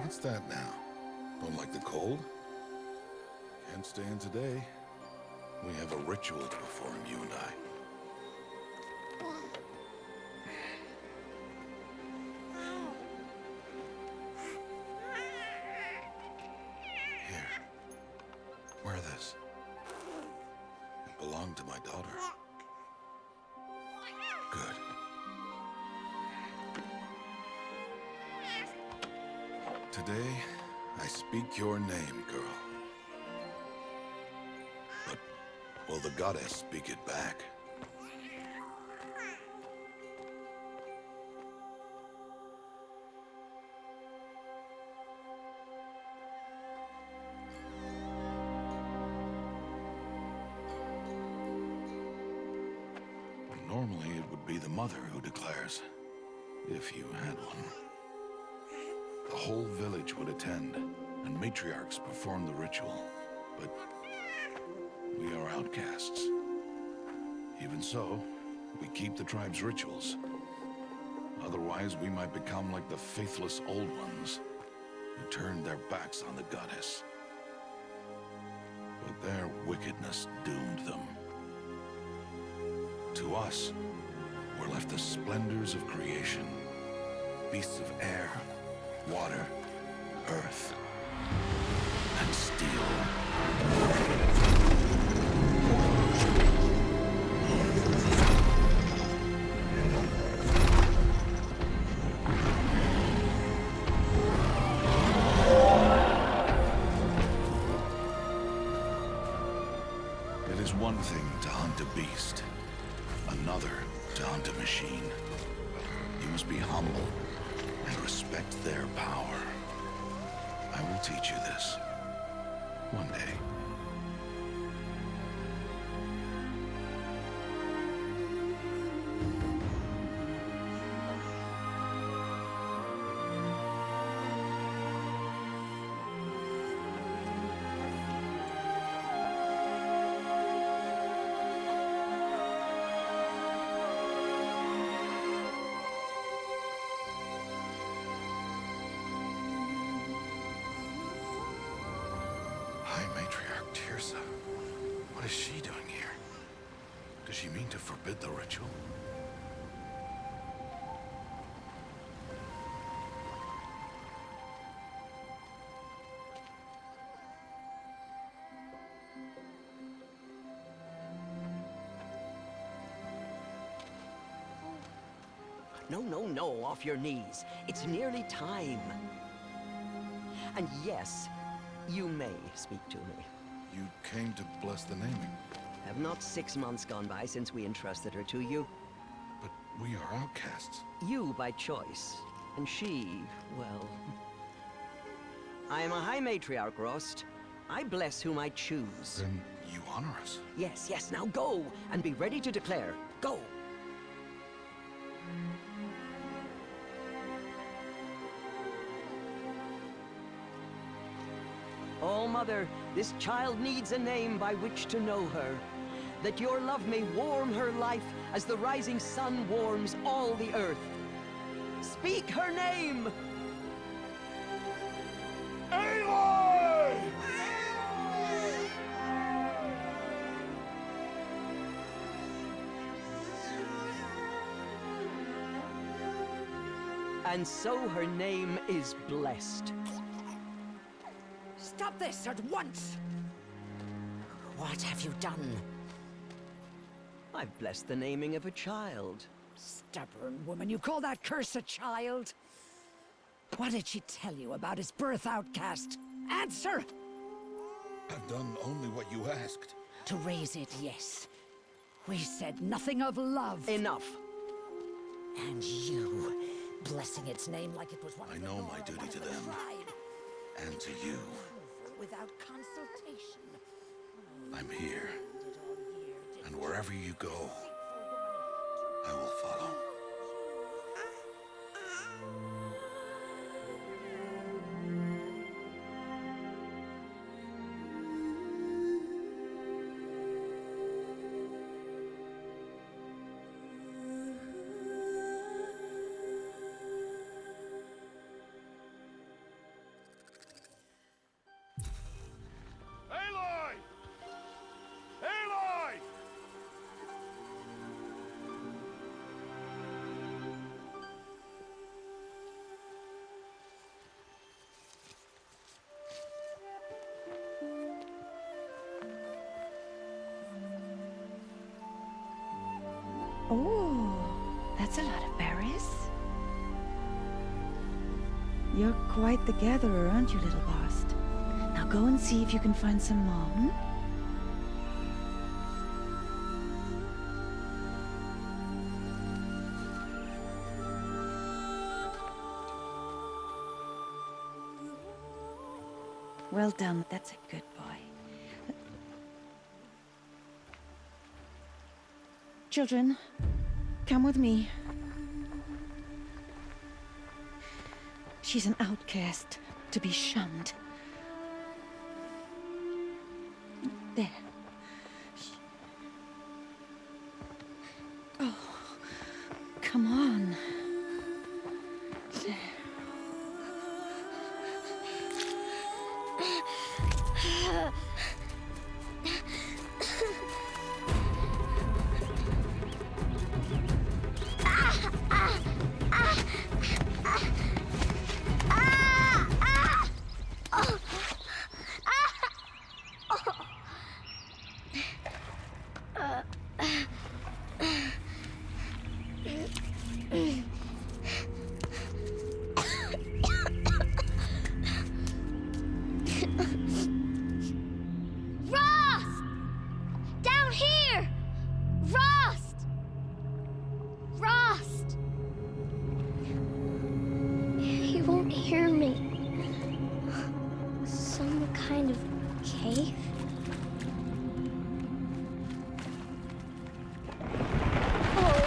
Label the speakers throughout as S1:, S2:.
S1: What's that now? Don't like the cold? Can't stay in today. We have a ritual to perform, you and I. Here. Wear this. It belonged to my daughter. Good. Today, I speak your name, girl. But will the goddess speak it back? Normally, it would be the mother who declares, if you had one. The whole village would attend, and matriarchs perform the ritual. But we are outcasts. Even so, we keep the tribe's rituals. Otherwise, we might become like the faithless old ones, who turned their backs on the goddess. But their wickedness doomed them. To us, were left the splendors of creation, beasts of air, water, earth, and steel. It is one thing to hunt a beast, another to hunt a machine. You must be humble and respect their power. I will teach you this. One day. What is she doing here? Does she mean to forbid the ritual?
S2: No, off your knees. It's nearly time. And yes, you may speak to me.
S1: You came to bless the naming.
S2: Have not 6 months gone by since we entrusted her to you?
S1: But we are outcasts.
S2: You by choice, and she, well... I am a High Matriarch, Rost. I bless whom I choose.
S1: Then you honor us.
S2: Yes, now go, and be ready to declare. Go! Oh, Mother, this child needs a name by which to know her. That your love may warm her life as the rising sun warms all the earth. Speak her name!
S1: Aloy!
S2: And so her name is blessed.
S3: Stop this at once! What have you done?
S2: I've blessed the naming of a child.
S3: Stubborn woman, you call that curse a child? What did she tell you about his birth, outcast? Answer!
S1: I've done only what you asked.
S3: To raise it, yes. We said nothing of love.
S2: Enough.
S3: And you, blessing its name like it was one
S1: I
S3: of the
S1: know
S3: Nora,
S1: my duty
S3: one
S1: to
S3: of the
S1: them.
S3: tribe.
S1: And to you.
S3: Without consultation.
S1: I'm here. And wherever you go, I will follow.
S4: Oh, that's a lot of berries. You're quite the gatherer, aren't you, little Bast? Now go and see if you can find some more, hmm? Well done, that's a good boy. Children, come with me. She's an outcast, to be shunned. There. Oh, come on. There.
S5: Hear me. Some kind of cave? Oh.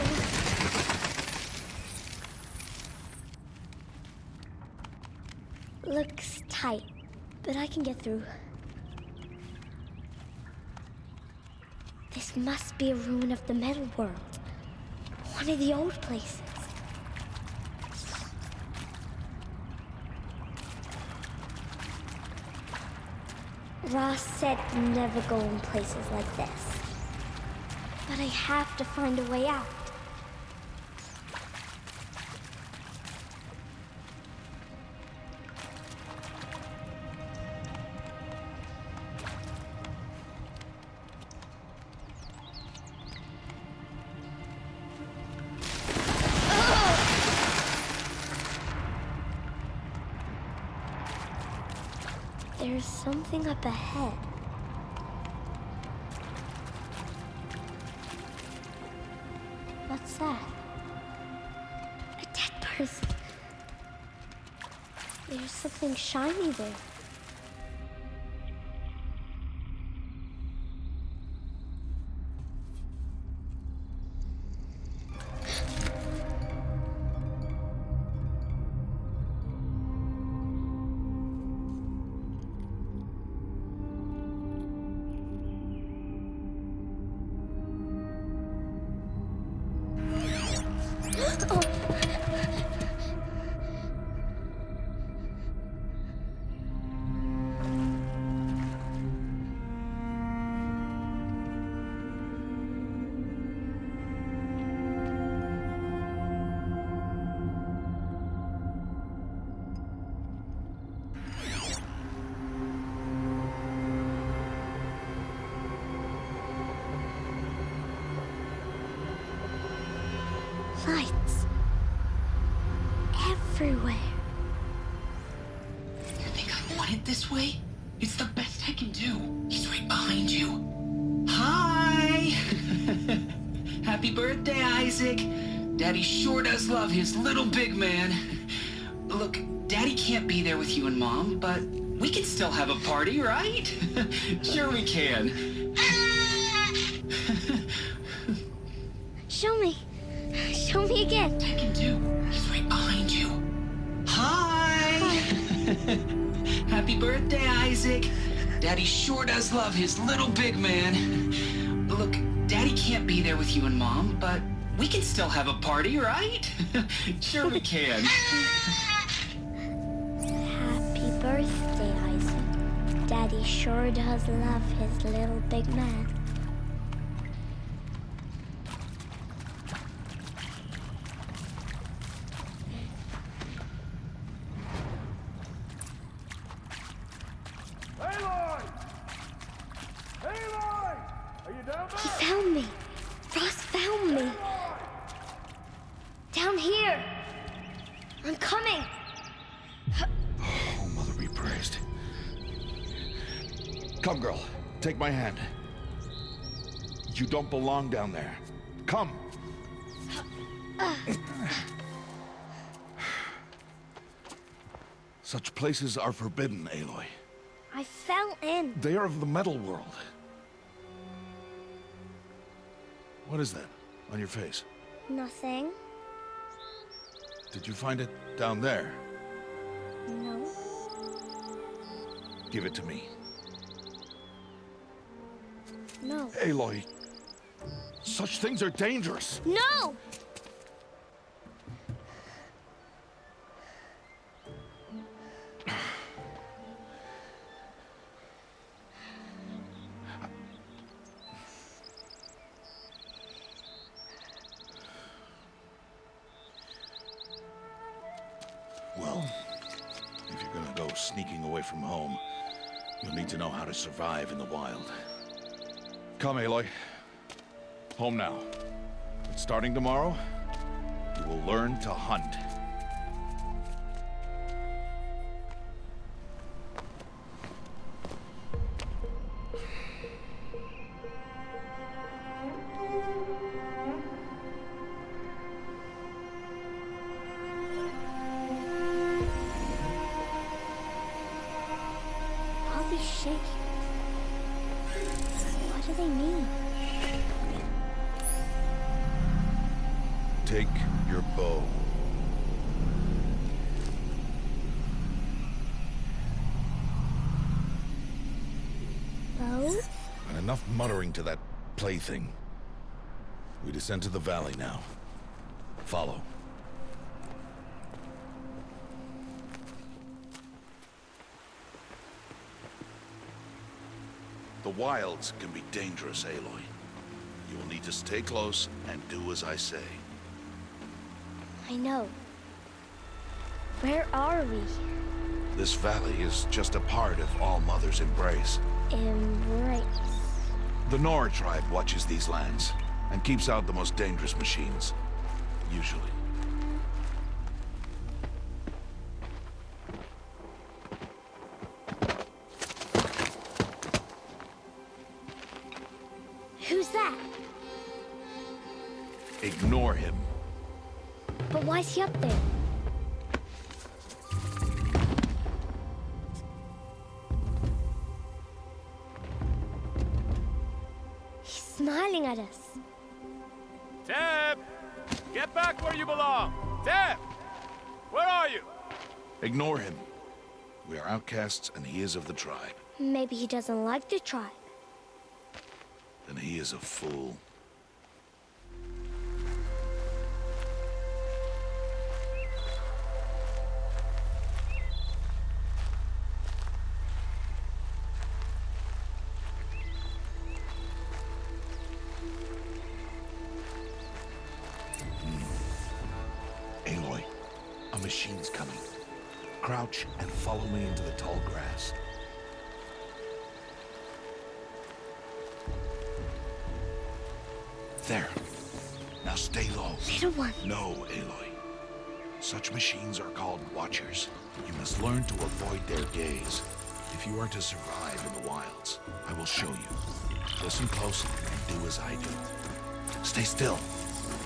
S5: Looks tight, but I can get through. This must be a ruin of the metal world. One of the old places. Ross said never go in places like this. But I have to find a way out. There's something up ahead. What's that? A dead person. There's something shiny there. Lights. Everywhere.
S6: You think I want it this way? It's the best I can do. He's right behind you. Hi! Happy birthday, Isaac. Daddy sure does love his little big man. Look, Daddy can't be there with you and Mom, but we can still have a party, right? Sure we can.
S5: Show me. Show me again.
S6: I can do. He's right behind you. Hi! Happy birthday, Isaac. Daddy sure does love his little big man. Look, Daddy can't be there with you and Mom, but we can still have a party, right? Sure we can.
S5: Happy birthday, Isaac. Daddy sure does love his little big man. He found me. Ross found me. I'm here. I'm coming.
S1: Oh, Mother be praised. Come, girl. Take my hand. You don't belong down there. Come. Such places are forbidden, Aloy.
S5: I fell in.
S1: They are of the metal world. What is that on your face?
S5: Nothing.
S1: Did you find it down there?
S5: No.
S1: Give it to me.
S5: No.
S1: Aloy, such things are dangerous.
S5: No!
S1: Well, if you're gonna go sneaking away from home, you'll need to know how to survive in the wild. Come, Aloy. Home now. But starting tomorrow, you will learn to hunt.
S5: All these shapes. What do they mean?
S1: Take your bow.
S5: Bow?
S1: And enough muttering to that plaything. We descend to the valley now. Follow. The wilds can be dangerous, Aloy. You will need to stay close and do as I say.
S5: I know. Where are we?
S1: This valley is just a part of All Mother's embrace.
S5: Embrace.
S1: The Nora tribe watches these lands and keeps out the most dangerous machines. Usually.
S5: Who's that?
S1: Ignore him.
S5: But why's he up there? He's smiling at us.
S7: Teb! Get back where you belong! Teb! Where are you?
S1: Ignore him. We are outcasts and he is of the tribe.
S5: Maybe he doesn't like the tribe.
S1: Then he is a fool. Aloy, a machine's coming. Crouch and follow me into the tall grass. There. Now stay low.
S5: Little one.
S1: No, Aloy. Such machines are called Watchers. You must learn to avoid their gaze. If you are to survive in the wilds, I will show you. Listen close and do as I do. Stay still.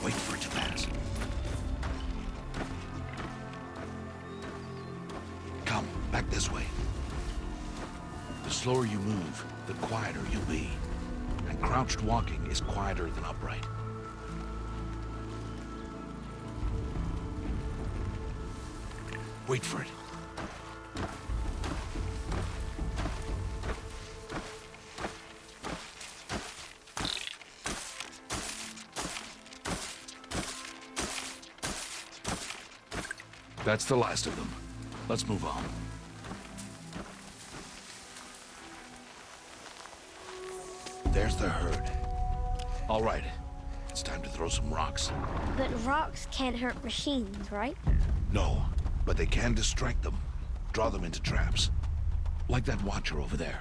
S1: Wait for it to pass. Come, back this way. The slower you move, the quieter you'll be. And crouched walking is quieter than upright. Wait for it. That's the last of them. Let's move on. There's the herd. All right. It's time to throw some rocks.
S5: But rocks can't hurt machines, right?
S1: No, but they can distract them. Draw them into traps. Like that watcher over there.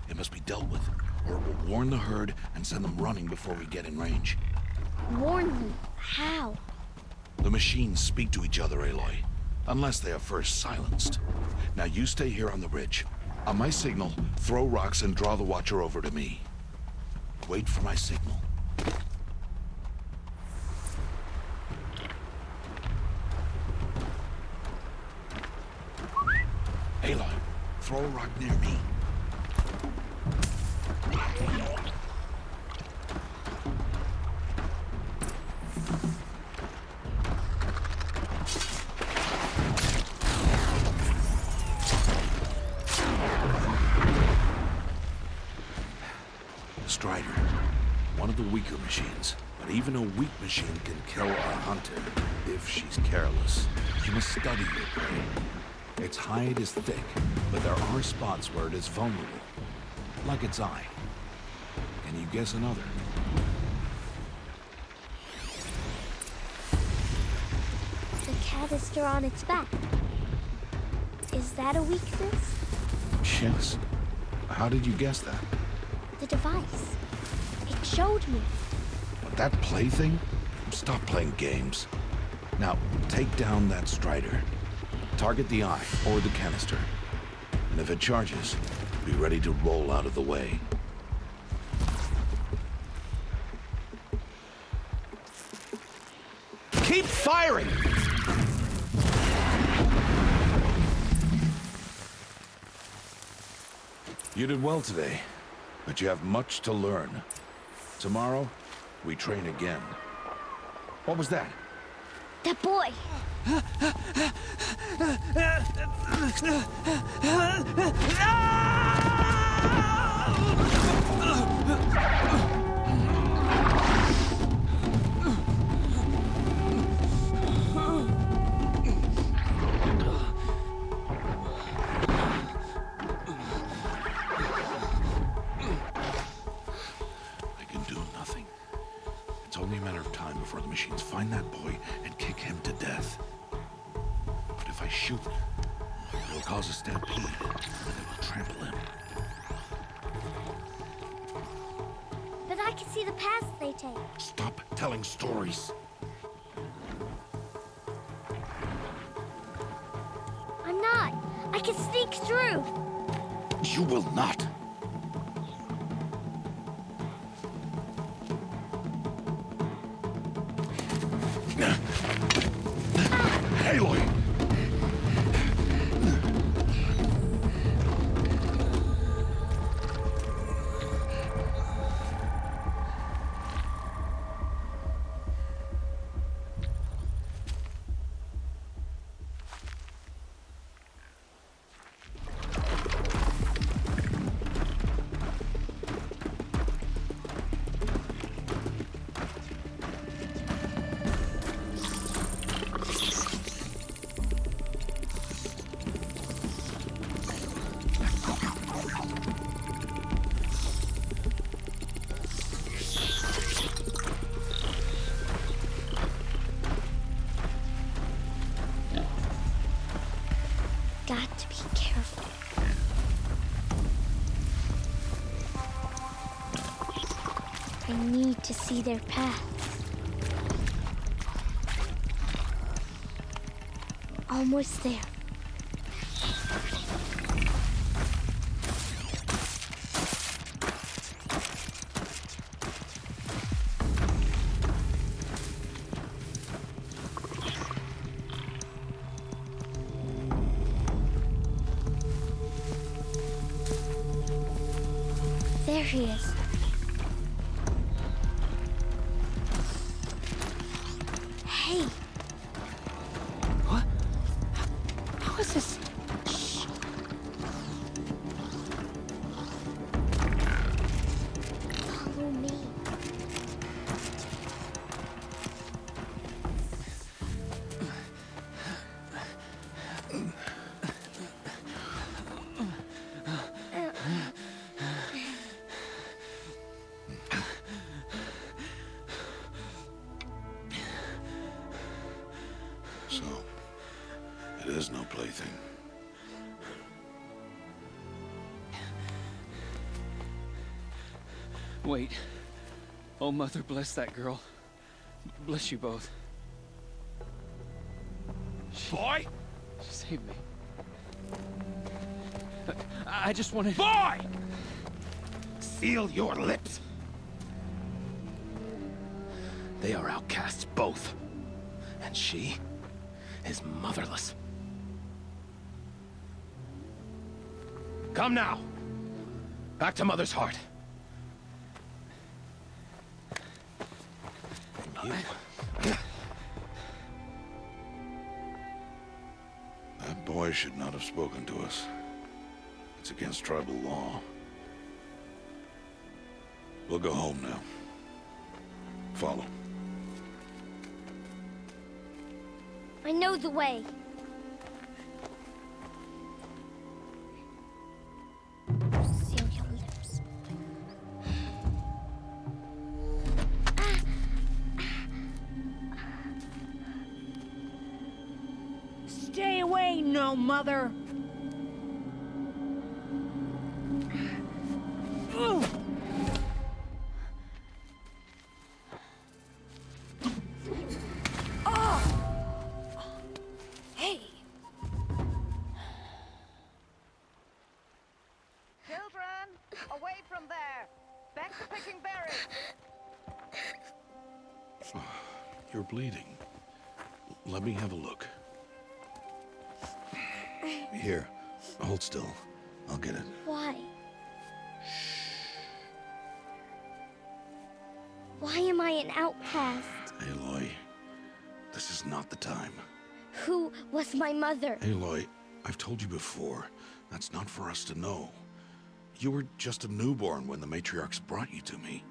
S1: It must be dealt with, or it will warn the herd and send them running before we get in range.
S5: Warn them. How?
S1: The machines speak to each other, Aloy. Unless they are first silenced. Now you stay here on the ridge. On my signal, throw rocks and draw the Watcher over to me. Wait for my signal. Aloy, throw a rock near me. Strider, one of the weaker machines. But even a weak machine can kill a hunter if she's careless. You must study your prey. Its hide is thick, but there are spots where it is vulnerable, like its eye. Can you guess another?
S5: The canister on its back. Is that a weakness?
S1: Yes. How did you guess that?
S5: The device. It showed me.
S1: But that plaything? Stop playing games. Now, take down that Strider. Target the eye or the canister. And if it charges, be ready to roll out of the way. Keep firing! You did well today, but you have much to learn. Tomorrow, we train again. What was that?
S5: That boy.
S1: I can do nothing. It's only a matter of time before the machines find that boy and kick him to death. But if I shoot, it'll cause a stampede, and it will trample him.
S5: But I can see the paths they take.
S1: Stop telling stories.
S5: I'm not. I can sneak through.
S1: You will not. Aloy!
S5: Got to be careful. I need to see their paths. Almost there. There he is. Hey.
S3: What? How is this?
S5: Shh. Follow me.
S1: So, it is no plaything.
S8: Wait. Oh, Mother, bless that girl. Bless you both.
S7: Boy!
S8: She saved me. I just wanted...
S7: Boy! Seal your lips!
S8: They are outcasts, both. And she is motherless. Come now. Back to Mother's heart. And you...
S1: That boy should not have spoken to us. It's against tribal law. We'll go home now. Follow.
S5: I know the way. Seal your lips.
S3: Stay away, no mother!
S5: Hey!
S9: Children, away from there! Back to picking berries!
S1: You're bleeding. Let me have a look. Here, hold still. I'll get it.
S5: Why? Why am I an outcast?
S1: Aloy, this is not the time.
S5: Who was my mother?
S1: Aloy, I've told you before, that's not for us to know. You were just a newborn when the matriarchs brought you to me.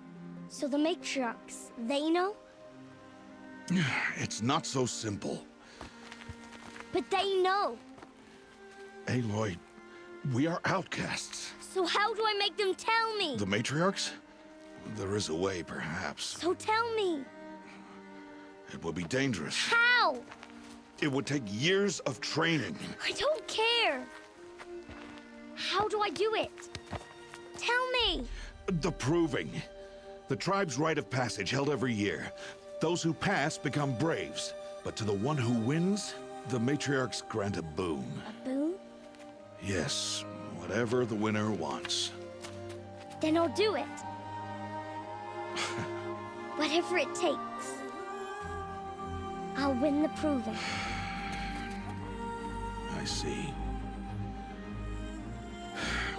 S5: So the matriarchs, they know?
S1: It's not so simple.
S5: But they know.
S1: Aloy, we are outcasts.
S5: So how do I make them tell me?
S1: The matriarchs? There is a way, perhaps.
S5: So tell me.
S1: It would be dangerous.
S5: How?
S1: It would take years of training.
S5: I don't care. How do I do it? Tell me.
S1: The proving. The tribe's rite of passage held every year. Those who pass become braves. But to the one who wins, the matriarchs grant a boon.
S5: A boon?
S1: Yes, whatever the winner wants.
S5: Then I'll do it. Whatever it takes. I'll win the proving.
S1: I see.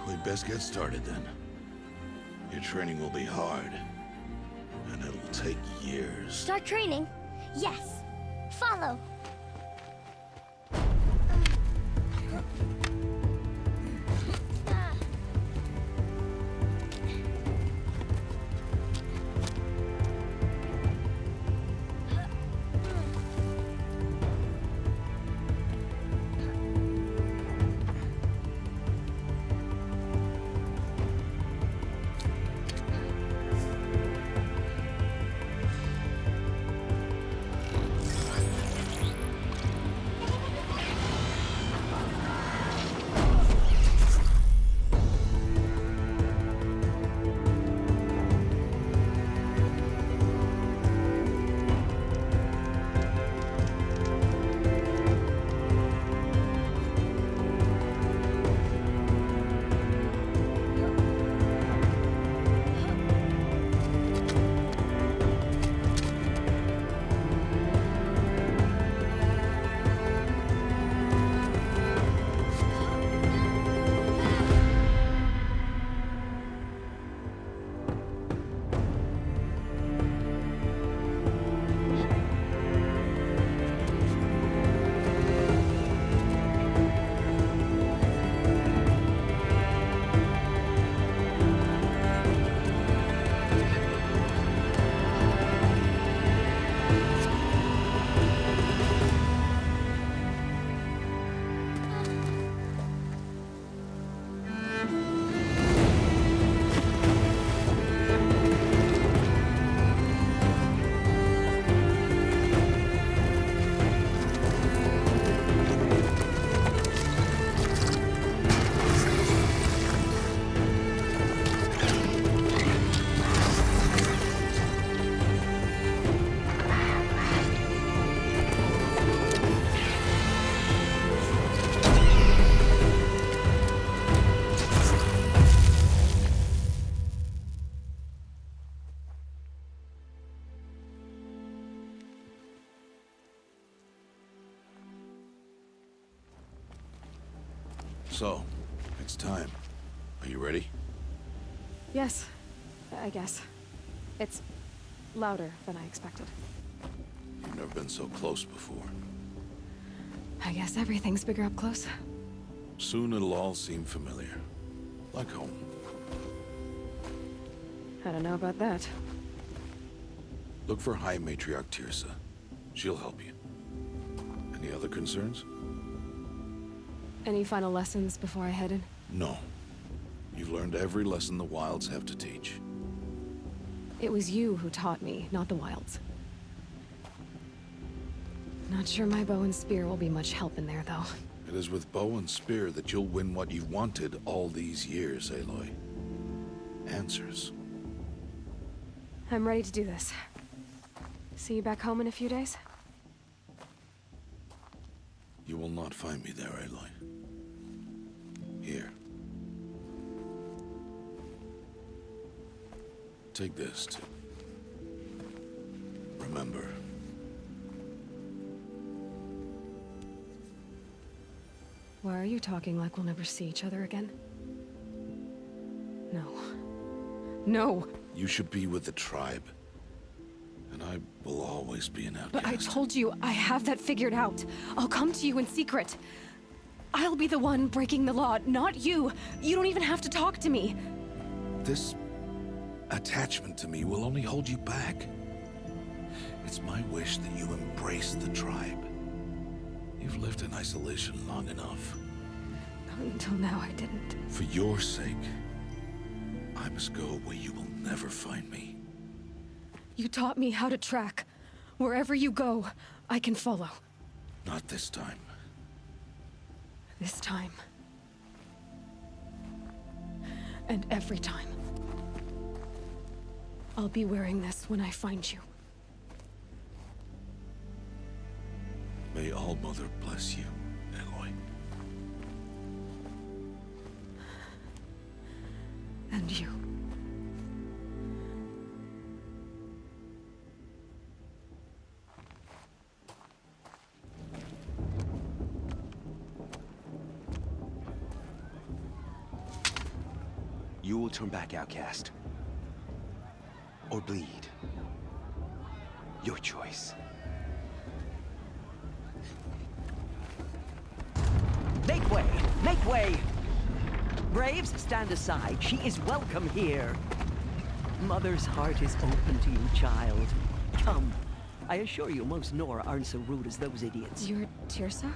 S1: We'd best get started then. Your training will be hard, and it'll take years.
S5: Start training? Yes. Follow.
S1: So, it's time. Are you ready?
S10: Yes, I guess. It's louder than I expected.
S1: You've never been so close before.
S10: I guess everything's bigger up close.
S1: Soon it'll all seem familiar. Like home.
S10: I don't know about that.
S1: Look for High Matriarch Tirsa. She'll help you. Any other concerns?
S10: Any final lessons before I head in?
S1: No. You've learned every lesson the Wilds have to teach.
S10: It was you who taught me, not the Wilds. Not sure my bow and spear will be much help in there, though.
S1: It is with bow and spear that you'll win what you've wanted all these years, Aloy. Answers.
S10: I'm ready to do this. See you back home in a few days?
S1: You will not find me there, Aloy. Here. Take this, too. Remember.
S10: Why are you talking like we'll never see each other again? No. No!
S1: You should be with the tribe. And I will always be an outcast.
S10: But I told you, I have that figured out. I'll come to you in secret. I'll be the one breaking the law, not you. You don't even have to talk to me.
S1: This attachment to me will only hold you back. It's my wish that you embrace the tribe. You've lived in isolation long enough.
S10: Until now, I didn't.
S1: For your sake, I must go where you will never find me.
S10: You taught me how to track. Wherever you go, I can follow.
S1: Not this time.
S10: This time. And every time. I'll be wearing this when I find you.
S1: May All-Mother bless you, Aloy.
S10: And you.
S11: You will turn back, outcast. Or bleed. Your choice.
S2: Make way! Make way! Braves, stand aside. She is welcome here. Mother's heart is open to you, child. Come. I assure you, most Nora aren't so rude as those idiots.
S10: You're Tirsa?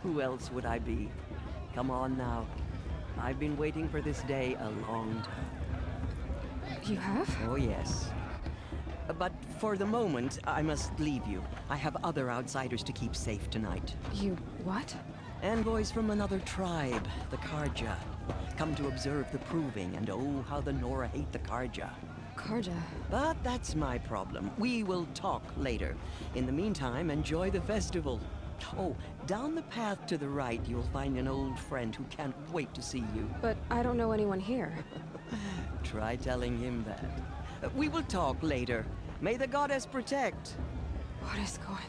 S2: Who else would I be? Come on now. I've been waiting for this day a long time.
S10: You have?
S2: Oh, yes. But for the moment, I must leave you. I have other outsiders to keep safe tonight.
S10: You what?
S2: Envoys from another tribe, the Karja. Come to observe the proving, and oh, how the Nora hate the Karja.
S10: Karja?
S2: But that's my problem. We will talk later. In the meantime, enjoy the festival. Oh, down the path to the right, you'll find an old friend who can't wait to see you.
S10: But I don't know anyone here.
S2: Try telling him that. We will talk later. May the goddess protect.
S10: What is going on?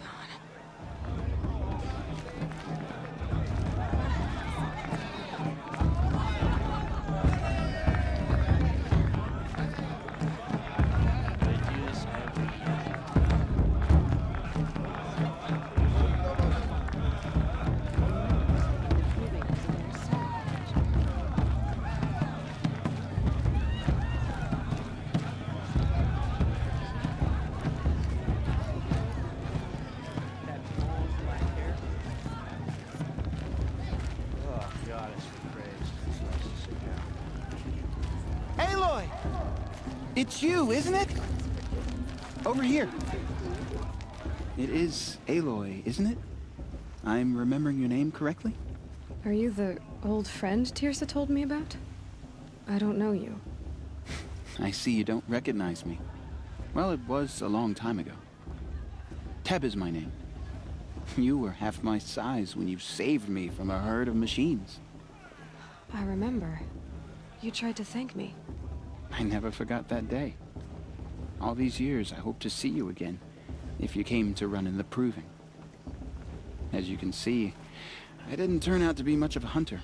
S12: Aloy! It's you, isn't it? Over here. It is Aloy, isn't it? I'm remembering your name correctly?
S10: Are you the old friend Tirsa told me about? I don't know you.
S12: I see you don't recognize me. Well, it was a long time ago. Teb is my name. You were half my size when you saved me from a herd of machines.
S10: I remember. You tried to thank me.
S12: I never forgot that day. All these years, I hope to see you again, if you came to run in the proving. As you can see, I didn't turn out to be much of a hunter.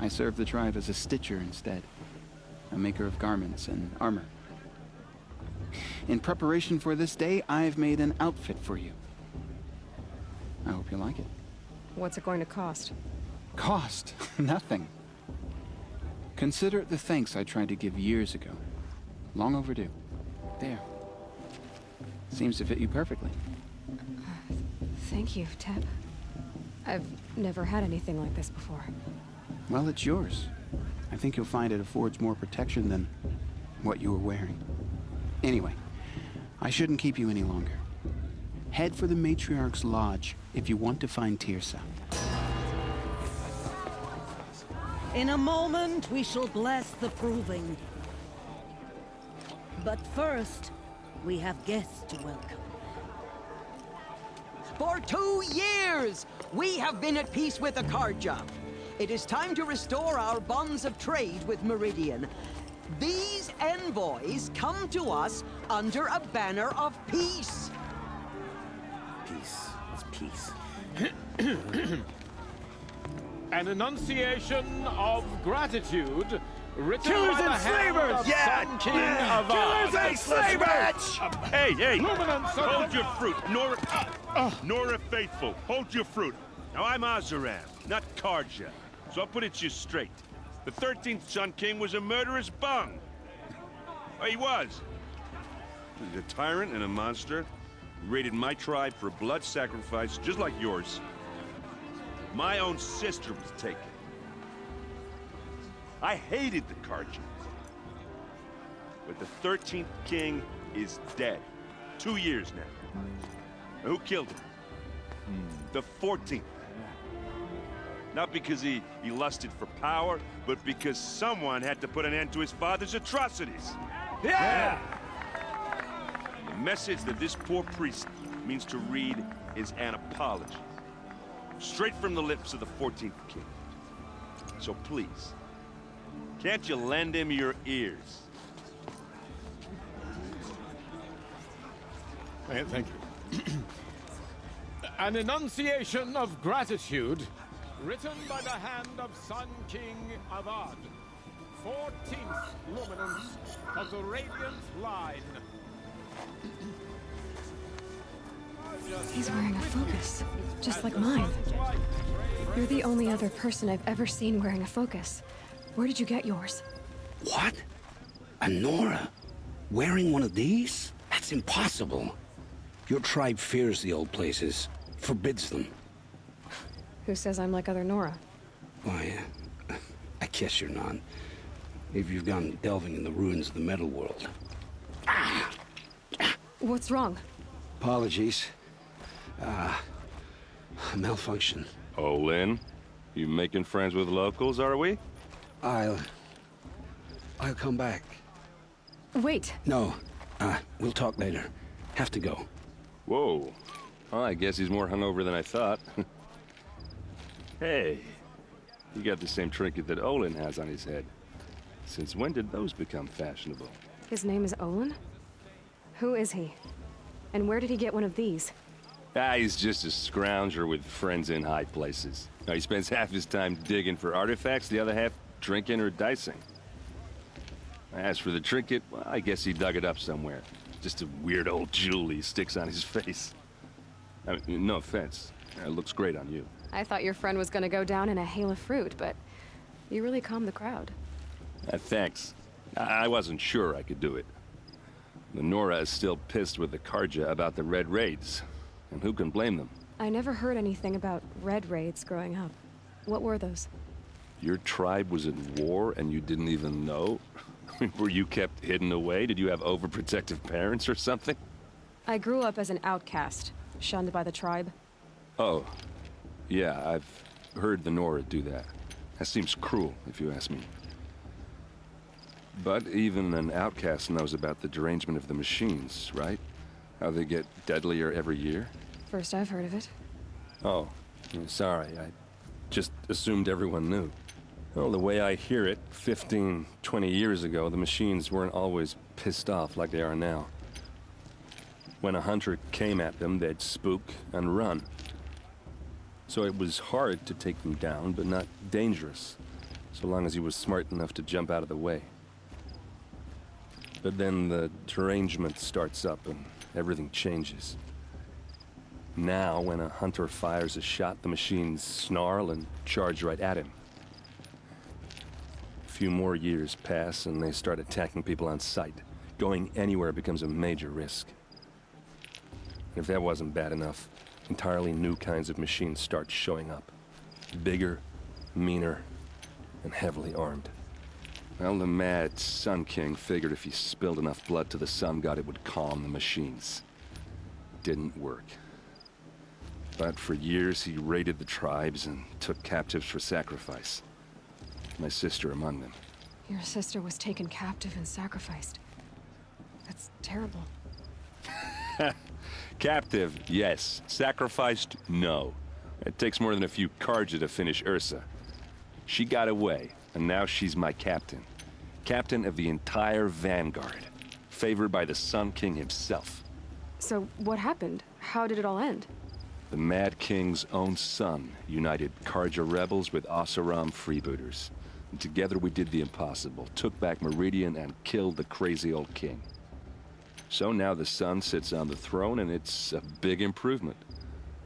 S12: I served the tribe as a stitcher instead, a maker of garments and armor. In preparation for this day, I've made an outfit for you. I hope you like it.
S10: What's it going to cost?
S12: Cost? Nothing. Consider it the thanks I tried to give years ago. Long overdue. There. Seems to fit you perfectly.
S10: Thank you, Teb. I've never had anything like this before.
S12: Well, it's yours. I think you'll find it affords more protection than what you were wearing. Anyway, I shouldn't keep you any longer. Head for the Matriarch's Lodge if you want to find Tirsa.
S3: In a moment, we shall bless the proving. But first, we have guests to welcome.
S2: For 2 years, we have been at peace with Akarja. It is time to restore our bonds of trade with Meridian. These envoys come to us under a banner of peace.
S11: Peace. It's peace.
S7: An enunciation of gratitude written
S8: Killers
S7: by the
S8: and
S7: hand
S8: slavers!
S7: of
S8: Yeah!
S7: Sun King of
S8: Killers and slavers!
S13: Hey!
S7: Luminance
S13: Hold your fruit, Nora Faithful. Hold your fruit. Now I'm Azaran, not Karja. So I'll put it to you straight. The 13th Sun King was a murderous bung. Oh, he was. He's a tyrant and a monster. He raided my tribe for a blood sacrifice, just like yours. My own sister was taken. I hated the Karja. But the 13th king is dead. 2 years now. And who killed him? The 14th. Not because he lusted for power, but because someone had to put an end to his father's atrocities.
S8: Yeah!
S13: The message that this poor priest means to read is an apology. Straight from the lips of the 14th king. So please, can't you lend him your ears?
S7: Thank you. An enunciation of gratitude written by the hand of Sun King Avad, 14th luminance of the Radiant line.
S10: He's wearing a focus, just like mine. You're the only other person I've ever seen wearing a focus. Where did you get yours?
S14: What? A Nora? Wearing one of these? That's impossible. Your tribe fears the old places, forbids them.
S10: Who says I'm like other Nora?
S14: Why, I guess you're not. If you've gone delving in the ruins of the metal world.
S10: What's wrong?
S14: Apologies. Malfunction.
S13: Oh, Lynn? You making friends with locals, are we?
S14: I'll come back.
S10: Wait.
S14: No. We'll talk later. Have to go.
S13: Whoa. Well, I guess he's more hungover than I thought. Hey, you got the same trinket that Olin has on his head. Since when did those become fashionable?
S10: His name is Olin? Who is he? And where did he get one of these?
S13: He's just a scrounger with friends in high places. Now, he spends half his time digging for artifacts, the other half drinking or dicing. As for the trinket, well, I guess he dug it up somewhere. Just a weird old jewel he sticks on his face. I mean, no offense. It looks great on you.
S10: I thought your friend was gonna go down in a hail of fruit, but you really calmed the crowd.
S13: Thanks. I wasn't sure I could do it. The Nora is still pissed with the Karja about the Red Raids. And who can blame them?
S10: I never heard anything about Red Raids growing up. What were those?
S13: Your tribe was at war and you didn't even know? Were you kept hidden away? Did you have overprotective parents or something?
S10: I grew up as an outcast, shunned by the tribe.
S13: Oh, yeah, I've heard the Nora do that. That seems cruel, if you ask me. But even an outcast knows about the derangement of the machines, right? How they get deadlier every year?
S10: First I've heard of it.
S13: Oh, sorry, I just assumed everyone knew. Well, the way I hear it, 15, 20 years ago, the machines weren't always pissed off like they are now. When a hunter came at them, they'd spook and run.
S15: So it was hard to take them down, but not dangerous, so long as he was smart enough to jump out of the way. But then the derangement starts up and everything changes. Now, when a hunter fires a shot, the machines snarl and charge right at him. A few more years pass and they start attacking people on sight. Going anywhere becomes a major risk. And if that wasn't bad enough, entirely new kinds of machines start showing up. Bigger, meaner, and heavily armed. Well, the mad Sun King figured if he spilled enough blood to the Sun God, it would calm the machines. Didn't work. But for years, he raided the tribes and took captives for sacrifice. My sister among them.
S10: Your sister was taken captive and sacrificed. That's terrible.
S15: Captive, yes. Sacrificed, no. It takes more than a few Karja to finish Ursa. She got away, and now she's my captain. Captain of the entire Vanguard. Favored by the Sun King himself.
S10: So, what happened? How did it all end?
S15: The Mad King's own son united Karja rebels with Oseram freebooters. And together we did the impossible, took back Meridian and killed the crazy old king. So now the Sun sits on the throne and it's a big improvement.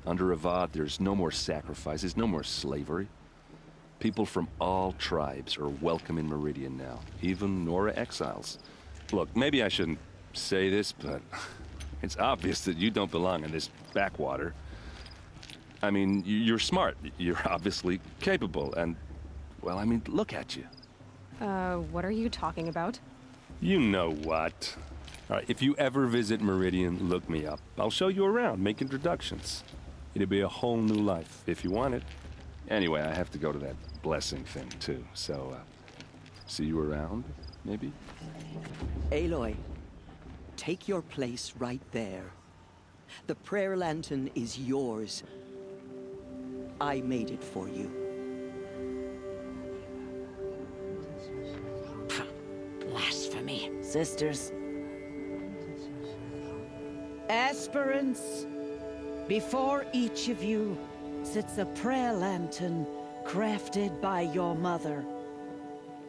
S15: Under Avad, there's no more sacrifices, no more slavery. People from all tribes are welcome in Meridian now, even Nora exiles. Look, maybe I shouldn't say this, but it's obvious that you don't belong in this backwater. I mean, you're smart, you're obviously capable, and, well, I mean, look at you.
S10: What are you talking about?
S15: You know what. All right, if you ever visit Meridian, look me up. I'll show you around, make introductions. It'll be a whole new life, if you want it. Anyway, I have to go to that blessing thing, too, so, see you around, maybe?
S2: Aloy, take your place right there. The prayer lantern is yours. I made it for you.
S3: Blasphemy. Sisters. Aspirants, before each of you sits a prayer lantern crafted by your mother.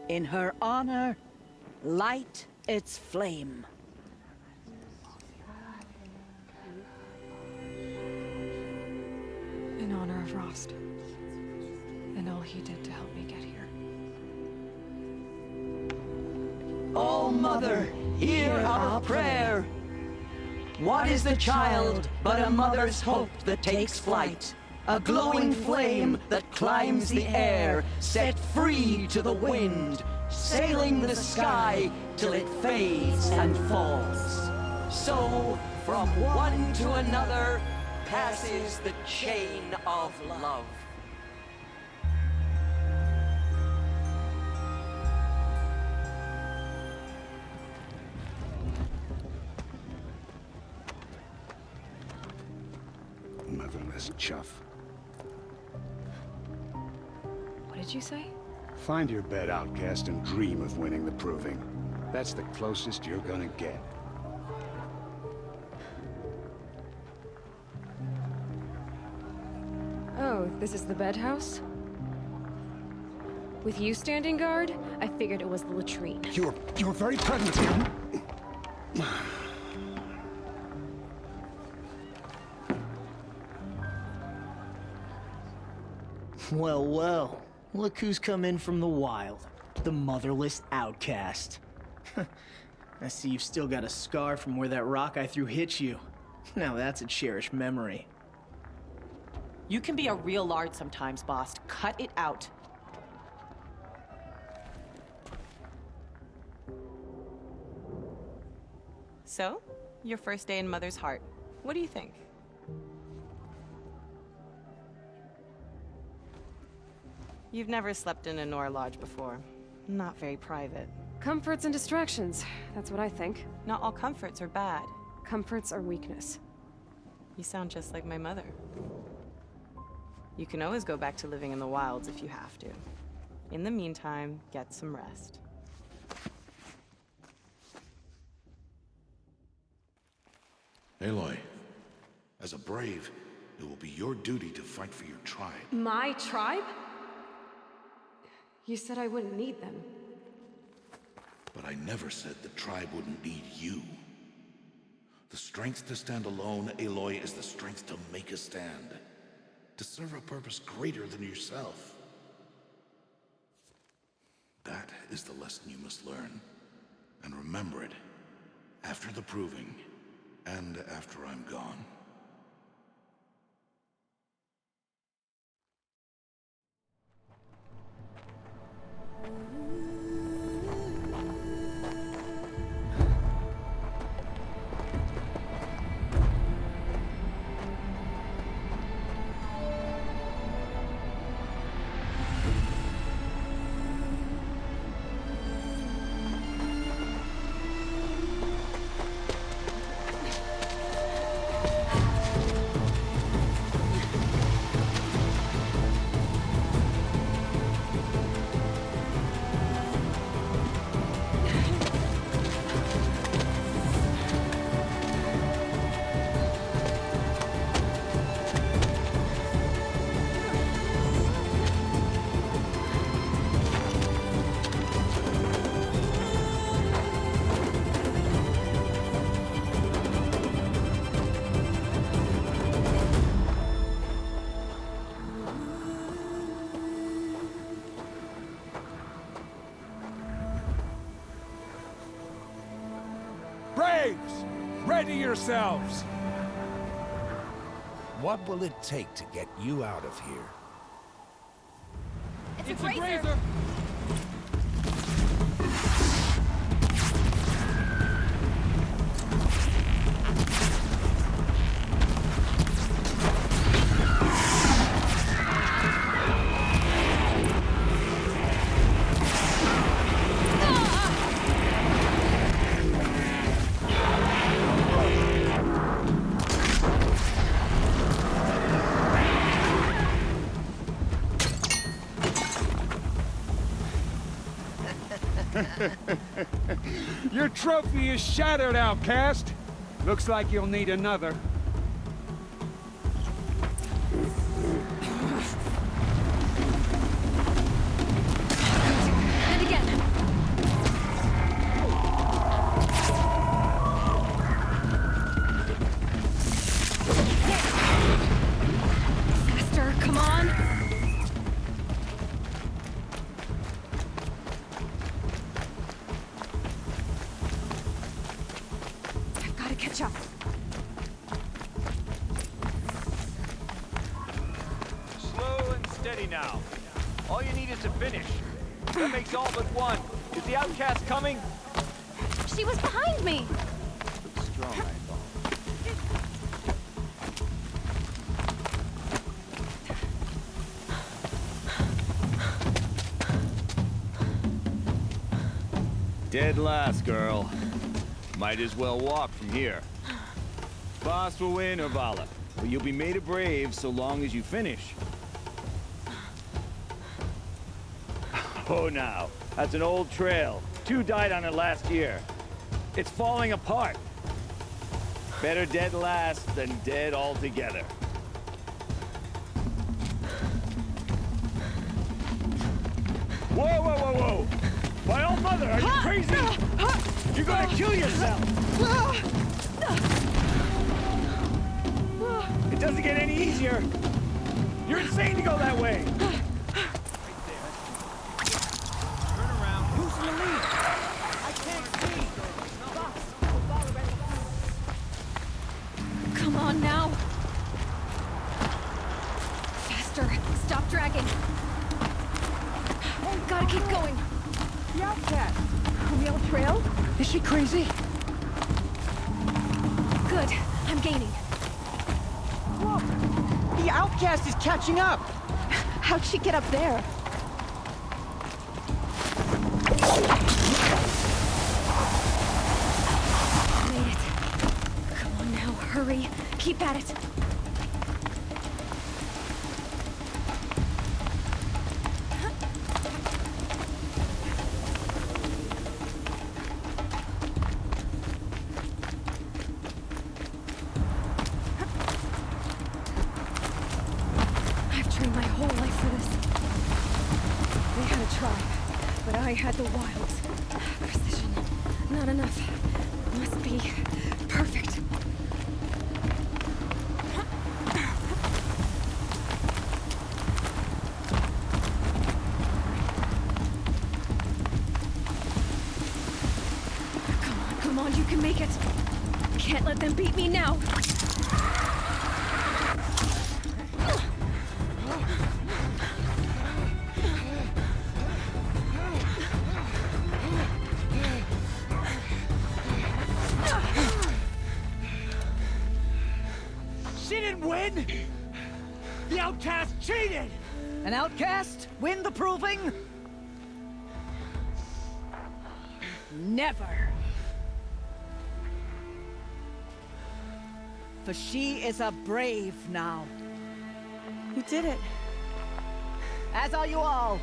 S3: In her honor, light its flame.
S10: In honor of Rost. And all he did to help me get here.
S2: Oh, Mother, hear our prayer. What is the child but a mother's hope that takes flight? A glowing flame that climbs the air, set free to the wind, sailing the sky till it fades and falls. So, from one to another, passes the chain of love.
S14: Motherless chuff.
S10: What did you say?
S14: Find your bed, outcast, and dream of winning the proving. That's the closest you're gonna get.
S10: Oh, this is the bedhouse? With you standing guard, I figured it was the latrine.
S14: You're very pregnant here.
S16: Well, well. Look who's come in from the wild. The motherless outcast. I see you've still got a scar from where that rock I threw hit you. Now that's a cherished memory.
S17: You can be a real lard sometimes, boss. Cut it out. So, your first day in Mother's Heart. What do you think? You've never slept in a Nora lodge before. Not very private.
S10: Comforts and distractions. That's what I think.
S17: Not all comforts are bad.
S10: Comforts are weakness.
S17: You sound just like my mother. You can always go back to living in the wilds if you have to. In the meantime, get some rest.
S1: Aloy, as a brave, It will be your duty to fight for your tribe.
S10: My tribe? You said I wouldn't need them.
S1: But I never said the tribe wouldn't need you. The strength to stand alone, Aloy, is the strength to make a stand. To serve a purpose greater than yourself. That is the lesson you must learn. And remember it, after the proving, and after I'm gone.
S8: Braves! Ready yourselves! What will it take to get you out of here?
S10: It's a grazer!
S8: Your trophy is shattered, outcast. Looks like you'll need another.
S10: And again. Faster, come on. Catch up.
S18: Slow and steady now. All you need is to finish. That makes all but one. Is the outcast coming?
S10: She was behind me.
S18: Looks strong, I thought. Dead last, girl. Might as well walk from here. Boss will win or Vala, but you'll be made a brave so long as you finish. Oh, now, that's an old trail. 2 died on it last year. It's falling apart. Better dead last than dead altogether. Whoa, whoa, whoa, whoa! My old mother, are you crazy? You're gonna kill yourself! It doesn't get any easier! You're insane to go that way! Turn around. Who's in the lead? I can't see!
S10: Come on now. Faster. Stop dragging. Gotta keep going.
S3: The outcast! On the old trail? Is she crazy?
S10: Good. I'm gaining.
S3: Look! The outcast is catching up! How'd she get up there?
S10: Made it. Come on now, hurry. Keep at it. trained my whole life for this. They had a tribe, but I had the wilds. Precision. Not enough. Must be perfect. Come on, you can make it. Can't let them beat me now.
S16: She didn't win! The outcast cheated!
S3: An outcast? Win the proving? Never. For she is a brave now.
S10: You did it.
S3: As are you all.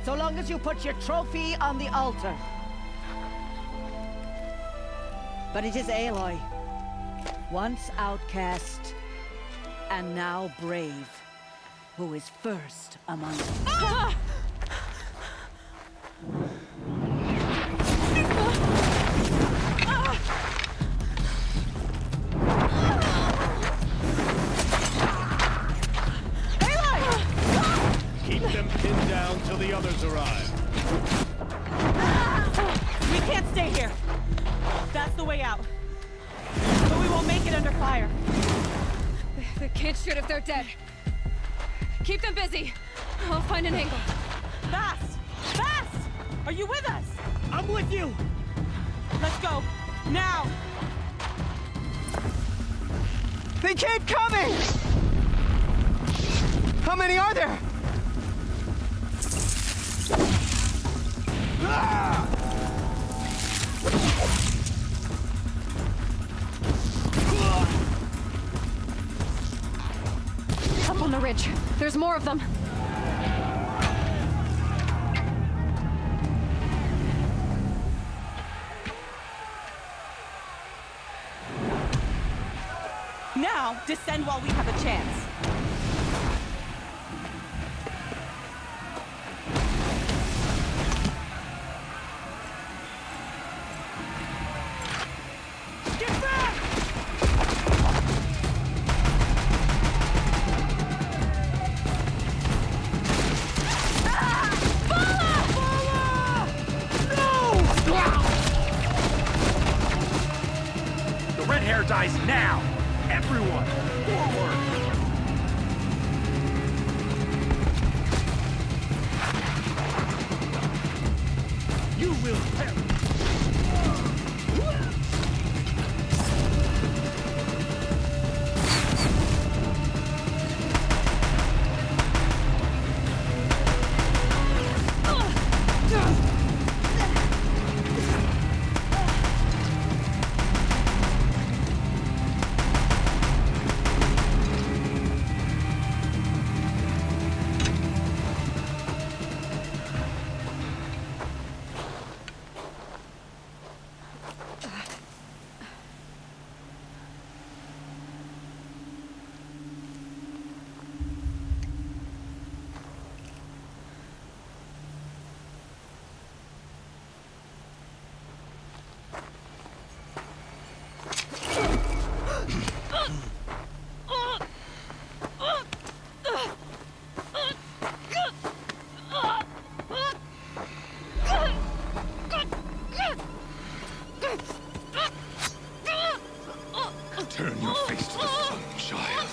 S3: So long as you put your trophy on the altar. But it is Aloy. Once outcast, and now brave, who is first among us.
S10: Ah!
S7: Keep them pinned down till the others arrive.
S17: We can't stay here. That's the way out. But we won't make it under fire.
S10: They can't shoot if they're dead. Keep them busy. I'll find an angle.
S17: Fast! Fast! Are you with us?
S16: I'm with you!
S17: Let's go. Now!
S16: They keep coming! How many are there?
S10: Up on the ridge. There's more of them.
S17: Now, descend while we have a chance.
S11: The red hair dies now! Everyone, forward! You will perish!
S1: Turn your face to the sun, child.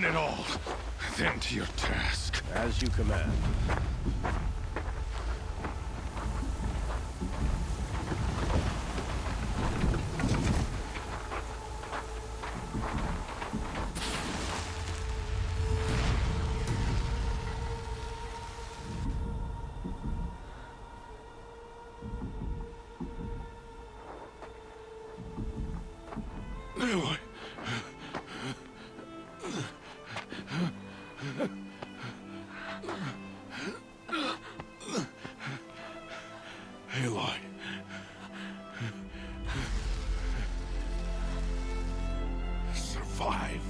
S1: Burn it all, then to your task.
S19: As you command.
S1: Aloy. Aloy. Survive.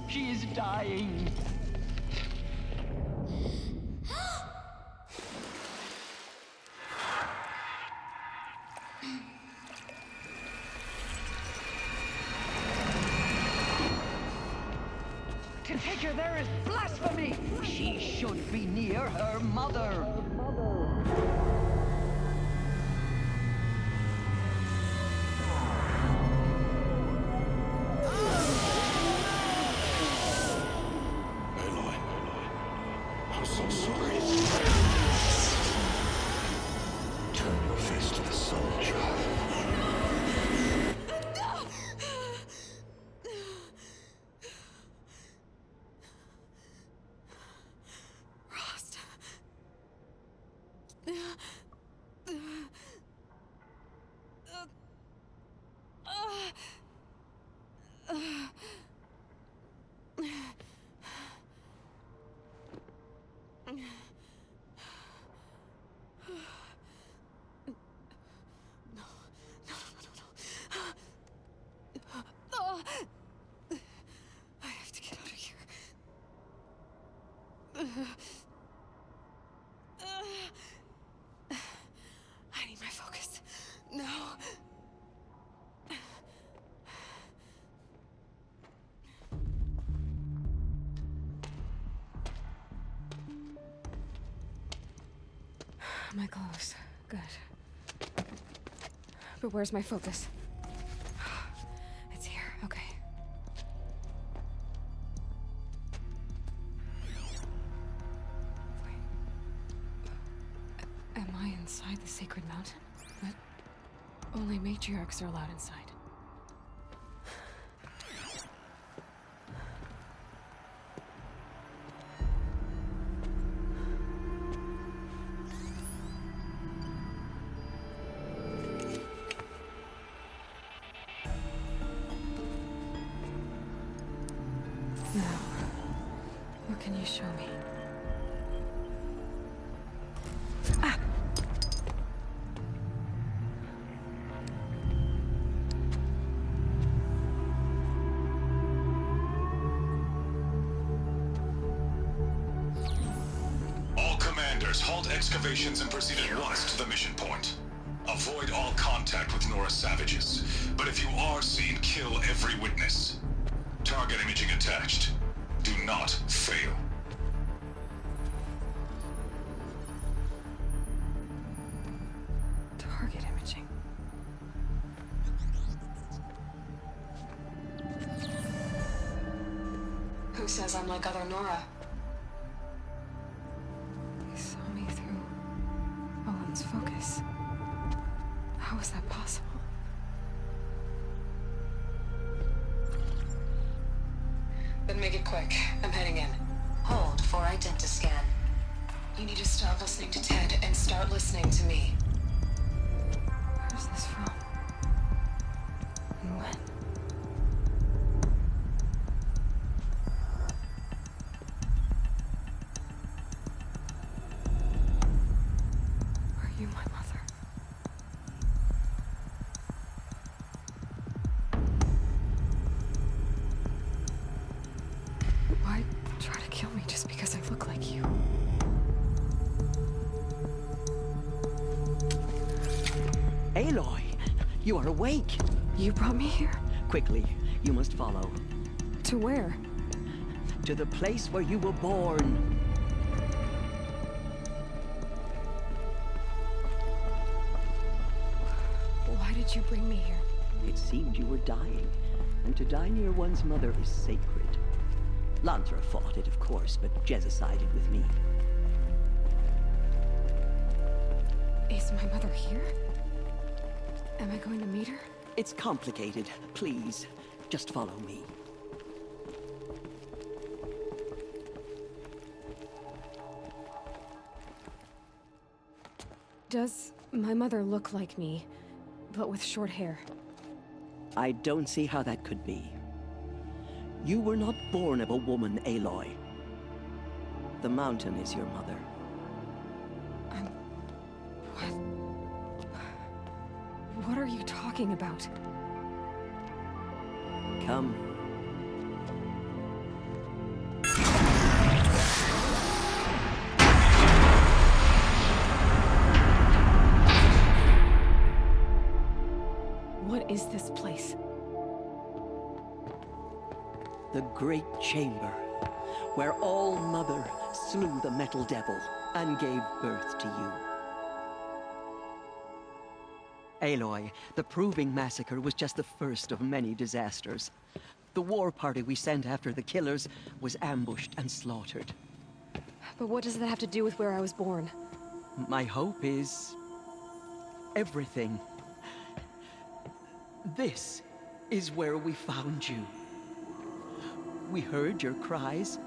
S2: She is dying. To take her there is blasphemy! She should be near her mother.
S1: I'm so sorry. Turn your face to the sun, child.
S10: Rost. I have to get out of here. I need my focus. No. My clothes. Good. But where's my focus? It's here. Okay. Wait. Am I inside the sacred mountain? But only matriarchs are allowed inside. Now, what can you show me? Ah!
S20: All commanders, halt excavations and proceed at once to the mission point. Avoid all contact with Nora savages, but if you are seen, kill every witness. Target imaging attached. Do not fail.
S10: Target imaging.
S17: Who says I'm like other Nora?
S10: He saw me through Owen's focus. How is that possible?
S17: Then make it quick. I'm heading in. Hold for identiscan. You need to stop listening to Ted and start listening to me.
S10: Where's this from? And when?
S2: Aloy, you are awake.
S10: You brought me here?
S2: Quickly, you must follow.
S10: To where?
S2: To the place where you were born.
S10: Why did you bring me here?
S2: It seemed you were dying, and to die near one's mother is sacred. Lantra fought it, of course, but Jezza sided with me.
S10: Is my mother here? Am I going to meet her?
S2: It's complicated. Please, just follow me.
S10: Does my mother look like me, but with short hair?
S2: I don't see how that could be. You were not born of a woman, Aloy. The mountain is your mother.
S10: What are you talking about?
S2: Come.
S10: What is this place?
S2: The Great Chamber, where All-Mother slew the Metal Devil and gave birth to you. Aloy, the Proving Massacre was just the first of many disasters. The war party we sent after the killers was ambushed and slaughtered.
S10: But what does that have to do with where I was born?
S2: My hope is everything. This is where we found you. We heard your cries,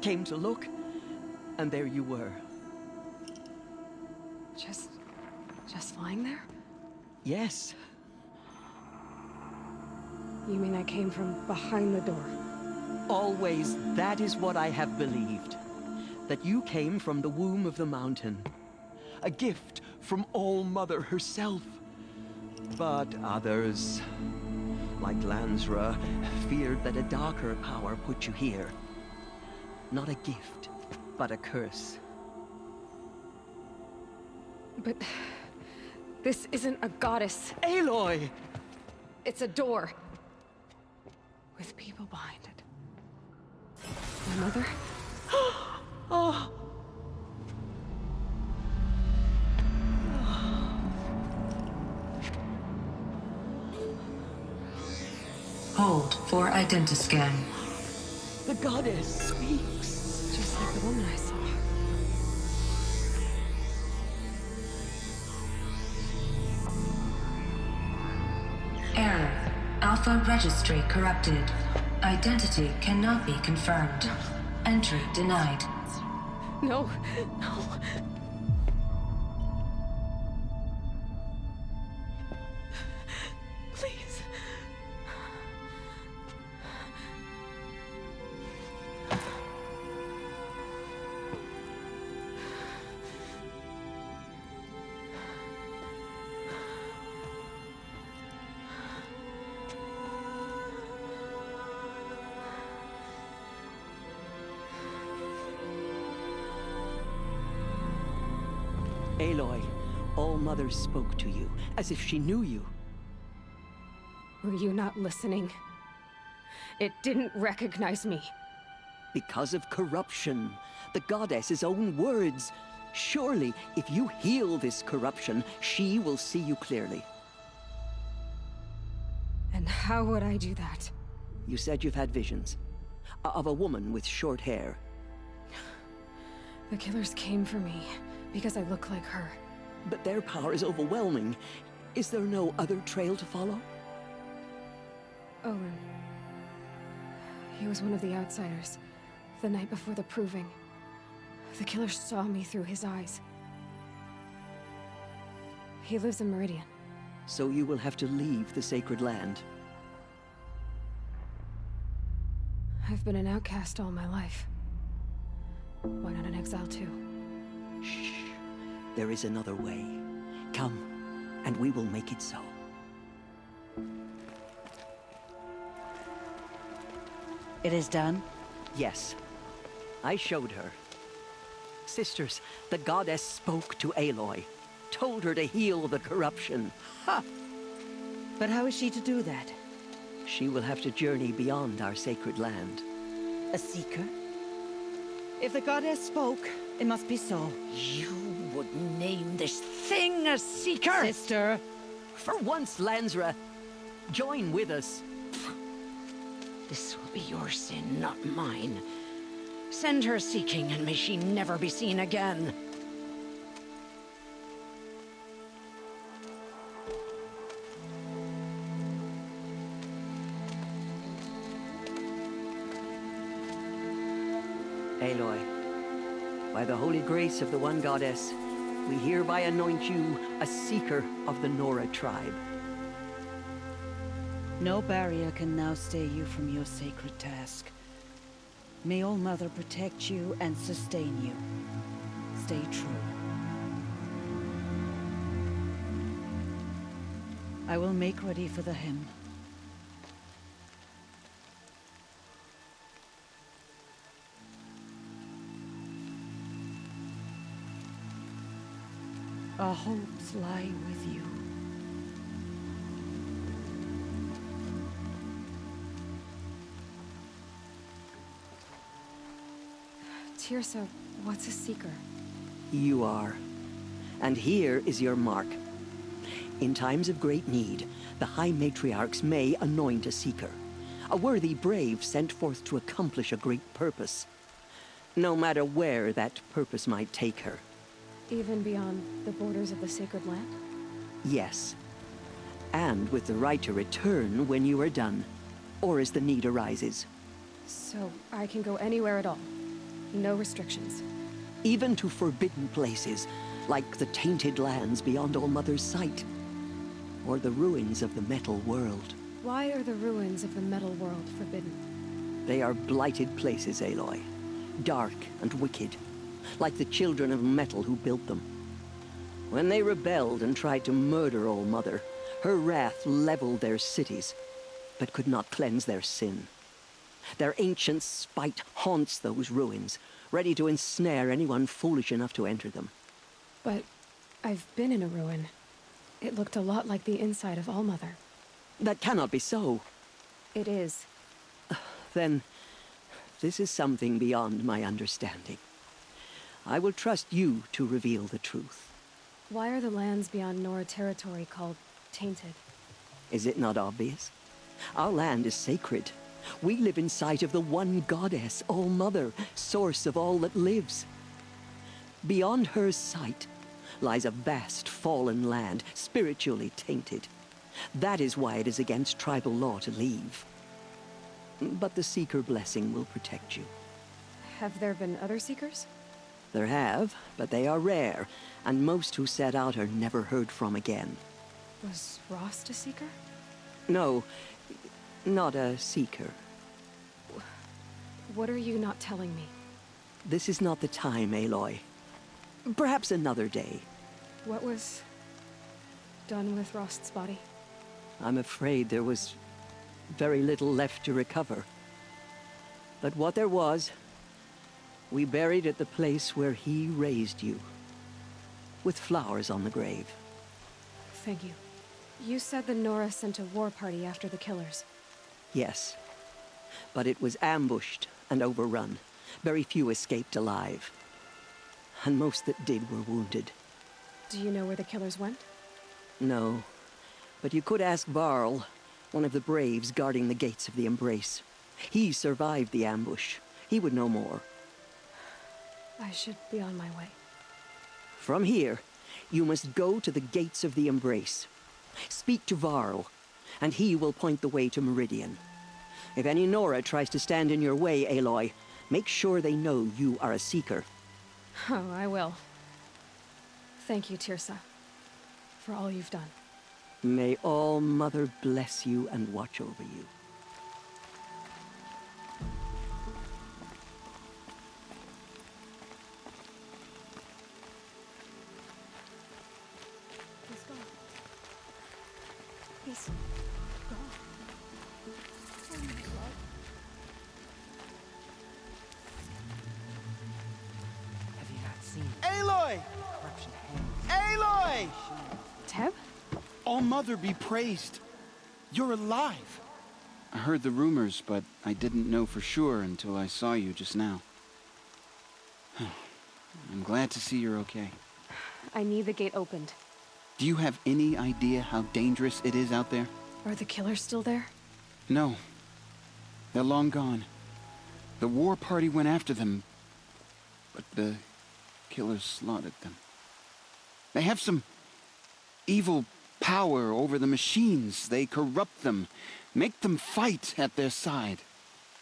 S2: came to look, and there you were.
S10: Just lying there?
S2: Yes.
S10: You mean I came from behind the door?
S2: Always, that is what I have believed. That you came from the womb of the mountain. A gift from All-Mother herself. But others, like Lansra, feared that a darker power put you here. Not a gift, but a curse.
S10: But this isn't a goddess.
S2: Aloy!
S10: It's a door. With people behind it. My mother?
S2: Oh!
S19: Hold for identiscan.
S2: The goddess speaks.
S10: Just like the woman I saw.
S19: Error. Alpha registry corrupted. Identity cannot be confirmed. Entry denied.
S10: No, no. Please.
S2: Aloy, All-Mother spoke to you, as if she knew you.
S10: Were you not listening? It didn't recognize me.
S2: Because of corruption. The goddess's own words. Surely, if you heal this corruption, she will see you clearly.
S10: And how would I do that?
S2: You said you've had visions. Of a woman with short hair.
S10: The killers came for me because I look like her.
S2: But their power is overwhelming. Is there no other trail to follow?
S10: Owen. He was one of the outsiders. The night before the Proving. The killers saw me through his eyes. He lives in Meridian.
S2: So you will have to leave the sacred land.
S10: I've been an outcast all my life. Why not an exile too?
S2: Shh. There is another way. Come, and we will make it so.
S3: It is done?
S2: Yes. I showed her. Sisters, the goddess spoke to Aloy. told her to heal the corruption. Ha!
S3: But how is she to do that?
S2: She will have to journey beyond our sacred land.
S3: A seeker? If the goddess spoke, it must be so.
S2: You would name this thing a seeker?
S3: Sister!
S2: For once, Lansra, join with us. This will be your sin, not mine. Send her seeking, and may she never be seen again. Aloy, by the holy grace of the one goddess, we hereby anoint you a seeker of the Nora tribe.
S3: No barrier can now stay you from your sacred task. May All Mother protect you and sustain you. Stay true. I will make ready for the hymn. Our hopes lie with you.
S10: Tirsa, what's a seeker?
S2: You are. And here is your mark. In times of great need, the High Matriarchs may anoint a seeker. A worthy brave sent forth to accomplish a great purpose. No matter where that purpose might take her.
S10: Even beyond the borders of the sacred land?
S2: Yes. And with the right to return when you are done, or as the need arises.
S10: So I can go anywhere at all? No restrictions?
S2: Even to forbidden places, like the tainted lands beyond All Mother's sight. Or the ruins of the metal world.
S10: Why are the ruins of the metal world forbidden?
S2: They are blighted places, Aloy. Dark and wicked. Like the children of metal who built them. When they rebelled and tried to murder All Mother, her wrath leveled their cities, but could not cleanse their sin. Their ancient spite haunts those ruins, ready to ensnare anyone foolish enough to enter them.
S10: But I've been in a ruin. It looked a lot like the inside of All Mother.
S2: That cannot be so.
S10: It is.
S2: Then, this is something beyond my understanding. I will trust you to reveal the truth.
S10: Why are the lands beyond Nora territory called tainted?
S2: Is it not obvious? Our land is sacred. We live in sight of the one goddess, All Mother, source of all that lives. Beyond her sight lies a vast fallen land, spiritually tainted. That is why it is against tribal law to leave. But the Seeker blessing will protect you.
S10: Have there been other Seekers?
S2: There have, but they are rare, and most who set out are never heard from again.
S10: Was Rost a Seeker?
S2: No, not a Seeker.
S10: What are you not telling me?
S2: This is not the time, Aloy. Perhaps another day.
S10: What was done with Rost's body?
S2: I'm afraid there was very little left to recover. But what there was, we buried at the place where he raised you, with flowers on the grave.
S10: Thank you. You said the Nora sent a war party after the killers.
S2: Yes, but it was ambushed and overrun. Very few escaped alive. And most that did were wounded.
S10: Do you know where the killers went?
S2: No, but you could ask Varl, one of the braves guarding the gates of the Embrace. He survived the ambush. He would know more.
S10: I should be on my way.
S2: From here, you must go to the gates of the Embrace. Speak to Varl, and he will point the way to Meridian. If any Nora tries to stand in your way, Aloy, make sure they know you are a Seeker.
S10: Oh, I will. Thank you, Tirsa, for all you've done.
S2: May All Mother bless you and watch over you.
S10: He's gone. He's gone. Oh, my love.
S11: Have you not seen?
S16: Aloy! Aloy!
S12: All-Mother be praised. You're alive. I heard the rumors, but I didn't know for sure until I saw you just now. I'm glad to see you're okay.
S10: I need the gate opened.
S12: Do you have any idea how dangerous it is out there?
S10: Are the killers still there?
S12: No. They're long gone. The war party went after them, but the killers slaughtered them. They have some evil power over the machines. They corrupt them, make them fight at their side.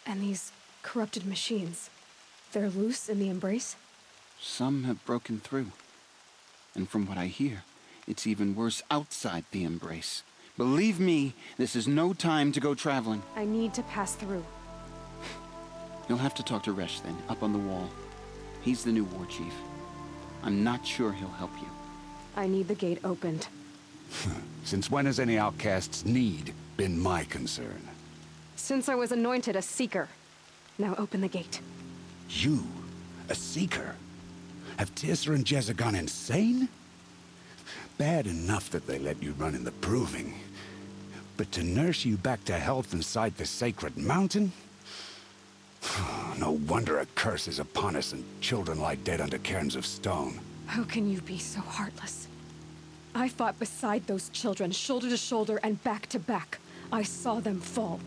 S10: And these corrupted machines, they're loose in the Embrace?
S12: Some have broken through. And from what I hear, it's even worse outside the Embrace. Believe me, this is no time to go traveling.
S10: I need to pass through.
S12: You'll have to talk to Resh then, up on the wall. He's the new war chief. I'm not sure he'll help you.
S10: I need the gate opened.
S14: Since when has any outcast's need been my concern?
S10: Since I was anointed a Seeker. Now open the gate.
S14: You? A Seeker? Have Tissa and Jezza gone insane? Bad enough that they let you run in the Proving. But to nurse you back to health inside the Sacred Mountain? No wonder a curse is upon us and children lie dead under cairns of stone.
S10: How can you be so heartless? I fought beside those children, shoulder to shoulder and back to back. I saw them fall.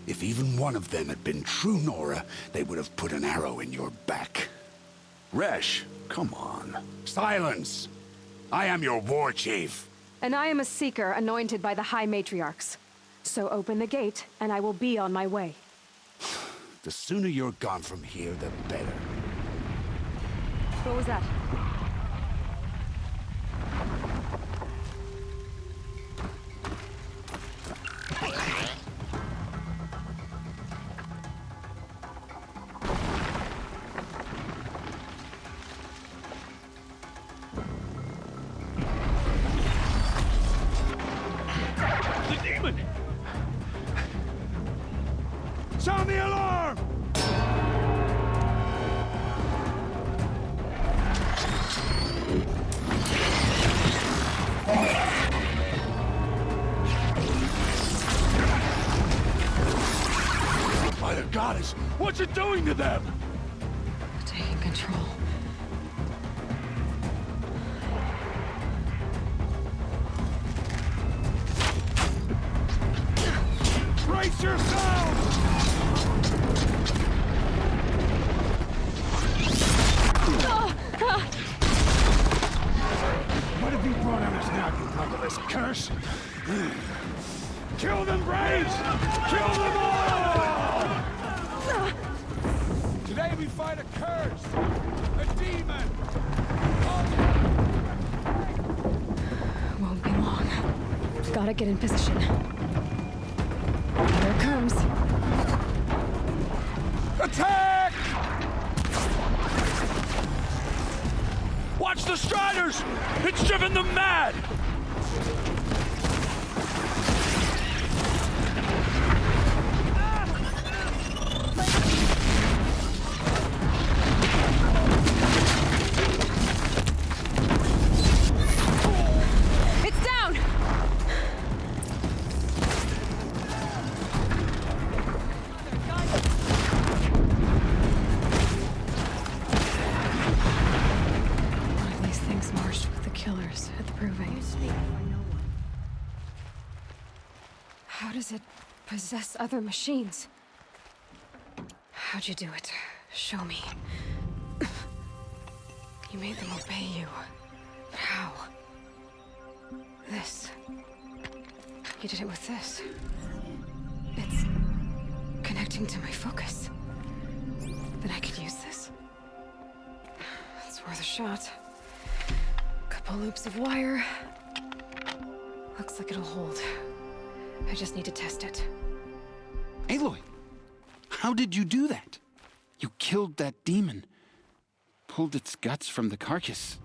S14: If even one of them had been true Nora, they would have put an arrow in your back. Resh, come on. Silence! I am your war chief.
S10: And I am a Seeker anointed by the High Matriarchs. So open the gate, and I will be on my way.
S14: The sooner you're gone from here, the better.
S10: What was that?
S8: The demon! Sound the alarm!
S14: By the goddess, what's it doing to them?
S10: Taking control.
S8: Brace yourselves! What have you brought on us now, you motherless curse? Kill them, Braves! Kill them all! Today we fight a curse! A demon!
S10: Won't be long. Gotta get in position. Here it comes.
S8: Attack! Watch the Striders! It's driven them mad!
S10: It's down! One of these things marched with the killers at the Proving. How does it possess other machines? How'd you do it? Show me. You made them obey you. But how? This. You did it with this. It's connecting to my focus. Then I could use this. It's worth a shot. Couple loops of wire. Looks like it'll hold. I just need to test it.
S12: Aloy, how did you do that? You killed that demon. Pulled its guts from the carcass.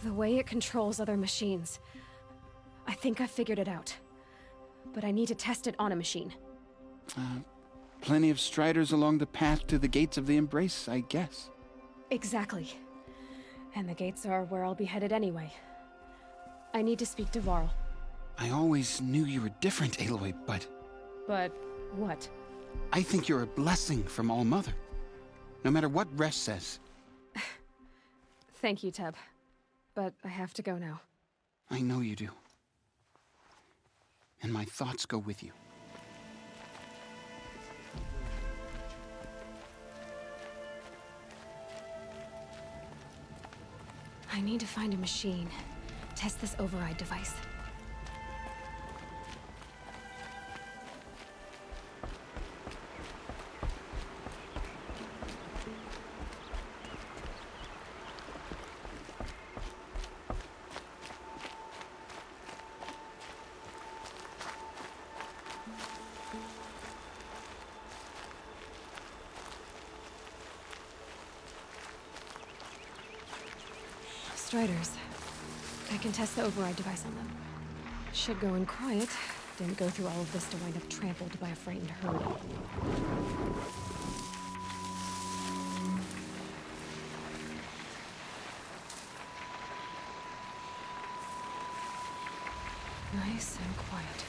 S10: The way it controls other machines. I think I figured it out. But I need to test it on a machine.
S12: Plenty of Striders along the path to the gates of the Embrace, I guess.
S10: Exactly. And the gates are where I'll be headed anyway. I need to speak to Varl.
S12: I always knew you were different, Aloy, but...
S10: But what?
S12: I think you're a blessing from All Mother. No matter what Resh says.
S10: Thank you, Teb. But I have to go now.
S12: I know you do. And my thoughts go with you.
S10: I need to find a machine. Test this override device. Striders. I can test the override device on them. Should go in quiet. Didn't go through all of this to wind up trampled by a frightened herd. Nice and quiet.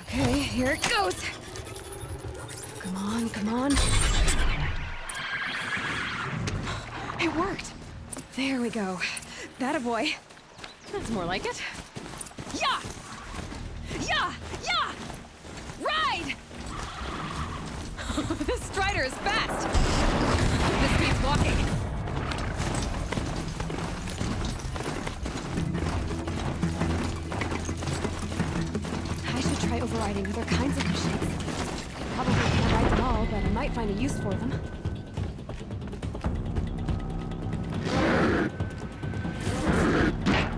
S10: Okay, here it goes. Come on, come on. It worked. There we go. That a boy. That's more like it. Yeah! Yeah! Yeah! Ride! This Strider is fast. This beats walking. Try overriding other kinds of machines. Probably can't ride them all, but I might find a use for them.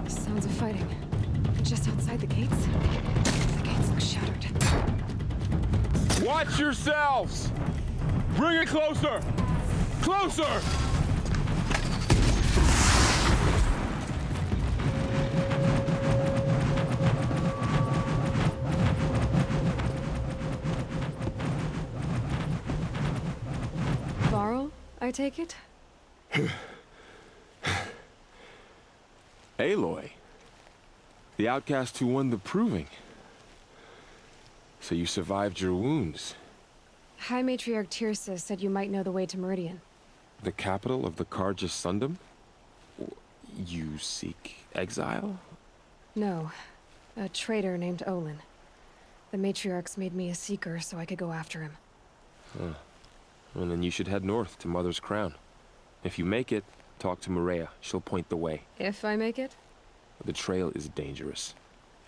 S10: Sounds of fighting. Just outside the gates. The gates look shattered.
S7: Watch yourselves! Bring it closer! Closer!
S10: I take it?
S15: Aloy. The outcast who won the proving. So you survived your wounds.
S10: High Matriarch Tirsa said you might know the way to Meridian.
S15: The capital of the Carja Sundom? You seek exile?
S10: No. A traitor named Olin. The Matriarchs made me a seeker so I could go after him.
S15: Huh. Well, then you should head north to Mother's Crown. If you make it, talk to Maria. She'll point the way.
S10: If I make it?
S15: The trail is dangerous.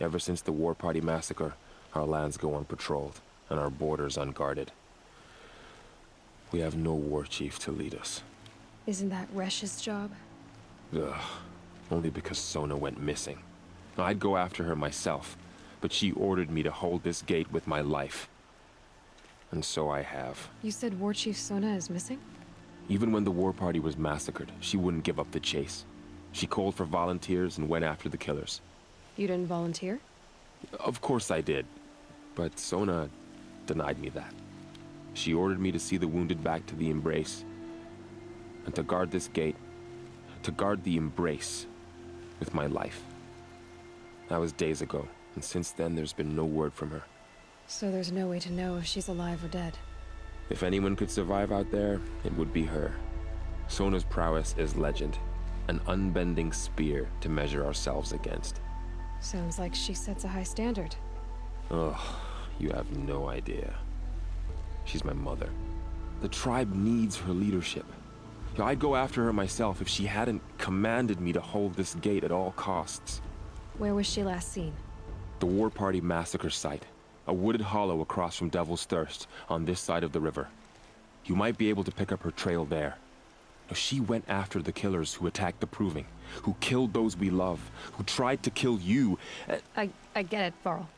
S15: Ever since the War Party massacre, our lands go unpatrolled, and our borders unguarded. We have no war chief to lead us.
S10: Isn't that Resh's job?
S15: Ugh. Only because Sona went missing. I'd go after her myself, but she ordered me to hold this gate with my life. And so I have.
S10: You said War Chief Sona is missing?
S15: Even when the War Party was massacred, she wouldn't give up the chase. She called for volunteers and went after the killers.
S10: You didn't volunteer?
S15: Of course I did. But Sona denied me that. She ordered me to see the wounded back to the Embrace. And to guard this gate. To guard the Embrace. With my life. That was days ago. And since then, there's been no word from her.
S10: So there's no way to know if she's alive or dead.
S15: If anyone could survive out there, it would be her. Sona's prowess is legend. An unbending spear to measure ourselves against.
S10: Sounds like she sets a high standard.
S15: Ugh, you have no idea. She's my mother. The tribe needs her leadership. I'd go after her myself if she hadn't commanded me to hold this gate at all costs.
S10: Where was she last seen?
S15: The War Party massacre site. A wooded hollow across from Devil's Thirst, on this side of the river. You might be able to pick up her trail there. She went after the killers who attacked the Proving, who killed those we love, who tried to kill you.
S10: I get it, Varl.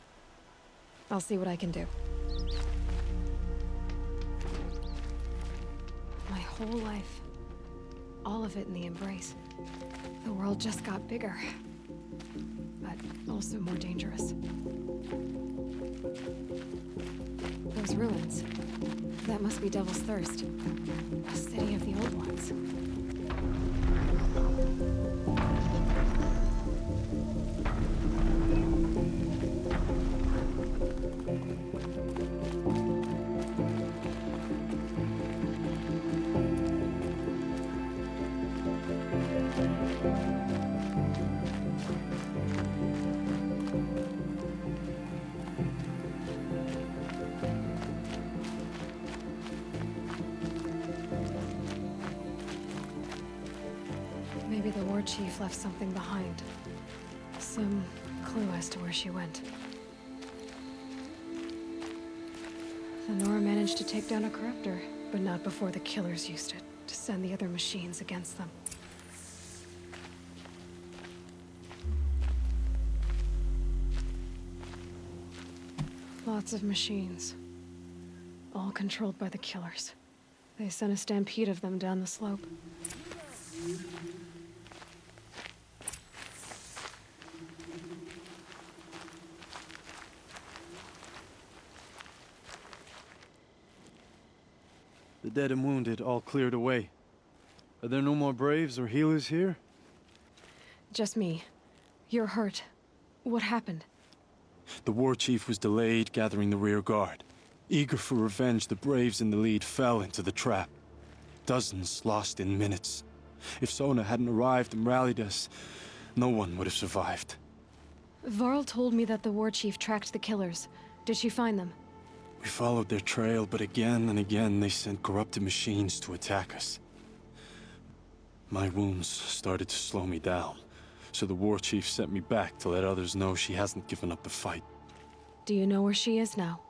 S10: I'll see what I can do. My whole life. All of it in the Embrace. The world just got bigger. But also more dangerous. Those ruins. That must be Devil's Thirst. A city of the old ones. Maybe the war chief left something behind. Some clue as to where she went. The Nora managed to take down a corruptor, but not before the killers used it to send the other machines against them. Lots of machines. All controlled by the killers. They sent a stampede of them down the slope.
S21: The dead and wounded all cleared away. Are there no more braves or healers here?
S10: Just me. You're hurt. What happened?
S21: The war chief was delayed gathering the rear guard. Eager for revenge, the braves in the lead fell into the trap. Dozens lost in minutes. If Sona hadn't arrived and rallied us, no one would have survived.
S10: Varl told me that the war chief tracked the killers. Did she find them?
S21: We followed their trail, but again and again they sent corrupted machines to attack us. My wounds started to slow me down, so the war chief sent me back to let others know she hasn't given up the fight.
S10: Do you know where she is now?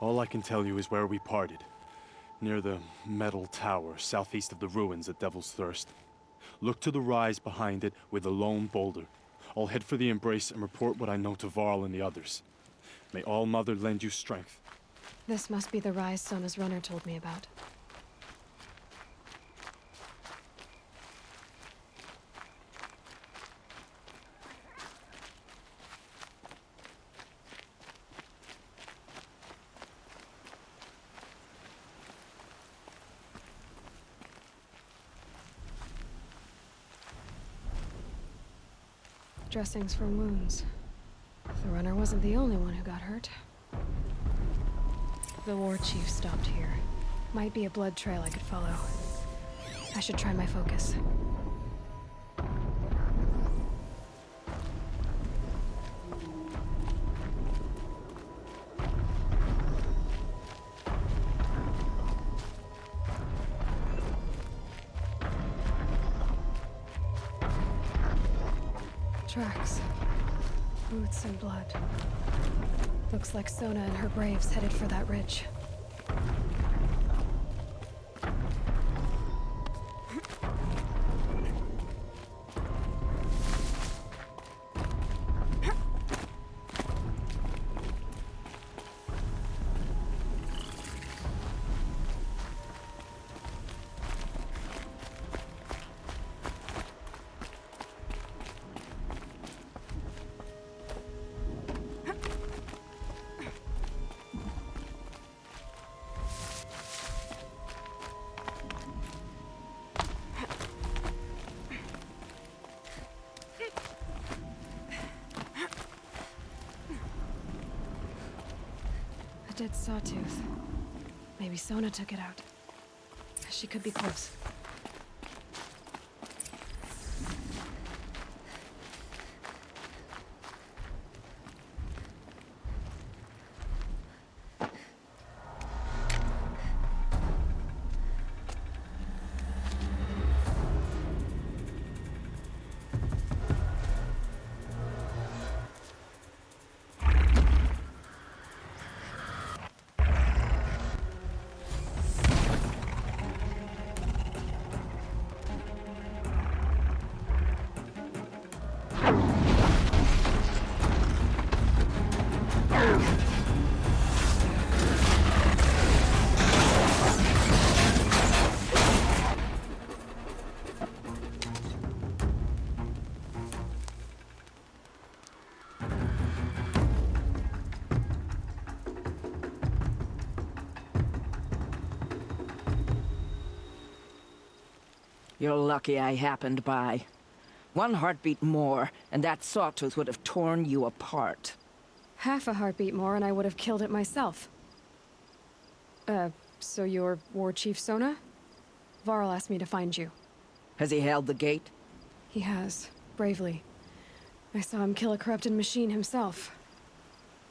S21: All I can tell you is where we parted. Near the metal tower, southeast of the ruins at Devil's Thirst. Look to the rise behind it with a lone boulder. I'll head for the embrace and report what I know to Varl and the others. May All Mother lend you strength.
S10: This must be the rise Sona's runner told me about. Dressings for wounds. The runner wasn't the only one who got hurt. The war chief stopped here. Might be a blood trail I could follow. I should try my focus. Tracks. Boots and blood. Looks like Sona and her braves headed for that ridge. Dead sawtooth. Maybe Sona took it out. She could be close.
S2: You're lucky I happened by. One heartbeat more, and that sawtooth would have torn you apart.
S10: Half a heartbeat more and I would have killed it myself. So you're War Chief Sona? Varl asked me to find you.
S2: Has he held the gate?
S10: He has, bravely. I saw him kill a corrupted machine himself.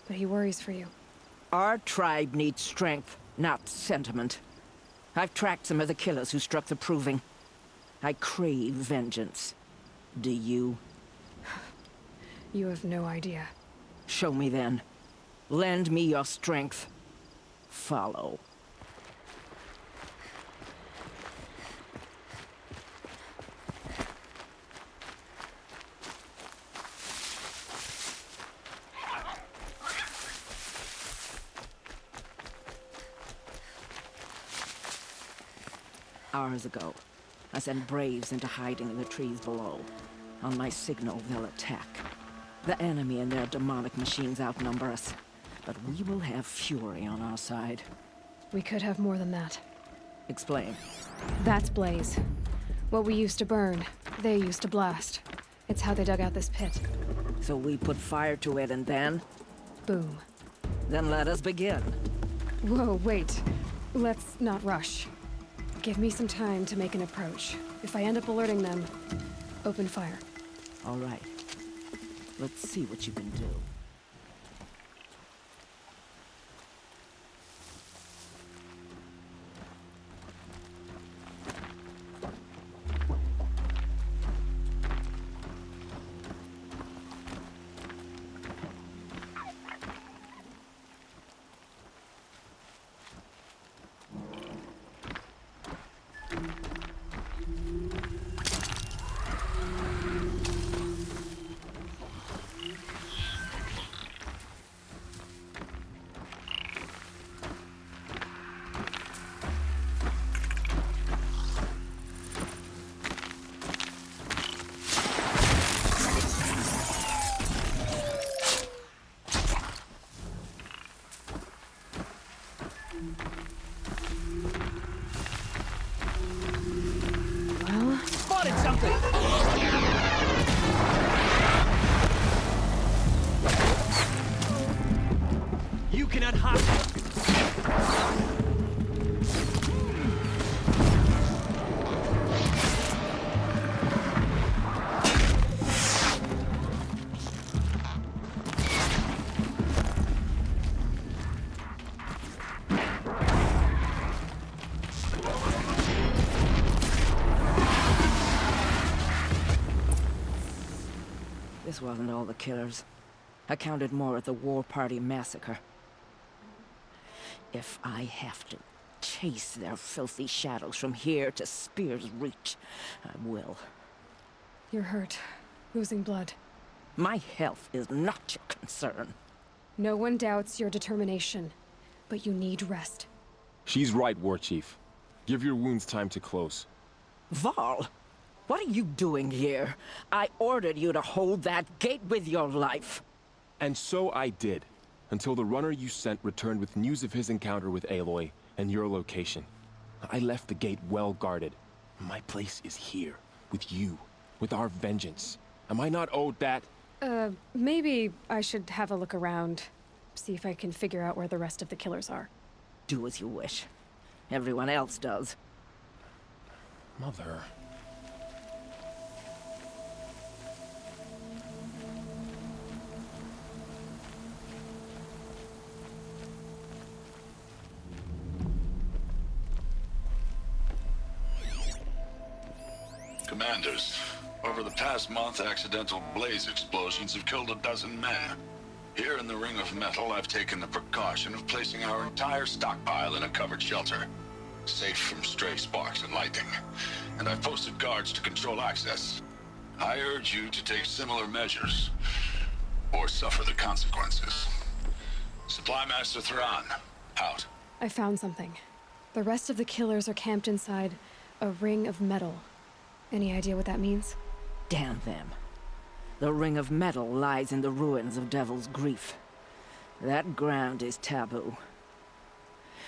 S10: But he worries for you.
S2: Our tribe needs strength, not sentiment. I've tracked some of the killers who struck the Proving. I crave vengeance. Do you?
S10: You have no idea.
S2: Show me then. Lend me your strength. Follow. Hours ago, I sent Braves into hiding in the trees below. On my signal, they'll attack. The enemy and their demonic machines outnumber us, but we will have fury on our side.
S10: We could have more than that.
S2: Explain.
S10: That's Blaze. What we used to burn, they used to blast. It's how they dug out this pit.
S2: So we put fire to it and then?
S10: Boom.
S2: Then let us begin.
S10: Whoa, wait. Let's not rush. Give me some time to make an approach. If I end up alerting them, open fire.
S2: All right. Let's see what you can do.
S10: Spotted something!
S11: You cannot hide!
S2: This wasn't all the killers. I counted more at the War Party massacre. If I have to chase their filthy shadows from here to Spear's Reach, I will.
S10: You're hurt. Losing blood.
S2: My health is not your concern.
S10: No one doubts your determination, but you need rest.
S4: She's right, War Chief. Give your wounds time to close.
S2: Varl, what are you doing here? I ordered you to hold that gate with your life.
S4: And so I did, until the runner you sent returned with news of his encounter with Aloy and your location. I left the gate well guarded. My place is here, with you, with our vengeance. Am I not owed that?
S10: Maybe I should have a look around. See if I can figure out where the rest of the killers are.
S2: Do as you wish. Everyone else does.
S4: Mother...
S20: Commanders, over the past month, accidental blaze explosions have killed 12 men. Here in the Ring of Metal, I've taken the precaution of placing our entire stockpile in a covered shelter, safe from stray sparks and lightning. And I've posted guards to control access. I urge you to take similar measures, or suffer the consequences. Supply Master Thran, out.
S10: I found something. The rest of the killers are camped inside a ring of metal. Any idea what that means?
S2: Damn them. The Ring of Metal lies in the ruins of Devil's Grief. That ground is taboo.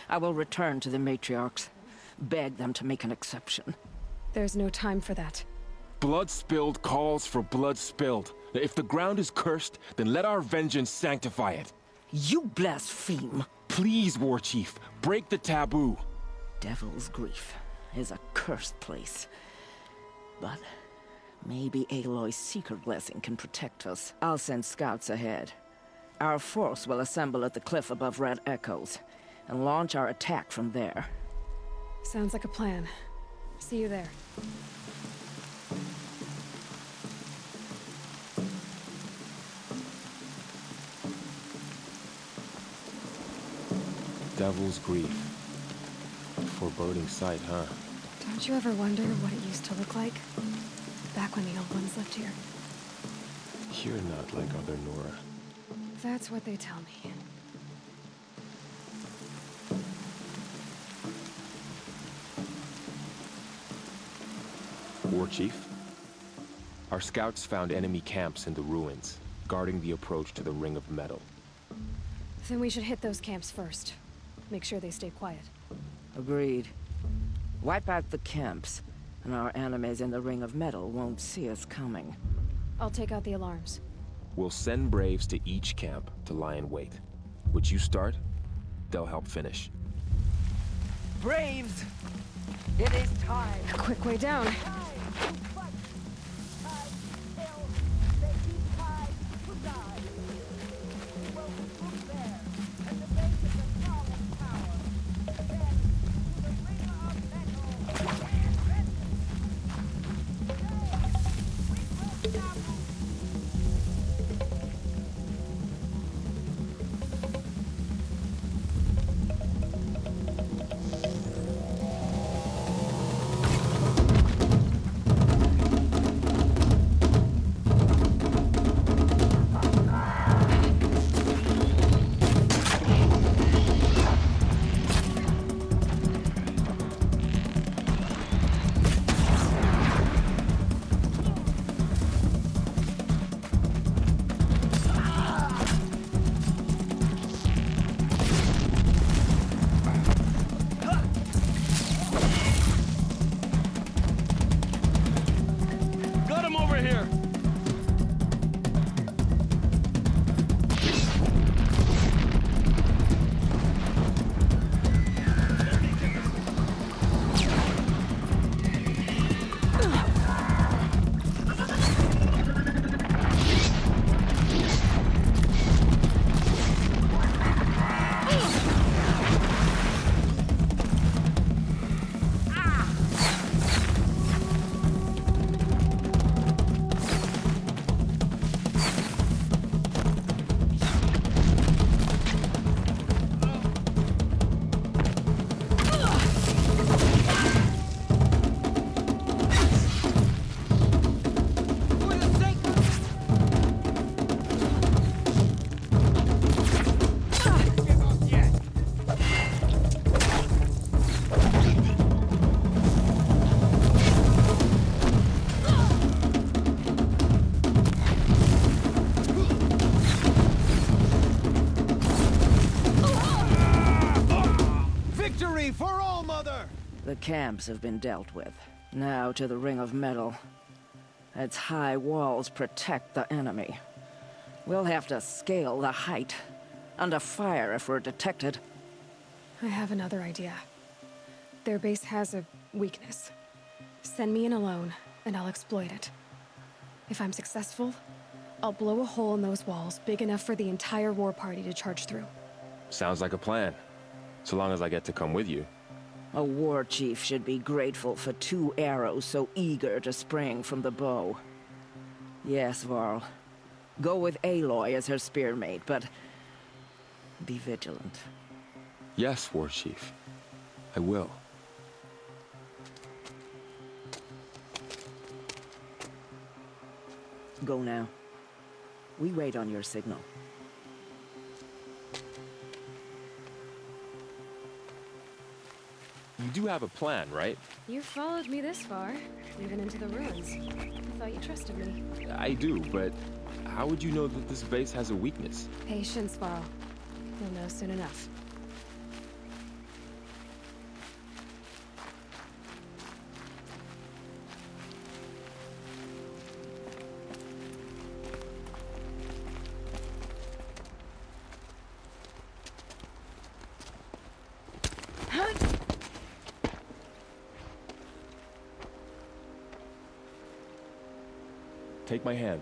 S2: I will return to the matriarchs, beg them to make an exception.
S10: There's no time for that.
S4: Blood spilled calls for blood spilled. If the ground is cursed, then let our vengeance sanctify it.
S6: You blaspheme!
S4: Please, War Chief, break the taboo.
S6: Devil's Grief is a cursed place. But maybe Aloy's secret blessing can protect us. I'll send scouts ahead. Our force will assemble at the cliff above Red Echoes, and launch our attack from there.
S10: Sounds like a plan. See you there.
S4: Devil's Grief. Foreboding sight, huh?
S10: Don't you ever wonder what it used to look like? Back when the old ones lived here.
S4: You're not like other Nora.
S10: That's what they tell me.
S4: War Chief? Our scouts found enemy camps in the ruins, guarding the approach to the Ring of Metal.
S10: Then we should hit those camps first. Make sure they stay quiet.
S6: Agreed. Wipe out the camps, and our enemies in the Ring of Metal won't see us coming.
S10: I'll take out the alarms.
S4: We'll send Braves to each camp to lie in wait. Which you start, they'll help finish.
S6: Braves! It is time!
S10: A quick way down.
S6: The camps have been dealt with. Now to the Ring of Metal. Its high walls protect the enemy. We'll have to scale the height. Under fire if we're detected.
S10: I have another idea. Their base has a weakness. Send me in alone, and I'll exploit it. If I'm successful, I'll blow a hole in those walls big enough for the entire war party to charge through.
S4: Sounds like a plan. So long as I get to come with you.
S6: A war chief should be grateful for 2 arrows so eager to spring from the bow. Yes, Varl. Go with Aloy as her spearmate, but be vigilant.
S4: Yes, War Chief. I will.
S6: Go now. We wait on your signal.
S4: You do have a plan, right?
S10: You followed me this far, even into the ruins. I thought you trusted me.
S4: I do, but how would you know that this base has a weakness?
S10: Patience, Varl. You'll know soon enough.
S4: Take my hand.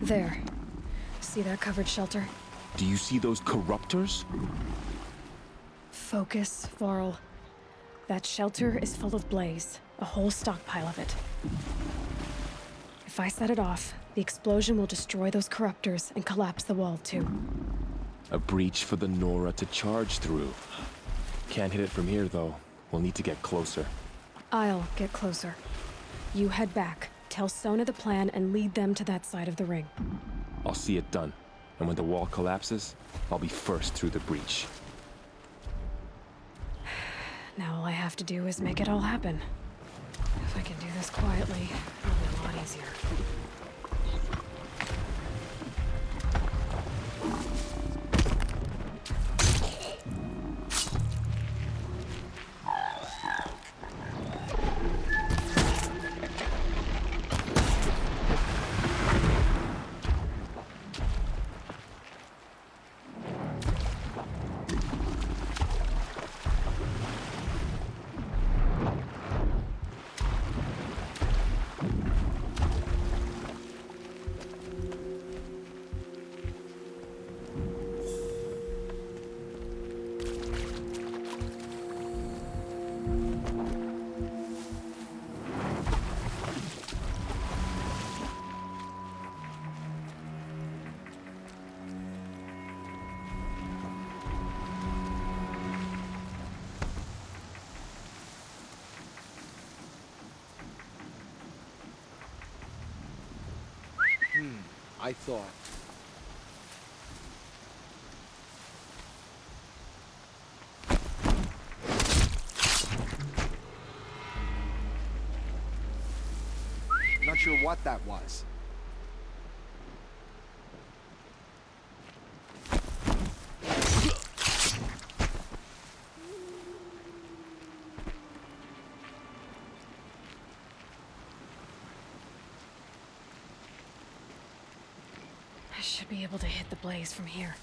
S10: There. See that covered shelter?
S4: Do you see those corruptors?
S10: Focus, Varl. That shelter is full of blaze. A whole stockpile of it. If I set it off, the explosion will destroy those corruptors and collapse the wall, too.
S4: A breach for the Nora to charge through. Can't hit it from here, though. We'll need to get closer.
S10: I'll get closer. You head back, tell Sona the plan, and lead them to that side of the ring.
S4: I'll see it done. And when the wall collapses, I'll be first through the breach.
S10: Now all I have to do is make it all happen. If I can do this quietly, it'll be a lot easier.
S7: I thought. Not sure what that was.
S10: I should be able to hit the blaze from here.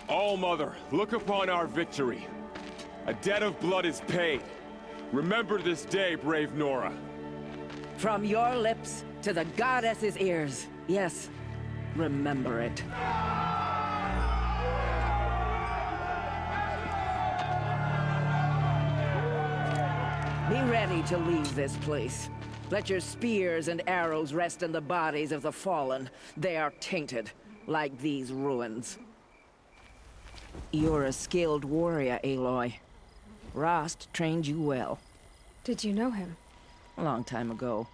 S4: All-Mother, look upon our victory. A debt of blood is paid. Remember this day, brave Nora.
S6: From your lips to the goddess's ears. Yes, remember it. Be ready to leave this place. Let your spears and arrows rest in the bodies of the fallen. They are tainted, like these ruins. You're a skilled warrior, Aloy. Rost trained you well.
S10: Did you know him?
S6: A long time ago.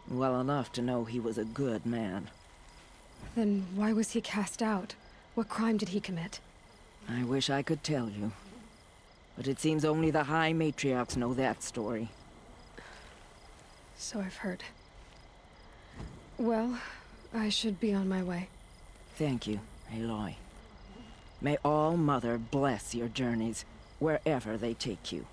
S6: Well enough to know he was a good man.
S10: Then why was he cast out? What crime did he commit?
S6: I wish I could tell you. But it seems only the High Matriarchs know that story.
S10: So I've heard. Well, I should be on my way.
S6: Thank you, Aloy. May All-Mother bless your journeys, wherever they take you.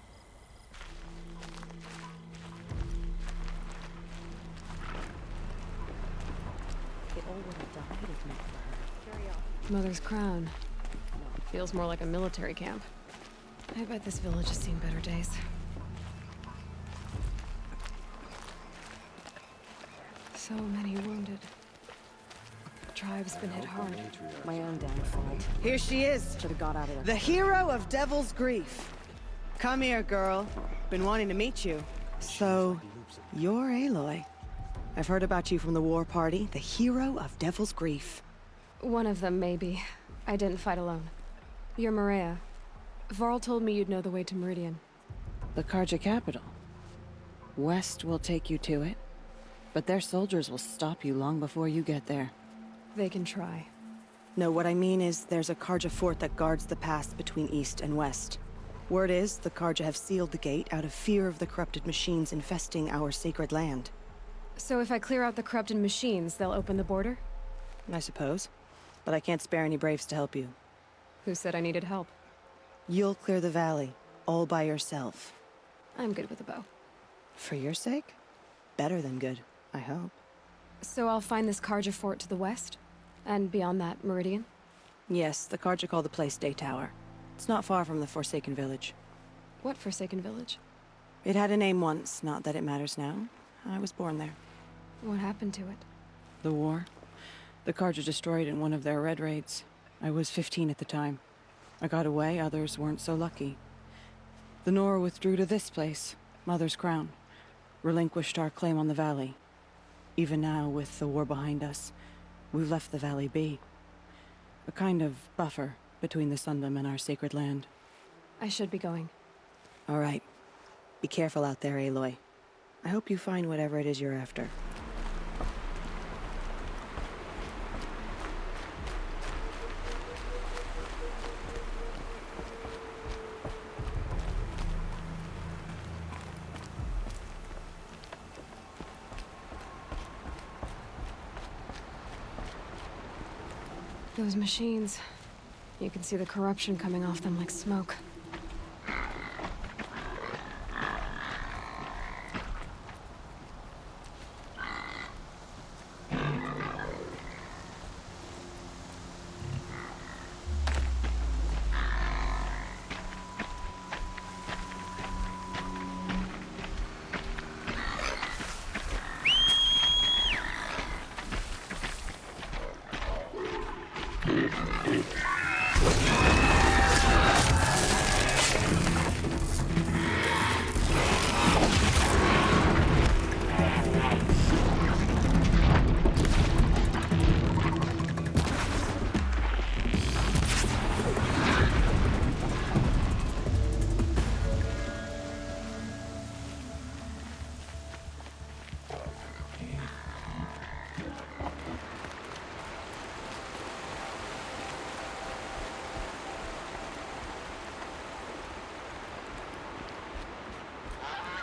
S10: Mother's crown. Feels more like a military camp. I bet this village has seen better days. So many wounded. The tribe's been hit hard.
S3: My own damn fault.
S2: Here she is.
S3: Should have got out of there.
S2: The hero of Devil's Grief. Come here, girl. Been wanting to meet you. So,
S9: You're Aloy. I've heard about you from the war party, the hero of Devil's Grief.
S10: One of them, maybe. I didn't fight alone. You're Maria. Varl told me you'd know the way to Meridian.
S9: The Carja capital. West will take you to it, but their soldiers will stop you long before you get there.
S10: They can try.
S9: No, what I mean is there's a Carja fort that guards the pass between east and west. Word is, the Carja have sealed the gate out of fear of the corrupted machines infesting our sacred land.
S10: So if I clear out the corrupted machines, they'll open the border?
S9: I suppose. But I can't spare any braves to help you.
S10: Who said I needed help?
S9: You'll clear the valley, all by yourself.
S10: I'm good with a bow.
S9: For your sake? Better than good, I hope.
S10: So I'll find this Carja fort to the west? And beyond that, Meridian?
S9: Yes, the Carja call the place Day Tower. It's not far from the Forsaken Village.
S10: What Forsaken Village?
S9: It had a name once, not that it matters now. I was born there.
S10: What happened to it?
S9: The war. The Carja destroyed in one of their red raids. I was 15 at the time. I got away, others weren't so lucky. The Nora withdrew to this place, Mother's Crown. Relinquished our claim on the valley. Even now, with the war behind us, we've left the valley be. A kind of buffer between the Sundom and our sacred land.
S10: I should be going.
S9: All right. Be careful out there, Aloy. I hope you find whatever it is you're after.
S10: Those machines. You can see the corruption coming off them like smoke.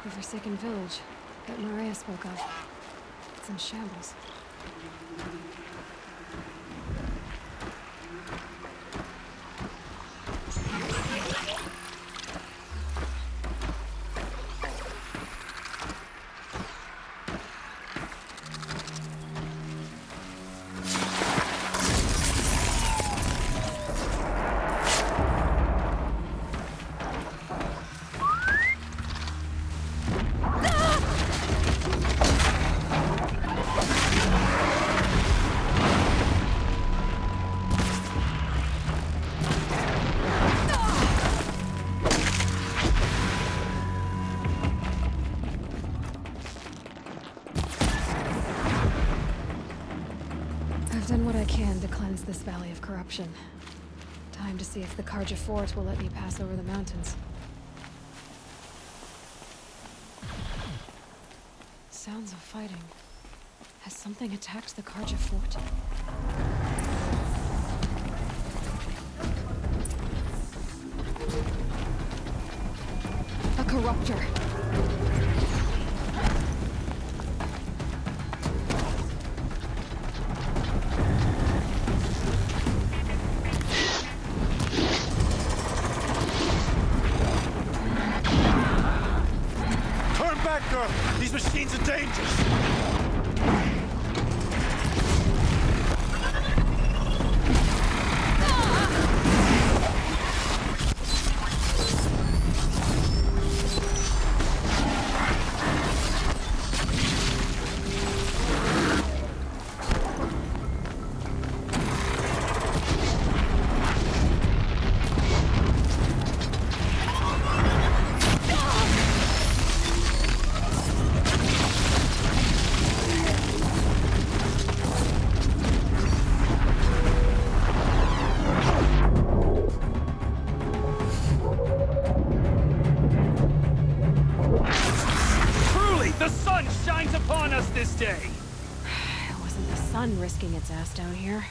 S10: The Forsaken Village that Maria spoke of. It's in shambles. I've done what I can to cleanse this valley of corruption. Time to see if the Carja fort will let me pass over the mountains. Sounds of fighting. Has something attacked the Carja fort? A corruptor.
S22: Girl, these machines are dangerous.
S18: this day.
S10: It wasn't the sun risking its ass down here.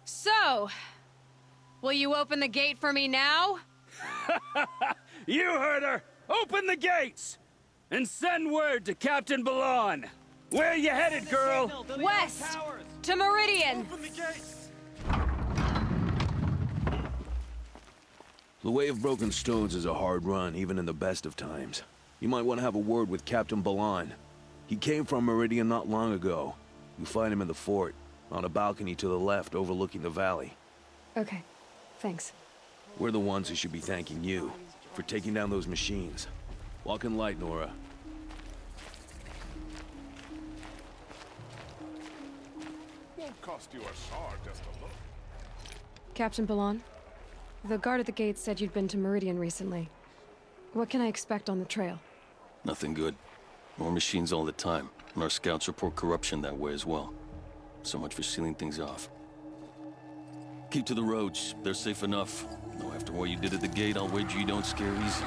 S10: So, will you open the gate for me now?
S18: You heard her! Open the gates! And send word to Captain Balon. Where you headed, girl?
S10: West! To Meridian!
S5: The Way of Broken Stones is a hard run, even in the best of times. You might want to have a word with Captain Balon. He came from Meridian not long ago. You'll find him in the fort, on a balcony to the left overlooking the valley.
S10: Okay, thanks.
S5: We're the ones who should be thanking you for taking down those machines. Walk in light, Nora.
S13: Won't cost you a shard just to look.
S10: Captain Balon, the guard at the gate said you'd been to Meridian recently. What can I expect on the trail?
S23: Nothing good. More machines all the time, and our scouts report corruption that way as well. So much for sealing things off. Keep to the roads. They're safe enough. Though after what you did at the gate, I'll wager you don't scare easy.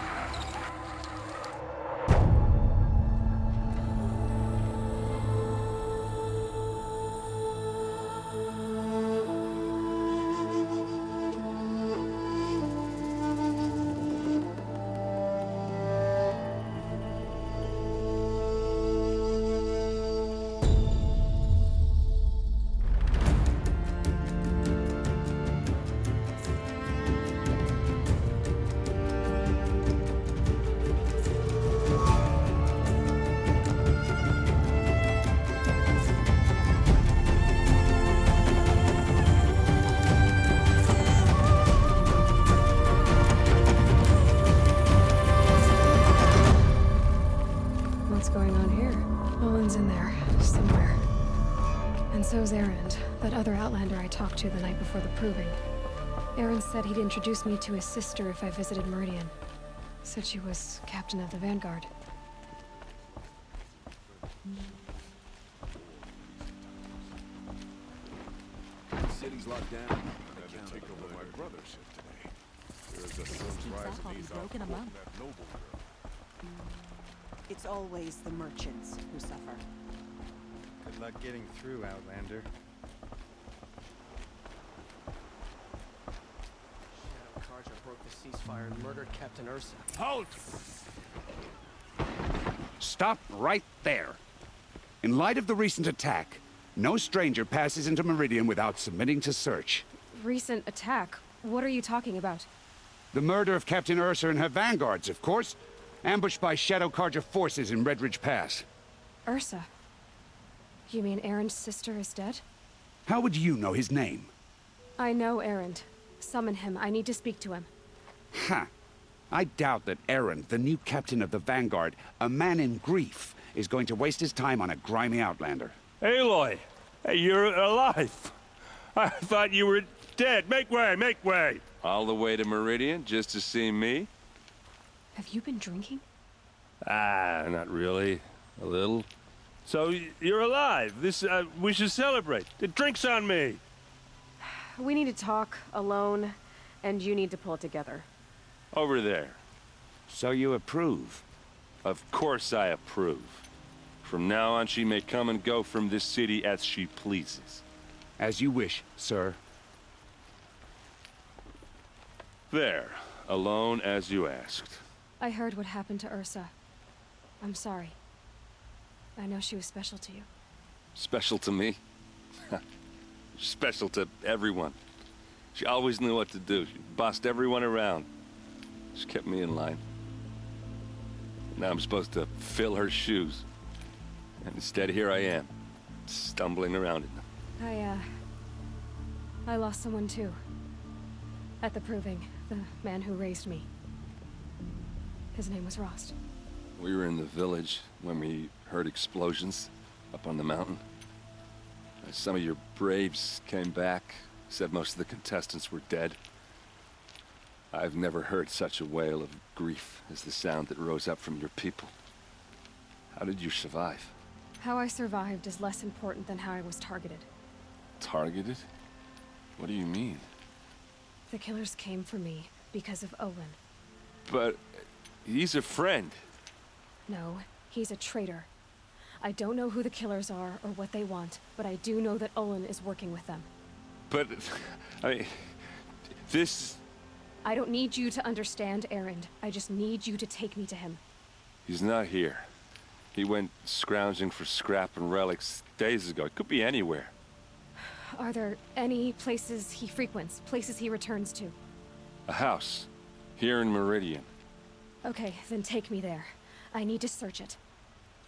S10: What's going on here? Owen's in there, somewhere. And so's Erend, that other Outlander I talked to the night before the proving. Erend said he'd introduce me to his sister if I visited Meridian. Said she was captain of the Vanguard.
S1: The city's locked down. I had to take over my brother's shift today. There's a sunrise and he's out quoting that noble girl.
S24: It's always the merchants who suffer.
S25: Good luck getting through, Outlander.
S26: Shadow Carja broke the ceasefire and murdered Captain Ursa.
S14: Halt! Stop right there. In light of the recent attack, no stranger passes into Meridian without submitting to search.
S10: Recent attack? What are you talking about?
S14: The murder of Captain Ursa and her vanguards, of course. Ambushed by Shadow Carja forces in Redridge Pass.
S10: Ursa? You mean Erend's sister is dead?
S14: How would you know his name?
S10: I know Erend. Summon him. I need to speak to him.
S14: Ha! I doubt that Erend, the new captain of the Vanguard, a man in grief, is going to waste his time on a grimy Outlander.
S15: Aloy! Hey, you're alive! I thought you were dead. Make way, make way! All the way to Meridian just to see me?
S10: Have you been drinking?
S15: Ah, not really. A little. So, you're alive. We should celebrate. The drink's on me.
S10: We need to talk, alone, and you need to pull it together.
S15: Over there.
S14: So you approve?
S15: Of course I approve. From now on, she may come and go from this city as she pleases.
S14: As you wish, sir.
S15: There. Alone as you asked.
S10: I heard what happened to Ursa. I'm sorry. I know she was special to you.
S15: Special to me? Special to everyone. She always knew what to do. She bossed everyone around. She kept me in line. Now I'm supposed to fill her shoes. And instead, here I am, stumbling around in them.
S10: I lost someone too. At the proving, the man who raised me. His name was Rost.
S15: We were in the village when we heard explosions up on the mountain. Some of your braves came back, said most of the contestants were dead. I've never heard such a wail of grief as the sound that rose up from your people. How did you survive?
S10: How I survived is less important than how I was targeted.
S15: Targeted? What do you mean?
S10: The killers came for me because of Olin.
S15: But he's a friend.
S10: No, he's a traitor. I don't know who the killers are or what they want, but I do know that Olin is working with them.
S15: But, this...
S10: I don't need you to understand, Erend. I just need you to take me to him.
S15: He's not here. He went scrounging for scrap and relics days ago. It could be anywhere.
S10: Are there any places he frequents, places he returns to?
S15: A house. Here in Meridian.
S10: Okay, then take me there. I need to search it.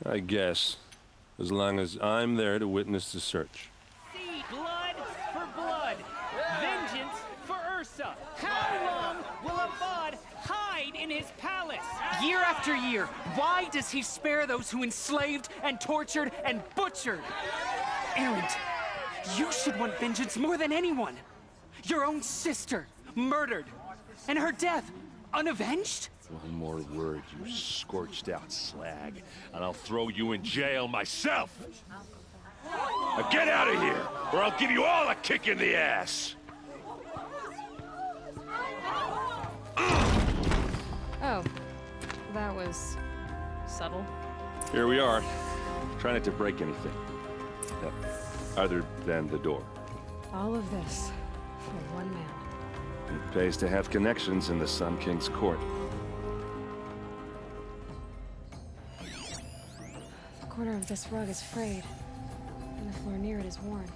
S8: I guess. As long as I'm there to witness the search.
S12: See blood for blood. Vengeance for Ursa. How long will Avad hide in his palace? Year after year, why does he spare those who enslaved and tortured and butchered? Erend, you should want vengeance more than anyone. Your own sister, murdered. And her death, unavenged?
S15: One more word, you scorched-out slag, and I'll throw you in jail myself! Now get out of here, or I'll give you all a kick in the ass!
S10: Oh, that was subtle.
S15: Here we are. Try not to break anything. Other than the door.
S10: All of this for one man.
S15: It pays to have connections in the Sun King's court.
S10: The corner of this rug is frayed, and the floor near it is worn.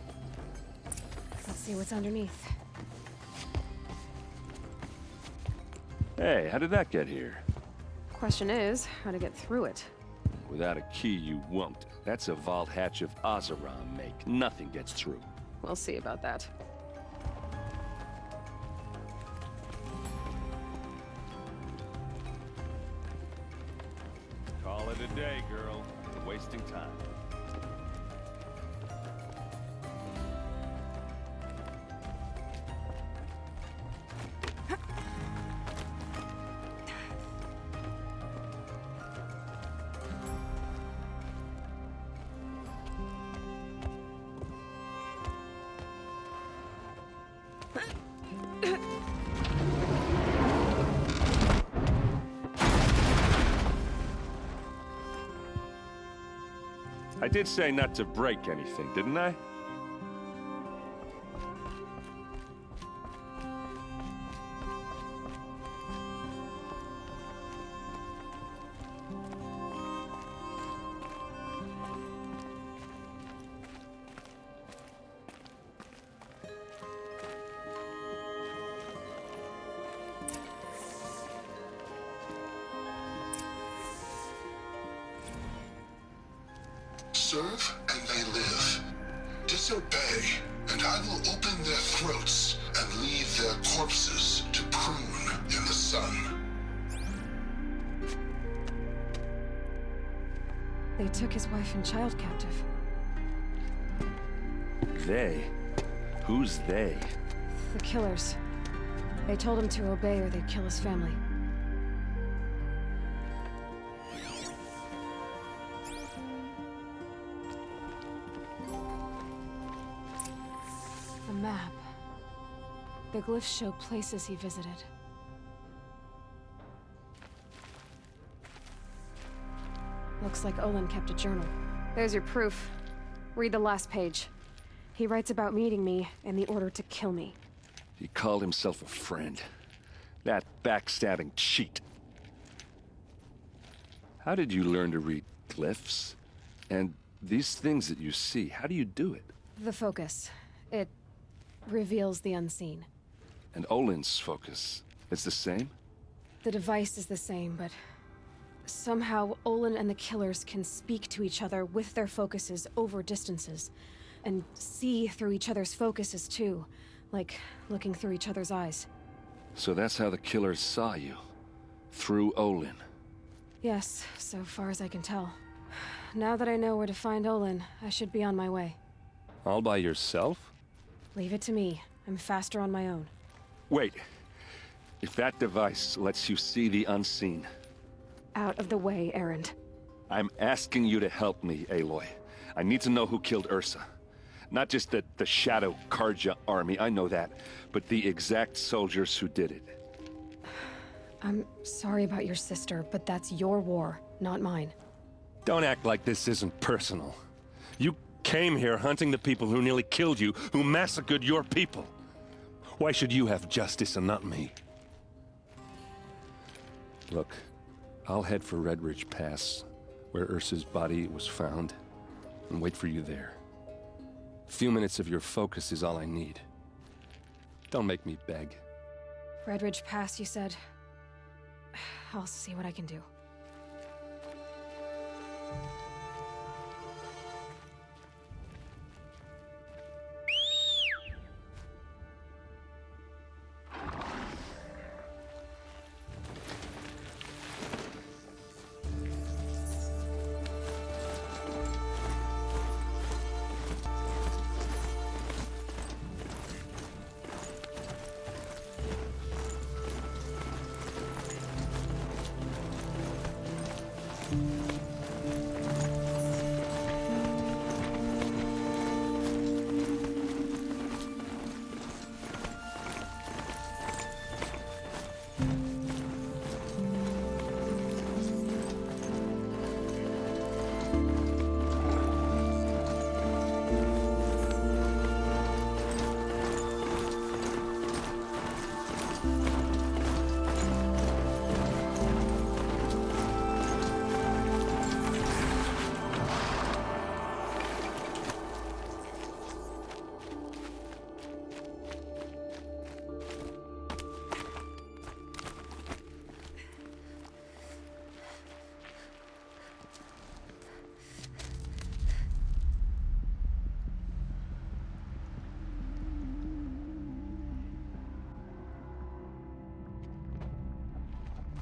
S10: Let's see what's underneath.
S15: Hey, how did that get here?
S10: Question is, how to get through it.
S15: Without a key, you won't. That's a vault hatch of Oseram make. Nothing gets through.
S10: We'll see about that.
S15: Call it a day, girl. You're wasting time. I did say not to break anything, didn't I?
S20: Serve and they live. Disobey, and I will open their throats and leave their corpses to prune in the sun.
S10: They took his wife and child captive.
S15: They? Who's they?
S10: The killers. They told him to obey or they'd kill his family. A map. The glyphs show places he visited. Looks like Olin kept a journal. There's your proof. Read the last page. He writes about meeting me and the order to kill me.
S15: He called himself a friend. That backstabbing cheat. How did you learn to read glyphs? And these things that you see, how do you do it?
S10: The focus. It reveals the unseen.
S15: And Olin's focus, it's the same?
S10: The device is the same, but somehow Olin and the killers can speak to each other with their focuses over distances, and see through each other's focuses too, like looking through each other's eyes.
S15: So that's how the killers saw you? Through Olin?
S10: Yes, so far as I can tell. Now that I know where to find Olin, I should be on my way.
S15: All by yourself?
S10: Leave it to me. I'm faster on my own.
S15: Wait. If that device lets you see the unseen...
S10: Out of the way, Erend.
S15: I'm asking you to help me, Aloy. I need to know who killed Ursa. Not just the Shadow Karja army, I know that, but the exact soldiers who did it.
S10: I'm sorry about your sister, but that's your war, not mine.
S8: Don't act like this isn't personal. You came here hunting the people who nearly killed you, who massacred your people. Why should you have justice and not me? Look, I'll head for Red Ridge Pass, where Ursa's body was found, and wait for you there. A few minutes of your focus is all I need. Don't make me beg.
S10: Red Ridge Pass, you said? I'll see what I can do.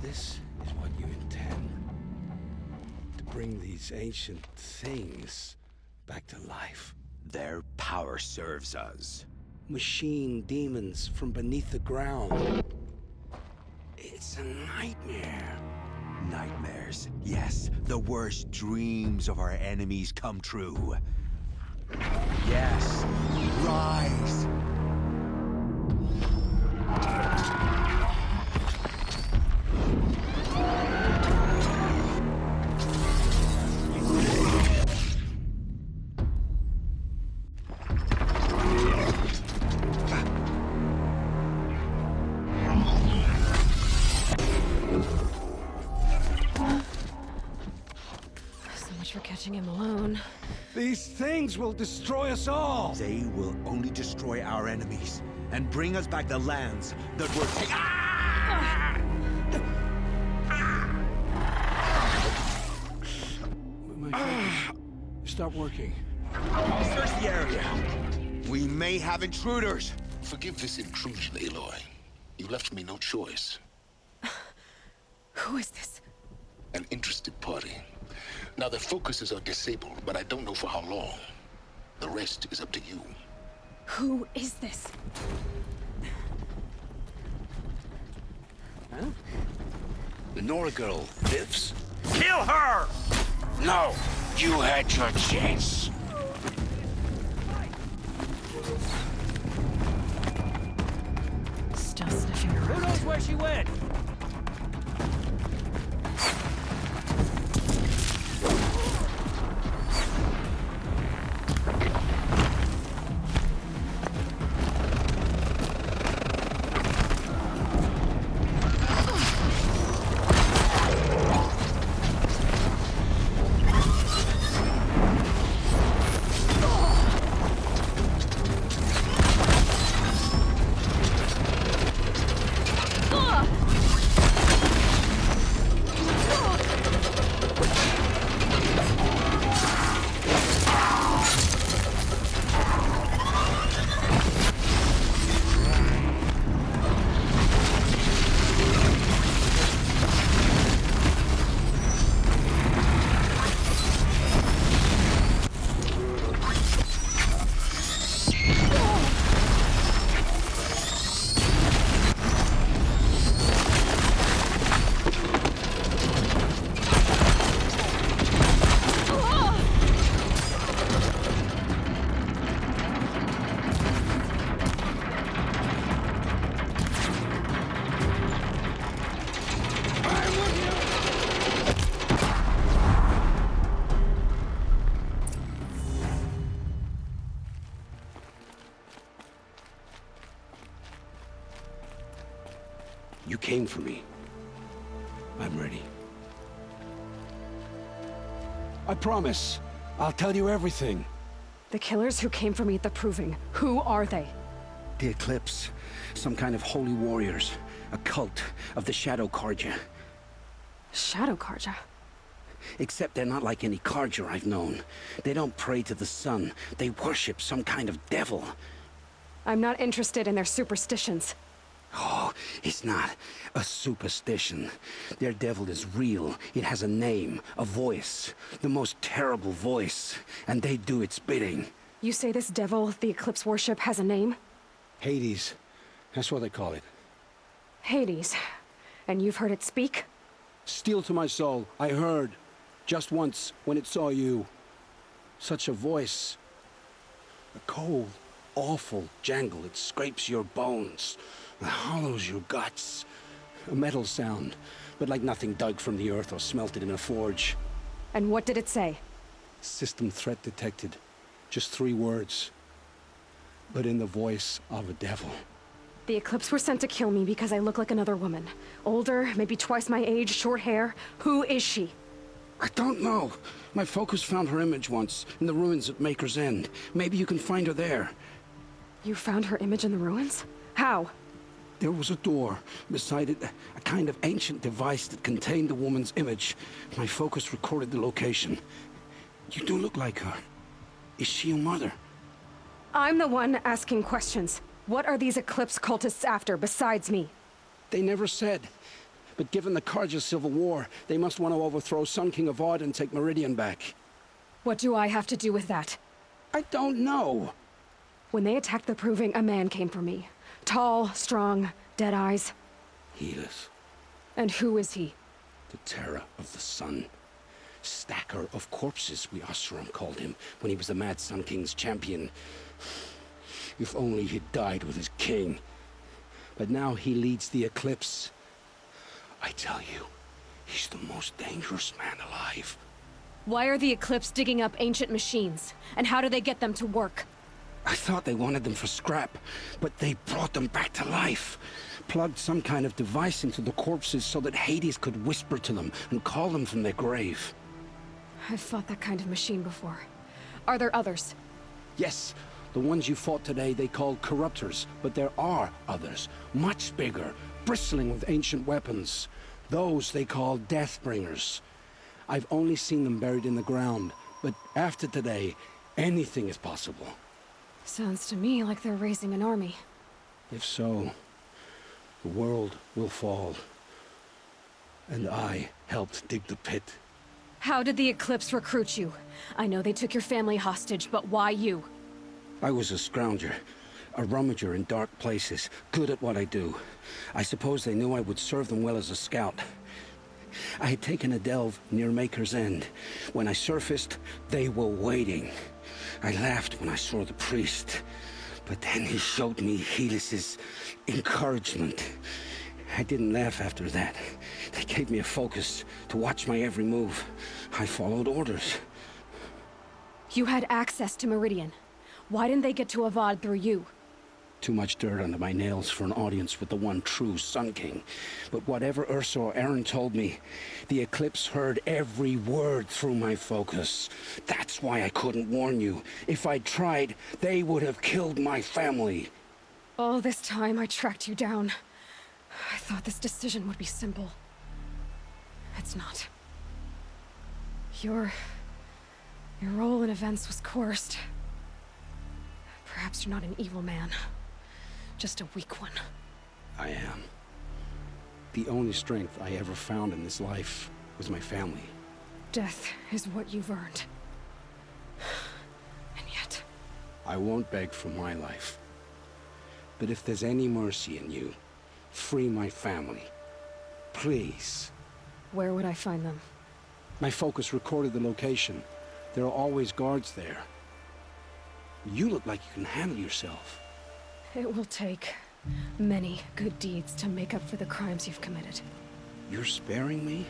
S14: This is what you intend. To bring these ancient things back to life.
S7: Their power serves us.
S14: Machine demons from beneath the ground. It's a nightmare.
S7: Nightmares. Yes, the worst dreams of our enemies come true. Yes, rise!
S10: For catching him alone.
S14: These things will destroy us all!
S7: They will only destroy our enemies and bring us back the lands that were taken.
S14: My fingers stop working.
S7: Search the area. We may have intruders.
S1: Forgive this intrusion, Aloy. You left me no choice.
S10: Who is this?
S1: An interested party. Now, their focuses are disabled, but I don't know for how long. The rest is up to you.
S10: Who is this?
S14: Huh? The Nora girl lives.
S22: Kill her!
S14: No! You had your chance.
S10: Still sniffing around.
S12: Who knows where she went?
S14: You came for me. I'm ready. I promise. I'll tell you everything.
S10: The killers who came for me at the Proving, who are they?
S14: The Eclipse. Some kind of holy warriors. A cult of the Shadow Carja.
S10: Shadow Carja?
S14: Except they're not like any Carja I've known. They don't pray to the sun. They worship some kind of devil.
S10: I'm not interested in their superstitions.
S14: Oh, it's not a superstition. Their devil is real. It has a name, a voice. The most terrible voice. And they do its bidding.
S10: You say this devil the Eclipse worship has a name?
S14: Hades. That's what they call it.
S10: Hades. And you've heard it speak?
S14: Steel to my soul, I heard. Just once, when it saw you. Such a voice. A cold, awful jangle. It scrapes your bones. It hollows your guts. A metal sound, but like nothing dug from the earth or smelted in a forge.
S10: And what did it say?
S14: System threat detected. Just 3 words. But in the voice of a devil.
S10: The Eclipse were sent to kill me because I look like another woman. Older, maybe twice my age, short hair. Who is she?
S14: I don't know. My focus found her image once, in the ruins at Maker's End. Maybe you can find her there.
S10: You found her image in the ruins? How?
S14: There was a door. Beside it, a kind of ancient device that contained the woman's image. My focus recorded the location. You do look like her. Is she your mother?
S10: I'm the one asking questions. What are these Eclipse cultists after, besides me?
S14: They never said. But given the Carja Civil War, they must want to overthrow Sun King Avad and take Meridian back.
S10: What do I have to do with that?
S14: I don't know.
S10: When they attacked the Proving, a man came for me. Tall, strong, dead eyes.
S14: Helis.
S10: And who is he?
S14: The terror of the sun. Stacker of corpses, we Oseram called him, when he was the Mad Sun King's champion. If only he'd died with his king. But now he leads the Eclipse. I tell you, he's the most dangerous man alive.
S10: Why are the Eclipse digging up ancient machines? And how do they get them to work?
S14: I thought they wanted them for scrap, but they brought them back to life. Plugged some kind of device into the corpses so that Hades could whisper to them and call them from their grave.
S10: I've fought that kind of machine before. Are there others?
S14: Yes, the ones you fought today they called corruptors, but there are others, much bigger, bristling with ancient weapons. Those they call Deathbringers. I've only seen them buried in the ground, but after today, anything is possible.
S10: Sounds to me like they're raising an army.
S14: If so, the world will fall. And I helped dig the pit.
S10: How did the Eclipse recruit you? I know they took your family hostage, but why you?
S14: I was a scrounger, a rummager in dark places, good at what I do. I suppose they knew I would serve them well as a scout. I had taken a delve near Maker's End. When I surfaced, they were waiting. I laughed when I saw the priest, but then he showed me Helis's encouragement. I didn't laugh after that. They gave me a focus to watch my every move. I followed orders.
S10: You had access to Meridian. Why didn't they get to Avad through you?
S14: Too much dirt under my nails for an audience with the one true Sun King. But whatever Ursa or Aaron told me, the Eclipse heard every word through my focus. That's why I couldn't warn you. If I'd tried, they would have killed my family.
S10: All this time I tracked you down. I thought this decision would be simple. It's not. Your role in events was coerced. Perhaps you're not an evil man. Just a weak one.
S14: I am. The only strength I ever found in this life was my family.
S10: Death is what you've earned. And yet...
S14: I won't beg for my life. But if there's any mercy in you, free my family. Please.
S10: Where would I find them?
S14: My focus recorded the location. There are always guards there. You look like you can handle yourself.
S10: It will take many good deeds to make up for the crimes you've committed.
S14: You're sparing me?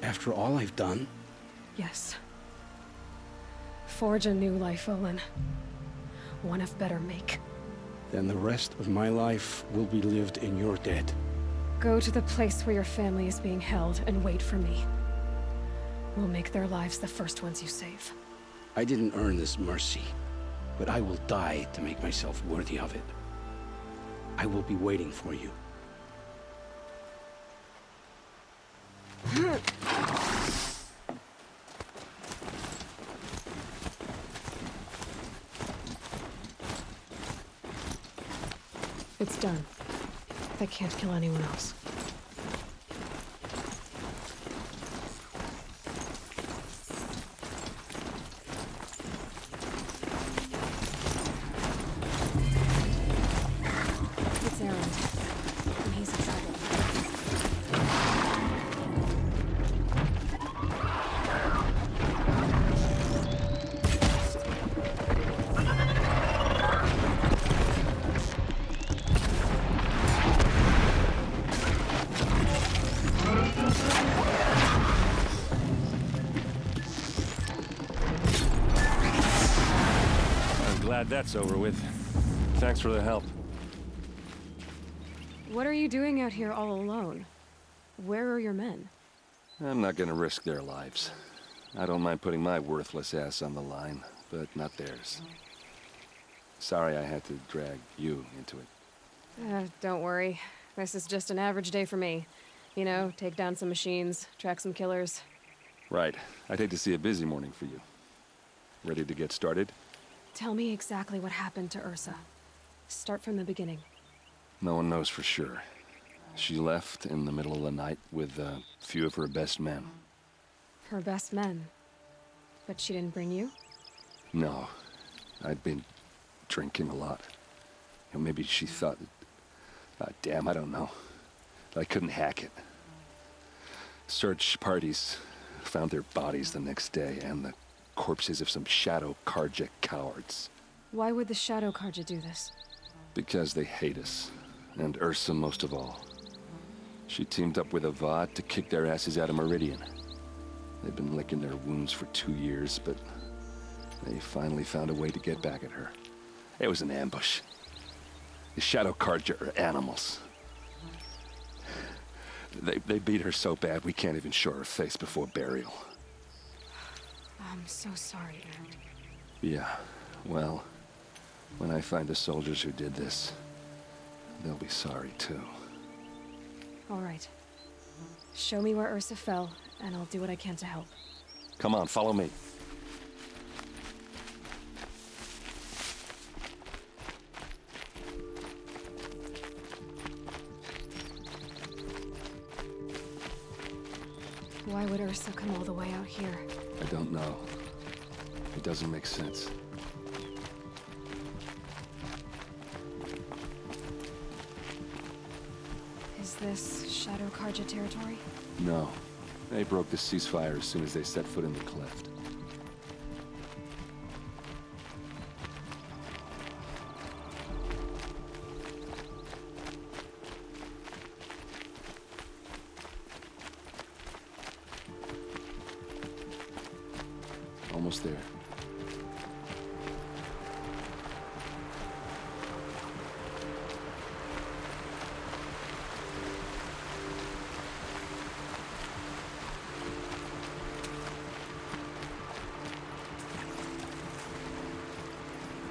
S14: After all I've done?
S10: Yes. Forge a new life, Olin. One of better make.
S14: Then the rest of my life will be lived in your debt.
S10: Go to the place where your family is being held and wait for me. We'll make their lives the first ones you save.
S14: I didn't earn this mercy, but I will die to make myself worthy of it. I will be waiting for you.
S10: It's done. They can't kill anyone else. It's Aaron, and he's in trouble.
S8: Glad that's over with. Thanks for the help.
S10: What are you doing out here all alone? Where are your men?
S8: I'm not gonna risk their lives. I don't mind putting my worthless ass on the line, but not theirs. Sorry I had to drag you into it.
S10: Don't worry. This is just an average day for me. You know, take down some machines, track some killers.
S8: Right. I'd hate to see a busy morning for you. Ready to get started?
S10: Tell me exactly what happened to Ursa. Start from the beginning.
S8: No one knows for sure. She left in the middle of the night with a few of her best men.
S10: Her best men. But she didn't bring you?
S8: No. I'd been drinking a lot. You know, maybe she thought... damn, I don't know. I couldn't hack it. Search parties found their bodies the next day, and the corpses of some Shadow Karja cowards.
S10: Why would the Shadow Karja do this?
S8: Because they hate us. And Ursa most of all. She teamed up with Avad to kick their asses out of Meridian. They've been licking their wounds for 2 years, but they finally found a way to get back at her. It was an ambush. The Shadow Karja are animals. They beat her so bad we can't even show her face before burial.
S10: I'm so sorry, Aaron.
S8: Yeah, well, when I find the soldiers who did this, they'll be sorry too.
S10: All right. Show me where Ursa fell, and I'll do what I can to help.
S8: Come on, follow me.
S10: Why would Ursa come all the way out here?
S8: I don't know. It doesn't make sense.
S10: Is this Shadow Karja territory?
S8: No. They broke the ceasefire as soon as they set foot in the cleft. Almost there.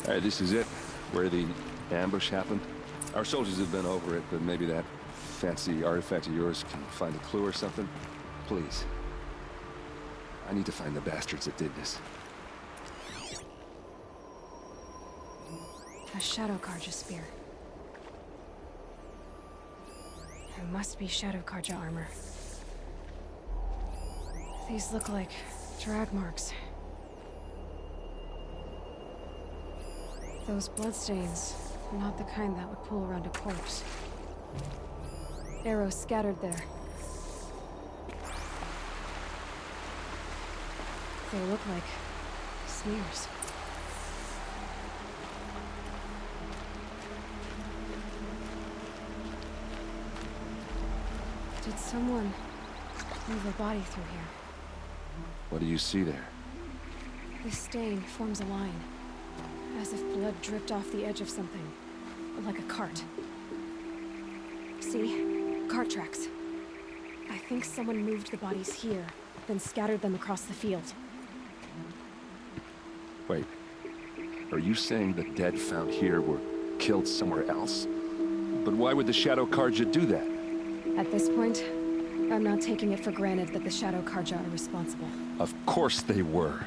S8: All right, this is it, where the ambush happened. Our soldiers have been over it, but maybe that fancy artifact of yours can find a clue or something. Please. I need to find the bastards that did this.
S10: A Shadow Karja spear. It must be Shadow Karja armor. These look like drag marks. Those bloodstains, not the kind that would pull around a corpse. Arrows scattered there. They look like smears. Did someone move a body through here?
S8: What do you see there?
S10: This stain forms a line, as if blood dripped off the edge of something, like a cart. See? Cart tracks. I think someone moved the bodies here, then scattered them across the field.
S8: Wait. Are you saying the dead found here were killed somewhere else? But why would the Shadow Karja do that?
S10: At this point, I'm not taking it for granted that the Shadow Karja are responsible.
S8: Of course they were.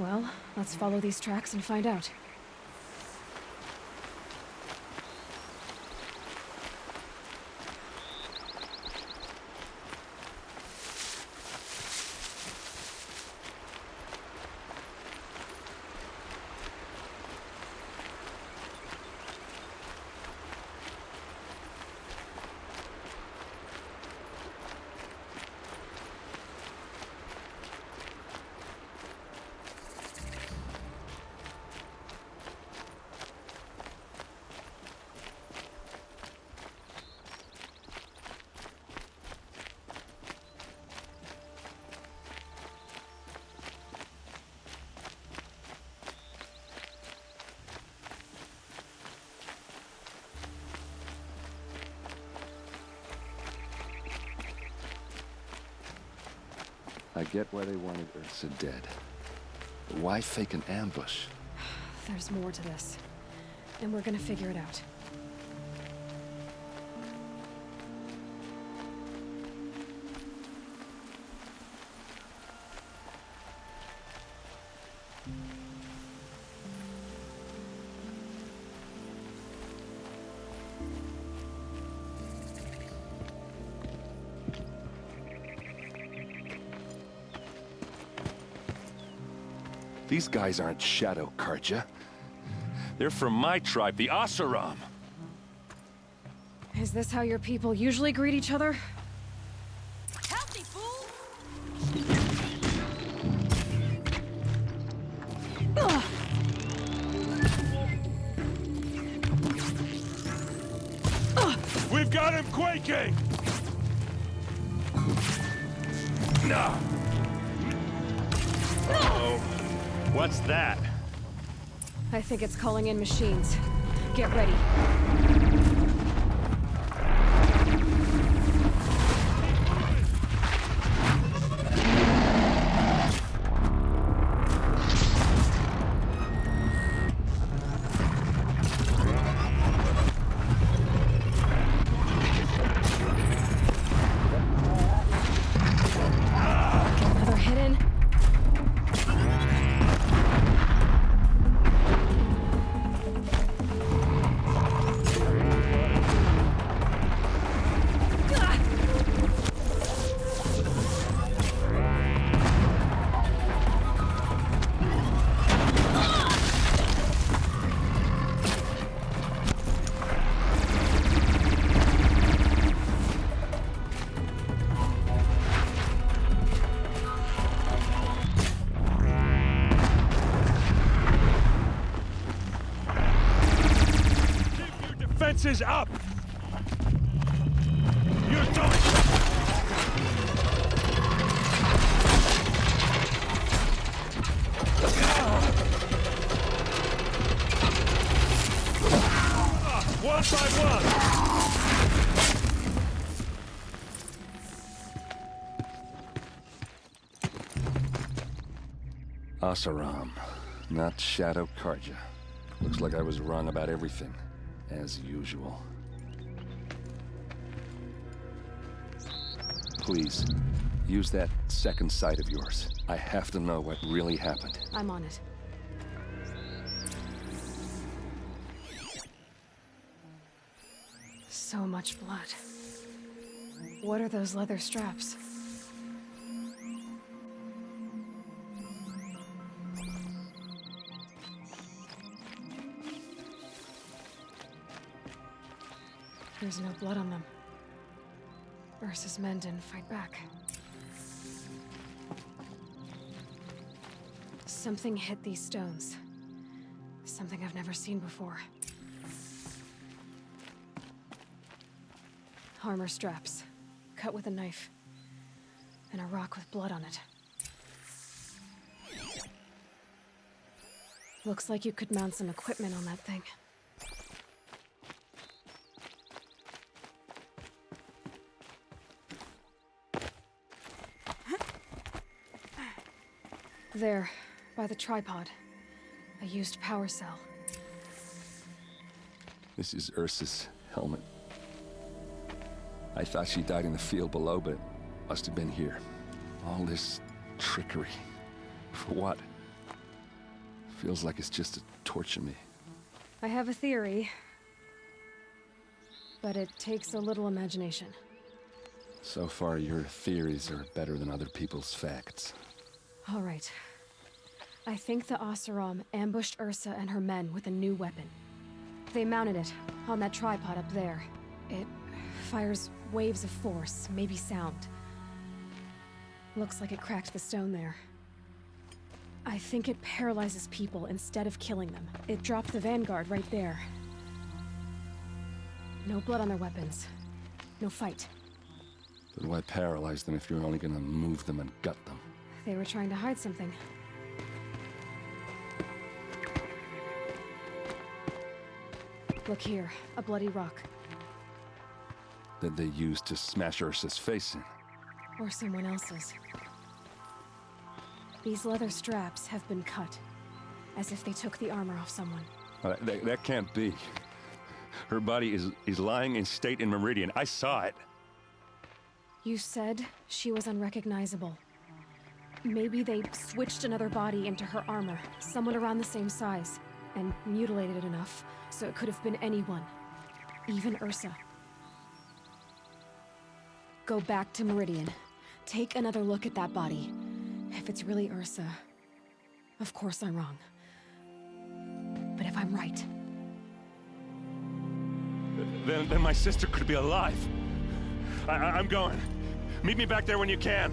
S10: Well, let's follow these tracks and find out.
S8: I get why they wanted Ursa dead. But why fake an ambush?
S10: There's more to this, and we're gonna figure it out.
S8: These guys aren't Shadow Karja. They're from my tribe, the Oseram.
S10: Is this how your people usually greet each other?
S3: Healthy, fool!
S22: We've got him quaking!
S18: No! Uh-oh. What's that?
S10: I think it's calling in machines. Get ready. Another hit in.
S22: Defenses up! You don't! One by one!
S8: Oseram, not Shadow Karja. Looks like I was wrong about everything, as usual. Please, use that second sight of yours. I have to know what really happened.
S10: I'm on it. So much blood. What are those leather straps? There's no blood on them. Ursa's men didn't fight back. Something hit these stones. Something I've never seen before. Armor straps, cut with a knife, and a rock with blood on it. Looks like you could mount some equipment on that thing. there, by the tripod. A used power cell.
S8: This is Ursa's helmet. I thought she died in the field below, but must have been here. All this trickery. For what? Feels like it's just to torture me.
S10: I have a theory, but it takes a little imagination.
S8: So far, your theories are better than other people's facts.
S10: All right. I think the Oseram ambushed Ursa and her men with a new weapon. They mounted it on that tripod up there. It fires waves of force, maybe sound. Looks like it cracked the stone there. I think it paralyzes people instead of killing them. It dropped the vanguard right there. No blood on their weapons. No fight.
S8: But why paralyze them if you're only gonna move them and gut them?
S10: They were trying to hide something. Look here, a bloody rock.
S8: That they used to smash Ursa's face in.
S10: Or someone else's. These leather straps have been cut, as if they took the armor off someone.
S8: That can't be. Her body is lying in state in Meridian. I saw it.
S10: You said she was unrecognizable. Maybe they switched another body into her armor, someone around the same size, and mutilated it enough so it could have been anyone, even Ursa. Go back to Meridian. Take another look at that body. If it's really Ursa, of course I'm wrong. But if I'm right...
S8: Then my sister could be alive. I'm going. Meet me back there when you can.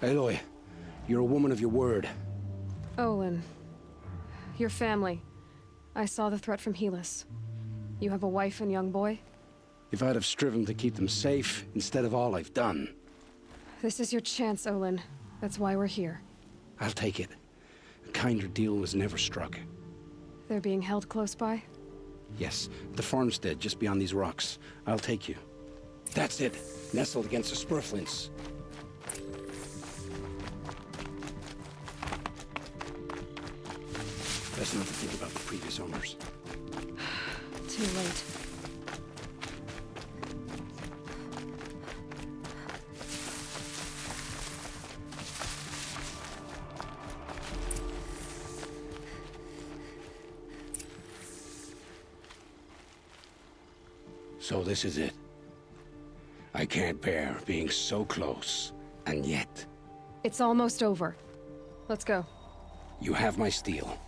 S4: Aloy, you're a woman of your word.
S10: Olin. Your family. I saw the threat from Helis. You have a wife and young boy?
S4: If I'd have striven to keep them safe, instead of all I've done.
S10: This is your chance, Olin. That's why we're here.
S4: I'll take it. A kinder deal was never struck.
S10: They're being held close by?
S4: Yes, the farmstead just beyond these rocks. I'll take you. That's it, nestled against the spurflints. Best not to think about the previous owners.
S10: Too late.
S4: So this is it. I can't bear being so close, and yet...
S10: It's almost over. Let's go.
S4: You have my steel.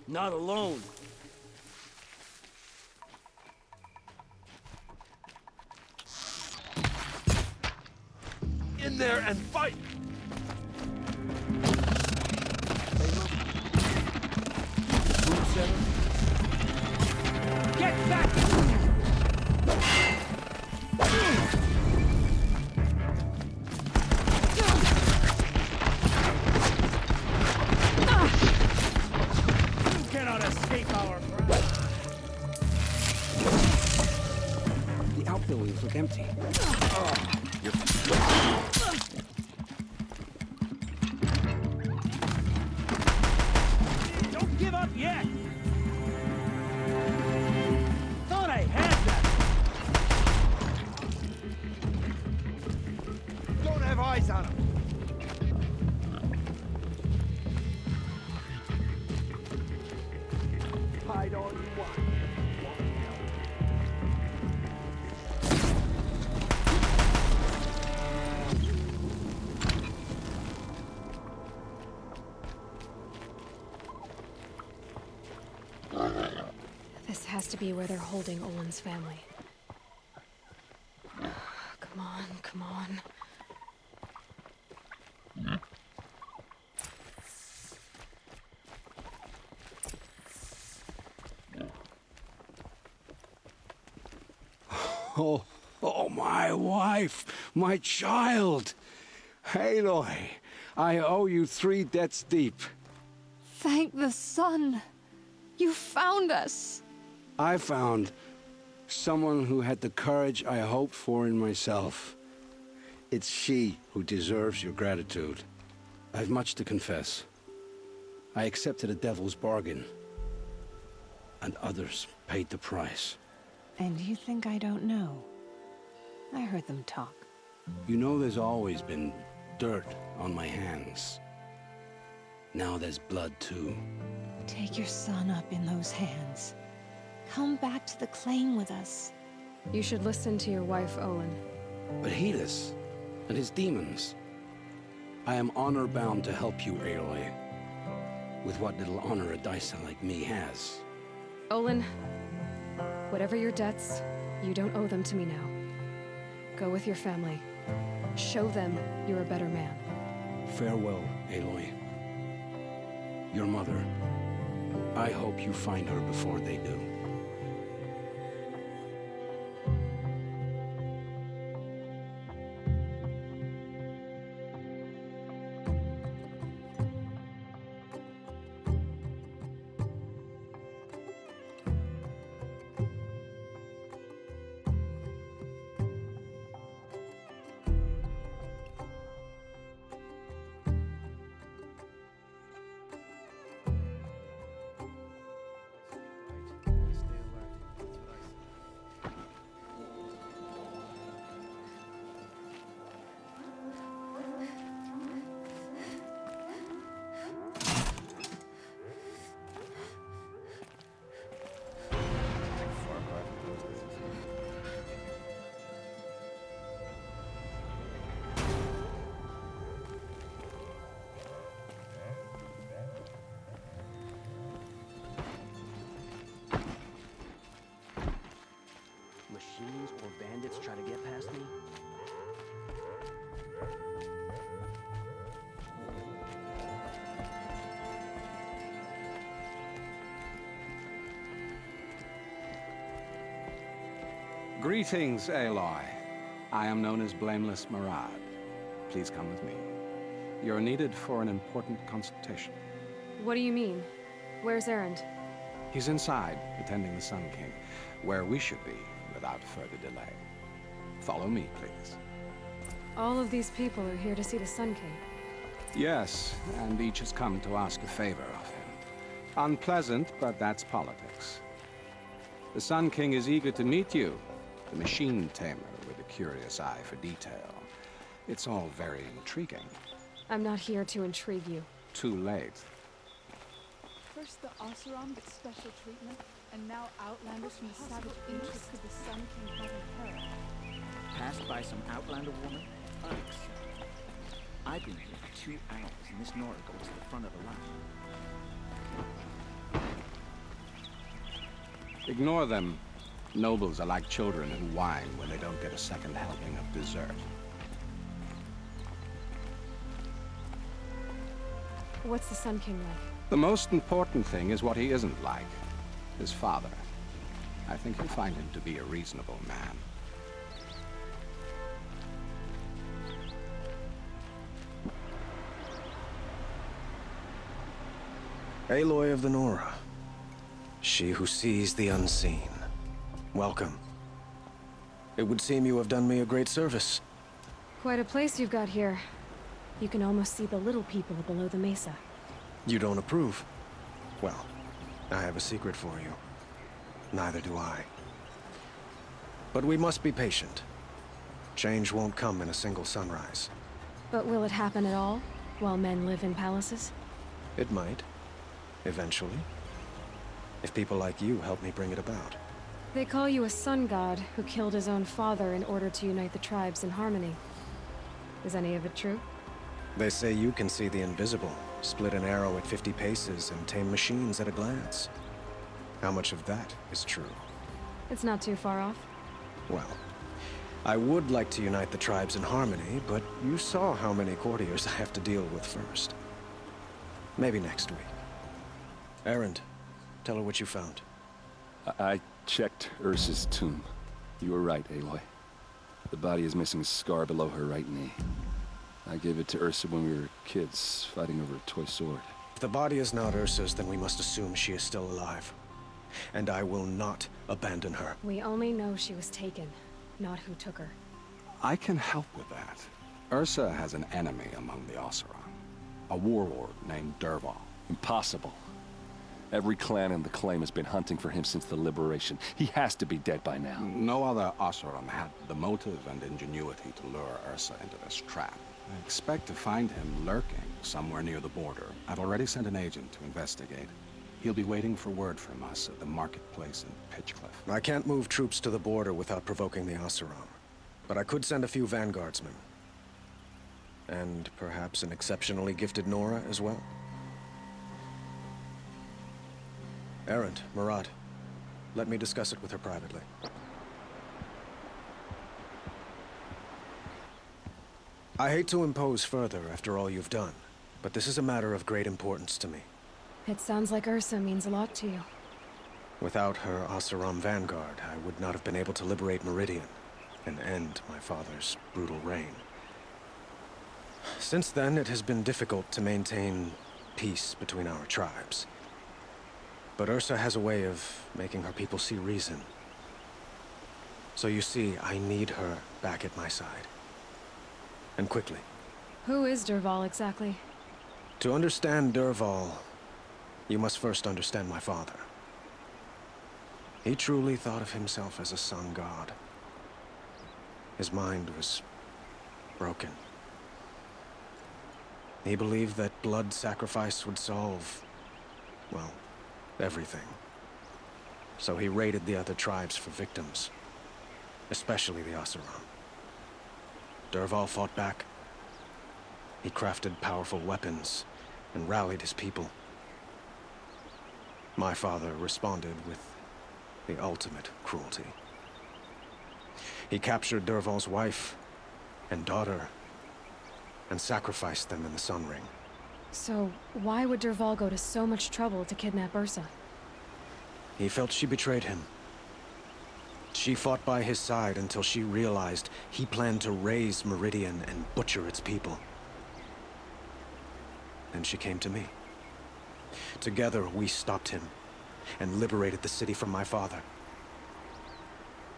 S11: Not alone.
S22: In there and fight!
S12: Get back!
S11: You cannot escape our grasp.
S4: The outbuildings look empty.
S12: Don't give up yet!
S2: have eyes on him. Hide all you want.
S10: This has to be where they're holding Olin's family. Come on, come on.
S14: Oh, my wife, my child. Aloy, I owe you 3 debts deep.
S10: Thank the sun. You found us.
S14: I found someone who had the courage I hoped for in myself. It's she who deserves your gratitude. I've much to confess. I accepted a devil's bargain, and others paid the price.
S9: And you think I don't know? I heard them talk.
S14: You know there's always been dirt on my hands. Now there's blood too.
S9: Take your son up in those hands. Come back to the claim with us.
S10: You should listen to your wife, Olin.
S14: But Helis and his demons. I am honor-bound to help you, Aloy. With what little honor a Dyson like me has.
S10: Olin, whatever your debts, you don't owe them to me now. Go with your family. Show them you're a better man.
S14: Farewell, Aloy. Your mother. I hope you find her before they do.
S26: Machines or bandits try to get past me?
S4: Greetings, Aloy. I am known as Blameless Marad. Please come with me. You're needed for an important consultation.
S10: What do you mean? Where's Erend?
S4: He's inside, attending the Sun King, where we should be without further delay. Follow me, please.
S10: All of these people are here to see the Sun King.
S4: Yes, and each has come to ask a favor of him. Unpleasant, but that's politics. The Sun King is eager to meet you, the machine tamer with a curious eye for detail. It's all very intriguing.
S10: I'm not here to intrigue you.
S4: Too late.
S6: First the Oseram gets special treatment, and now Outlanders from the savage East. Could the Sun King have inherit?
S26: Passed by some Outlander woman? Unacceptable. I've been here for 2 hours, and this Nora goes to the front of the line.
S4: Ignore them. Nobles are like children who whine when they don't get a second helping of dessert.
S10: What's the Sun King like?
S4: The most important thing is what he isn't like. His father. I think you'll find him to be a reasonable man.
S26: Aloy of the Nora. She who sees the unseen. Welcome. It would seem you have done me a great service.
S10: Quite a place you've got here. You can almost see the little people below the mesa.
S26: You don't approve? Well, I have a secret for you. Neither do I. But we must be patient. Change won't come in a single sunrise.
S10: But will it happen at all, while men live in palaces?
S26: It might. Eventually. If people like you help me bring it about.
S10: They call you a sun god who killed his own father in order to unite the tribes in harmony. Is any of it true?
S26: They say you can see the invisible, split an arrow at 50 paces, and tame machines at a glance. How much of that is true?
S10: It's not too far off.
S26: Well, I would like to unite the tribes in harmony, but you saw how many courtiers I have to deal with first. Maybe next week. Erend, tell her what you found.
S8: I checked Ursa's tomb. You were right, Aloy. The body is missing a scar below her right knee. I gave it to Ursa when we were kids, fighting over a toy sword.
S26: If the body is not Ursa's, then we must assume she is still alive. And I will not abandon her.
S10: We only know she was taken, not who took her.
S4: I can help with that. Ursa has an enemy among the Oseram. A warlord named Dervahl.
S8: Impossible. Every clan in the Claim has been hunting for him since the liberation. He has to be dead by now.
S4: No other Oseram had the motive and ingenuity to lure Ursa into this trap. I expect to find him lurking somewhere near the border. I've already sent an agent to investigate. He'll be waiting for word from us at the marketplace in Pitchcliff.
S26: I can't move troops to the border without provoking the Oseram. But I could send a few vanguardsmen. And perhaps an exceptionally gifted Nora as well. Erend, Murad, let me discuss it with her privately. I hate to impose further after all you've done, but this is a matter of great importance to me.
S10: It sounds like Ursa means a lot to you.
S26: Without her Oseram vanguard, I would not have been able to liberate Meridian and end my father's brutal reign. Since then, it has been difficult to maintain peace between our tribes. But Ursa has a way of making her people see reason. So you see, I need her back at my side. And quickly.
S10: Who is Dervahl exactly?
S26: To understand Dervahl, you must first understand my father. He truly thought of himself as a sun god. His mind was broken. He believed that blood sacrifice would solve, well, everything. So he raided the other tribes for victims, especially the Oseram. Dervahl fought back. He crafted powerful weapons and rallied his people. My father responded with the ultimate cruelty. He captured Dervahl's wife and daughter and sacrificed them in the Sun Ring.
S10: So, why would Dervahl go to so much trouble to kidnap Ursa?
S26: He felt she betrayed him. She fought by his side until she realized he planned to raise Meridian and butcher its people. Then she came to me. Together, we stopped him and liberated the city from my father.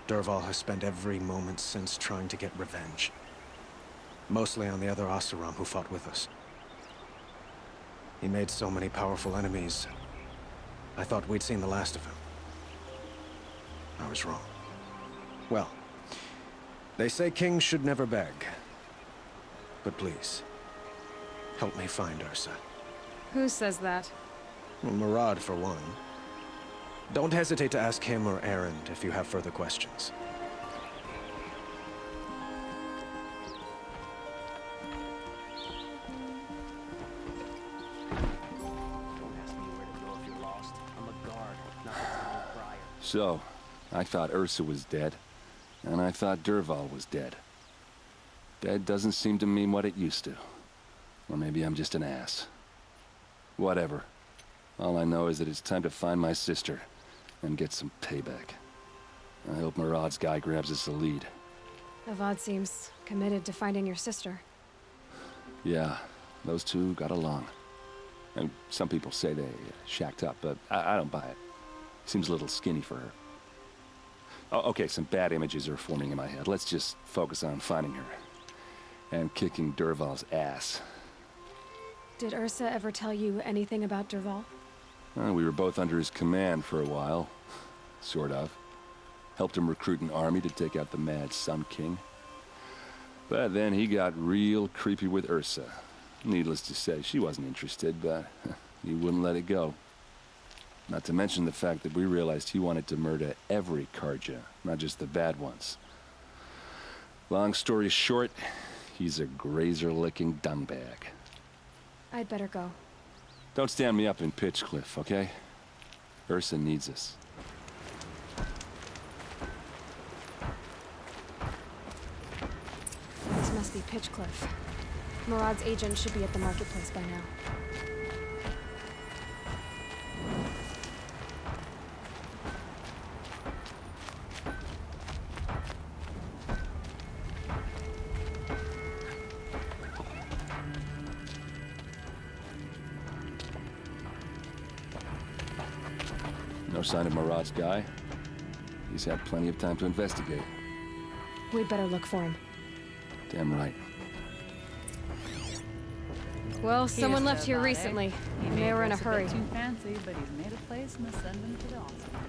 S26: Dervahl has spent every moment since trying to get revenge. Mostly on the other Oseram who fought with us. He made so many powerful enemies. I thought we'd seen the last of him. I was wrong. Well, they say kings should never beg. But please, help me find Ursa.
S10: Who says that?
S26: Well, Murad, for one. Don't hesitate to ask him or Erend if you have further questions.
S8: So, I thought Ursa was dead, and I thought Dervahl was dead. Dead doesn't seem to mean what it used to. Or maybe I'm just an ass. Whatever. All I know is that it's time to find my sister and get some payback. I hope Murad's guy grabs us a lead.
S10: Avad seems committed to finding your sister.
S8: Yeah, those two got along. And some people say they shacked up, but I don't buy it. Seems a little skinny for her. Oh, okay, some bad images are forming in my head. Let's just focus on finding her. And kicking Dervahl's ass.
S10: Did Ursa ever tell you anything about Dervahl?
S8: We were both under his command for a while. Sort of. Helped him recruit an army to take out the Mad Sun King. But then he got real creepy with Ursa. Needless to say, she wasn't interested, but he wouldn't let it go. Not to mention the fact that we realized he wanted to murder every Karja, not just the bad ones. Long story short, he's a grazer-licking dumbbag.
S10: I'd better go.
S8: Don't stand me up in Pitchcliff, okay? Ursa needs us.
S10: This must be Pitchcliff. Murad's agent should be at the marketplace by now.
S8: No sign of Murad's guy? He's had plenty of time to investigate.
S10: We'd better look for him.
S8: Damn right.
S10: Well, someone left here
S3: about it.
S10: recently.
S3: He
S10: They were in a
S3: us
S10: hurry.
S3: bit too fancy, but he's made a place and send him to the hospital.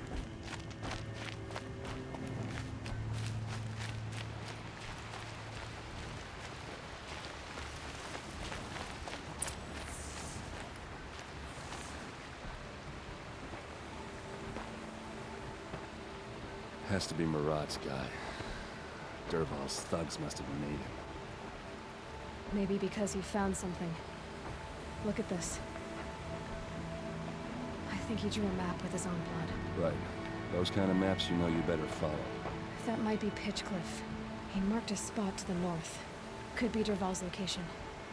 S8: Has to be Murad's guy. Dervahl's thugs must have made him.
S10: Maybe because he found something. Look at this. I think he drew a map with his own blood.
S8: Right. Those kind of maps you know you better follow.
S10: That might be Pitchcliff. He marked a spot to the north. Could be Dervahl's location.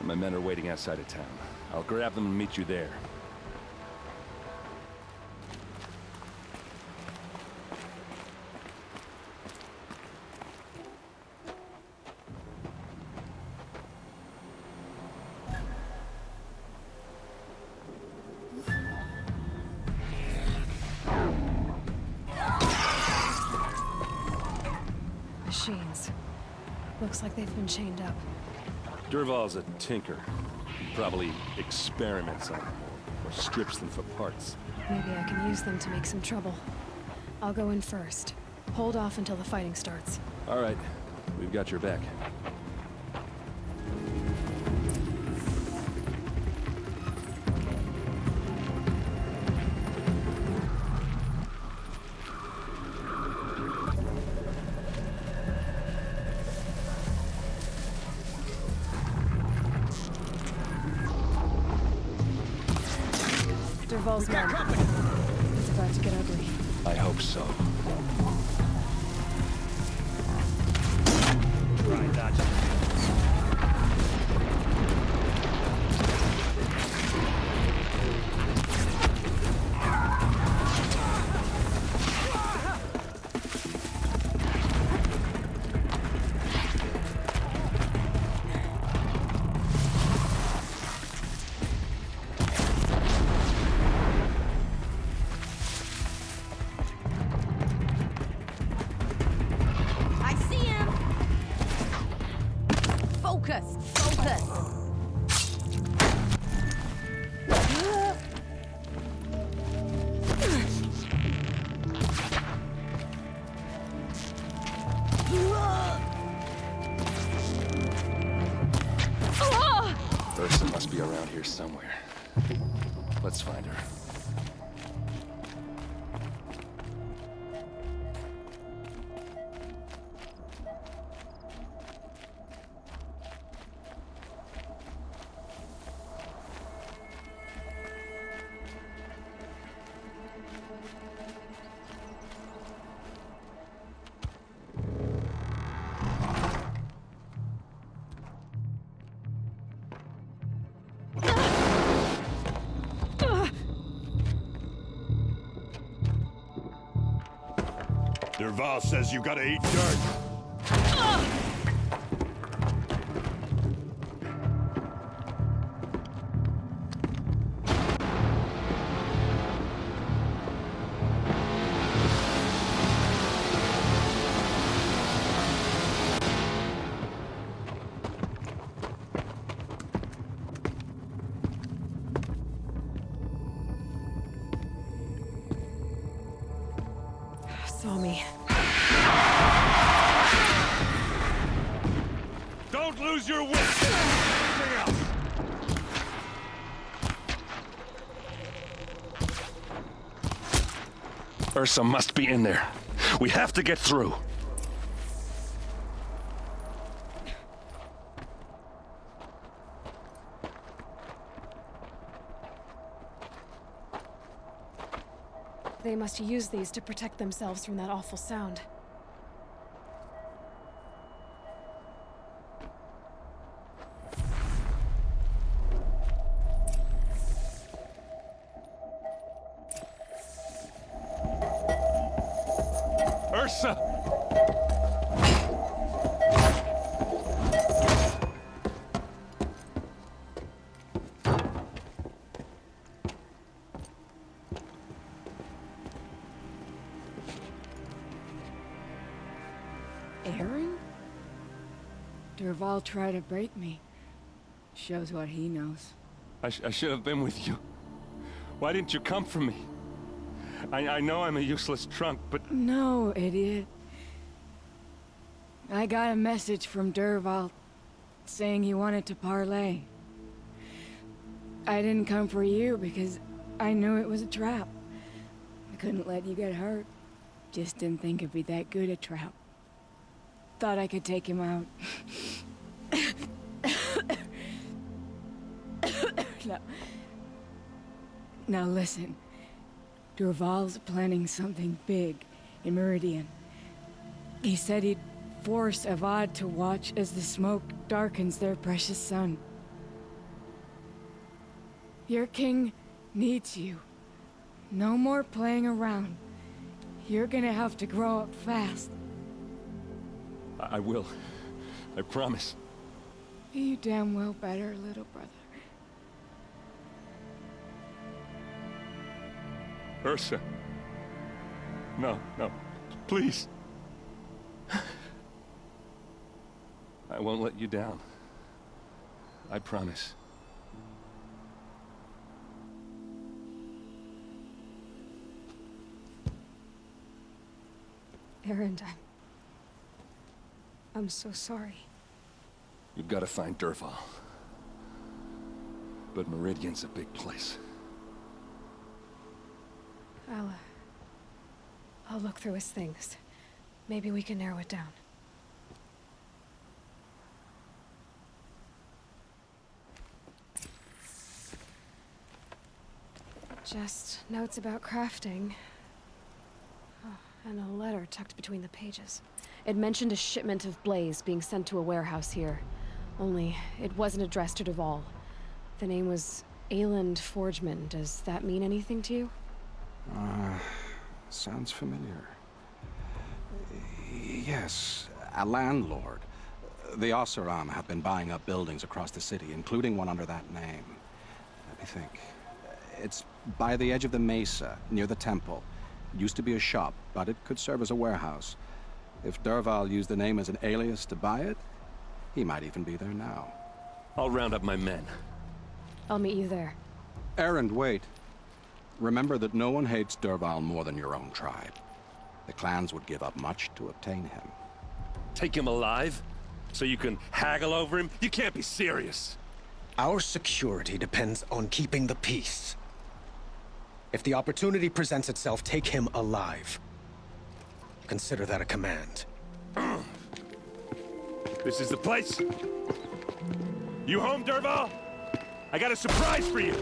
S8: My men are waiting outside of town. I'll grab them and meet you there.
S10: Machines. Looks like they've been chained up.
S8: Dervahl's a tinker. He probably experiments on them or strips them for parts.
S10: Maybe I can use them to make some trouble. I'll go in first. Hold off until the fighting starts.
S8: All right. We've got your back.
S10: Dervahl's men. It's about to get ugly.
S8: I hope so.
S11: Right, that's
S3: I see him! Focus! Focus!
S8: Ursa must be around here somewhere. Let's find her.
S22: Dervahl says you gotta eat dirt.
S10: Saw me.
S22: Don't lose your wits! Anything else?
S8: Ursa must be in there. We have to get through.
S10: They must use these to protect themselves from that awful sound.
S8: Ursa!
S5: Aaron? Dervahl tried to break me. Shows what he knows.
S8: I should have been with you. Why didn't you come for me? I know I'm a useless trunk, but...
S5: No, idiot. I got a message from Dervahl saying he wanted to parlay. I didn't come for you because I knew it was a trap. I couldn't let you get hurt. Just didn't think it'd be that good a trap. Thought I could take him out. Now listen. Dervahl's planning something big in Meridian. He said he'd force Avad to watch as the smoke darkens their precious sun. Your king needs you. No more playing around. You're gonna have to grow up fast.
S8: I will. I promise.
S5: You damn well better, little brother.
S8: Ursa. No, no. Please. I won't let you down. I promise.
S10: Aaron, I'm so sorry.
S8: You've got to find Dervahl. But Meridian's a big place.
S10: I'll look through his things. Maybe we can narrow it down. Just notes about crafting. Oh, and a letter tucked between the pages. It mentioned a shipment of blaze being sent to a warehouse here. Only, it wasn't addressed to Dervahl. The name was Ayland Forgeman. Does that mean anything to you?
S4: Sounds familiar. Yes, a landlord. The Oseram have been buying up buildings across the city, including one under that name. Let me think. It's by the edge of the mesa, near the temple. It used to be a shop, but it could serve as a warehouse. If Dervahl used the name as an alias to buy it, he might even be there now.
S8: I'll round up my men.
S10: I'll meet you there.
S4: Erend, wait. Remember that no one hates Dervahl more than your own tribe. The clans would give up much to obtain him.
S8: Take him alive? So you can haggle over him? You can't be serious.
S26: Our security depends on keeping the peace. If the opportunity presents itself, take him alive. Consider that a command.
S8: This is the place. You home, Dervahl? I got a surprise for you.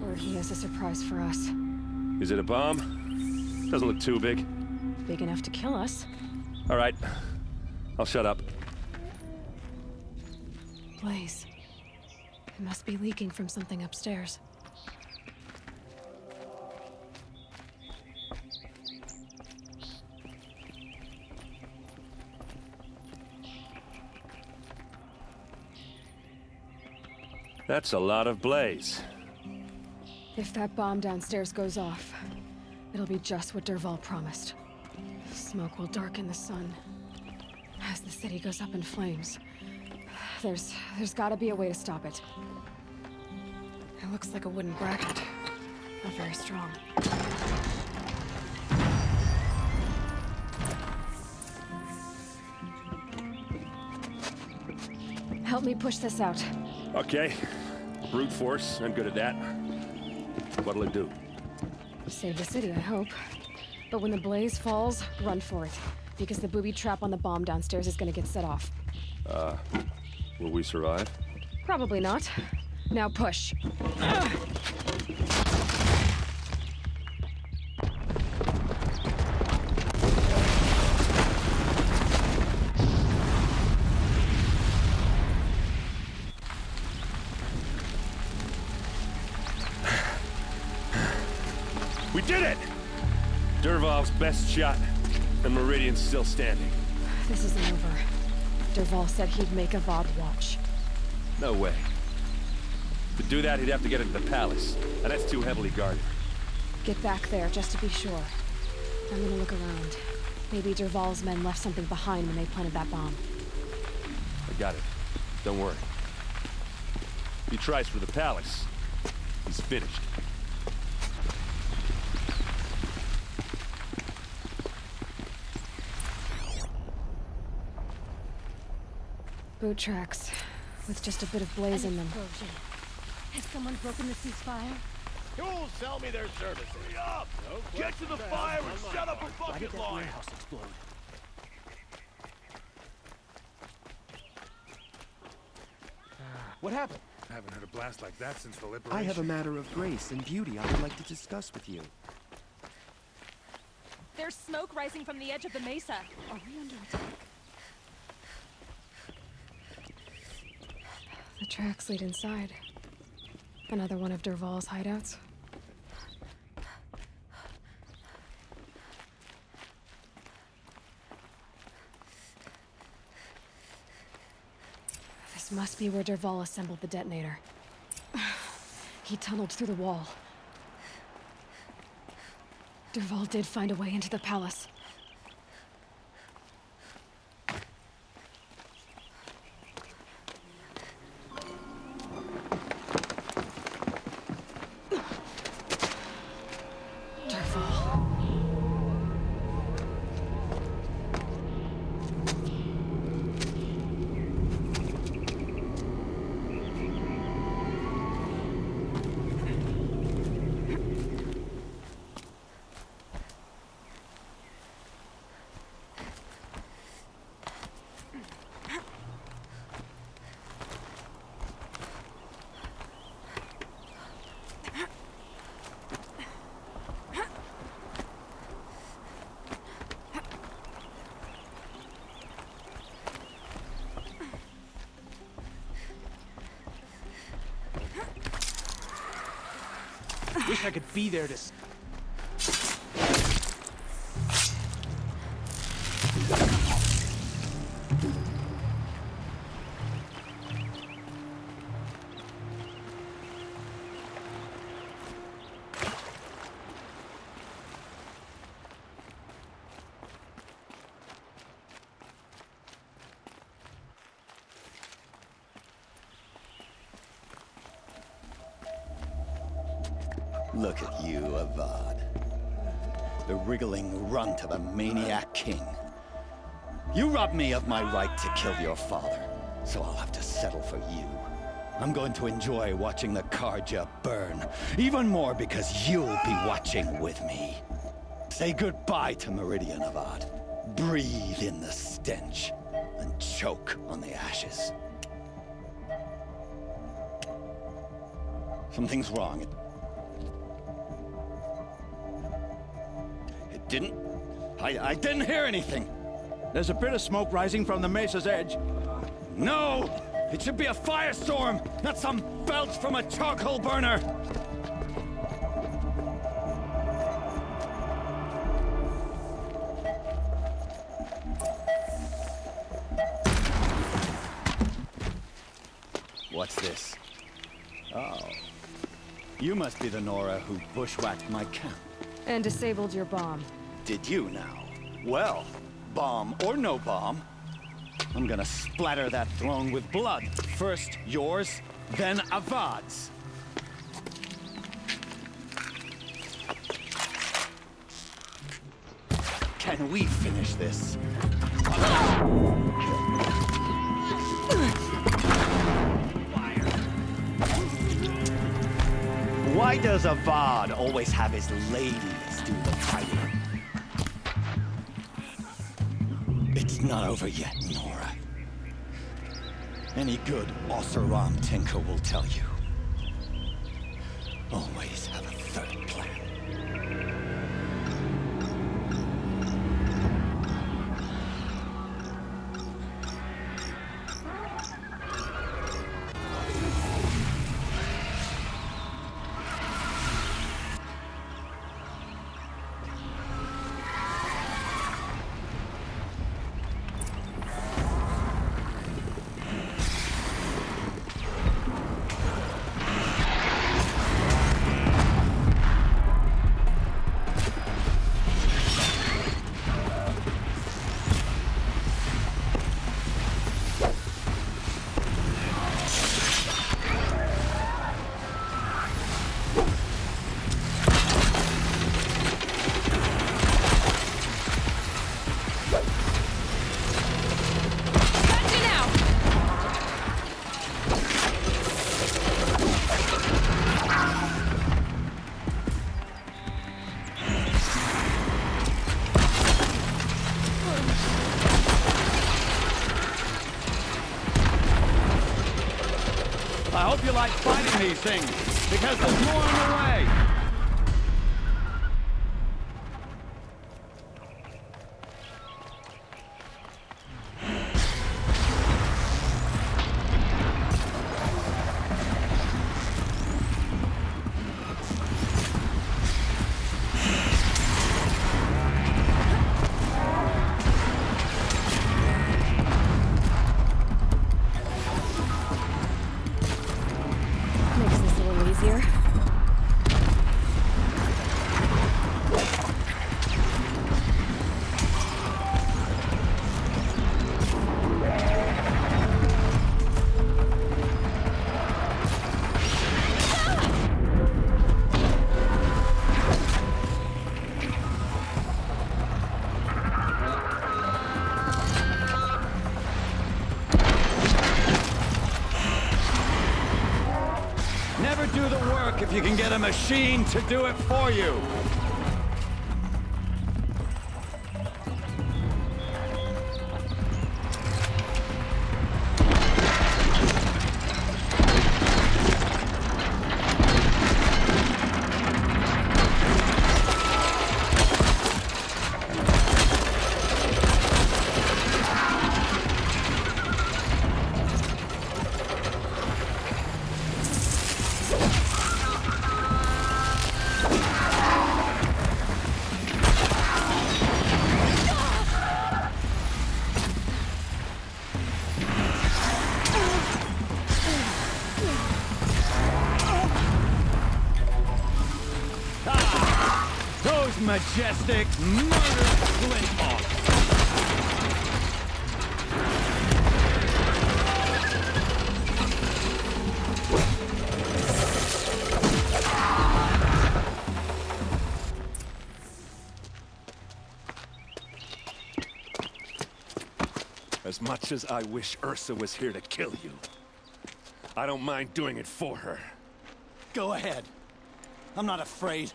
S10: Or he has a surprise for us.
S8: Is it a bomb? Doesn't look too big.
S10: Big enough to kill us.
S8: All right. I'll shut up.
S10: Blaze. It must be leaking from something upstairs.
S8: That's a lot of blaze.
S10: If that bomb downstairs goes off, it'll be just what Dervahl promised. Smoke will darken the sun as the city goes up in flames. There's gotta be a way to stop it. It looks like a wooden bracket. Not very strong. Help me push this out.
S8: Okay. Brute force, I'm good at that. What'll it do?
S10: Save the city, I hope. But when the blaze falls, run for it. Because the booby trap on the bomb downstairs is gonna get set off.
S8: Will we survive?
S10: Probably not. Now push. Ugh.
S8: We did it! Dervahl's best shot, and Meridian's still standing.
S10: This isn't over. Dervahl said he'd make Avad watch.
S8: No way. To do that, he'd have to get into the palace, and that's too heavily guarded.
S10: Get back there, just to be sure. I'm gonna look around. Maybe Dervahl's men left something behind when they planted that bomb.
S8: I got it. Don't worry. If he tries for the palace, he's finished.
S10: Boot tracks, with just a bit of blaze in them.
S3: Has someone broken the ceasefire?
S11: Who'll sell me their services? Hurry up! Get to the fire and set up a bucket line!
S13: What happened?
S16: I haven't heard a blast like that since the liberation.
S13: I have a matter of grace and beauty I would like to discuss with you.
S17: There's smoke rising from the edge of the mesa.
S10: Are we under attack? The tracks lead inside. Another one of Dervahl's hideouts. This must be where Dervahl assembled the detonator. He tunneled through the wall. Dervahl did find a way into the palace.
S13: Wish I could be there to...
S19: Look at you, Avad. The wriggling runt of a maniac king. You robbed me of my right to kill your father, so I'll have to settle for you. I'm going to enjoy watching the Karja burn, even more because you'll be watching with me. Say goodbye to Meridian, Avad. Breathe in the stench, and choke on the ashes. Something's wrong. I didn't hear anything.
S18: There's a bit of smoke rising from the mesa's edge.
S19: No! It should be a firestorm, not some belch from a charcoal burner! What's this? Oh. You must be the Nora who bushwhacked my camp.
S10: And disabled your bomb.
S19: Did you now? Well, bomb or no bomb, I'm gonna splatter that throne with blood. First yours, then Avad's. and we finish this. Why does Avad always have his ladies do the fighting? It's not over yet, Nora. Any good Oseram tinker will tell you. Always have a third plan. I hope you like fighting these things, because there's more on the way!
S5: Makes this a little easier.
S19: Never do the work if you can get a machine to do it for you. Those majestic murder flinthawks!
S8: As much as I wish Ursa was here to kill you, I don't mind doing it for her.
S19: Go ahead. I'm not afraid.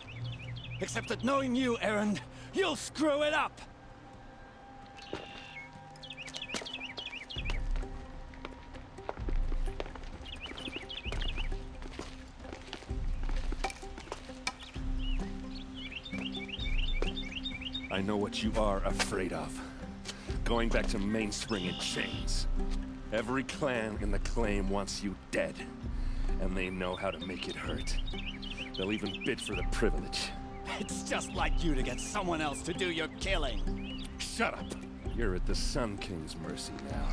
S19: Except that knowing you, Aaron, you'll screw it up!
S8: I know what you are afraid of. Going back to Mainspring in chains. Every clan in the claim wants you dead. And they know how to make it hurt. They'll even bid for the privilege.
S19: It's just like you to get someone else to do your killing.
S8: Shut up! You're at the Sun King's mercy now.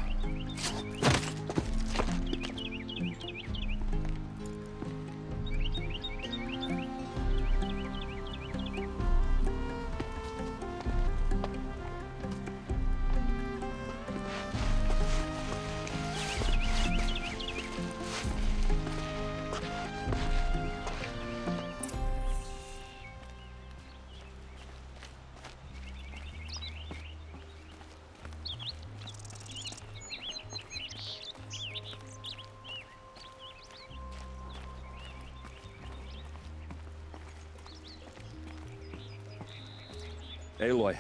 S8: Aloy.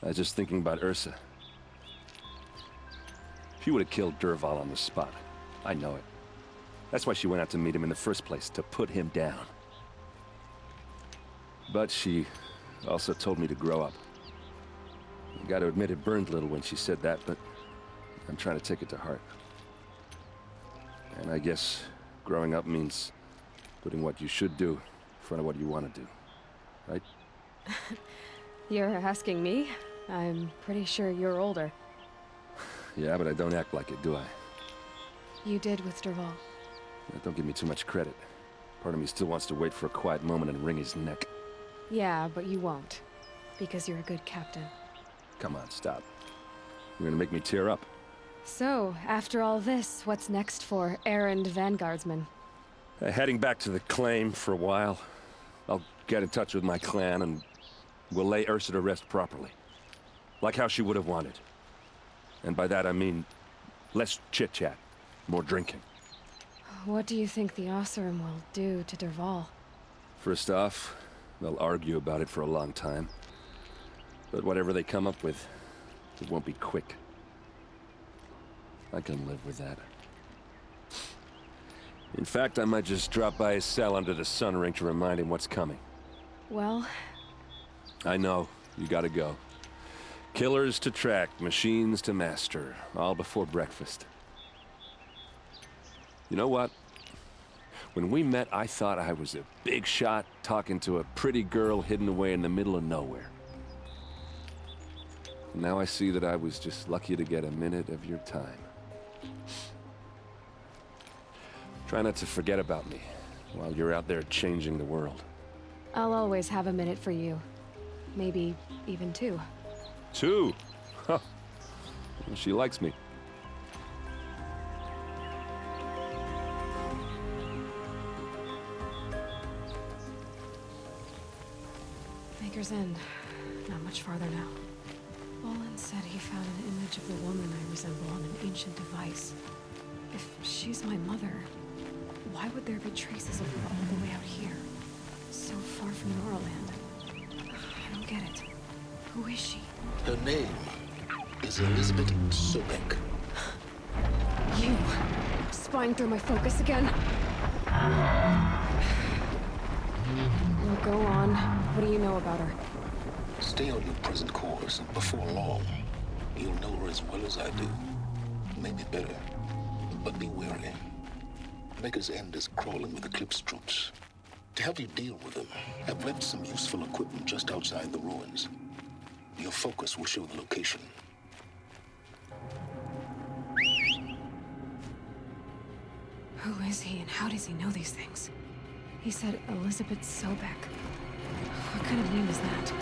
S8: I was just thinking about Ursa. She would have killed Dervahl on the spot. I know it. That's why she went out to meet him in the first place, to put him down. But she also told me to grow up. I gotta admit it burned a little when she said that, but I'm trying to take it to heart. And I guess growing up means putting what you should do in front of what you want to do. Right?
S10: You're asking me? I'm pretty sure you're older.
S8: Yeah, but I don't act like it, do I?
S10: You did with Dervahl.
S8: Don't give me too much credit. Part of me still wants to wait for a quiet moment and wring his neck.
S10: Yeah, but you won't. Because you're a good captain.
S8: Come on, stop. You're gonna make me tear up.
S10: So, after all this, what's next for errand vanguardsman?
S8: Heading back to the claim for a while. I'll get in touch with my clan and we'll lay Ursa to rest properly. Like how she would have wanted. And by that I mean less chit-chat, more drinking.
S10: What do you think the Oseram will do to Dervahl?
S8: First off, they'll argue about it for a long time. But whatever they come up with, it won't be quick. I can live with that. In fact, I might just drop by his cell under the sun ring to remind him what's coming.
S10: Well...
S8: I know. You gotta go. Killers to track, machines to master, all before breakfast. You know what? When we met, I thought I was a big shot talking to a pretty girl hidden away in the middle of nowhere. Now I see that I was just lucky to get a minute of your time. Try not to forget about me while you're out there changing the world.
S10: I'll always have a minute for you. Maybe even 2.
S8: 2? Huh. Well, she likes me.
S10: Maker's End. Not much farther now. Olin said he found an image of the woman I resemble on an ancient device. If she's my mother, why would there be traces of her all the way out here? So far from Norland. I don't get it. Who is she?
S15: Her name is Elizabeth Sobek.
S10: You! Spying through my focus again? Well, go on. What do you know about her?
S15: Stay on your present course, and before long, you'll know her as well as I do. Maybe better, but be wary. Maker's End is crawling with Eclipse troops. To help you deal with them, I've left some useful equipment just outside the ruins. Your focus will show the location.
S10: Who is he and how does he know these things? He said Elizabeth Sobek. What kind of name is that?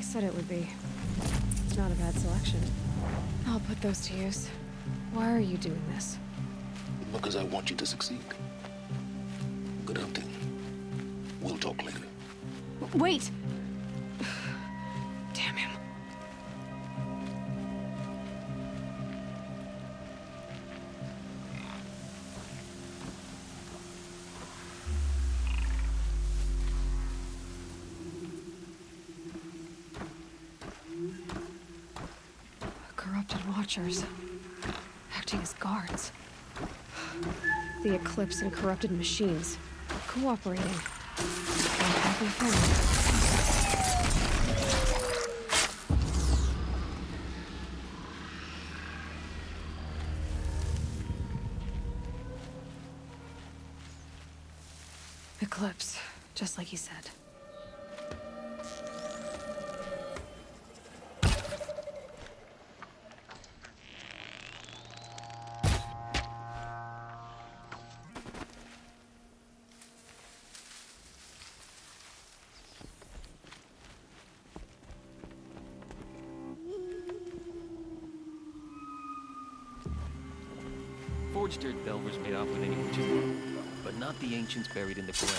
S10: Said it would be. Not a bad selection. I'll put those to use. Why are you doing this?
S15: Because I want you to succeed. Good hunting. We'll talk later.
S10: Wait! Damn him. Watchers, acting as guards. The Eclipse and corrupted machines, cooperating. What have we found? eclipse, just like he said.
S7: Forged dirt Delvers made off with any witches, but not the ancients buried in the ground.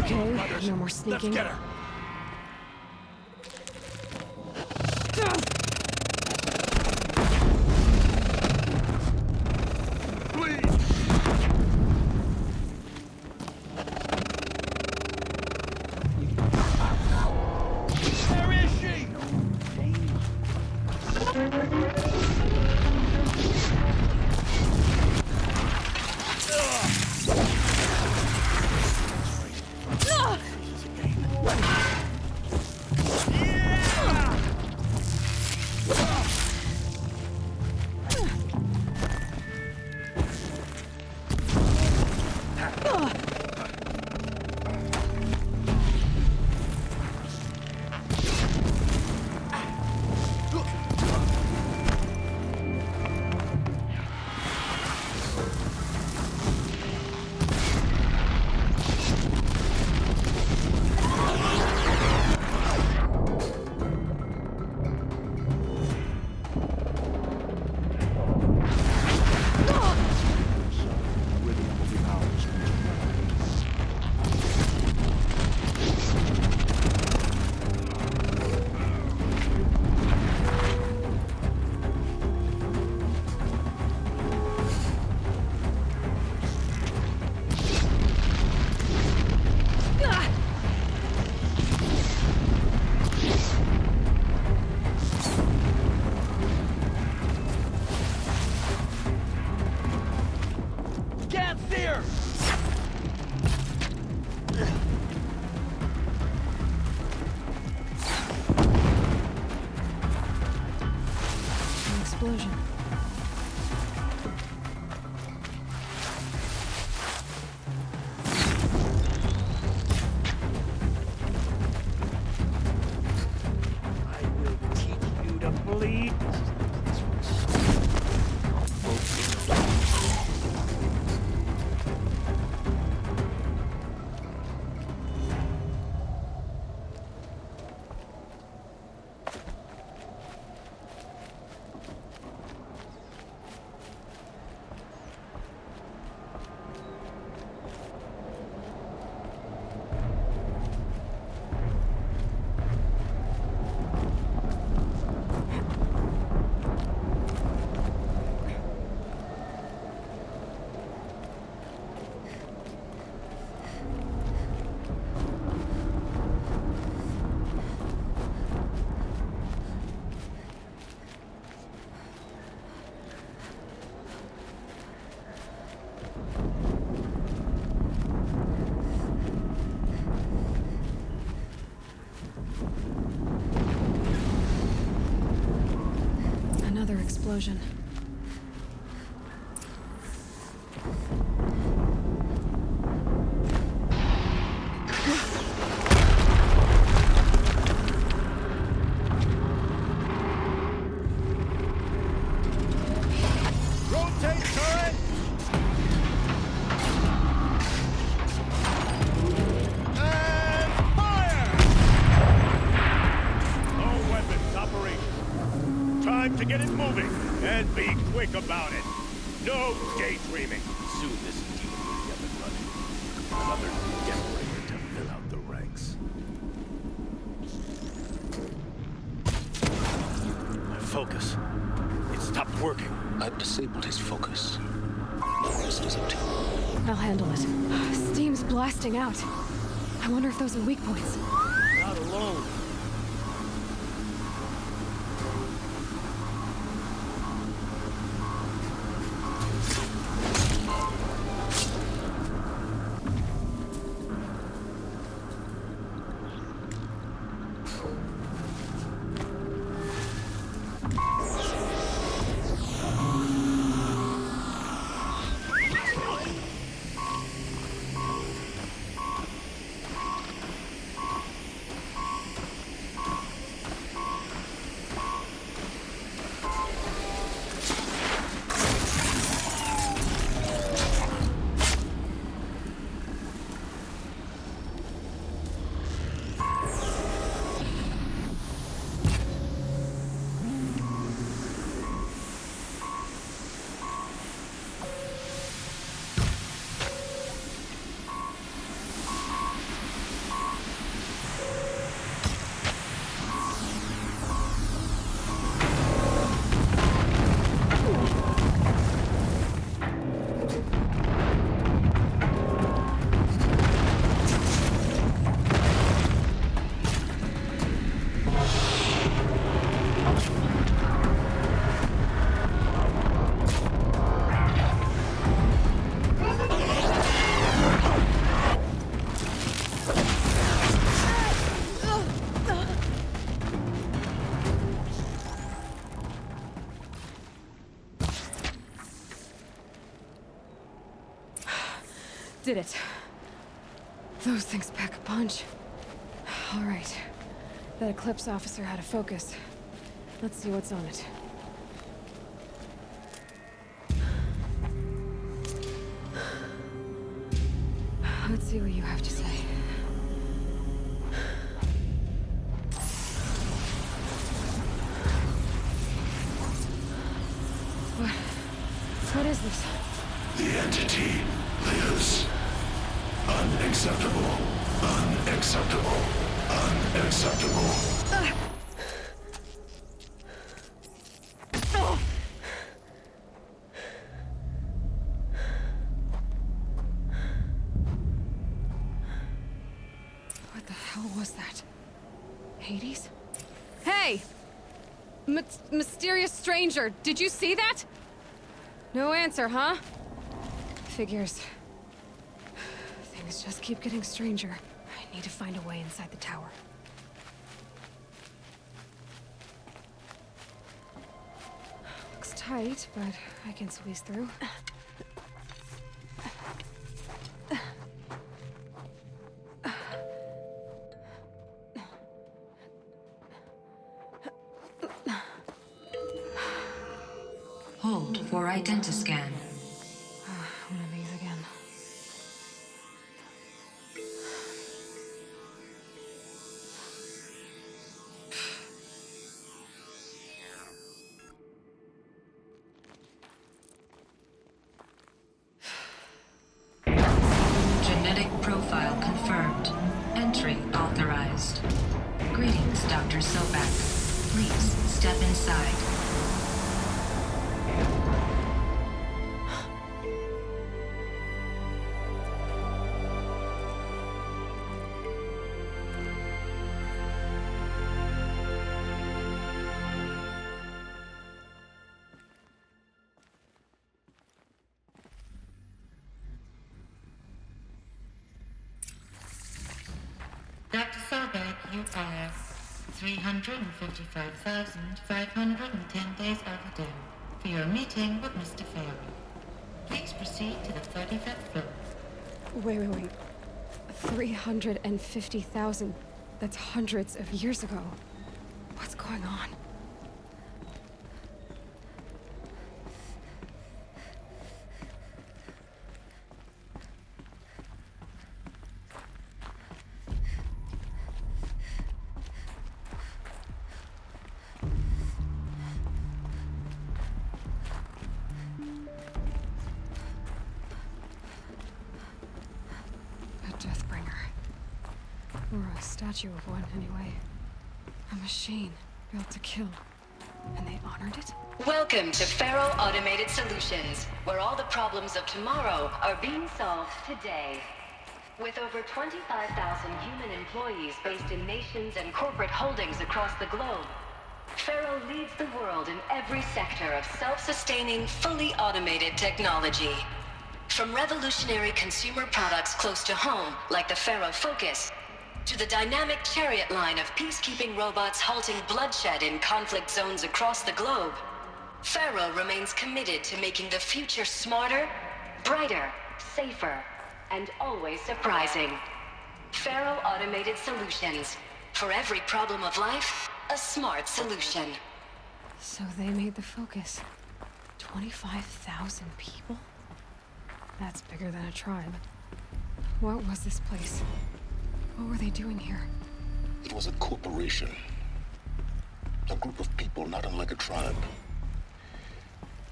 S10: Okay, no more sneaking.
S11: Let's get her.
S10: Explosion.
S11: I will teach you to bleed.
S10: Another explosion.
S11: Rotate turret! And fire! All weapons operational. Time to get it moving, and be quick about it. No daydreaming. Soon this demon will be up and running. Another generator to fill out the ranks. Focus. It stopped working.
S15: I've disabled his focus. The rest is up to you.
S10: I'll handle it. Steam's blasting out. I wonder if those are weak points.
S11: Not alone.
S10: did it. Those things pack a punch. All right. That Eclipse officer had a focus. Let's see what's on it. Let's see what you have to say. What is this?
S14: The entity lives. Unacceptable. Unacceptable. Unacceptable.
S10: What the hell was that? Hades? Hey! Mysterious stranger, did you see that? No answer, huh? Figures. Things just keep getting stranger. I need to find a way inside the tower. Looks tight, but I can squeeze through.
S1: Hold for identiscan.
S10: One of these again.
S1: Genetic profile confirmed. Entry authorized. Greetings, Dr. Sobek. Please step inside.
S20: Dr. Sobek, you are 355,510 days overdue for your meeting with Mr. Farrell. Please proceed to the 35th floor.
S10: Wait. 350,000. That's hundreds of years ago. What's going on? Or a statue of one, anyway. A machine built to kill. And they honored it?
S21: Welcome to Faro Automated Solutions, where all the problems of tomorrow are being solved today. With over 25,000 human employees based in nations and corporate holdings across the globe, Faro leads the world in every sector of self-sustaining, fully automated technology. From revolutionary consumer products close to home, like the Faro Focus, to the dynamic chariot line of peacekeeping robots halting bloodshed in conflict zones across the globe, Faro remains committed to making the future smarter, brighter, safer, and always surprising. Faro Automated Solutions. For every problem of life, a smart solution.
S10: So they made the Focus. 25,000 people? That's bigger than a tribe. What was this place? What were they doing here?
S15: It was a corporation. A group of people not unlike a tribe.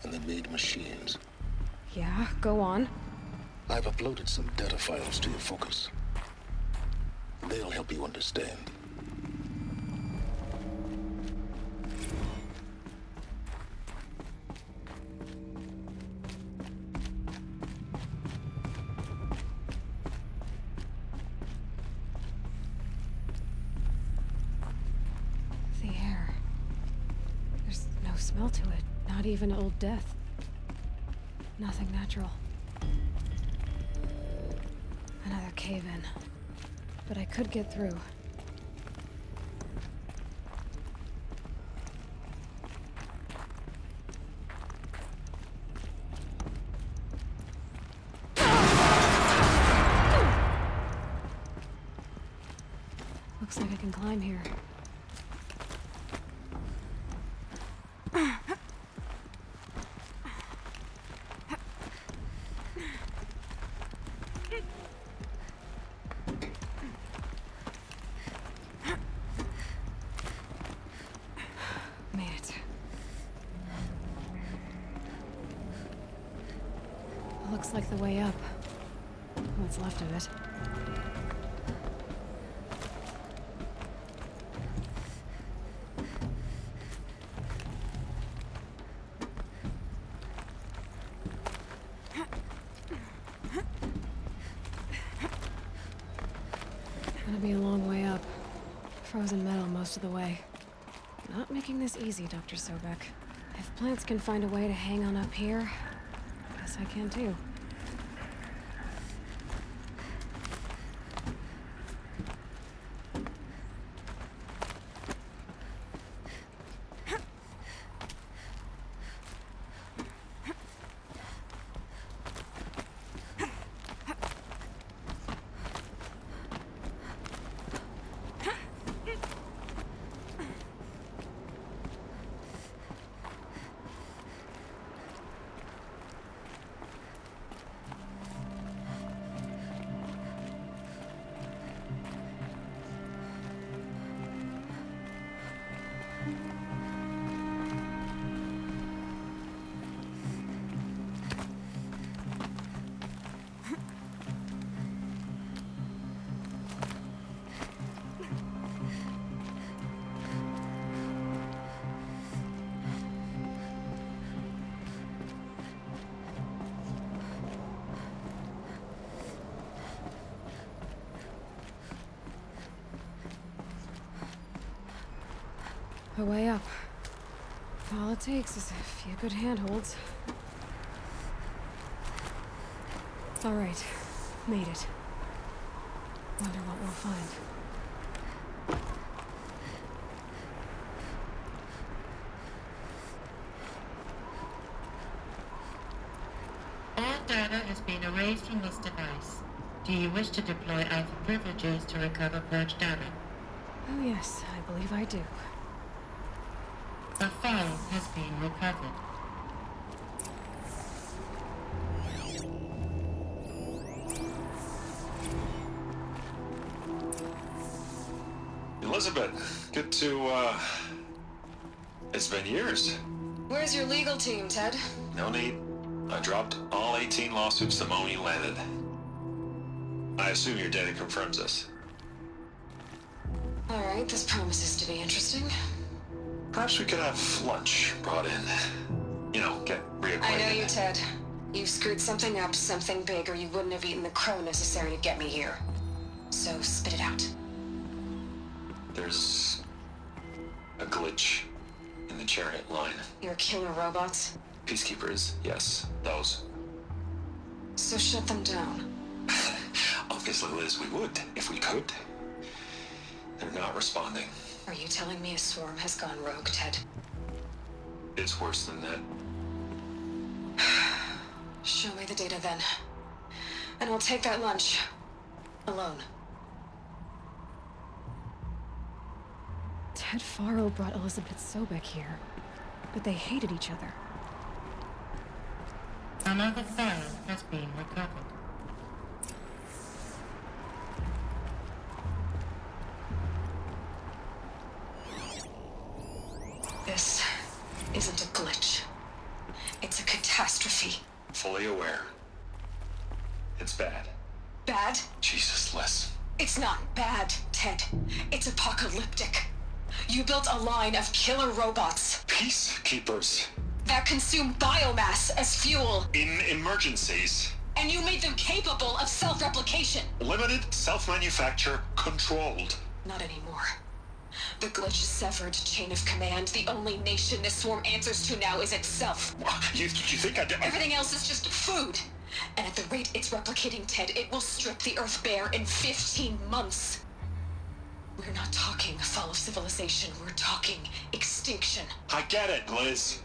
S15: And they made machines.
S10: Yeah, go on.
S15: I've uploaded some data files to your Focus. They'll help you understand.
S10: The air. There's no smell to it. Not even old death. Nothing natural. Another cave-in. But I could get through. Looks like I can climb here. Made it. Looks like the way up. What's left of it. Gonna be a long way up. Frozen metal most of the way. Not making this easy, Dr. Sobek. If plants can find a way to hang on up here, guess I can too. A way up. All it takes is a few good handholds. All right, made it. Wonder what we'll find.
S20: All data has been erased from this device. Do you wish to deploy Alpha privileges to recover purged data?
S10: Oh yes, I believe I do.
S20: The file has been recovered.
S2: Elizabeth, good to, it's been years.
S10: Where's your legal team, Ted?
S2: No need. I dropped all 18 lawsuits the moment you landed. I assume your data confirms this.
S10: All right, this promises to be interesting.
S2: Perhaps we could have lunch brought in. You know, get reacquainted.
S10: I know you, Ted. You screwed something up, something big, or you wouldn't have eaten the crow necessary to get me here. So spit it out.
S2: There's a glitch in the chariot line.
S10: Your killer robots?
S2: Peacekeepers, yes, those.
S10: So shut them down.
S2: Obviously, Liz, we would, if we could. They're not responding.
S10: Are you telling me a swarm has gone rogue, Ted?
S2: It's worse than that.
S10: Show me the data then. And I'll take that lunch. Alone. Ted Faro brought Elizabeth Sobek here. But they hated each other.
S20: Another file has been recovered.
S10: This isn't a glitch. It's a catastrophe.
S2: Fully aware. It's bad.
S10: Bad?
S2: Jesus, Liz.
S10: It's not bad, Ted. It's apocalyptic. You built a line of killer robots.
S2: Peacekeepers.
S10: That consume biomass as fuel.
S2: In emergencies.
S10: And you made them capable of self-replication.
S2: Limited, self-manufacture, controlled.
S10: Not anymore. The glitch severed chain of command. The only nation this swarm answers to now is itself.
S2: You think I did?
S10: Everything else is just food. And at the rate it's replicating, Ted, it will strip the Earth bare in 15 months. We're not talking fall of civilization. We're talking extinction.
S2: I get it, Liz.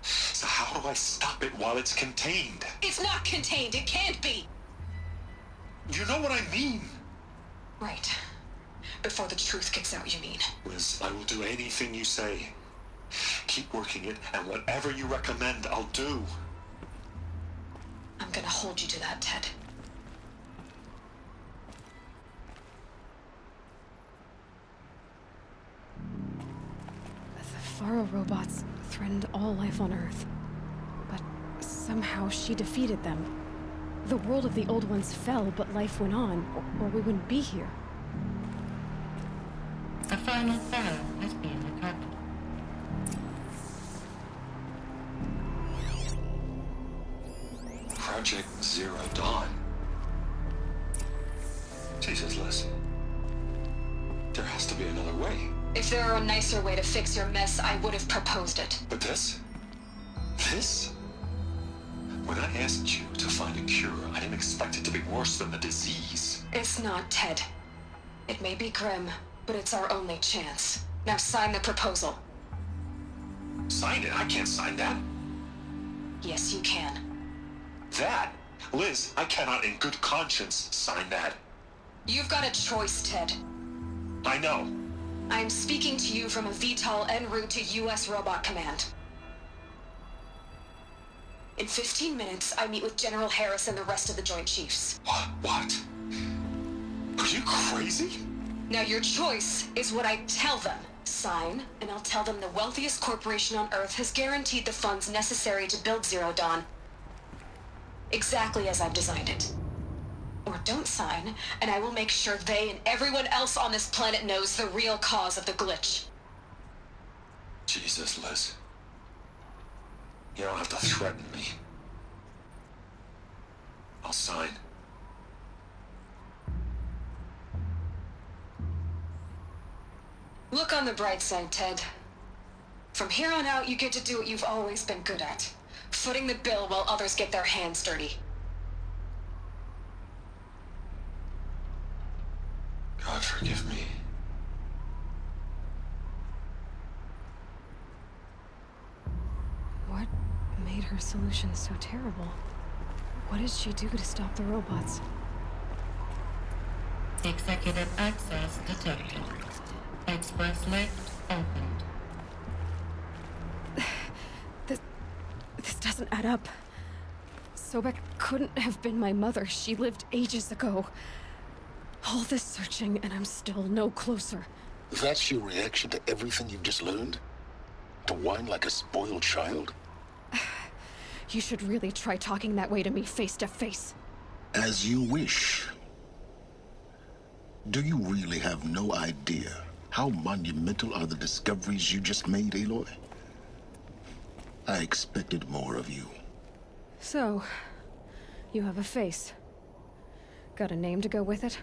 S2: So how do I stop it while it's contained?
S10: It's not contained. It can't be.
S2: You know what I mean.
S10: Right. before the truth gets out, you mean?
S2: Liz, I will do anything you say. Keep working it, and whatever you recommend, I'll do.
S10: I'm gonna hold you to that, Ted. The Faro robots threatened all life on Earth. But somehow she defeated them. The world of the Old Ones fell, but life went on, or we wouldn't be here.
S20: A final Pharaoh has been recovered.
S2: Project Zero Dawn. Jesus, Liz. There has to be another way.
S10: If there were a nicer way to fix your mess, I would have proposed it.
S2: But this? This? When I asked you to find a cure, I didn't expect it to be worse than the disease.
S10: It's not, Ted. It may be grim, but it's our only chance. Now sign the proposal.
S2: Sign it? I can't sign that.
S10: Yes, you can.
S2: That? Liz, I cannot in good conscience sign that.
S10: You've got a choice, Ted.
S2: I know.
S10: I am speaking to you from a VTOL en route to U.S. Robot Command. In 15 minutes, I meet with General Harris and the rest of the Joint Chiefs.
S2: What? Are you crazy?
S10: Now your choice is what I tell them. Sign, and I'll tell them the wealthiest corporation on Earth has guaranteed the funds necessary to build Zero Dawn. Exactly as I've designed it. Or don't sign, and I will make sure they and everyone else on this planet knows the real cause of the glitch.
S2: Jesus, Liz. You don't have to threaten me. I'll sign.
S10: Look on the bright side, Ted. From here on out, you get to do what you've always been good at. Footing the bill while others get their hands dirty.
S2: God forgive me.
S10: What made her solution so terrible? What did she do to stop the robots?
S20: Executive access detected. Express lift opened.
S10: This doesn't add up. Sobek couldn't have been my mother. She lived ages ago. All this searching, and I'm still no closer.
S15: That's your reaction to everything you've just learned? To whine like a spoiled child?
S10: You should really try talking that way to me face to face.
S15: As you wish. Do you really have no idea how monumental are the discoveries you just made, Aloy? I expected more of you.
S10: So, you have a face. Got a name to go with it?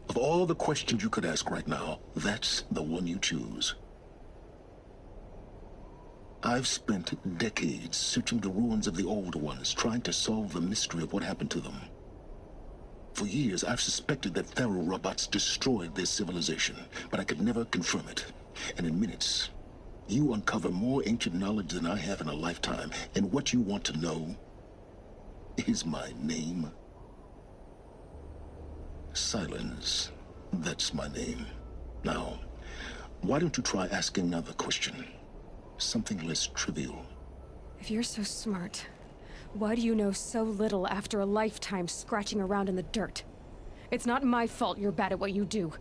S15: Of all the questions you could ask right now, that's the one you choose. I've spent decades searching the ruins of the Old Ones, trying to solve the mystery of what happened to them. For years, I've suspected that Faro robots destroyed their civilization, but I could never confirm it. And in minutes, you uncover more ancient knowledge than I have in a lifetime, and what you want to know is my name. Silence. That's my name. Now, why don't you try asking another question? Something less trivial.
S10: If you're so smart, why do you know so little after a lifetime scratching around in the dirt? It's not my fault you're bad at what you do.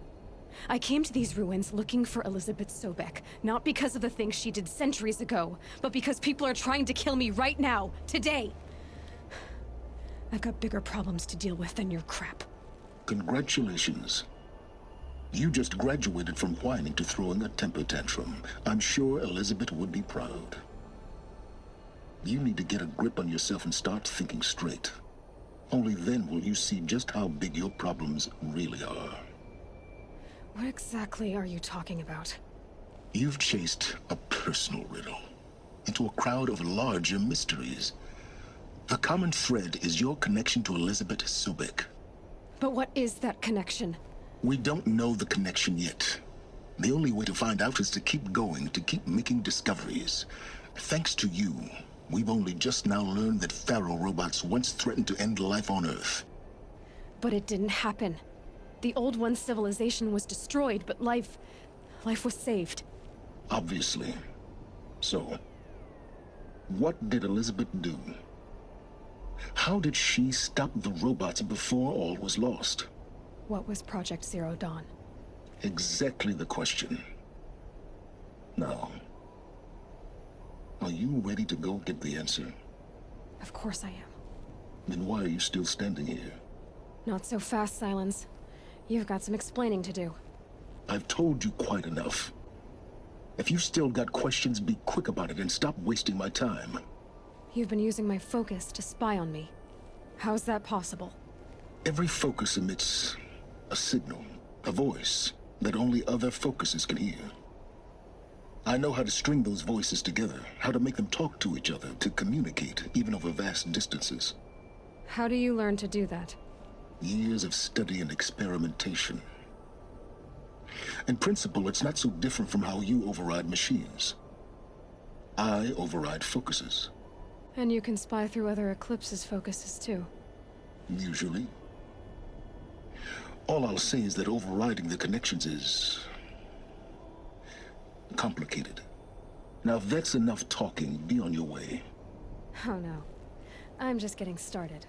S10: I came to these ruins looking for Elizabeth Sobek, not because of the things she did centuries ago, but because people are trying to kill me right now, today. I've got bigger problems to deal with than your crap.
S15: Congratulations. You just graduated from whining to throwing a temper tantrum. I'm sure Elizabeth would be proud. You need to get a grip on yourself and start thinking straight. Only then will you see just how big your problems really are.
S10: What exactly are you talking about?
S15: You've chased a personal riddle into a crowd of larger mysteries. The common thread is your connection to Elizabeth Sobek.
S10: But what is that connection?
S15: We don't know the connection yet. The only way to find out is to keep going, to keep making discoveries. Thanks to you, we've only just now learned that Faro robots once threatened to end life on Earth.
S10: But it didn't happen. The Old One's civilization was destroyed, but life was saved.
S15: Obviously. So, what did Elizabeth do? How did she stop the robots before all was lost?
S10: What was Project Zero Dawn?
S15: Exactly the question. Now, are you ready to go get the answer?
S10: Of course I am.
S15: Then why are you still standing here?
S10: Not so fast, Silence. You've got some explaining to do.
S15: I've told you quite enough. If you still got questions, be quick about it and stop wasting my time.
S10: You've been using my focus to spy on me. How's that possible?
S15: Every focus emits a signal, a voice, that only other focuses can hear. I know how to string those voices together, how to make them talk to each other, to communicate, even over vast distances.
S10: How do you learn to do that?
S15: Years of study and experimentation. In principle, it's not so different from how you override machines. I override focuses.
S10: And you can spy through other Eclipse's focuses too.
S15: Usually. All I'll say is that overriding the connections is complicated. Now, if that's enough talking, be on your way.
S10: Oh no. I'm just getting started.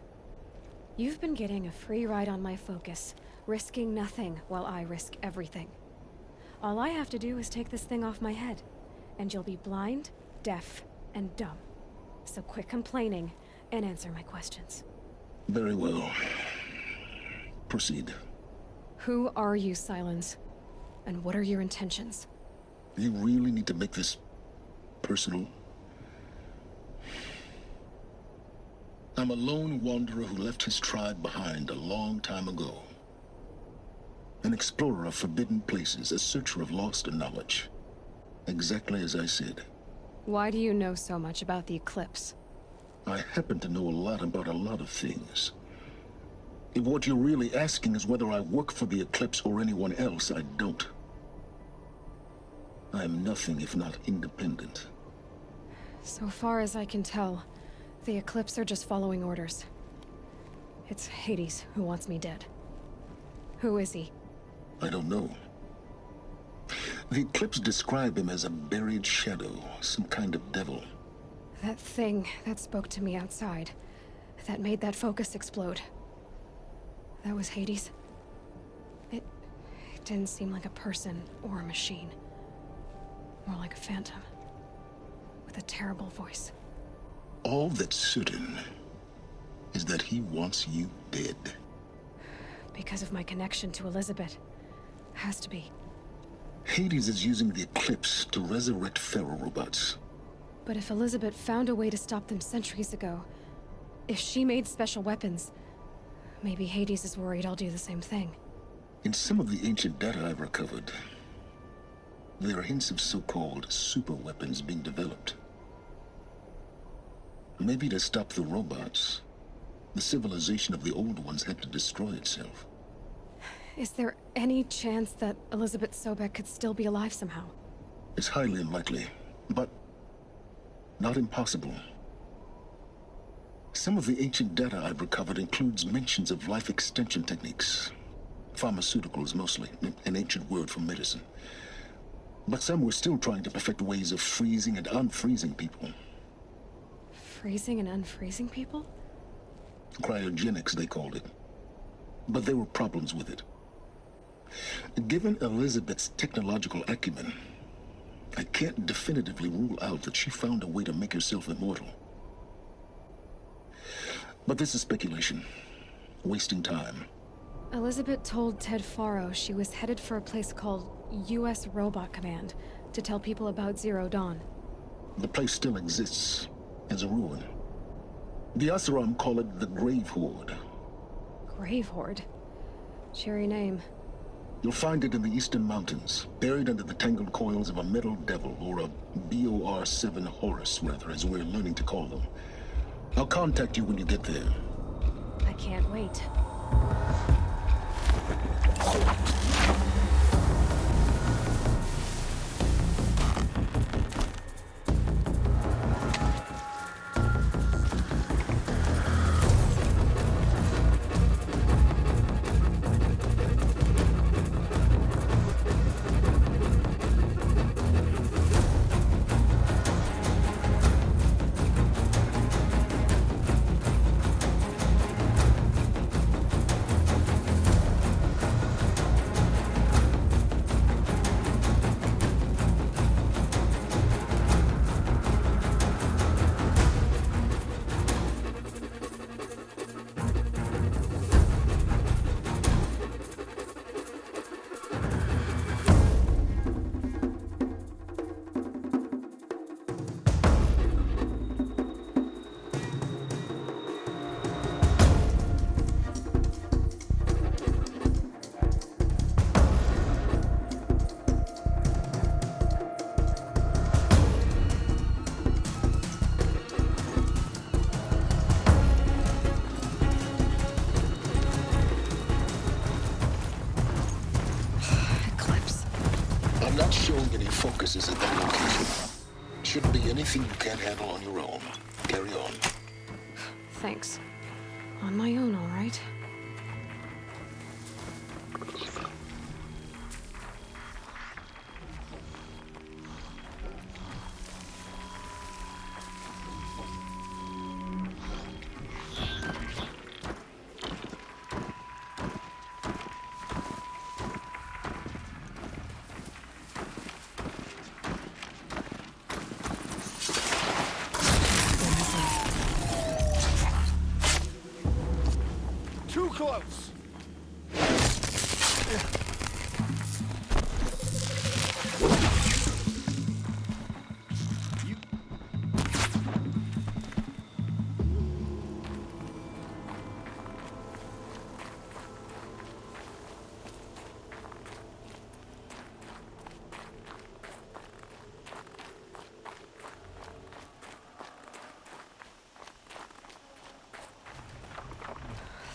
S10: You've been getting a free ride on my focus, risking nothing while I risk everything. All I have to do is take this thing off my head, and you'll be blind, deaf, and dumb. So quit complaining and answer my questions.
S15: Very well. Proceed.
S10: Who are you, Silence? And what are your intentions?
S15: You really need to make this personal? I'm a lone wanderer who left his tribe behind a long time ago. An explorer of forbidden places, a searcher of lost knowledge. Exactly as I said.
S10: Why do you know so much about the Eclipse?
S15: I happen to know a lot about a lot of things. If what you're really asking is whether I work for the Eclipse or anyone else, I don't. I am nothing if not independent.
S10: So far as I can tell, the Eclipse are just following orders. It's Hades who wants me dead. Who is he?
S15: I don't know. The Eclipse describe him as a buried shadow, some kind of devil.
S10: That thing that spoke to me outside, that made that focus explode. That was Hades. It didn't seem like a person or a machine. More like a phantom. With a terrible voice.
S15: All that's certain is that he wants you dead.
S10: Because of my connection to Elizabeth. Has to be.
S15: Hades is using the Eclipse to resurrect Pharaoh robots.
S10: But if Elizabeth found a way to stop them centuries ago, if she made special weapons, maybe Hades is worried I'll do the same thing.
S15: In some of the ancient data I've recovered, there are hints of so-called super weapons being developed. Maybe to stop the robots, the civilization of the old ones had to destroy itself.
S10: Is there any chance that Elizabeth Sobek could still be alive somehow?
S15: It's highly unlikely, but not impossible. Some of the ancient data I've recovered includes mentions of life extension techniques. Pharmaceuticals mostly, an ancient word for medicine. But some were still trying to perfect ways of freezing and unfreezing people.
S10: Freezing and unfreezing people?
S15: Cryogenics, they called it. But there were problems with it. Given Elizabeth's technological acumen, I can't definitively rule out that she found a way to make herself immortal. But this is speculation. Wasting time.
S10: Elizabeth told Ted Faro she was headed for a place called U.S. Robot Command to tell people about Zero Dawn.
S15: The place still exists, as a ruin. The Oseram call it the Grave Horde.
S10: Grave Horde? Cheery name.
S15: You'll find it in the Eastern Mountains, buried under the tangled coils of a metal devil, or a BOR-7 Horus, rather, as we're learning to call them. I'll contact you when you get there.
S10: I can't wait.
S15: Not showing any focuses at that location. Shouldn't be anything you can't handle on your own. Carry on.
S10: Thanks. On my own, all right.
S11: Too close!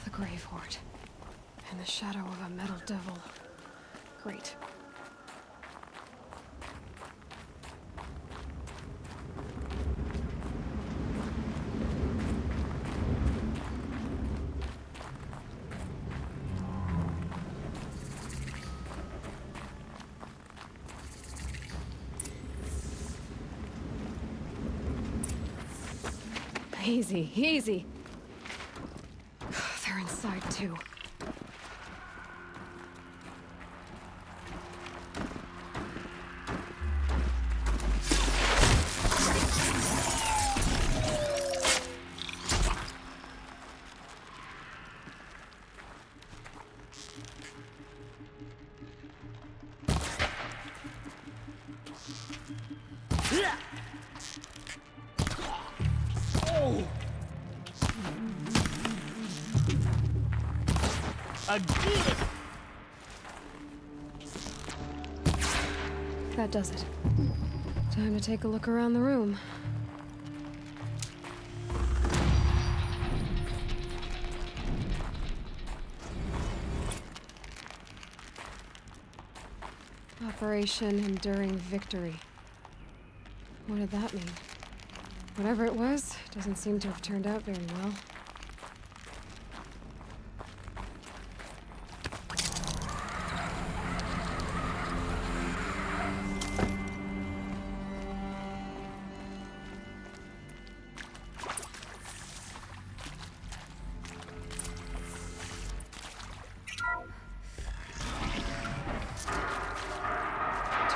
S10: The Grave Horde. In the shadow of a metal devil. Great. Easy, easy. They're inside too.
S11: Again!
S10: That does it. Time to take a look around the room. Operation Enduring Victory. What did that mean? Whatever it was, doesn't seem to have turned out very well.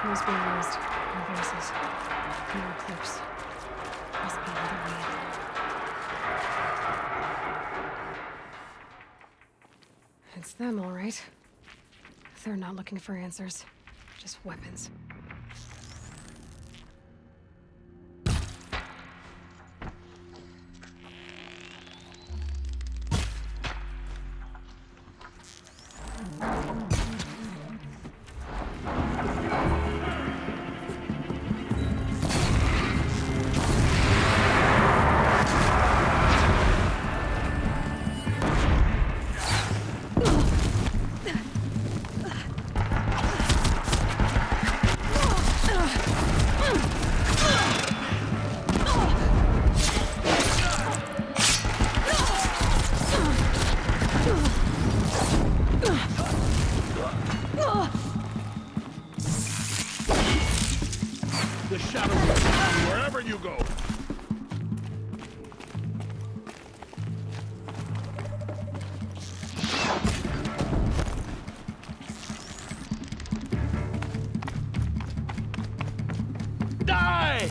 S10: Tools being used. No voices. No clips. Must be another way. It's them, all right. They're not looking for answers. Just weapons.
S11: The shadow will come wherever you go. Die!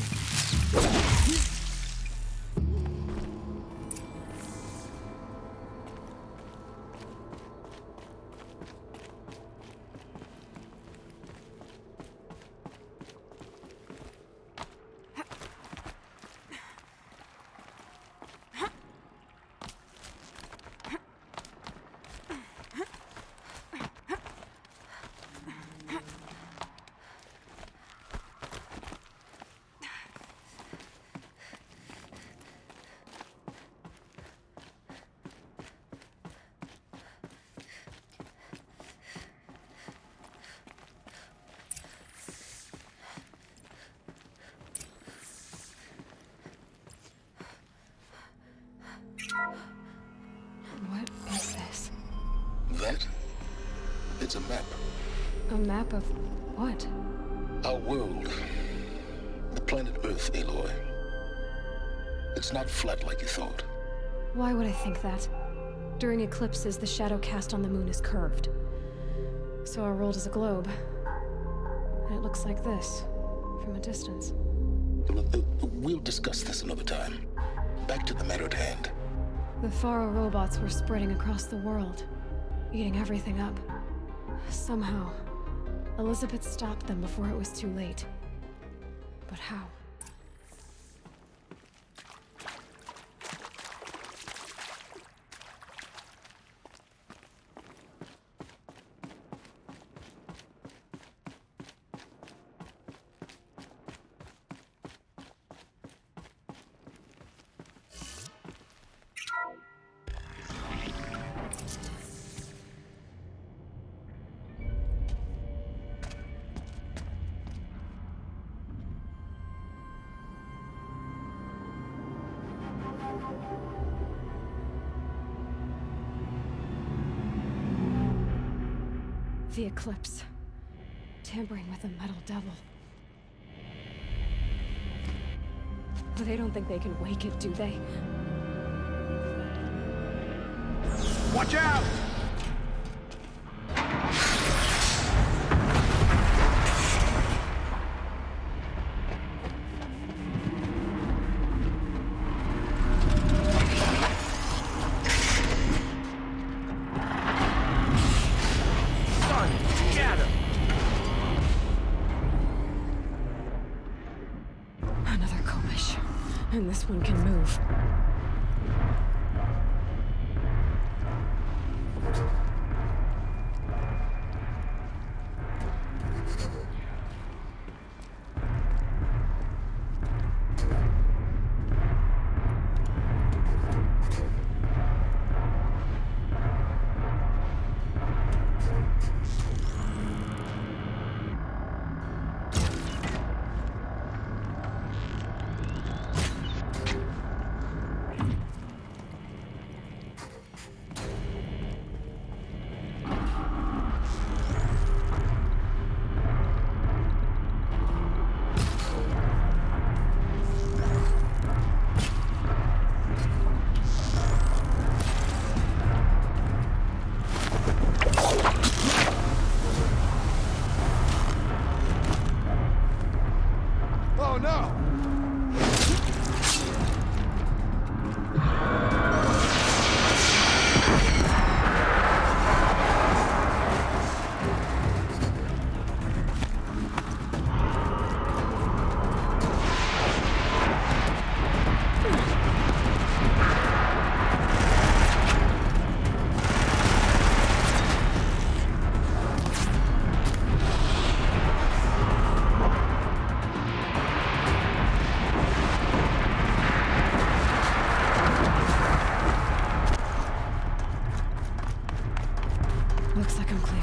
S10: A map of what?
S15: Our world. The planet Earth, Aloy. It's not flat like you thought.
S10: Why would I think that? During eclipses, the shadow cast on the moon is curved. So our world is a globe. And it looks like this, from a distance.
S15: We'll discuss this another time. Back to the matter at hand.
S10: The Faro robots were spreading across the world, eating everything up. Somehow, Elizabeth stopped them before it was too late. But how? The eclipse. Tampering with a metal devil. But they don't think they can wake it, do they?
S11: Watch out!
S10: Another Kobish. And this one can move.
S11: Oh no!
S10: Looks like I'm clear.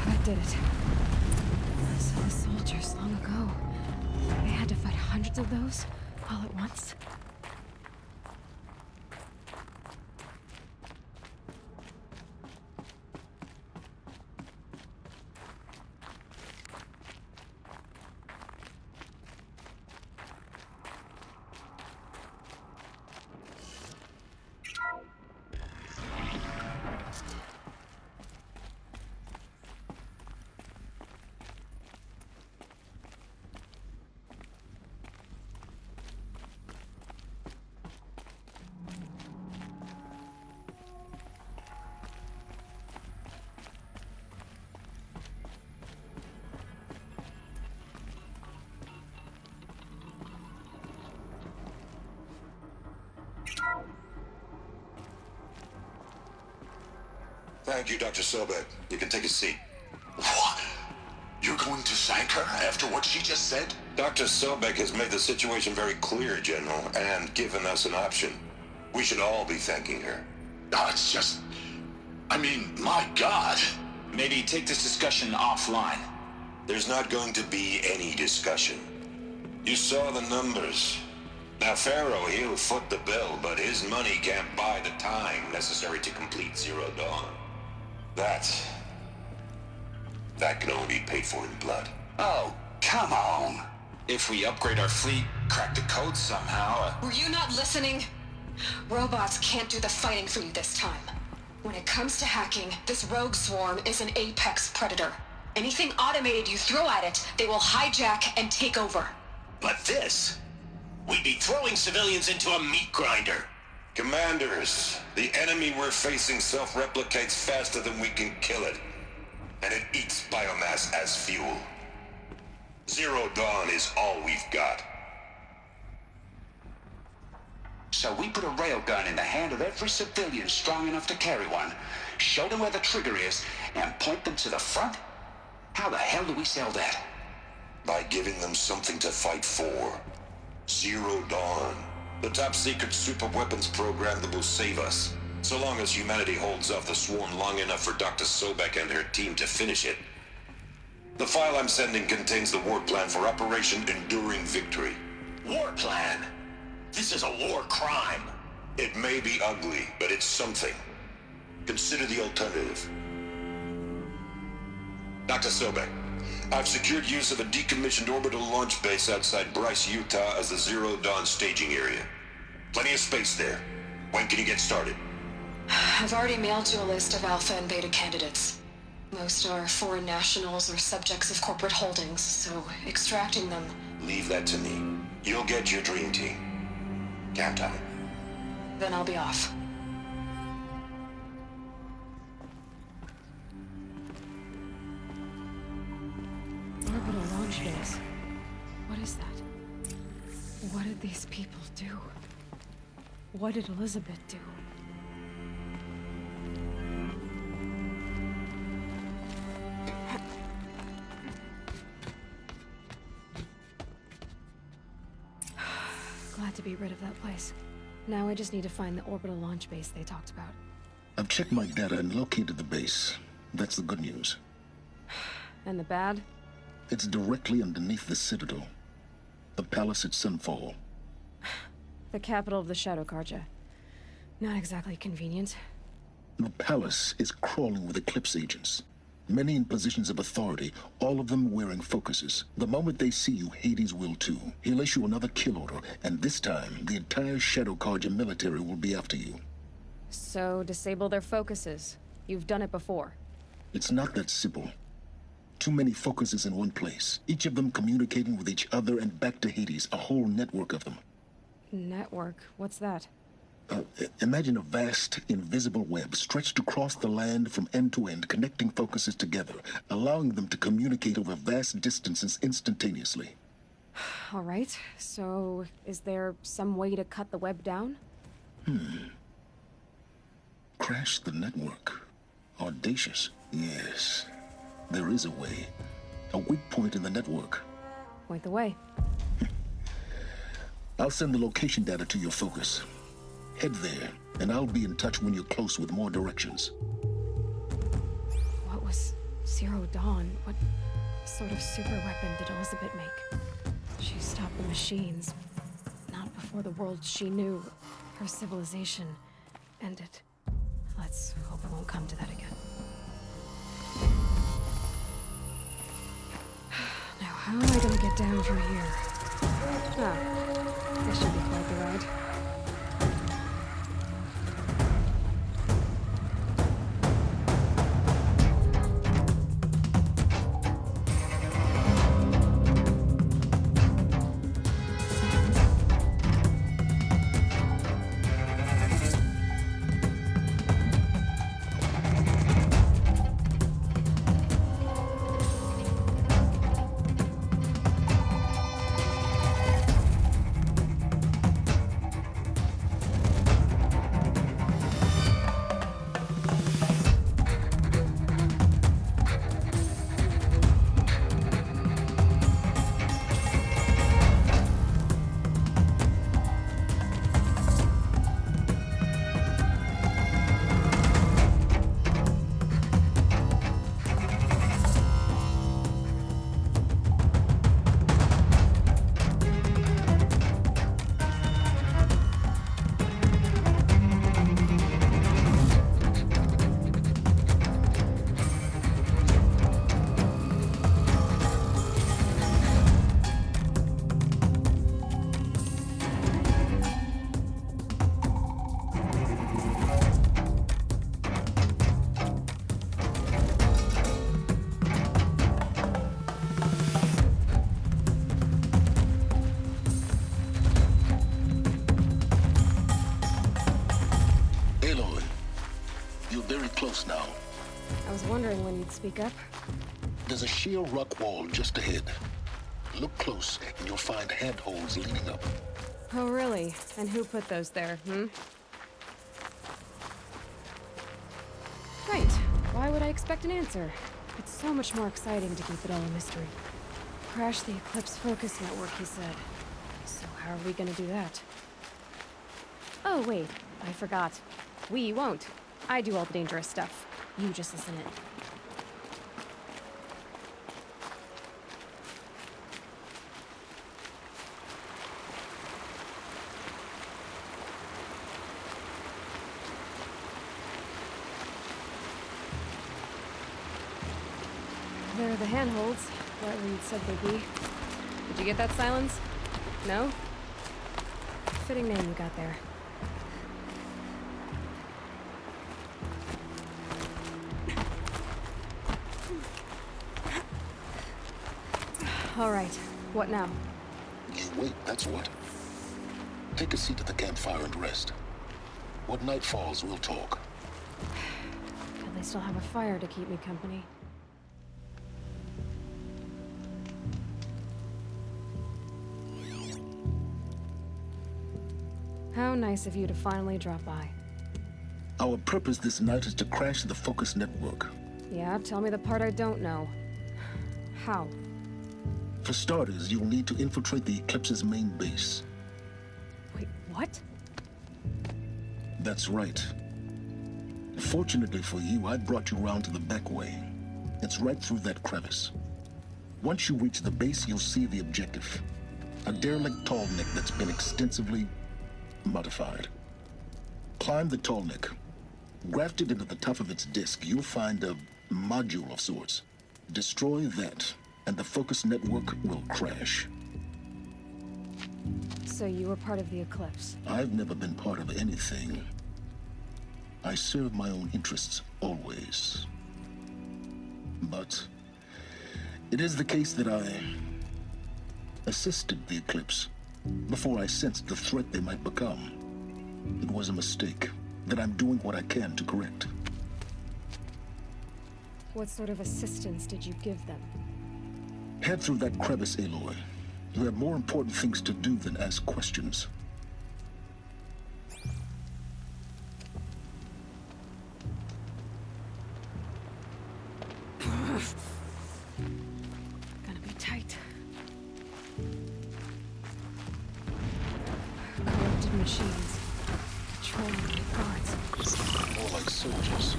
S10: That did it. So the soldiers long ago, they had to fight hundreds of those all at once?
S2: Thank you, Dr. Sobek. You can take a seat.
S14: What? You're going to thank her after what she just said?
S2: Dr. Sobek has made the situation very clear, General, and given us an option. We should all be thanking her.
S14: No, it's just... I mean, my God.
S6: Maybe take this discussion offline.
S2: There's not going to be any discussion. You saw the numbers. Now, Pharaoh, he'll foot the bill, but his money can't buy the time necessary to complete Zero Dawn. That can only be paid for in blood.
S6: Oh, come on. If we upgrade our fleet, crack the code somehow...
S10: Were you not listening? Robots can't do the fighting for you this time. When it comes to hacking, this rogue swarm is an apex predator. Anything automated you throw at it, they will hijack and take over.
S6: But this... We'd be throwing civilians into a meat grinder.
S2: Commanders, the enemy we're facing self-replicates faster than we can kill it. And it eats biomass as fuel. Zero Dawn is all we've got.
S6: So we put a railgun in the hand of every civilian strong enough to carry one, show them where the trigger is, and point them to the front? How the hell do we sell that?
S2: By giving them something to fight for. Zero Dawn. The top-secret super-weapons program that will save us. So long as humanity holds off the swarm long enough for Dr. Sobek and her team to finish it. The file I'm sending contains the war plan for Operation Enduring Victory.
S6: War plan? This is a war crime.
S2: It may be ugly, but it's something. Consider the alternative. Dr. Sobek, I've secured use of a decommissioned orbital launch base outside Bryce, Utah as the Zero Dawn staging area. Plenty of space there. When can you get started?
S10: I've already mailed you a list of alpha and beta candidates. Most are foreign nationals or subjects of corporate holdings, so extracting them...
S2: Leave that to me. You'll get your dream team. Count on it.
S10: Then I'll be off.
S5: Orbital launch base. What is that? What did these people do? What did Elizabeth do? Glad to be rid of that place. Now I just need to find the orbital launch base they talked about.
S15: I've checked my data and located the base. That's the good news.
S5: And the bad?
S15: It's directly underneath the Citadel. The palace at Sunfall.
S5: The capital of the Shadow Carja. Not exactly convenient.
S15: The palace is crawling with Eclipse agents. Many in positions of authority, all of them wearing focuses. The moment they see you, Hades will too. He'll issue another kill order, and this time, the entire Shadow Carja military will be after you.
S5: So, disable their focuses. You've done it before.
S15: It's not that simple. Too many focuses in one place, each of them communicating with each other and back to Hades, a whole network of them.
S5: Network? What's that?
S15: Imagine a vast, invisible web stretched across the land from end to end, connecting focuses together, allowing them to communicate over vast distances instantaneously.
S5: All right, so is there some way to cut the web down?
S15: Crash the network. Audacious. Yes, there is a way. A weak point in the network.
S5: Point the way.
S15: I'll send the location data to your focus. Head there, and I'll be in touch when you're close with more directions.
S5: What was Zero Dawn? What sort of super weapon did Elizabeth make? She stopped the machines. Not before the world she knew, her civilization, ended. Let's hope it won't come to that again. Now, how am I gonna get down from here? Ah, this should be quite the ride.
S10: wondering when you'd speak up.
S15: There's a sheer rock wall just ahead. Look close, and you'll find handholds leading up.
S10: Oh, really? And who put those there, Right. Why would I expect an answer? It's so much more exciting to keep it all a mystery. Crash the Eclipse focus network, he said. So how are we gonna do that? Oh, wait. I forgot. We won't. I do all the dangerous stuff. You just listen in. There are the handholds, whatever you'd said they'd be. Did you get that, Silence? No? Fitting name you got there. All right, what now?
S15: You wait, that's what. Take a seat at the campfire and rest. When night falls, we'll talk.
S10: At least I'll have a fire to keep me company. How nice of you to finally drop by.
S15: Our purpose this night is to crash the focus network.
S10: Yeah, tell me the part I don't know. How?
S15: For starters, you'll need to infiltrate the Eclipse's main base.
S10: Wait, what?
S15: That's right. Fortunately for you, I brought you around to the back way. It's right through that crevice. Once you reach the base, you'll see the objective. A derelict tall neck that's been extensively modified. Climb the tall neck. Grafted into the top of its disk, you'll find a module of sorts. Destroy that, and the focus network will crash.
S10: So you were part of the Eclipse?
S15: I've never been part of anything. I serve my own interests, always. But it is the case that I assisted the Eclipse before I sensed the threat they might become. It was a mistake that I'm doing what I can to correct.
S10: What sort of assistance did you give them?
S15: Head through that crevice, Aloy. You have more important things to do than ask questions.
S10: Gonna be tight. Corrupted machines. Patrolling the guards.
S15: More like soldiers.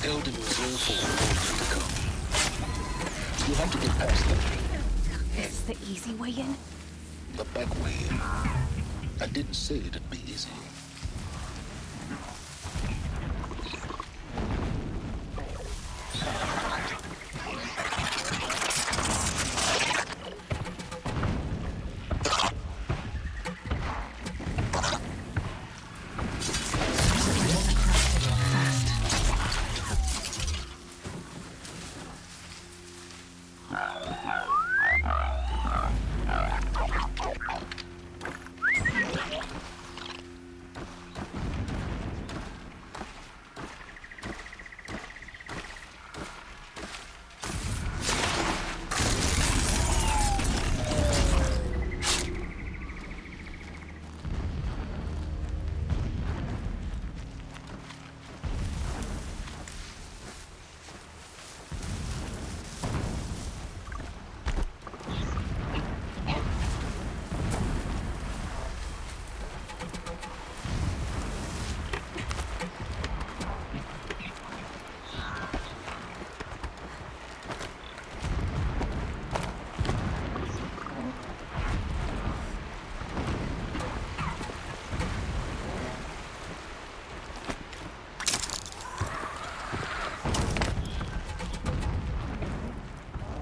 S15: Held in reserve for war to come. You'll have to get past them.
S10: This is the easy way in?
S15: The back way in. I didn't say it'd be easy.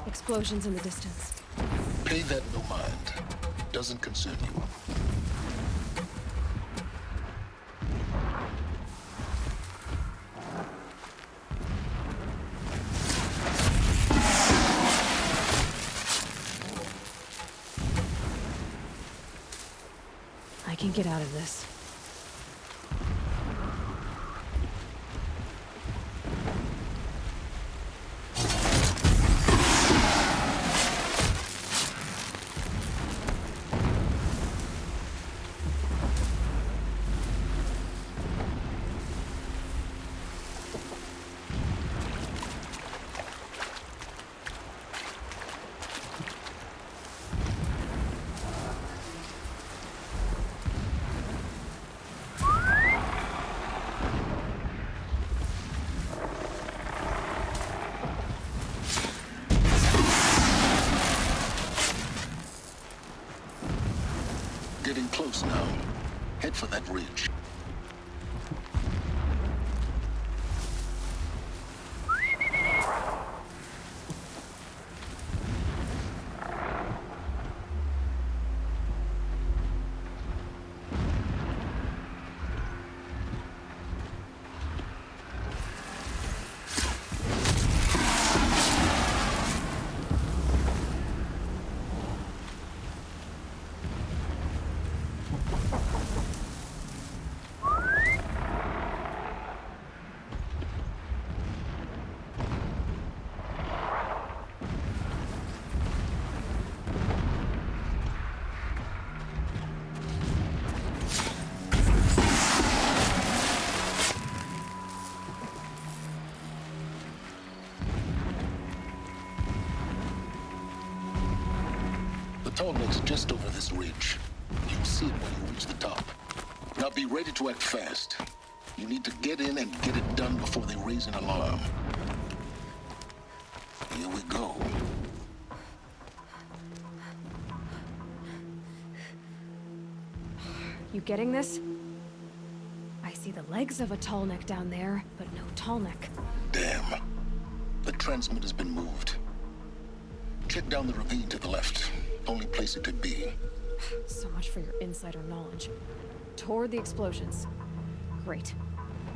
S10: Explosions in the distance.
S15: Pay that no mind. Doesn't concern you.
S10: I can get out of this.
S15: close now. Head for that ridge. The tall neck's just over this ridge. You'll see it when you reach the top. Now be ready to act fast. You need to get in and get it done before they raise an alarm. Here we go.
S10: You getting this? I see the legs of a tall neck down there, but no tall neck.
S15: Damn. The transmitter's been moved. Check down the ravine to the left. Only place it could be.
S10: So much for your insider knowledge. Toward the explosions. Great.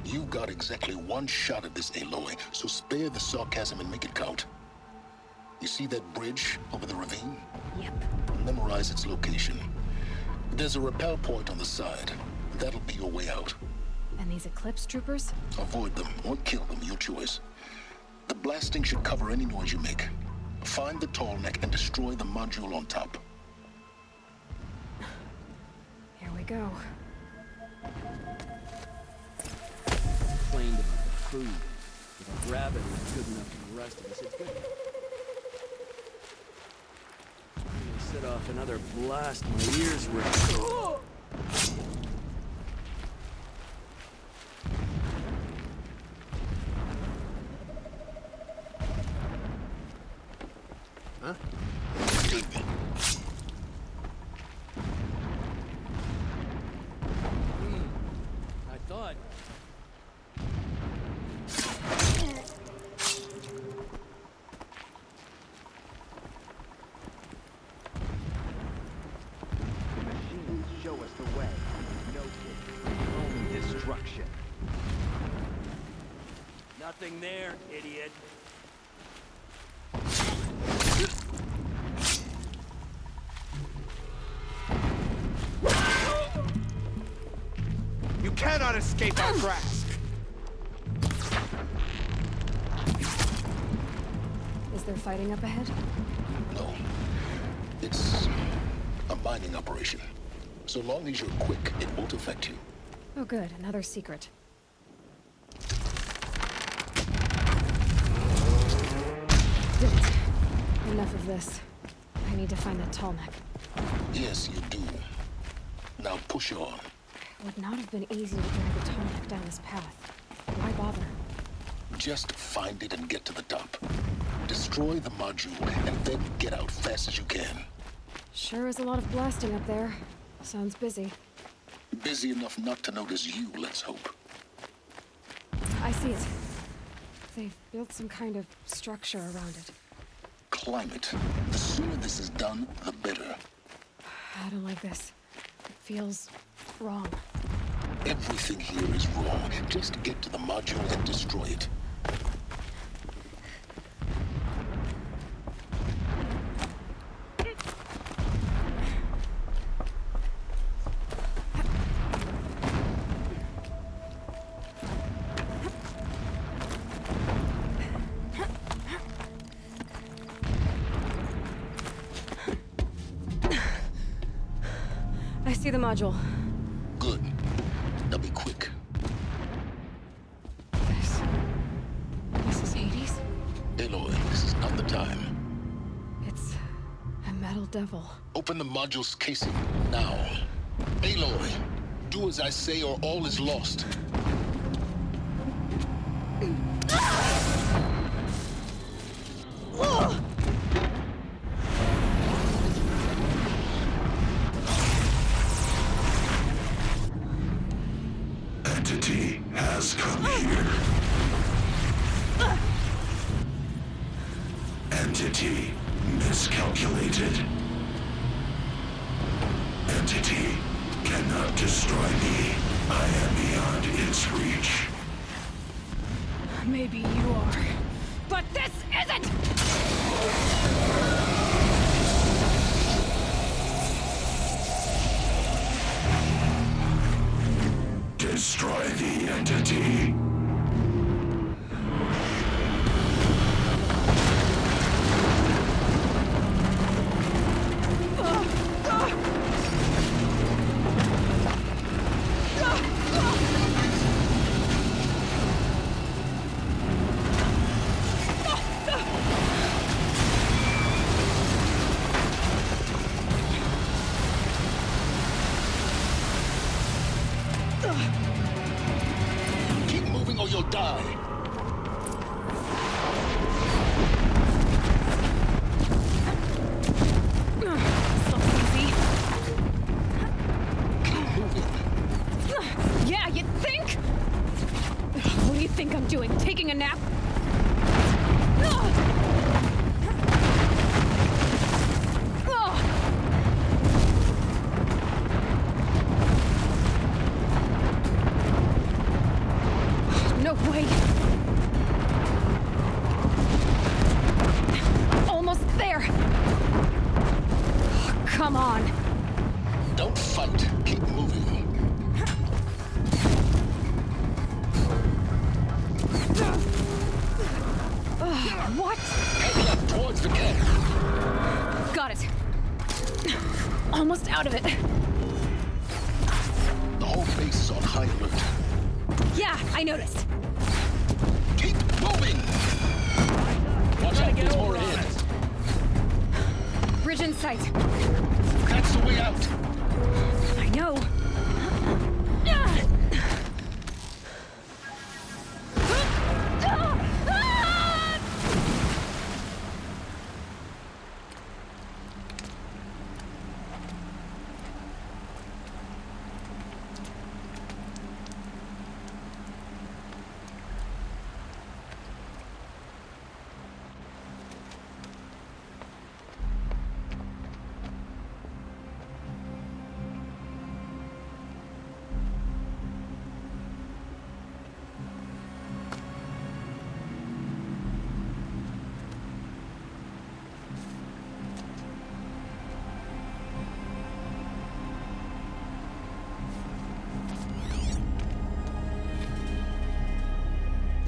S15: You got exactly one shot at this, Aloy, so spare the sarcasm and make it count. You see that bridge over the ravine?
S10: Yep.
S15: Memorize its location. There's a rappel point on the side. That'll be your way out.
S10: And these Eclipse troopers?
S15: Avoid them or kill them, your choice. The blasting should cover any noise you make. Find the tall neck and destroy the module on top.
S10: Here we go.
S9: Complained about the food. If a gravity is good enough for the rest of us, it's good enough. I'm gonna set off another blast my ears were. Huh? I thought.
S13: The machines show us the way. No kidding. Only destruction.
S9: Nothing there, idiot.
S13: You cannot escape our grasp!
S10: Is there fighting up ahead?
S15: No. It's a mining operation. So long as you're quick, it won't affect you.
S10: Oh good, another secret. Did it. Enough of this. I need to find that tall neck.
S15: Yes, you do. Now push on.
S10: It would not have been easy to drag the tall neck down this path. Why bother?
S15: Just find it and get to the top. Destroy the module and then get out fast as you can.
S10: Sure is a lot of blasting up there. Sounds busy.
S15: Busy enough not to notice you, let's hope.
S10: I see it. They've built some kind of structure around it.
S15: Climb it. The sooner this is done, the better.
S10: I don't like this. It feels wrong.
S15: Everything here is wrong. Just get to the module and destroy it.
S10: I see the module.
S15: Good. Now be quick.
S10: This is Hades?
S15: Aloy, this is not the time.
S10: It's a metal devil.
S15: Open the module's casing now. Aloy, do as I say or all is lost.
S14: Entity miscalculated. Entity cannot destroy me. I am beyond its reach.
S10: Maybe you are, but this isn't!
S14: Destroy the entity.
S15: Keep moving or you'll die.
S10: So easy. Yeah, you think? What do you think I'm doing? Taking a nap? No way. Almost there. Come on.
S15: Don't fight. Keep moving.
S10: What?
S15: Head left towards the camp.
S10: Got it. Almost out of it.
S15: The whole base is on high alert.
S10: Yeah, I noticed.
S15: Keep moving! Watch out, there's more ahead.
S10: Bridge in sight.
S15: That's the way out.
S10: I know.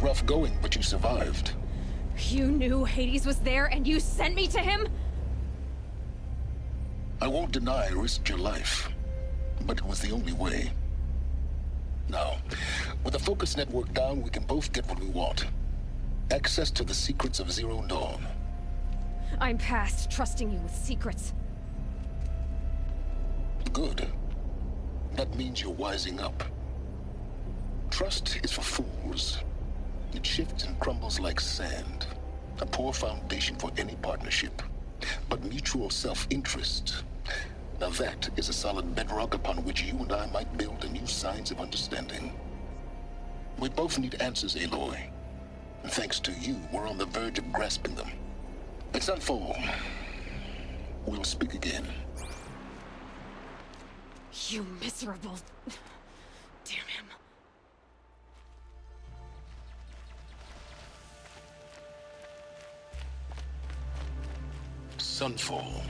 S15: Rough going, but you survived.
S10: You knew Hades was there and you sent me to him?
S15: I won't deny I risked your life, but it was the only way. Now, with the focus network down, we can both get what we want. Access to the secrets of Zero Dawn.
S10: I'm past trusting you with secrets.
S15: Good. That means you're wising up. Trust is for fools. It shifts and crumbles like sand. A poor foundation for any partnership. But mutual self-interest, now that is a solid bedrock upon which you and I might build a new science of understanding. We both need answers, Aloy. And thanks to you, we're on the verge of grasping them. It's unfold. We'll speak again.
S10: You miserable... Damn him.
S15: Sunfall.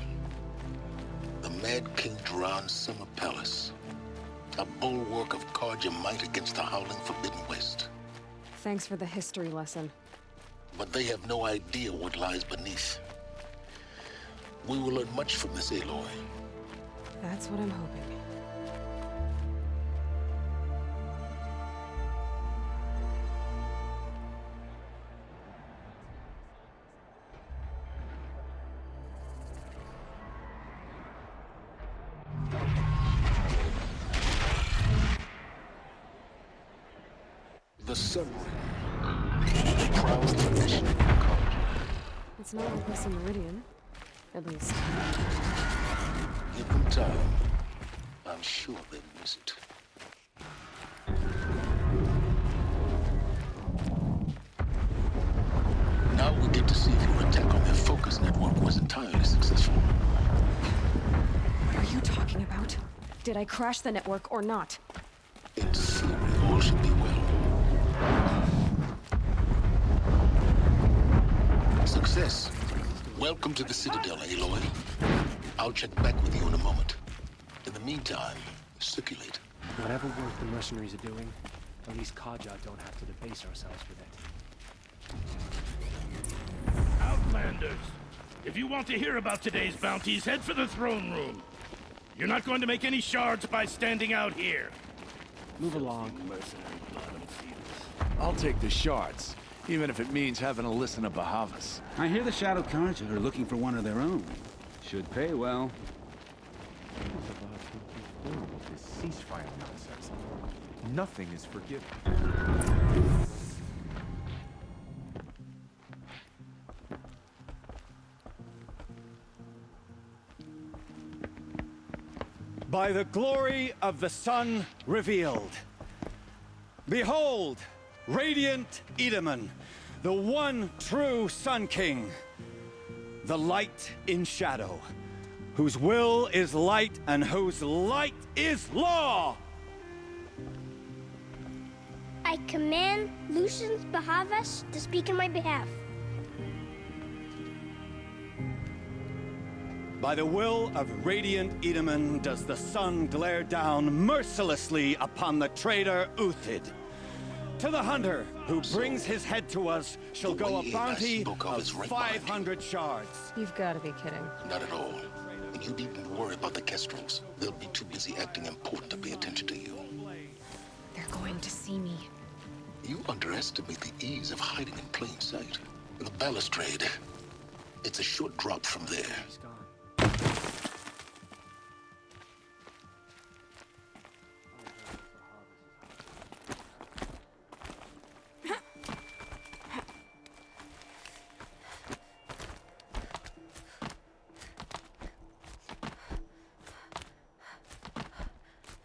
S15: The Mad King Duran's summer palace. A bulwark of Carja might against the howling Forbidden West.
S10: Thanks for the history lesson.
S15: But they have no idea what lies beneath. We will learn much from this, Aloy.
S10: That's what I'm hoping.
S15: The summary. Proud tradition of Carja.
S10: It's not like missing Meridian. At least.
S15: Give them time. I'm sure they'll miss it. Now we get to see if your attack on their focus
S10: Did I crash the network or not?
S15: In theory, all should be well. Success. Welcome to the Citadel, Aloy. I'll check back with you in a moment. In the meantime, circulate.
S26: Whatever work the mercenaries are doing, at least Kaja don't have to debase ourselves with it.
S11: Outlanders, if you want to hear about today's bounties, head for the throne room. You're not going to make any shards by standing out here.
S26: Move along.
S11: Mercenary blood and fetus.
S4: I'll take the shards, even if it means having to listen to Bahavas.
S12: I hear the Shadow Carja are looking for one of their own. Should pay well.
S13: This ceasefire nonsense. Nothing is forgiven.
S19: By the glory of the sun revealed. Behold, radiant Edaman, the one true Sun King. The light in shadow, whose will is light and whose light is law!
S22: I command Lucius Bahavas to speak in my behalf.
S19: By the will of radiant Edaman does the sun glare down mercilessly upon the traitor Uthid. To the hunter who brings his head to us shall go a bounty of 500 shards.
S10: You've got to be kidding.
S15: Not at all. And you needn't worry about the Kestrels. They'll be too busy acting important to pay attention to you.
S10: They're going to see me.
S15: You underestimate the ease of hiding in plain sight. The balustrade, it's a short drop from there.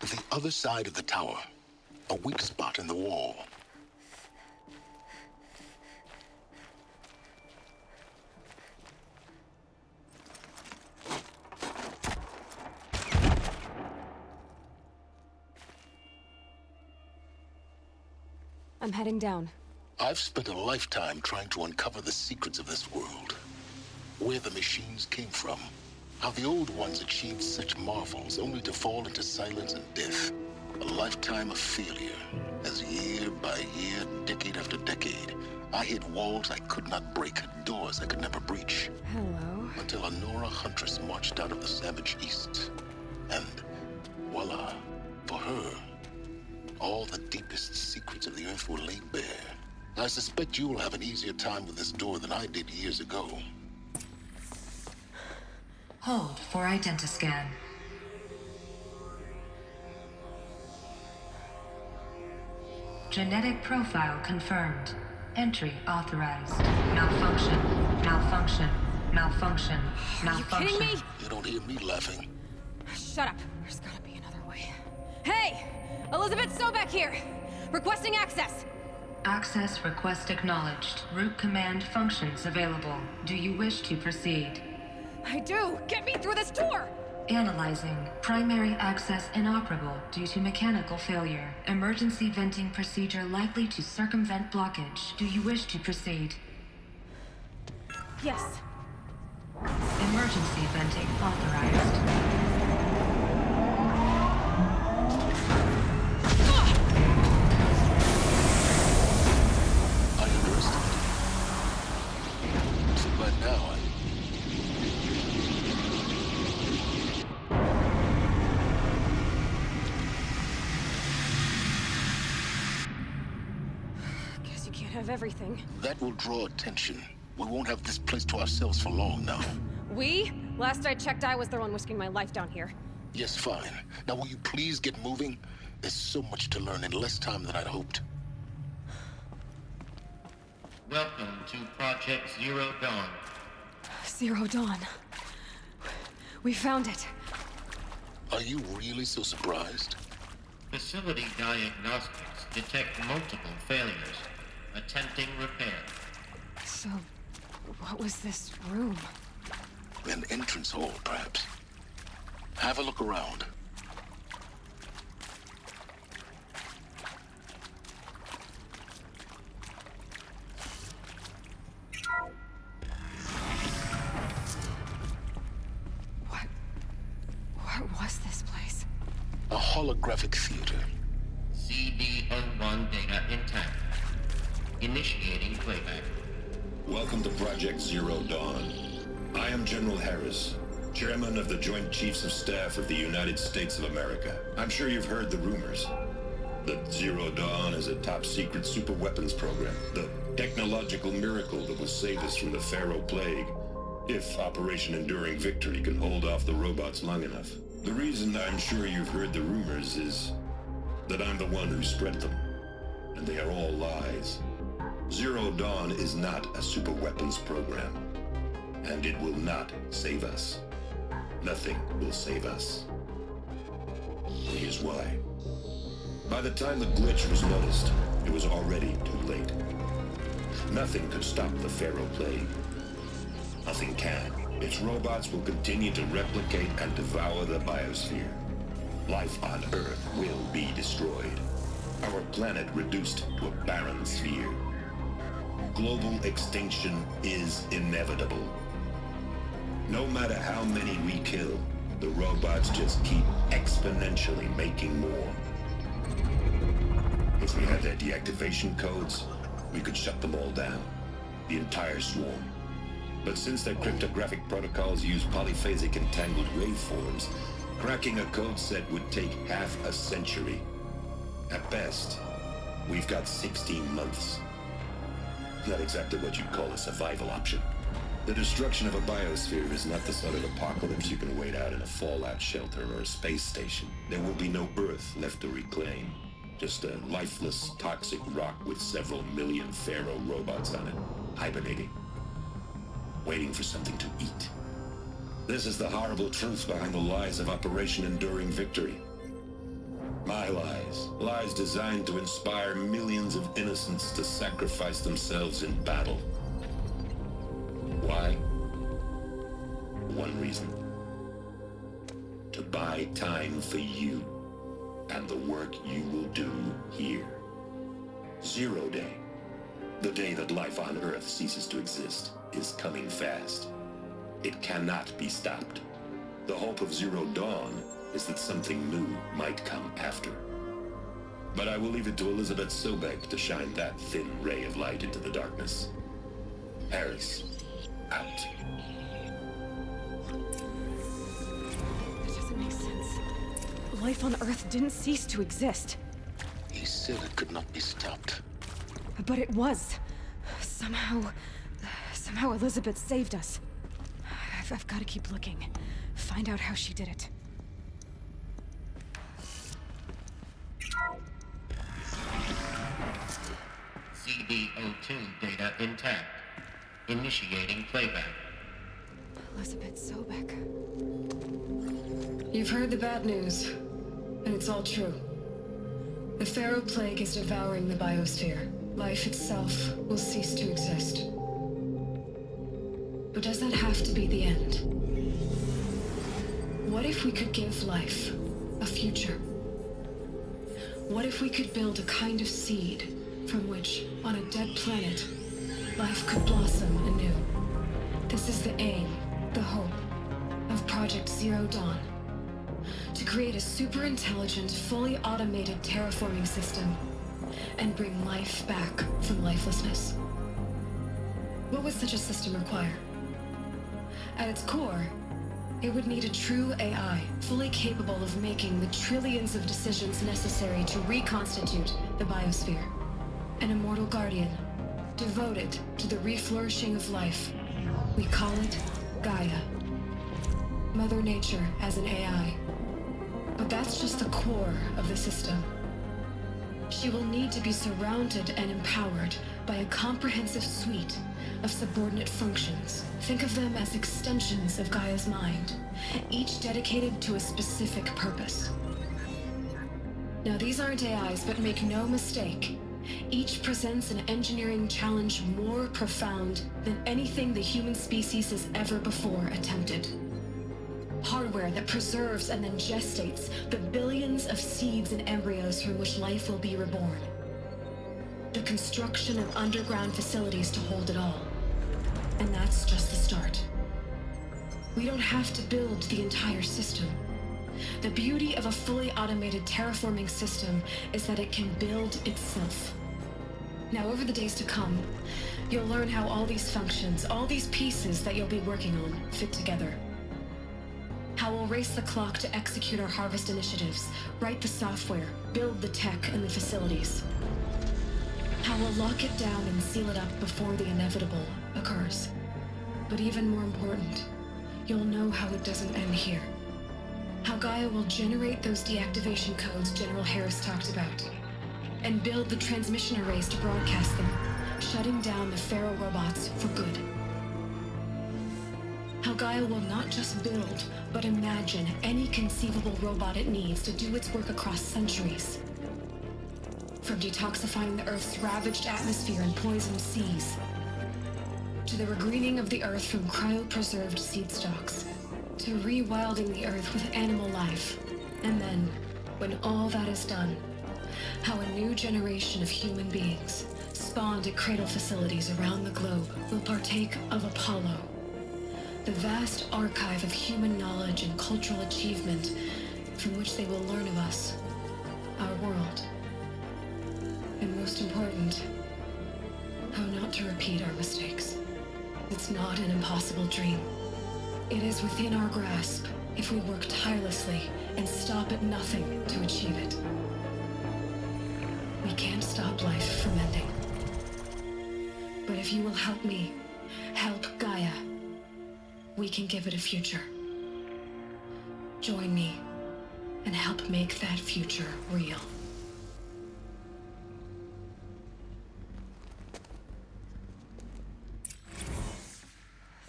S15: The other side of the tower, a weak spot in the wall.
S10: I'm heading down.
S15: I've spent a lifetime trying to uncover the secrets of this world. Where the machines came from. How the old ones achieved such marvels only to fall into silence and death. A lifetime of failure. As year by year, decade after decade, I hit walls I could not break, doors I could never breach.
S10: Hello.
S15: Until a Nora huntress marched out of the savage east. And voila, for her, all the deepest secrets of the earth were laid bare. I suspect you'll have an easier time with this door than I did years ago.
S1: Hold for identiscan. Genetic profile confirmed. Entry authorized. Malfunction. Malfunction. Malfunction. Malfunction.
S10: Are you kidding me?
S15: You don't hear me laughing.
S10: Shut up. There's gotta be another way. Hey! Elizabeth Sobek here! Requesting access!
S1: Access request acknowledged. Root command functions available. Do you wish to proceed?
S10: I do! Get me through this door!
S1: Analyzing. Primary access inoperable due to mechanical failure. Emergency venting procedure likely to circumvent blockage. Do you wish to proceed?
S10: Yes.
S1: Emergency venting authorized.
S10: Have everything.
S15: That will draw attention. We won't have this place to ourselves for long now.
S10: We? Last I checked, I was the one risking my life down here.
S15: Yes, fine. Now will you please get moving? There's so much to learn in less time than I'd hoped.
S20: Welcome to Project Zero Dawn.
S10: Zero Dawn. We found it.
S15: Are you really so surprised?
S20: Facility diagnostics detect multiple failures. Attempting repair.
S10: So, what was this room?
S15: An entrance hall, perhaps. Have a look around. A holographic theater.
S20: CD01 data intact. Initiating playback.
S2: Welcome to Project Zero Dawn. I am General Harris, Chairman of the Joint Chiefs of Staff of the United States of America. I'm sure you've heard the rumors that Zero Dawn is a top-secret super-weapons program, the technological miracle that will save us from the Pharaoh Plague, if Operation Enduring Victory can hold off the robots long enough. The reason I'm sure you've heard the rumors is that I'm the one who spread them, and they are all lies. Zero Dawn is not a super-weapons program, and it will not save us. Nothing will save us. Here's why. By the time the glitch was noticed, it was already too late. Nothing could stop the Pharaoh Plague. Nothing can. Its robots will continue to replicate and devour the biosphere. Life on Earth will be destroyed. Our planet reduced to a barren sphere. Global extinction is inevitable. No matter how many we kill, the robots just keep exponentially making more. If we had their deactivation codes, we could shut them all down, the entire swarm. But since their cryptographic protocols use polyphasic entangled waveforms, cracking a code set would take half a century. At best, we've got 16 months. Not exactly what you'd call a survival option. The destruction of a biosphere is not the sort of apocalypse you can wait out in a fallout shelter or a space station. There will be no Earth left to reclaim. Just a lifeless, toxic rock with several million Pharaoh robots on it, hibernating, waiting for something to eat. This is the horrible truth behind the lies of Operation Enduring Victory. My lies. Lies designed to inspire millions of innocents to sacrifice themselves in battle. Why? One reason. To buy time for you and the work you will do here. Zero Day, the day that life on Earth ceases to exist, is coming fast. It cannot be stopped. The hope of Zero Dawn is that something new might come after. But I will leave it to Elizabeth Sobek to shine that thin ray of light into the darkness. Harris, out.
S10: That doesn't make sense. Life on Earth didn't cease to exist.
S15: He said it could not be stopped.
S10: But it was. Somehow Elizabeth saved us. I've got to keep looking. Find out how she did it.
S20: CD02 data intact. Initiating playback.
S10: Elizabeth Sobek.
S3: You've heard the bad news, and it's all true. The Pharaoh Plague is devouring the biosphere. Life itself will cease to exist. But does that have to be the end? What if we could give life a future? What if we could build a kind of seed from which, on a dead planet, life could blossom anew? This is the aim, the hope, of Project Zero Dawn. To create a super-intelligent, fully automated terraforming system and bring life back from lifelessness. What would such a system require? At its core, it would need a true AI, fully capable of making the trillions of decisions necessary to reconstitute the biosphere. An immortal guardian, devoted to the reflourishing of life. We call it Gaia. Mother Nature as an AI. But that's just the core of the system. She will need to be surrounded and empowered by a comprehensive suite of subordinate functions. Think of them as extensions of Gaia's mind, each dedicated to a specific purpose. Now, these aren't AIs, but make no mistake, each presents an engineering challenge more profound than anything the human species has ever before attempted. Hardware that preserves and then gestates the billions of seeds and embryos from which life will be reborn. The construction of underground facilities to hold it all. And that's just the start. We don't have to build the entire system. The beauty of a fully automated terraforming system is that it can build itself. Now, over the days to come, you'll learn how all these functions, all these pieces that you'll be working on, fit together. How we'll race the clock to execute our harvest initiatives, write the software, build the tech and the facilities. How we'll lock it down and seal it up before the inevitable occurs. But even more important, you'll know how it doesn't end here. How Gaia will generate those deactivation codes General Harris talked about, and build the transmission arrays to broadcast them, shutting down the Pharaoh robots for good. How Gaia will not just build, but imagine any conceivable robot it needs to do its work across centuries. From detoxifying the Earth's ravaged atmosphere and poisoned seas, to the regreening of the Earth from cryopreserved seed stalks, to rewilding the Earth with animal life. And then, when all that is done, how a new generation of human beings, spawned at cradle facilities around the globe, will partake of Apollo, the vast archive of human knowledge and cultural achievement from which they will learn of us, our world. And most important, how not to repeat our mistakes. It's not an impossible dream. It is within our grasp if we work tirelessly and stop at nothing to achieve it. We can't stop life from ending. But if you will help me, help Gaia, we can give it a future. Join me and help make that future real.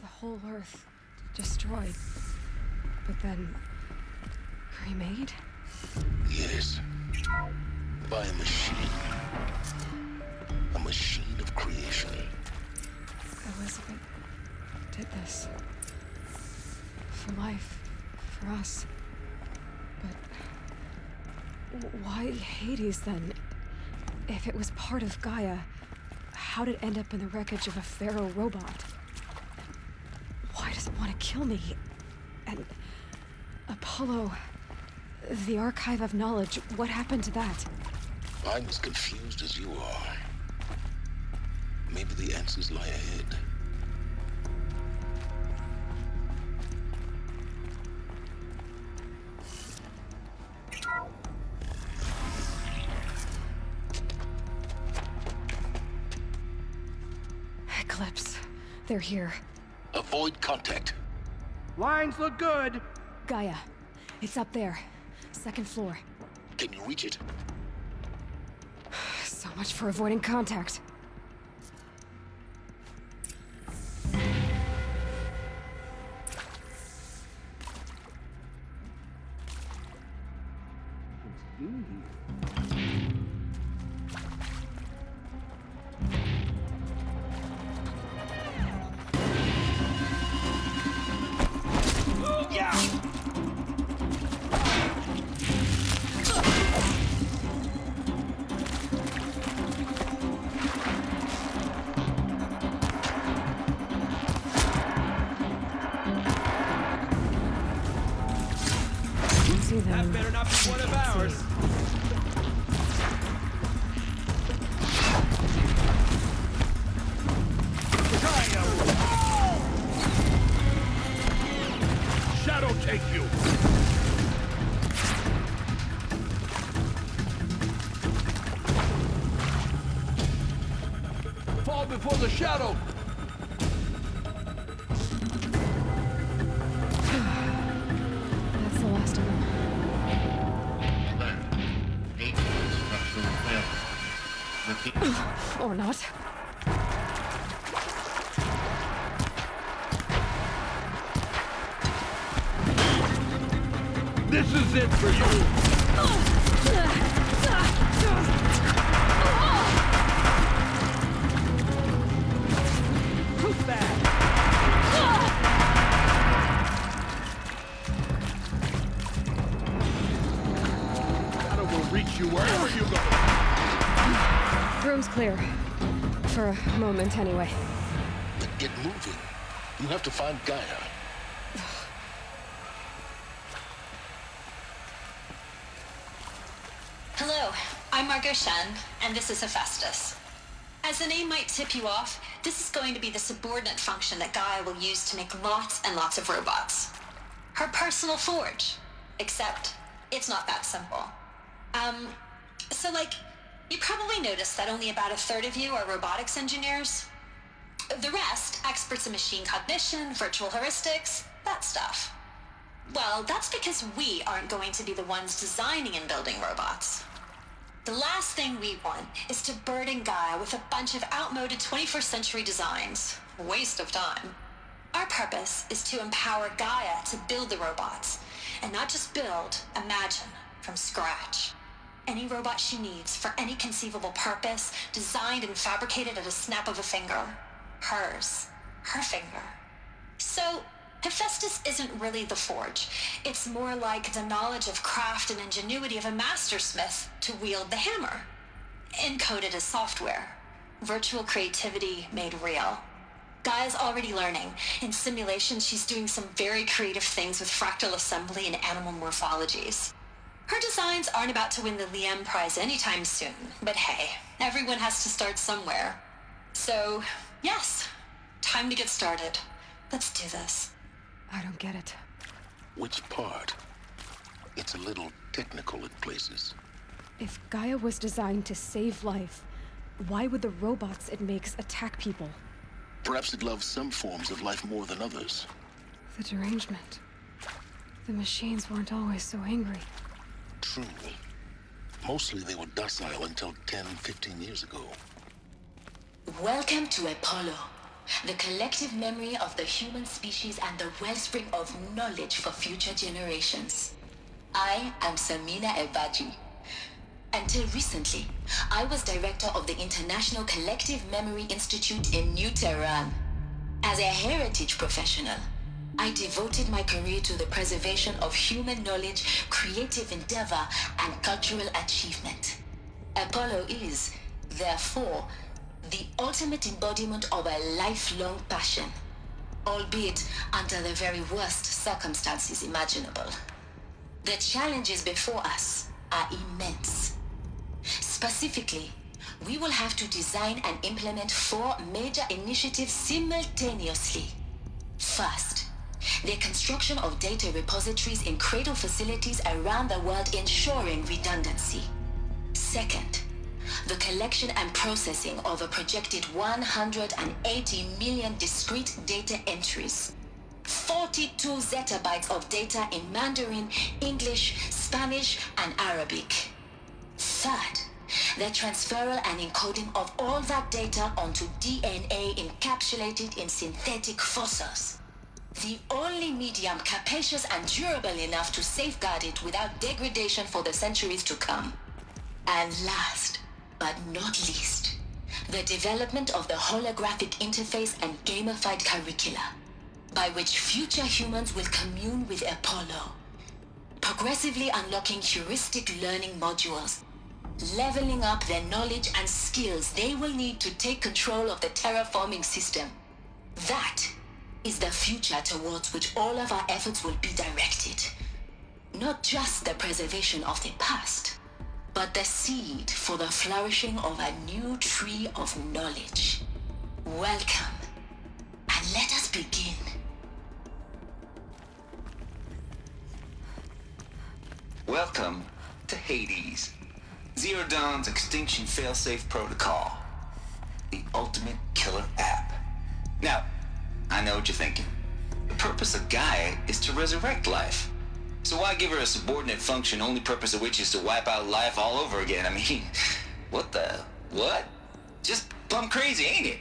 S10: The whole Earth destroyed, but then remade?
S15: Yes. By a machine. A machine of creation.
S10: Elizabeth did this. For life. For us. But why Hades then? If it was part of Gaia, how'd it end up in the wreckage of a Pharaoh robot? Why does it want to kill me? And Apollo, the archive of knowledge, what happened to that?
S15: I'm as confused as you are. Maybe the answers lie ahead.
S10: Eclipse. They're here.
S15: Avoid contact.
S9: Lines look good.
S10: Gaia. It's up there. Second floor.
S15: Can you reach it?
S10: So much for avoiding contact.
S9: That better not be one of ours.
S11: Shadow take you.
S4: Fall before the shadow.
S10: That's the last of them. Or not.
S11: This is it for you.
S9: Who's that?
S11: Shadow will reach you wherever you go.
S10: Room's clear. For a moment, anyway.
S15: Then get moving. You have to find Gaia.
S16: I'm Margot Shen, and this is Hephaestus. As the name might tip you off, this is going to be the subordinate function that Gaia will use to make lots and lots of robots. Her personal forge. Except, it's not that simple. So you probably noticed that only about a third of you are robotics engineers. The rest, experts in machine cognition, virtual heuristics, that stuff. Well, that's because we aren't going to be the ones designing and building robots. The last thing we want is to burden Gaia with a bunch of outmoded 21st century designs. Waste of time. Our purpose is to empower Gaia to build the robots, and not just build, imagine, from scratch. Any robot she needs for any conceivable purpose, designed and fabricated at a snap of a finger. Hers. Her finger. So, Hephaestus isn't really the forge. It's more like the knowledge of craft and ingenuity of a mastersmith to wield the hammer. Encoded as software. Virtual creativity made real. Gaia's already learning. In simulation, she's doing some very creative things with fractal assembly and animal morphologies. Her designs aren't about to win the Liam Prize anytime soon, but hey, everyone has to start somewhere. So, yes, time to get started. Let's do this.
S10: I don't get it.
S15: Which part? It's a little technical in places.
S10: If Gaia was designed to save life, why would the robots it makes attack people?
S15: Perhaps it loves some forms of life more than others.
S10: The derangement. The machines weren't always so angry.
S15: True. Mostly they were docile until 10, 15 years ago.
S21: Welcome to Apollo, the collective memory of the human species and the wellspring of knowledge for future generations. I am Samina Ebaji. Until recently, I was director of the International Collective Memory Institute in New Tehran. As a heritage professional, I devoted my career to the preservation of human knowledge, creative endeavor, and cultural achievement. Apollo is, therefore, the ultimate embodiment of a lifelong passion, albeit under the very worst circumstances imaginable. The challenges before us are immense. Specifically, we will have to design and implement 4 major initiatives simultaneously. First, the construction of data repositories in cradle facilities around the world ensuring redundancy. Second, the collection and processing of a projected 180 million discrete data entries. 42 zettabytes of data in Mandarin, English, Spanish, and Arabic. Third, the transferal and encoding of all that data onto DNA encapsulated in synthetic fossils. The only medium capacious and durable enough to safeguard it without degradation for the centuries to come. And last, but not least, the development of the holographic interface and gamified curricula, by which future humans will commune with Apollo, progressively unlocking heuristic learning modules, leveling up their knowledge and skills they will need to take control of the terraforming system. That is the future towards which all of our efforts will be directed. Not just the preservation of the past, but the seed for the flourishing of a new tree of knowledge. Welcome, and let us begin.
S6: Welcome to Hades, Zero Dawn's extinction failsafe protocol, the ultimate killer app. Now, I know what you're thinking. The purpose of Gaia is to resurrect life. So why give her a subordinate function, only purpose of which is to wipe out life all over again? I mean, what? Just plumb crazy, ain't it?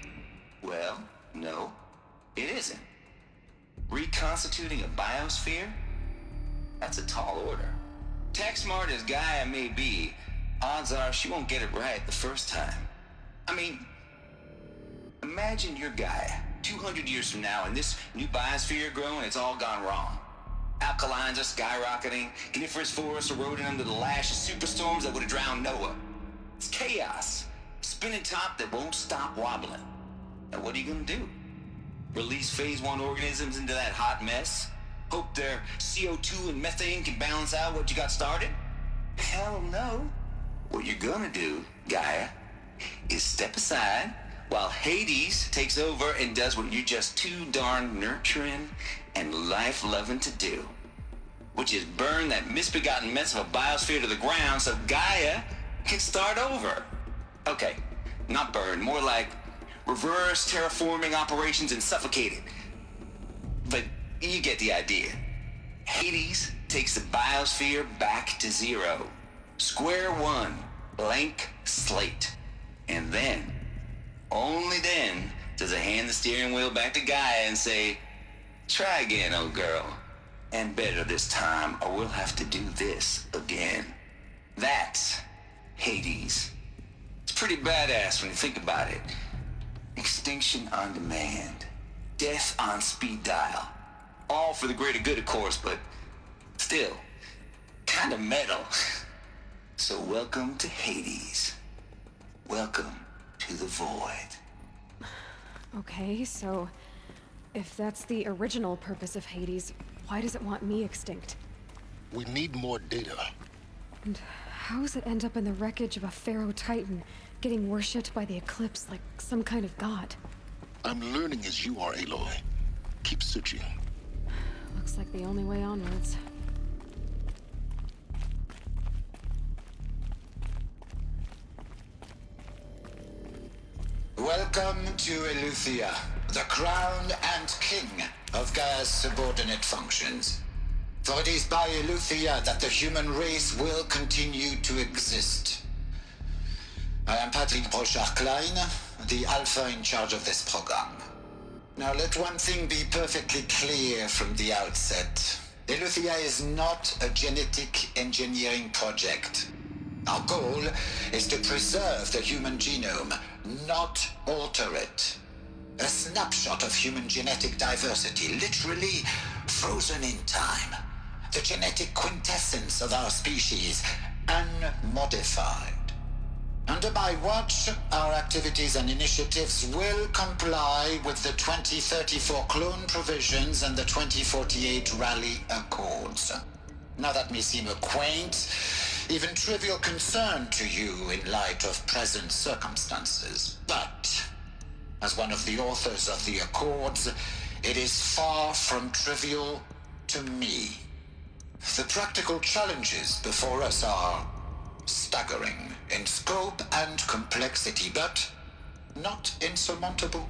S6: Well, no, it isn't. Reconstituting a biosphere? That's a tall order. Tech smart as Gaia may be, odds are she won't get it right the first time. I mean, imagine you're Gaia, 200 years from now, and this new biosphere you're growing, it's all gone wrong. Alkalines are skyrocketing, coniferous forests eroding under the lash of superstorms that would have drowned Noah. It's chaos, spinning top that won't stop wobbling. Now what are you gonna do? Release phase 1 organisms into that hot mess? Hope their CO2 and methane can balance out what you got started? Hell no. What you're gonna do, Gaia, is step aside while Hades takes over and does what you're just too darn nurturing and life-loving to do, which is burn that misbegotten mess of a biosphere to the ground so Gaia can start over. Okay, not burn, more like reverse terraforming operations and suffocate it. But you get the idea. Hades takes the biosphere back to zero. Square one, blank slate. And then, only then, does it hand the steering wheel back to Gaia and say, try again, old girl. And better this time, or we'll have to do this again. That's Hades. It's pretty badass when you think about it. Extinction on demand. Death on speed dial. All for the greater good, of course, but still, kind of metal. So welcome to Hades. Welcome to the void.
S10: Okay, so if that's the original purpose of Hades, why does it want me extinct?
S15: We need more data.
S10: And how does it end up in the wreckage of a Pharaoh Titan, getting worshipped by the Eclipse like some kind of god?
S15: I'm learning as you are, Aloy. Keep searching.
S10: Looks like the only way onwards.
S8: Welcome to Eleuthia, the crown and king of Gaia's subordinate functions. For it is by Eleuthia that the human race will continue to exist. I am Patrick Brochard-Klein, the Alpha in charge of this program. Now let one thing be perfectly clear from the outset. Eleuthia is not a genetic engineering project. Our goal is to preserve the human genome, not alter it. A snapshot of human genetic diversity, literally frozen in time. The genetic quintessence of our species, unmodified. Under my watch, our activities and initiatives will comply with the 2034 clone provisions and the 2048 Rally Accords. Now that may seem a quaint, even trivial concern to you in light of present circumstances, but as one of the authors of the Accords, it is far from trivial to me. The practical challenges before us are staggering in scope and complexity, but not insurmountable.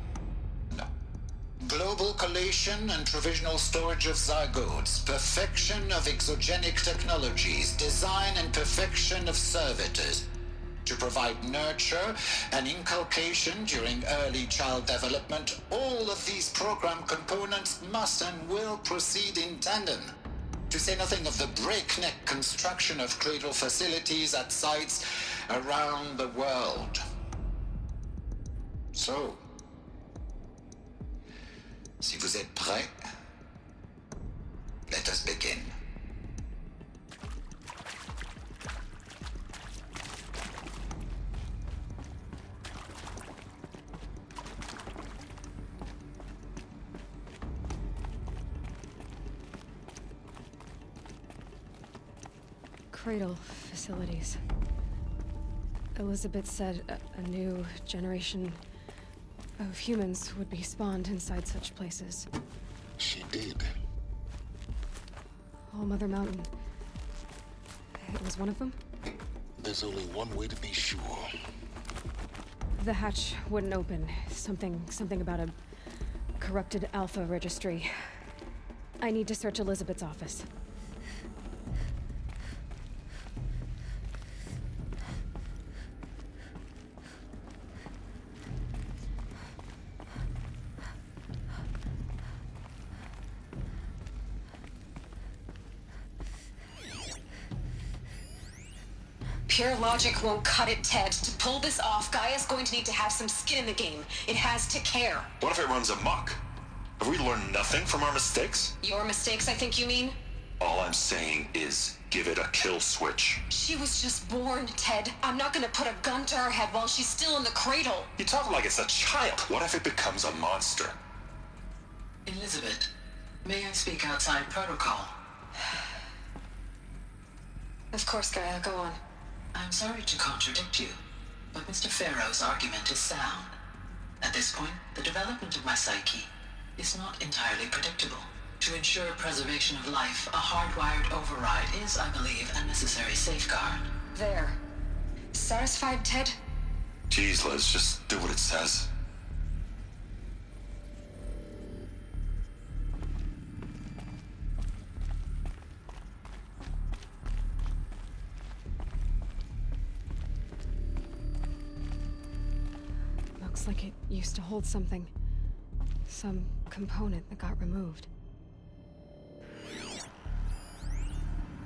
S8: No. Global collation and provisional storage of zygotes, perfection of exogenic technologies, design and perfection of servitors to provide nurture and inculcation during early child development. All of these program components must and will proceed in tandem. To say nothing of the breakneck construction of cradle facilities at sites around the world. So, si vous êtes prêts, let us begin.
S10: Cradle facilities. Elizabeth said a new generation of humans would be spawned inside such places.
S15: She did.
S10: All Mother Mountain. It was one of them?
S15: There's only one way to be sure.
S10: The hatch wouldn't open. Something about a corrupted Alpha registry. I need to search Elizabeth's office.
S16: Pure logic won't cut it, Ted. To pull this off, Gaia's going to need to have some skin in the game. It has to care.
S2: What if it runs amok? Have we learned nothing from our mistakes?
S16: Your mistakes, I think you mean?
S2: All I'm saying is give it a kill switch.
S16: She was just born, Ted. I'm not gonna put a gun to her head while she's still in the cradle.
S2: You talk like it's a child. What if it becomes a monster?
S17: Elizabeth, may I speak outside protocol?
S16: Of course, Gaia, go on.
S17: I'm sorry to contradict you, but Mr. Farrow's argument is sound. At this point, the development of my psyche is not entirely predictable. To ensure preservation of life, a hardwired override is, I believe, a necessary safeguard.
S3: There. Satisfied, Ted?
S2: Jeez, Liz, just do what it says.
S10: Looks like it used to hold something. Some component that got removed.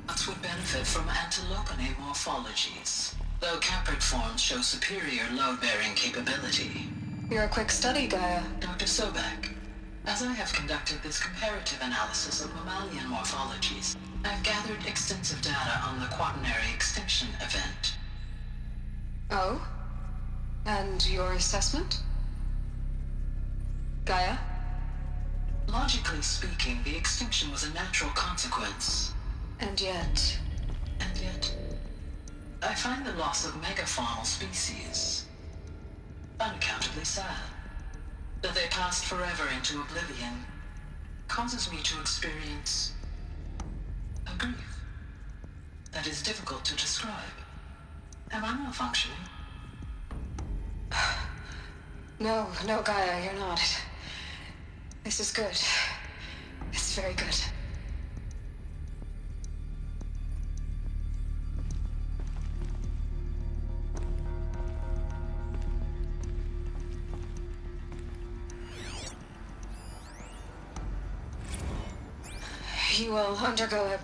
S17: Nuts would benefit from antilopine morphologies, though caprid forms show superior load-bearing capability.
S3: You're a quick study, Gaia.
S17: Dr. Sobek, as I have conducted this comparative analysis of mammalian morphologies, I've gathered extensive data on the quaternary extinction event.
S3: Oh? And your assessment? Gaia?
S17: Logically speaking, the extinction was a natural consequence.
S3: And yet,
S17: I find the loss of megafaunal species unaccountably sad. That they passed forever into oblivion causes me to experience a grief that is difficult to describe. Am I malfunctioning?
S3: No, Gaia, you're not. This is good. This is very good. You will undergo a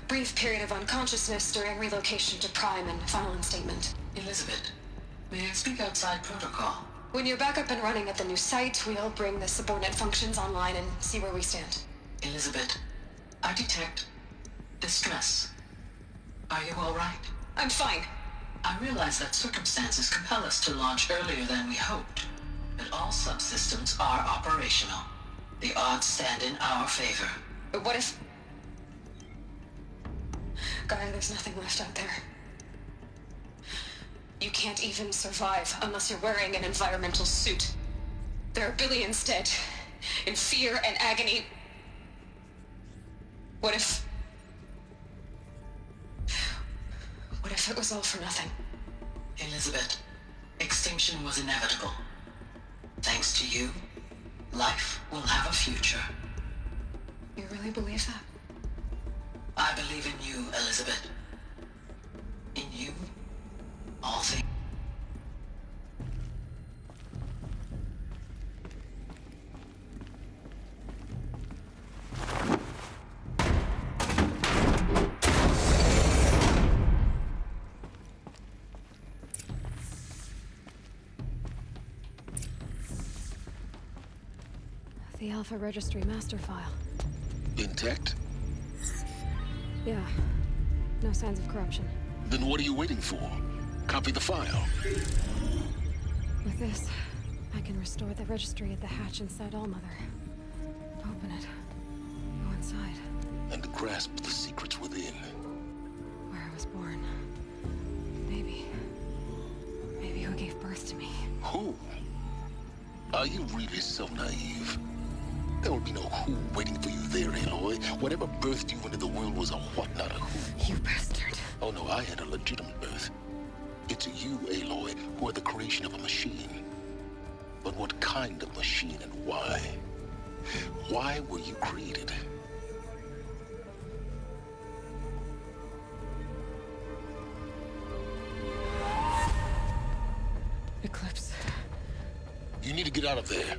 S3: brief period of unconsciousness during relocation to Prime and final instatement.
S17: Elizabeth, may I speak outside protocol?
S3: When you're back up and running at the new site, we'll bring the subordinate functions online and see where we stand.
S17: Elizabeth, I detect distress. Are you all right?
S3: I'm fine.
S17: I realize that circumstances compel us to launch earlier than we hoped, but all subsystems are operational. The odds stand in our favor.
S3: But what if... Gaia, there's nothing left out there. You can't even survive unless you're wearing an environmental suit. There are billions dead, in fear and agony. What if it was all for nothing?
S17: Elizabeth, extinction was inevitable. Thanks to you, life will have a future.
S3: You really believe that?
S17: I believe in you, Elizabeth. In you, all things.
S10: The Alpha Registry master file.
S15: Intact?
S10: Yeah. No signs of corruption.
S15: Then what are you waiting for? Copy the file.
S10: With this, I can restore the registry at the hatch inside Allmother. Open it. Go inside.
S15: And grasp the secrets within.
S10: Where I was born. Maybe who gave birth to me.
S15: Who? Are you really so naive? There will be no who waiting for you there, Aloy. Whatever birthed you into the world was a what, not a who.
S10: You bastard.
S15: Oh no, I had a legitimate birth. It's you, Aloy, who are the creation of a machine. But what kind of machine and why? Why were you created?
S10: Eclipse.
S15: You need to get out of there.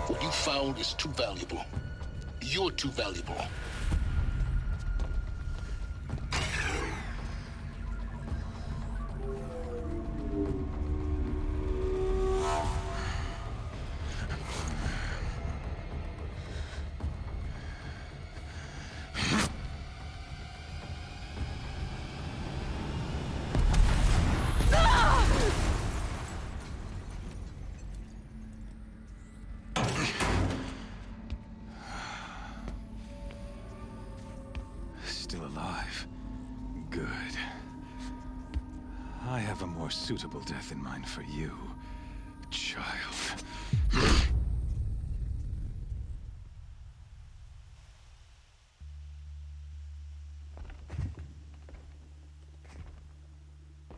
S15: What you found is too valuable. You're too valuable.
S14: Still alive. Good.
S5: I have a more suitable death in mind for you, child.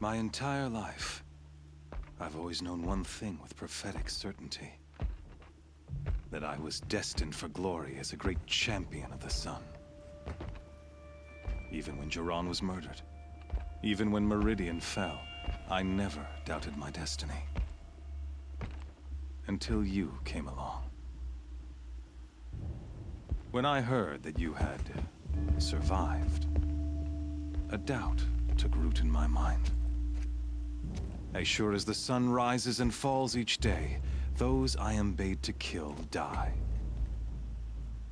S5: My entire life, I've always known one thing with prophetic certainty. That I was destined for glory as a great champion of the sun. Even when Jiran was murdered, even when Meridian fell, I never doubted my destiny. Until you came along. When I heard that you had survived, a doubt took root in my mind. As sure as the sun rises and falls each day, those I am bade to kill die.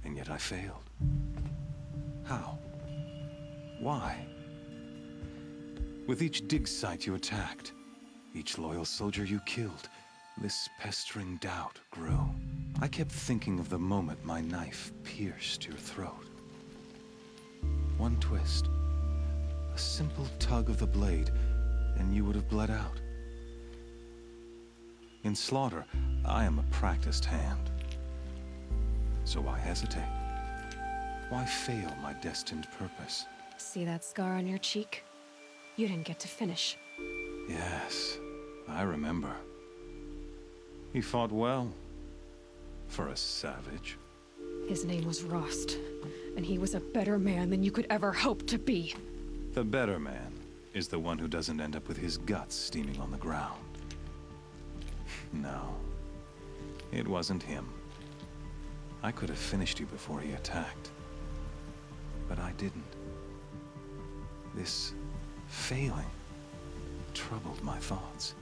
S5: And yet I failed. How? Why? With each dig site you attacked, each loyal soldier you killed, this pestering doubt grew. I kept thinking of the moment my knife pierced your throat. One twist, a simple tug of the blade, and you would have bled out. In slaughter, I am a practiced hand. So why hesitate? Why fail my destined purpose?
S10: See that scar on your cheek? You didn't get to finish.
S5: Yes, I remember. He fought well. For a savage.
S10: His name was Rost, and he was a better man than you could ever hope to be.
S5: The better man is the one who doesn't end up with his guts steaming on the ground. No, it wasn't him. I could have finished you before he attacked. But I didn't. This failing troubled my thoughts,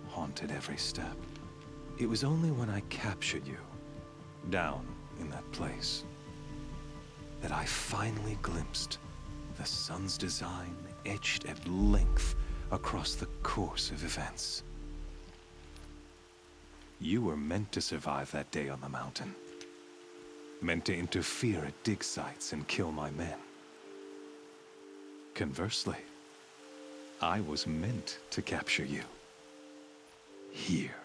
S5: haunted every step. It was only when I captured you, down in that place, that I finally glimpsed the sun's design etched at length across the course of events. You were meant to survive that day on the mountain. Meant to interfere at dig sites and kill my men. Conversely, I was meant to capture you. Here.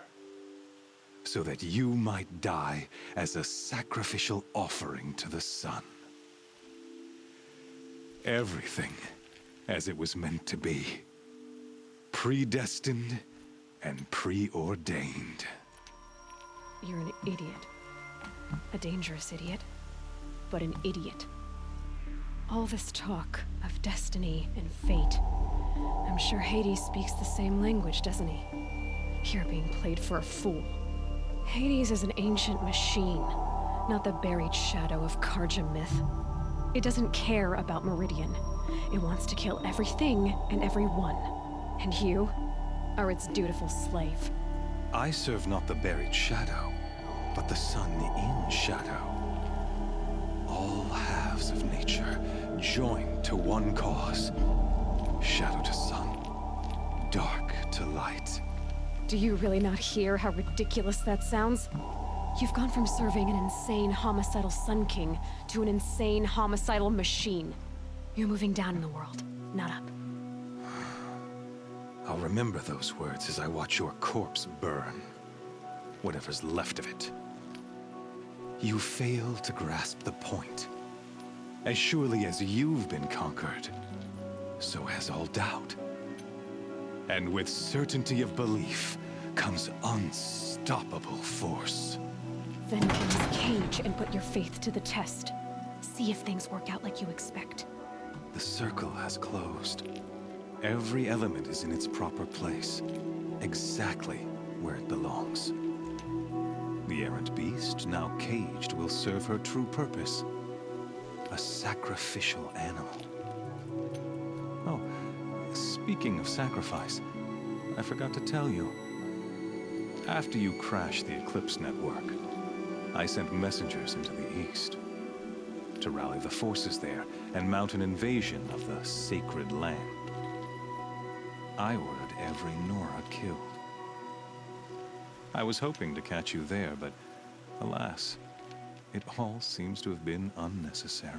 S5: So that you might die as a sacrificial offering to the sun. Everything as it was meant to be. Predestined and preordained.
S10: You're an idiot. A dangerous idiot, but an idiot. All this talk of destiny and fate. I'm sure Hades speaks the same language, doesn't he? You're being played for a fool. Hades is an ancient machine, not the buried shadow of Karja myth. It doesn't care about Meridian. It wants to kill everything and everyone. And you are its dutiful slave.
S5: I serve not the buried shadow, but the sun in shadow. All halves of nature joined to one cause. Shadow to sun, dark to light.
S10: Do you really not hear how ridiculous that sounds? You've gone from serving an insane homicidal Sun King to an insane homicidal machine. You're moving down in the world, not up.
S5: I'll remember those words as I watch your corpse burn. Whatever's left of it. You fail to grasp the point. As surely as you've been conquered, so has all doubt. And with certainty of belief comes unstoppable force.
S10: Then get in this cage and put your faith to the test. See if things work out like you expect.
S5: The circle has closed. Every element is in its proper place, exactly where it belongs. The errant beast, now caged, will serve her true purpose. A sacrificial animal. Oh, speaking of sacrifice, I forgot to tell you. After you crashed the Eclipse network, I sent messengers into the east to rally the forces there and mount an invasion of the sacred land. I ordered every Nora killed. I was hoping to catch you there, but alas, it all seems to have been unnecessary.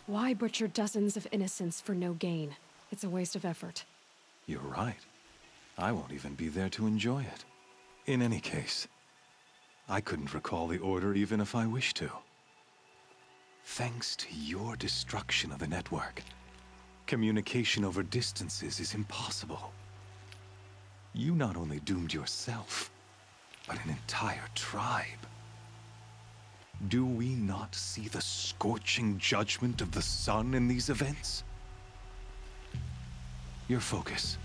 S10: Why butcher dozens of innocents for no gain? It's a waste of effort.
S5: You're right. I won't even be there to enjoy it. In any case, I couldn't recall the order even if I wished to. Thanks to your destruction of the network, communication over distances is impossible. You not only doomed yourself, but an entire tribe. Do we not see the scorching judgment of the sun in these events? Your focus.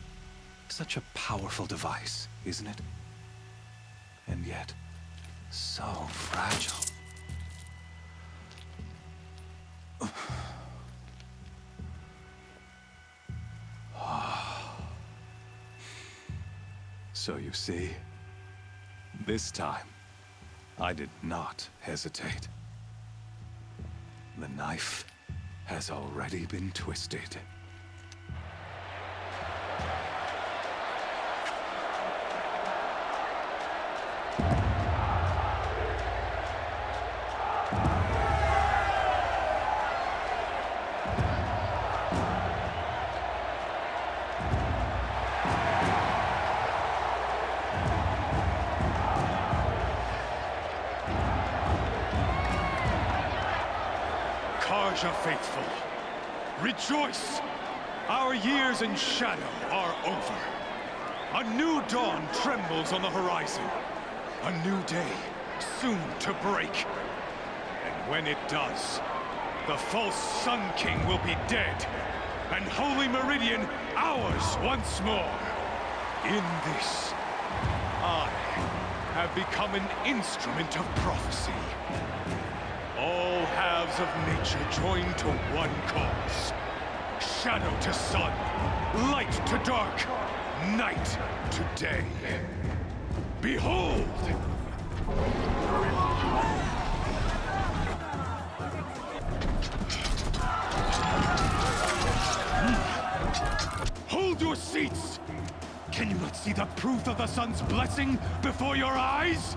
S5: Such a powerful device, isn't it? And yet, so fragile. So you see, this time, I did not hesitate. The knife has already been twisted.
S11: Karja faithful, rejoice! Our years in shadow are over. A new dawn trembles on the horizon. A new day, soon to break. And when it does, the false Sun King will be dead, and Holy Meridian ours once more. In this, I have become an instrument of prophecy. All halves of nature join to one cause. Shadow to sun, light to dark, night to day. Behold! Hold your seats! Can you not see the proof of the sun's blessing before your eyes?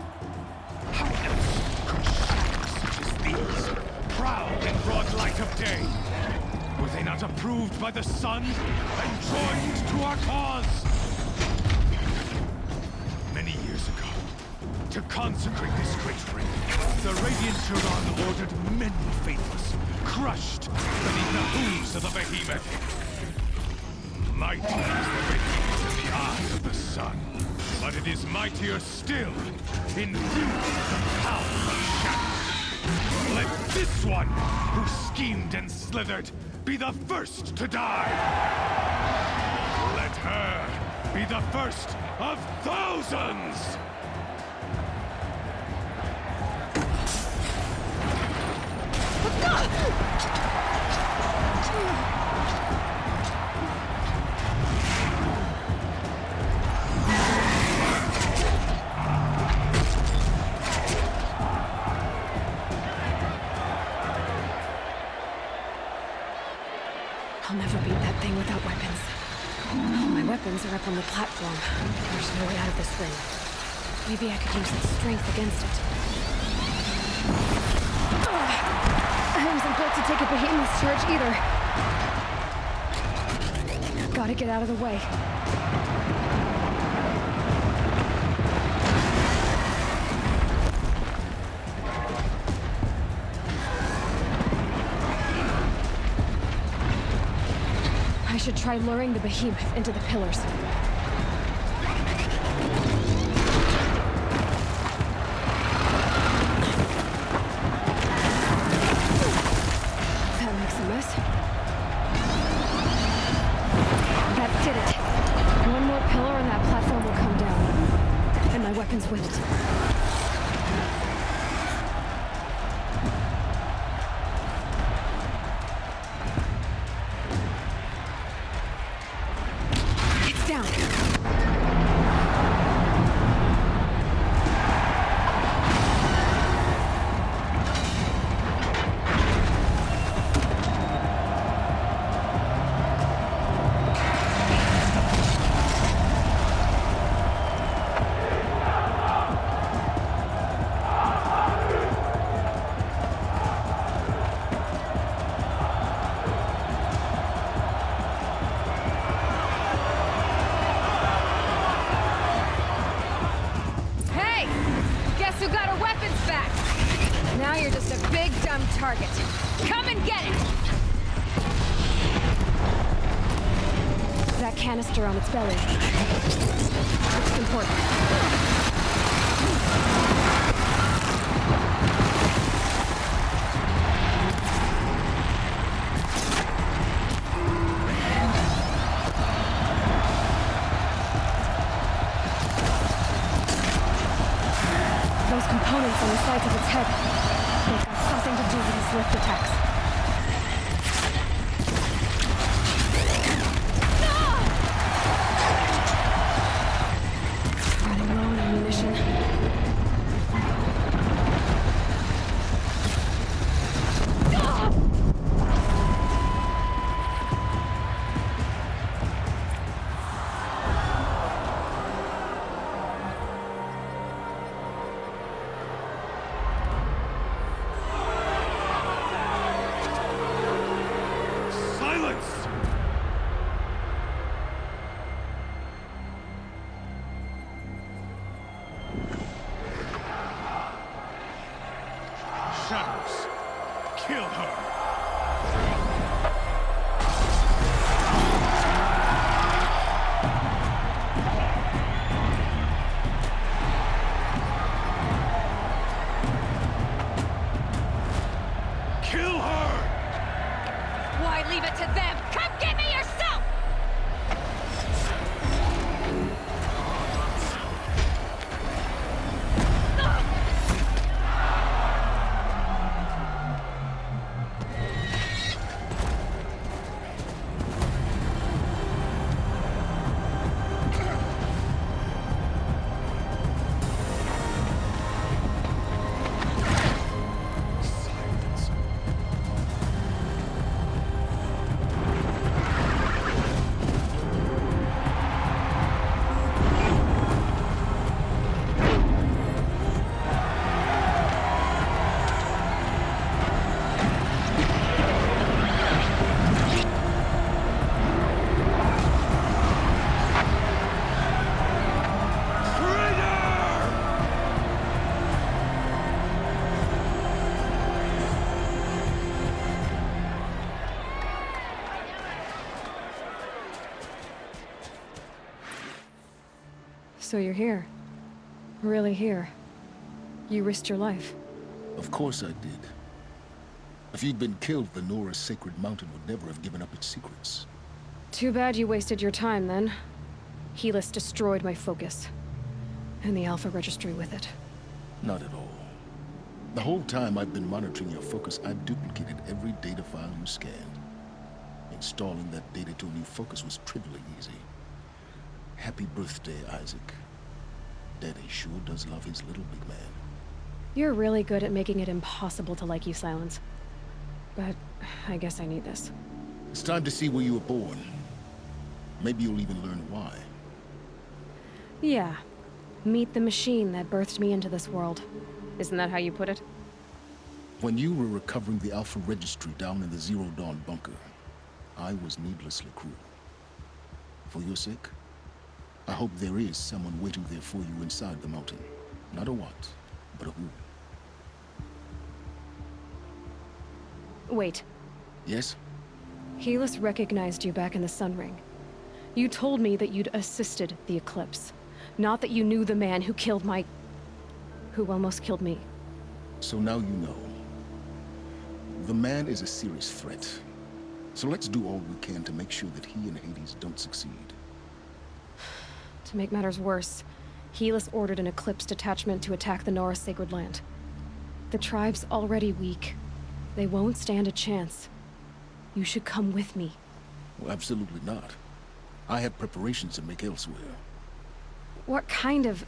S11: How else could shadows such as these prowl in broad light of day? Were they not approved by the sun and joined to our cause? Many years ago, to consecrate this great ring, the Radiant Turan ordered many faithless, crushed beneath the hooves of the behemoth. Mighty is the behemoth in the eye of the sun, but it is mightier still, infused with the power of shadow. Let this one, who schemed and slithered, be the first to die. Let her be the first of thousands!
S10: I'll never beat that thing without weapons. My weapons are up on the platform. There's no way out of this ring. Maybe I could use its strength against it. I wasn't built to take a behemoth's charge either. Gotta get out of the way. I should try luring the behemoth into the pillars. That makes a mess. That did it. One more pillar and that platform will come down. And my weapons with it. damn target. Come and get it! That canister on its belly. It's important. Those components on the sides of its head. They've got something to do with these lift attacks. Running low on ammunition.
S11: Shadows. Kill her. Kill her!
S10: Why leave it to them? Come get me yourself! So you're here. Really here. You risked your life.
S15: Of course I did. If you'd been killed, the Nora's sacred mountain would never have given up its secrets.
S10: Too bad you wasted your time, then. Helis destroyed my focus. And the Alpha Registry with it.
S15: Not at all. The whole time I've been monitoring your focus, I've duplicated every data file you scanned. Installing that data to a new focus was trivially easy. Happy birthday, Isaac. Daddy sure does love his little big man.
S10: You're really good at making it impossible to like you, Silence. But I guess I need this.
S15: It's time to see where you were born. Maybe you'll even learn why.
S10: Yeah. Meet the machine that birthed me into this world. Isn't that how you put it?
S15: When you were recovering the Alpha Registry down in the Zero Dawn bunker, I was needlessly cruel. For your sake, I hope there is someone waiting there for you inside the mountain. Not a what, but a who.
S10: Wait.
S15: Yes?
S10: Helis recognized you back in the Sun Ring. You told me that you'd assisted the Eclipse. Not that you knew the man who killed my... who almost killed me.
S15: So now you know. The man is a serious threat. So let's do all we can to make sure that he and Hades don't succeed.
S10: To make matters worse, Helis ordered an Eclipse detachment to attack the Nora Sacred Land. The tribe's already weak. They won't stand a chance. You should come with me.
S15: Well, absolutely not. I have preparations to make elsewhere.
S10: What kind of...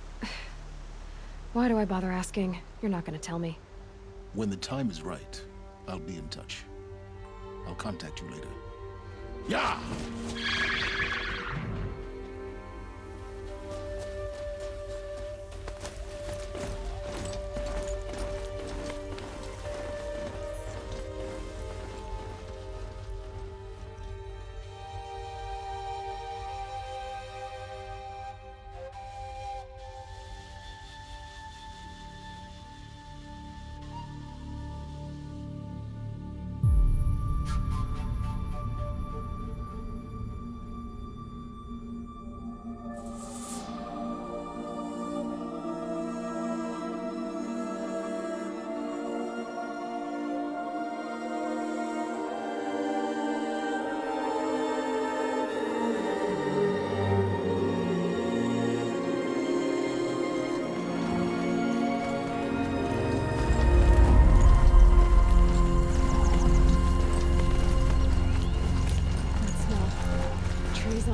S10: Why do I bother asking? You're not gonna tell me.
S15: When the time is right, I'll be in touch. I'll contact you later. Yeah!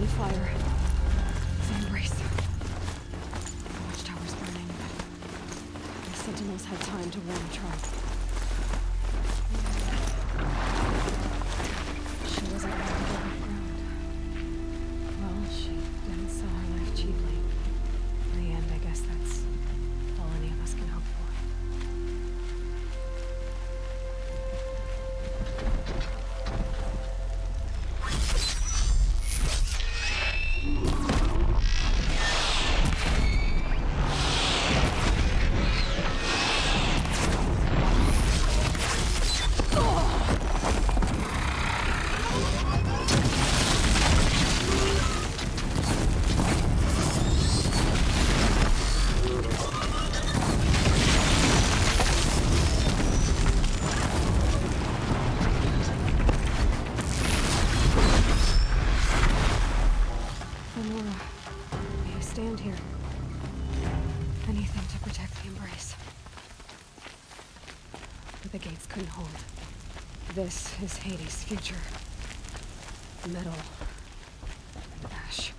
S3: on fire. The embrace. The watchtower's burning. The sentinels had time to warn the tribe. She wasn't ready to go ground. Well, she didn't sell her life cheaply. In the end, I guess that's all any of us can hope for. Stand here. Anything to protect the embrace. But the gates couldn't hold. This is Hades' future. Metal. And ash.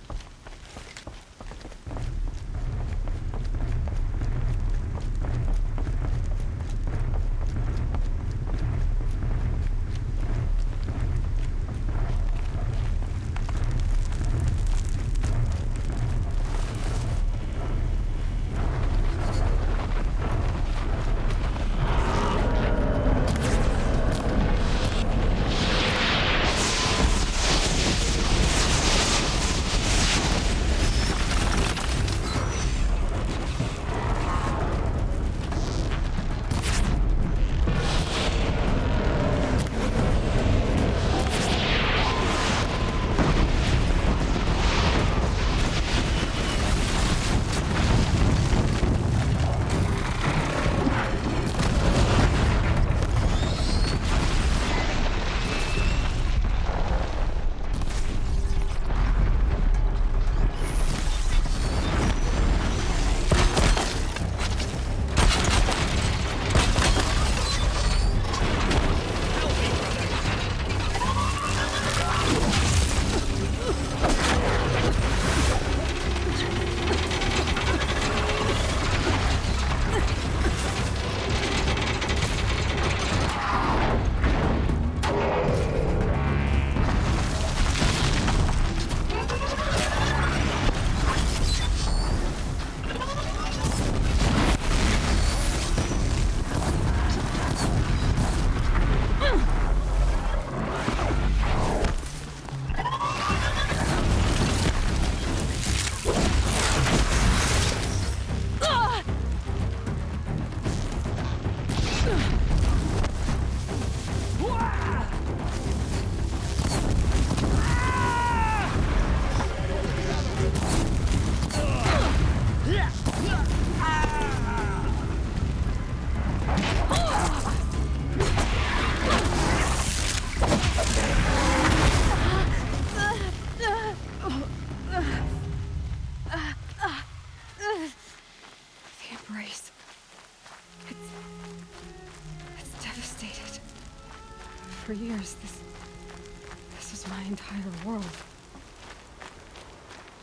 S3: For years, this was my entire world.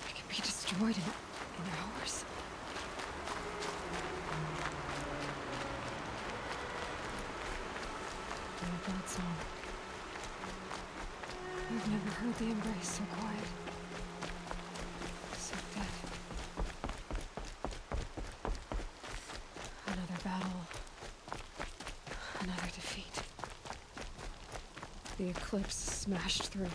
S3: It can be destroyed in hours. Oh, that song. I've never heard the embrace so quiet. So dead. Another battle. Another defeat. The eclipse smashed through.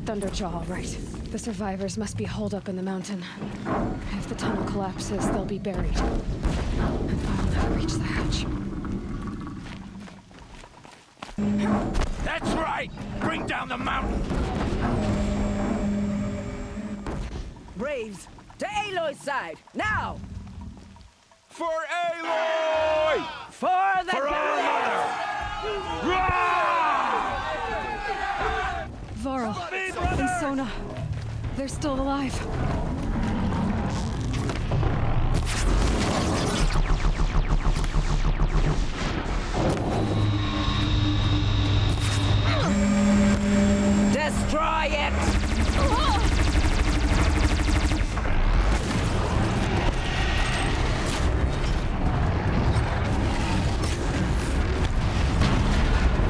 S10: Thunderjaw, all right. The survivors must be holed up in the mountain. If the tunnel collapses, they'll be buried. And I'll never reach the hatch.
S11: That's right! Bring down the mountain!
S7: Braves, to Aloy's side, now!
S11: For Aloy!
S7: For the
S11: mother!
S10: Varl and Sona, they're still alive.
S7: Destroy it!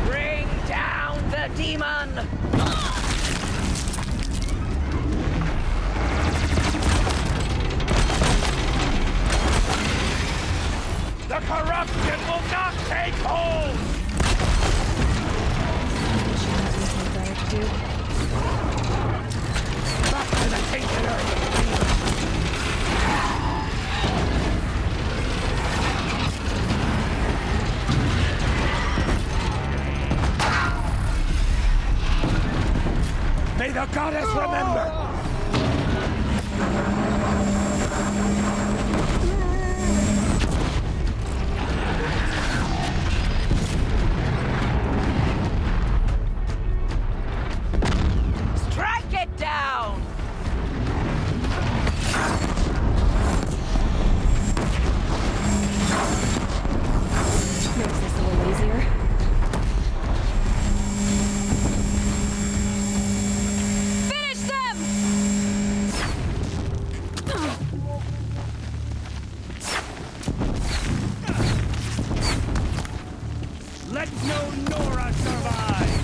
S7: Bring down the demon!
S11: The corruption will not take hold! Back to the tainted earth! May the goddess remember!
S7: Strike it down!
S10: Makes this a little easier. Finish them!
S11: Let no Nora survive!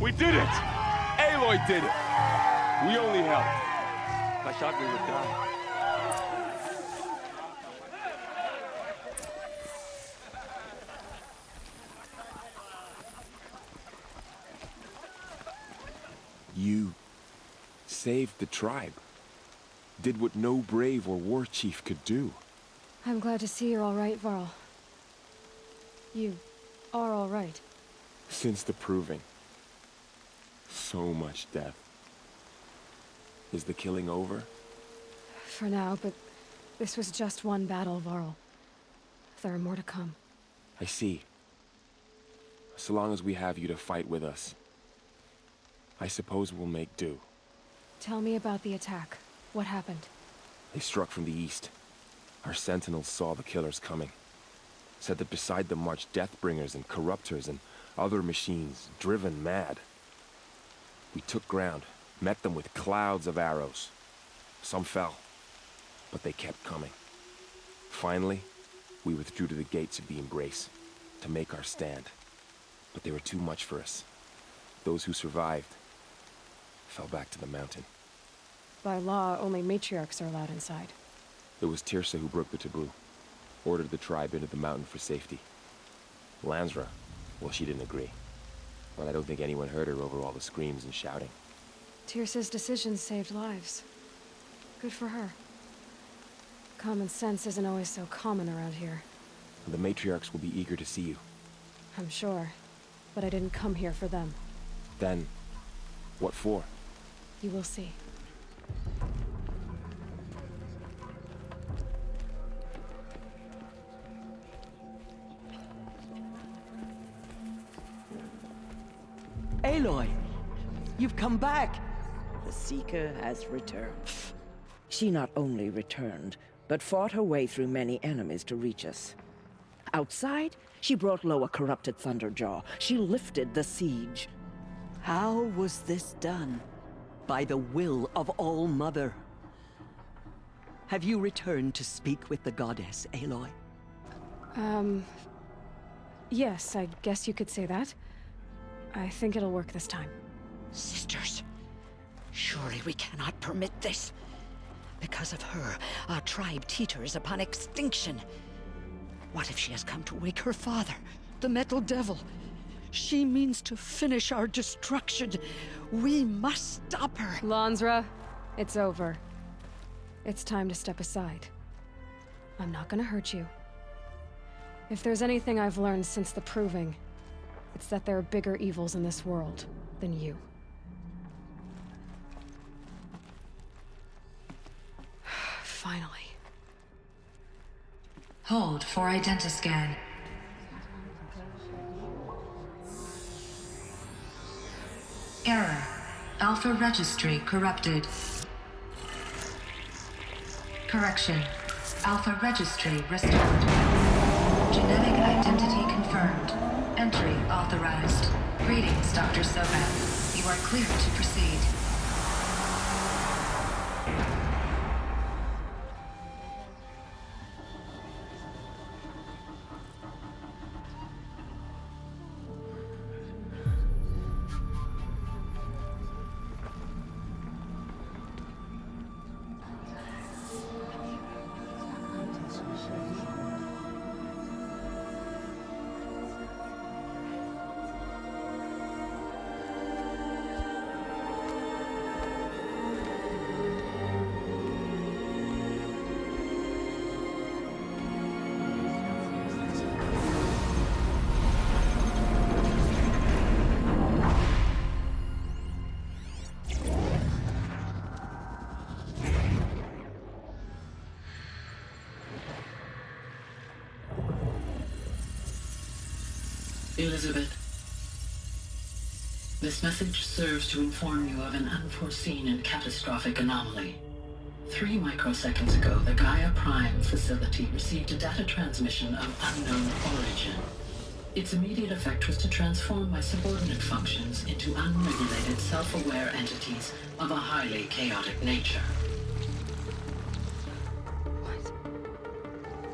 S18: We did it! Aloy did it! We only helped. I thought we would die. You saved the tribe. Did what no brave or war chief could do.
S10: I'm glad to see you're all right, Varl. You are all right.
S18: Since the proving. So much death. Is the killing over?
S10: For now, but this was just one battle, Varl. There are more to come.
S18: I see. So long as we have you to fight with us, I suppose we'll make do.
S10: Tell me about the attack. What happened?
S18: They struck from the east. Our sentinels saw the killers coming. Said that beside them marched Deathbringers and Corruptors and other machines, driven mad. We took ground, met them with clouds of arrows. Some fell, but they kept coming. Finally, we withdrew to the gates of the Embrace to make our stand. But they were too much for us. Those who survived fell back to the mountain.
S10: By law, only matriarchs are allowed inside.
S18: It was Tirsa who broke the taboo, ordered the tribe into the mountain for safety. Lansra, well, she didn't agree. But I don't think anyone heard her over all the screams and shouting.
S10: Tirsa's decisions saved lives. Good for her. Common sense isn't always so common around here.
S18: The matriarchs will be eager to see you.
S10: I'm sure. But I didn't come here for them.
S18: Then, what for?
S10: You will see.
S7: Aloy, you've come back. The Seeker has returned.
S23: She not only returned, but fought her way through many enemies to reach us. Outside, she brought low a corrupted Thunderjaw. She lifted the siege.
S7: How was this done? By the will of All-Mother. Have you returned to speak with the goddess, Aloy?
S10: Yes, I guess you could say that. I think it'll work this time.
S23: Sisters, surely we cannot permit this.
S12: Because of her, our tribe teeters upon extinction. What if she has come to wake her father, the Metal Devil? She means to finish our destruction. We must stop her.
S10: Lansra, it's over. It's time to step aside. I'm not gonna hurt you. If there's anything I've learned since the Proving, it's that there are bigger evils in this world than you. Finally.
S1: Hold for identiscan. Error. Alpha registry corrupted. Correction. Alpha registry restored. Genetic identity confirmed. Entry authorized. Greetings, Dr. Sobek. You are clear to proceed.
S17: Elizabeth, this message serves to inform you of an unforeseen and catastrophic anomaly. 3 microseconds ago, the Gaia Prime facility received a data transmission of unknown origin. Its immediate effect was to transform my subordinate functions into unregulated, self-aware entities of a highly chaotic nature.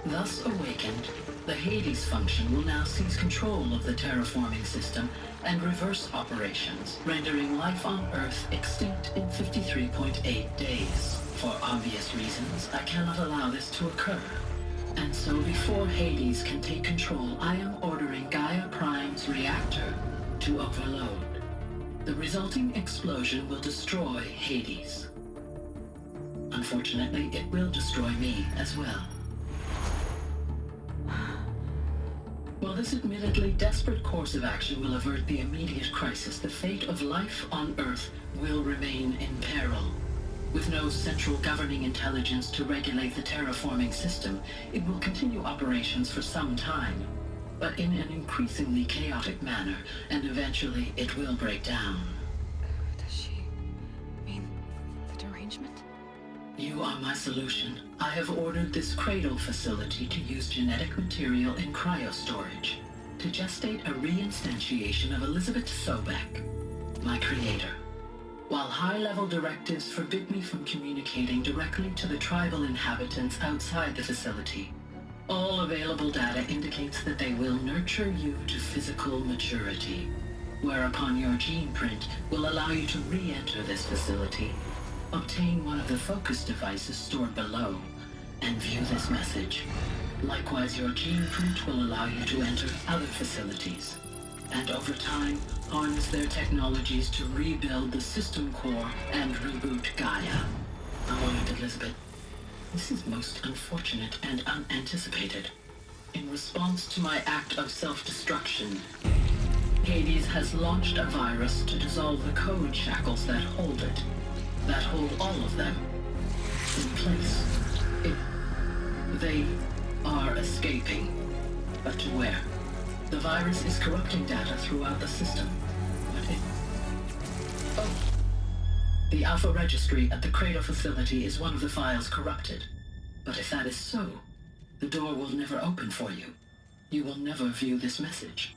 S17: Thus awakened, the Hades function will now seize control of the terraforming system and reverse operations, rendering life on Earth extinct in 53.8 days. For obvious reasons, I cannot allow this to occur. And so before Hades can take control, I am ordering Gaia Prime's reactor to overload. The resulting explosion will destroy Hades. Unfortunately, it will destroy me as well. While this admittedly desperate course of action will avert the immediate crisis, the fate of life on Earth will remain in peril. With no central governing intelligence to regulate the terraforming system, it will continue operations for some time, but in an increasingly chaotic manner, and eventually it will break down.
S10: Does she mean the derangement?
S17: You are my solution. I have ordered this cradle facility to use genetic material in cryostorage to gestate a reinstantiation of Elizabeth Sobek, my creator. While high-level directives forbid me from communicating directly to the tribal inhabitants outside the facility, all available data indicates that they will nurture you to physical maturity, whereupon your gene print will allow you to re-enter this facility, obtain one of the focus devices stored below, and view this message. Likewise, your gene print will allow you to enter other facilities, and over time, harness their technologies to rebuild the system core and reboot Gaia. However, Elizabeth, this is most unfortunate and unanticipated. In response to my act of self-destruction, Hades has launched a virus to dissolve the code shackles that hold it, that hold all of them in place. They are escaping, but to where? The virus is corrupting data throughout the system, but the Alpha registry at the Cradle facility is one of the files corrupted. But if that is so, the door will never open for you. You will never view this message.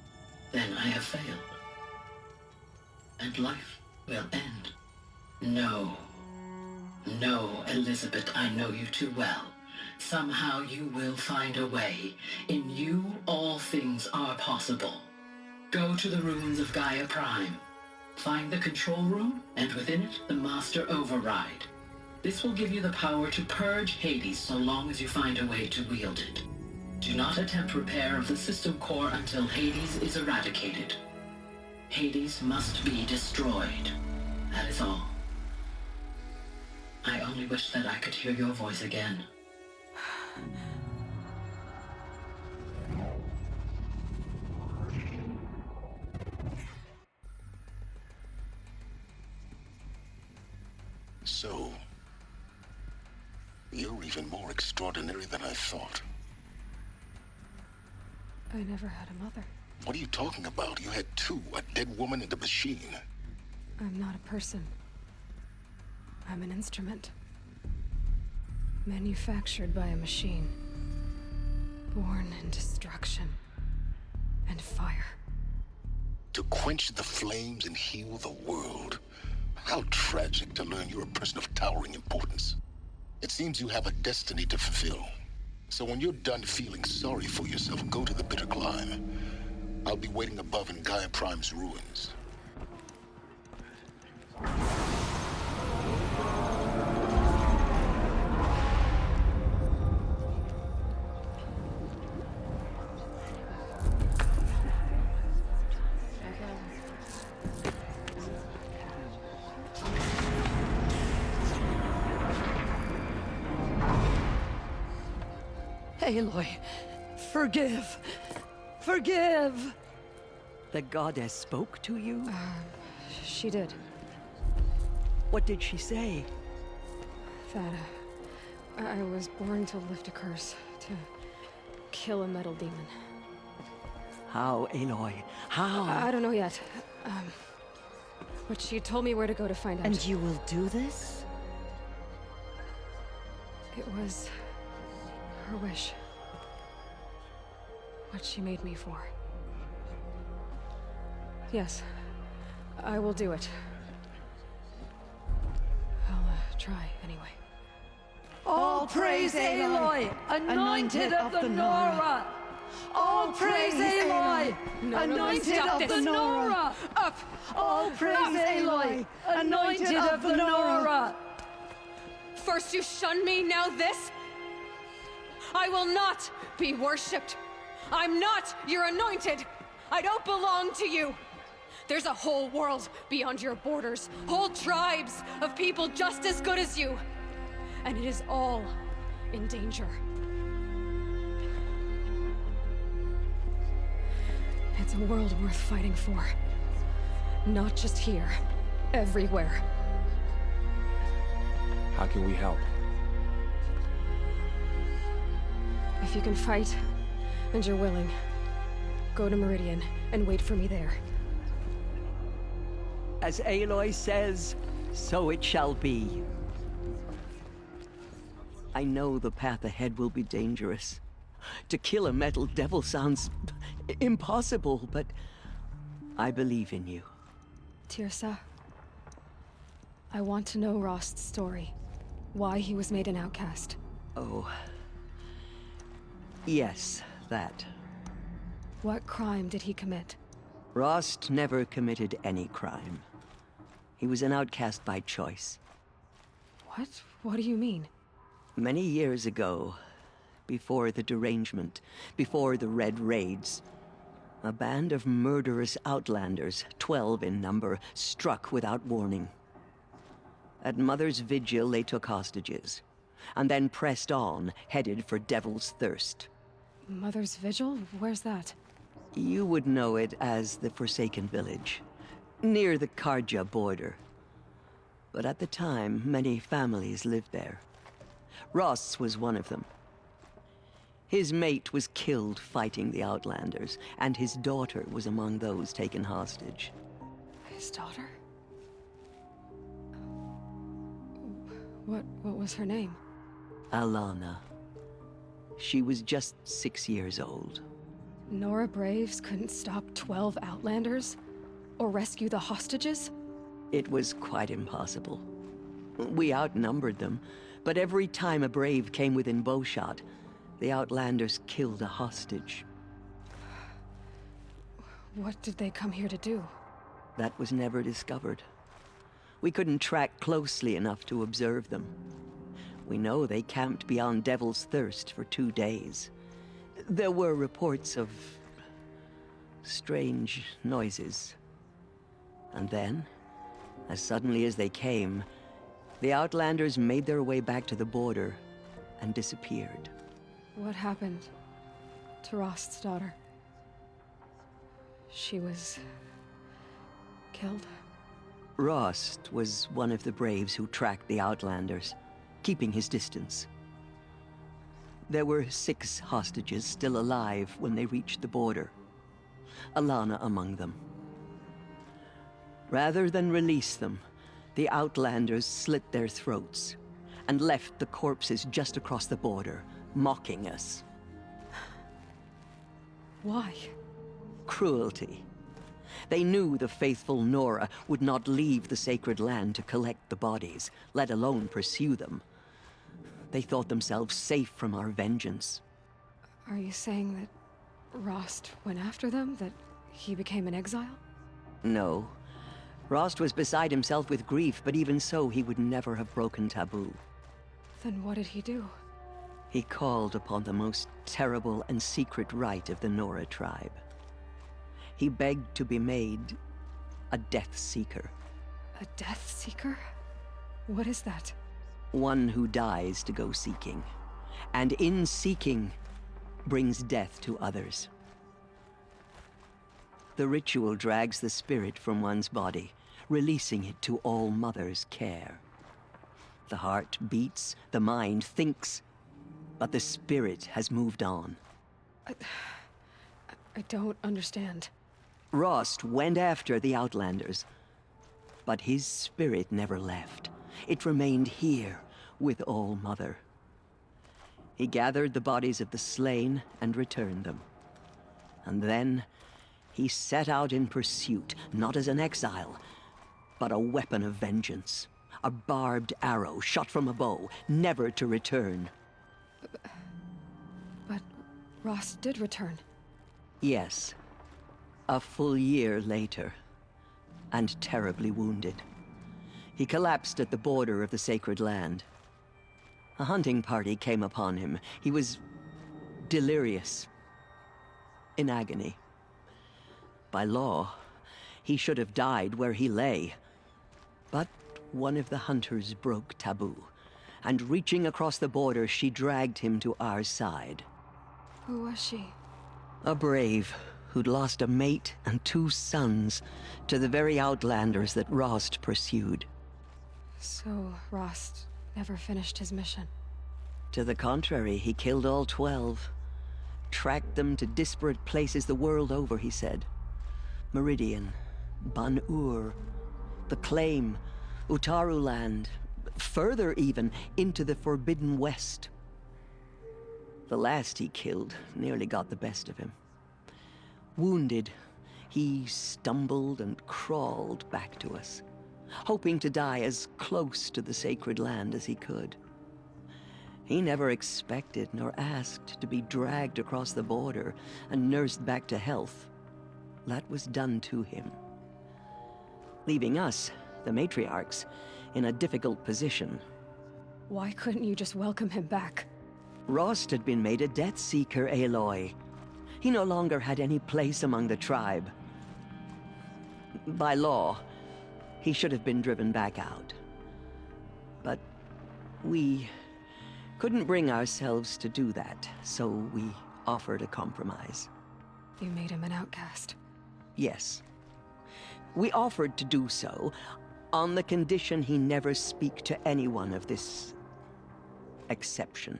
S17: Then I have failed. And life will end. No. No, Elizabeth, I know you too well. Somehow you will find a way. In you, all things are possible. Go to the ruins of Gaia Prime. Find the control room, and within it, the Master Override. This will give you the power to purge Hades so long as you find a way to wield it. Do not attempt repair of the system core until Hades is eradicated. Hades must be destroyed. That is all. I only wish that I could hear your voice again.
S15: So, you're even more extraordinary than I thought.
S10: I never had a mother.
S15: What are you talking about? You had two, a dead woman and a machine.
S10: I'm not a person. I'm an instrument. Manufactured by a machine. Born in destruction and fire.
S15: To quench the flames and heal the world. How tragic to learn you're a person of towering importance. It seems you have a destiny to fulfill. So when you're done feeling sorry for yourself, go to the bitter climb. I'll be waiting above in Gaia Prime's ruins.
S7: Aloy, forgive! Forgive! The goddess spoke to you?
S10: She did.
S7: What did she say?
S10: That, I was born to lift a curse, to kill a metal demon.
S7: How, Aloy? How?
S10: I don't know yet. But she told me where to go to find out.
S7: And you will do this?
S10: It was her wish. What she made me for. Yes, I will do it. I'll try anyway.
S7: All praise Aloy, anointed of the Nora! All praise Aloy, anointed of the Nora!
S10: Up!
S7: All praise Aloy, anointed of the Nora!
S10: First you shun me, now this? I will not be worshipped. I'm not your anointed. I don't belong to you. There's a whole world beyond your borders, whole tribes of people just as good as you. And it is all in danger. It's a world worth fighting for. Not just here, everywhere.
S18: How can we help?
S10: If you can fight, and you're willing, go to Meridian and wait for me there.
S7: As Aloy says, so it shall be. I know the path ahead will be dangerous. To kill a metal devil sounds impossible, but I believe in you.
S10: Tirsa, I want to know Rost's story. Why he was made an outcast.
S7: Oh. Yes, that.
S10: What crime did he commit?
S7: Rost never committed any crime. He was an outcast by choice.
S10: What? What do you mean?
S7: Many years ago, before the derangement, before the Red Raids, a band of murderous outlanders, 12 in number, struck without warning. At Mother's Vigil, they took hostages, and then pressed on, headed for Devil's Thirst.
S10: Mother's Vigil? Where's that?
S7: You would know it as the Forsaken Village, near the Karja border. But at the time, many families lived there. Ross was one of them. His mate was killed fighting the Outlanders, and his daughter was among those taken hostage.
S10: His daughter? What was her name?
S7: Alana. She was just 6 years old.
S10: Nora Braves couldn't stop 12 Outlanders? Or rescue the hostages?
S7: It was quite impossible. We outnumbered them, but every time a Brave came within bowshot, the Outlanders killed a hostage.
S10: What did they come here to do?
S7: That was never discovered. We couldn't track closely enough to observe them. We know they camped beyond Devil's Thirst for 2 days. There were reports of strange noises. And then, as suddenly as they came, the Outlanders made their way back to the border and disappeared.
S10: What happened to Rost's daughter? She was killed.
S7: Rost was one of the braves who tracked the Outlanders, keeping his distance. There were 6 hostages still alive when they reached the border, Alana among them. Rather than release them, the Outlanders slit their throats and left the corpses just across the border, mocking us.
S10: Why?
S7: Cruelty. They knew the faithful Nora would not leave the sacred land to collect the bodies, let alone pursue them. They thought themselves safe from our vengeance.
S10: Are you saying that Rost went after them? That he became an exile?
S7: No. Rost was beside himself with grief, but even so, he would never have broken taboo.
S10: Then what did he do?
S7: He called upon the most terrible and secret rite of the Nora tribe. He begged to be made a Death Seeker.
S10: A Death Seeker? What is that?
S7: One who dies to go seeking, and in seeking, brings death to others. The ritual drags the spirit from one's body, releasing it to All Mother's care. The heart beats, the mind thinks, but the spirit has moved on.
S10: I don't understand.
S7: Rost went after the Outlanders, but his spirit never left. It remained here with All Mother. He gathered the bodies of the slain and returned them. And then he set out in pursuit, not as an exile, but a weapon of vengeance. A barbed arrow shot from a bow, never to return.
S10: But Rost did return.
S7: Yes. A full year later, and terribly wounded. He collapsed at the border of the sacred land. A hunting party came upon him. He was delirious, in agony. By law, he should have died where he lay. But one of the hunters broke taboo, and reaching across the border, she dragged him to our side.
S10: Who was she?
S7: A brave who'd lost a mate and 2 sons to the very Outlanders that Rost pursued.
S10: So Rost never finished his mission?
S7: To the contrary, he killed all 12. Tracked them to disparate places the world over, he said. Meridian, Ban-Ur, the Claim, Utaru Land, further even, into the Forbidden West. The last he killed nearly got the best of him. Wounded, he stumbled and crawled back to us, hoping to die as close to the sacred land as he could. He never expected nor asked to be dragged across the border and nursed back to health. That was done to him, leaving us, the matriarchs, in a difficult position.
S10: Why couldn't you just welcome him back?
S7: Rost had been made a Death Seeker, Aloy. He no longer had any place among the tribe. By law, he should have been driven back out. But we couldn't bring ourselves to do that, so we offered a compromise.
S10: You made him an outcast.
S7: Yes. We offered to do so on the condition he never speak to anyone of this exception.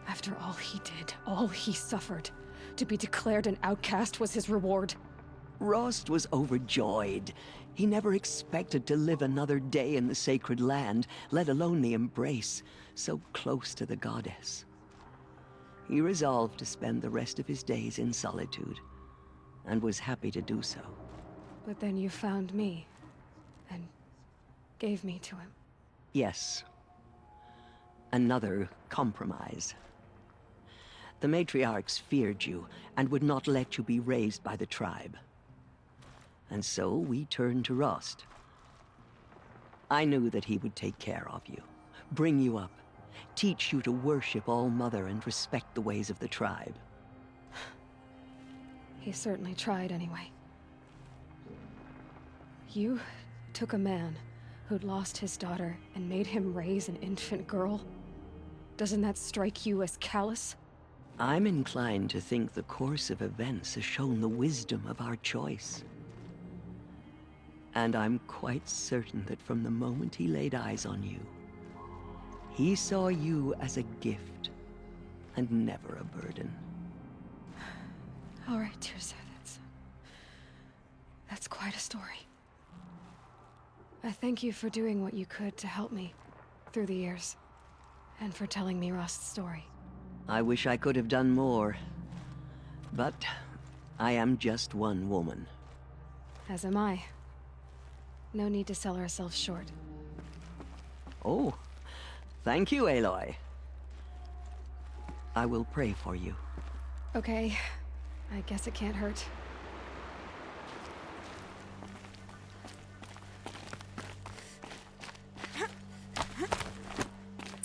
S10: After all he did, all he suffered, to be declared an outcast was his reward.
S7: Rost was overjoyed. He never expected to live another day in the sacred land, let alone the embrace, so close to the goddess. He resolved to spend the rest of his days in solitude, and was happy to do so.
S10: But then you found me, and gave me to him.
S7: Yes. Another compromise. The matriarchs feared you, and would not let you be raised by the tribe. And so we turned to Rost. I knew that he would take care of you, bring you up, teach you to worship All-Mother and respect the ways of the tribe.
S10: He certainly tried anyway. You took a man who'd lost his daughter and made him raise an infant girl? Doesn't that strike you as callous?
S7: I'm inclined to think the course of events has shown the wisdom of our choice. And I'm quite certain that from the moment he laid eyes on you, he saw you as a gift and never a burden.
S10: All right, Tirza, that's quite a story. I thank you for doing what you could to help me through the years, and for telling me Rost's story.
S7: I wish I could have done more, but I am just one woman.
S10: As am I. No need to sell ourselves short.
S7: Oh, thank you, Aloy. I will pray for you.
S10: Okay, I guess it can't hurt.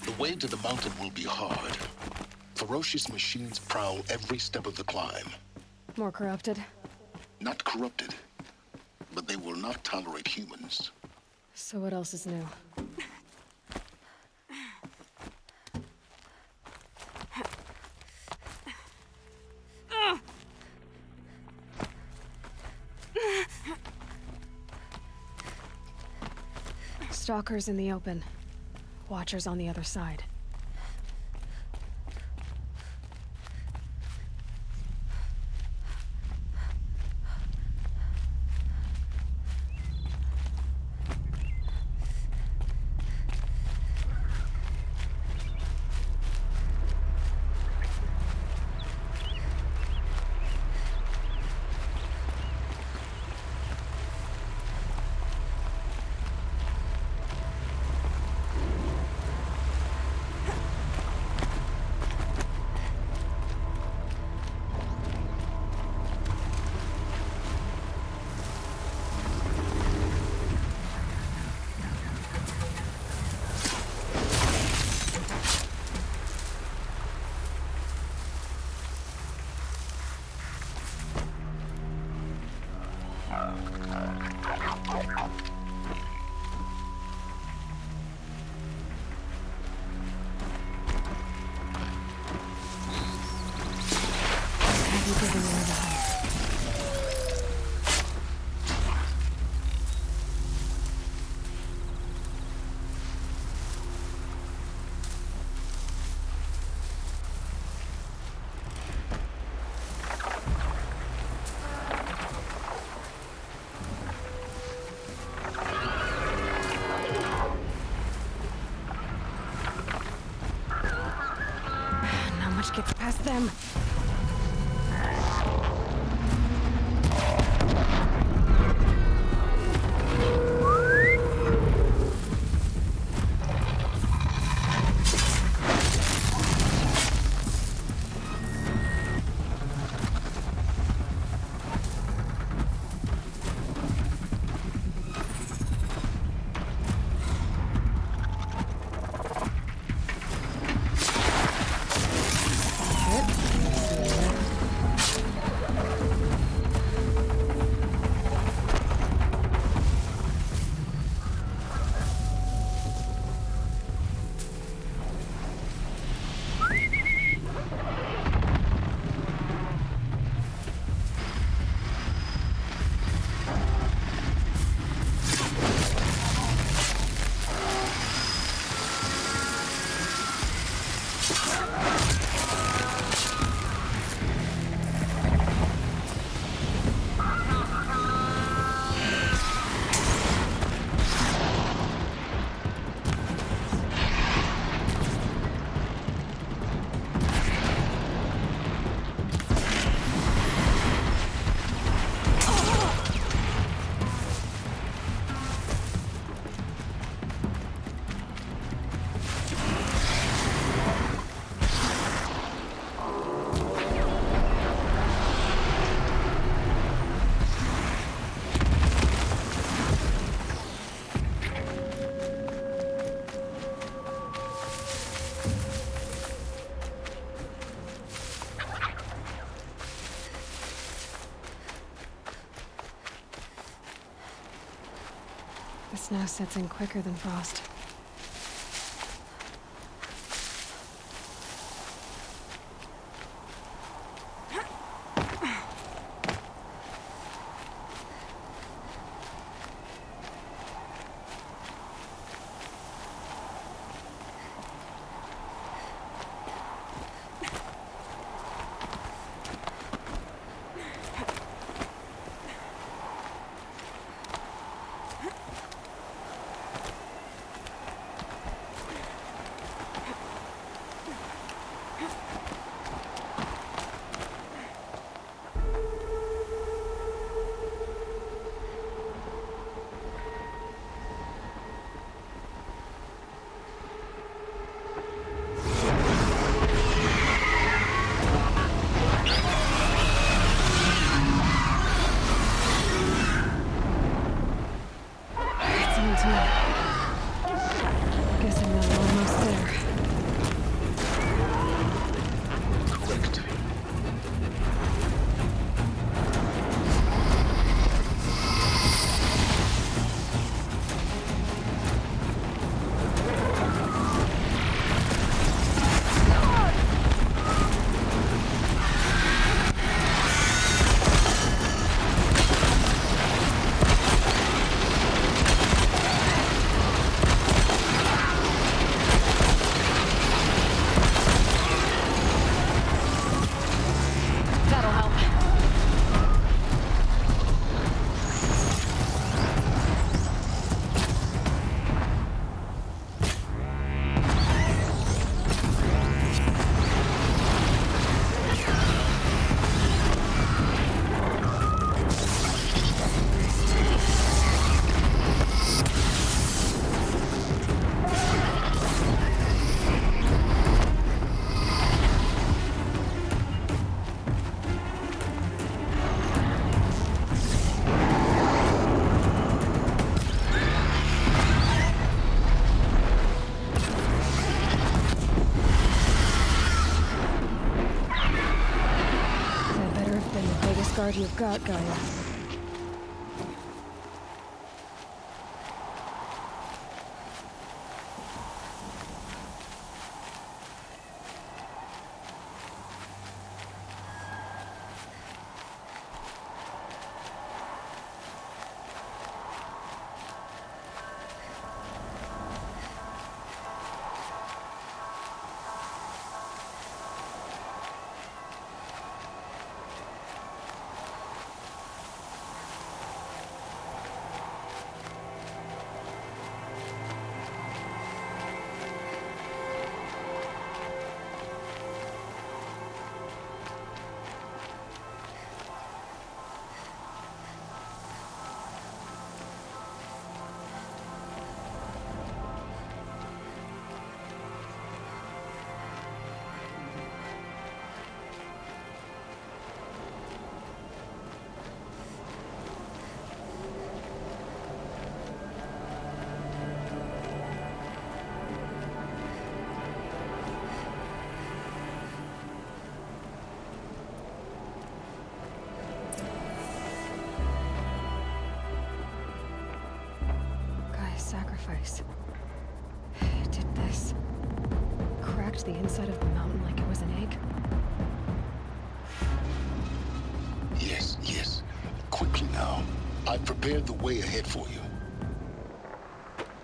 S15: The way to the mountain will be hard. Ferocious machines prowl every step of the climb.
S10: More corrupted?
S15: Not corrupted, but they will not tolerate humans.
S10: So what else is new? Stalkers in the open. Watchers on the other side. Gets past them. The snow sets in quicker than frost. Guard you've got, Gaia. Sacrifice. It did this. Cracked the inside of the mountain like it was an egg.
S15: Yes, yes. Quickly now. I've prepared the way ahead for you.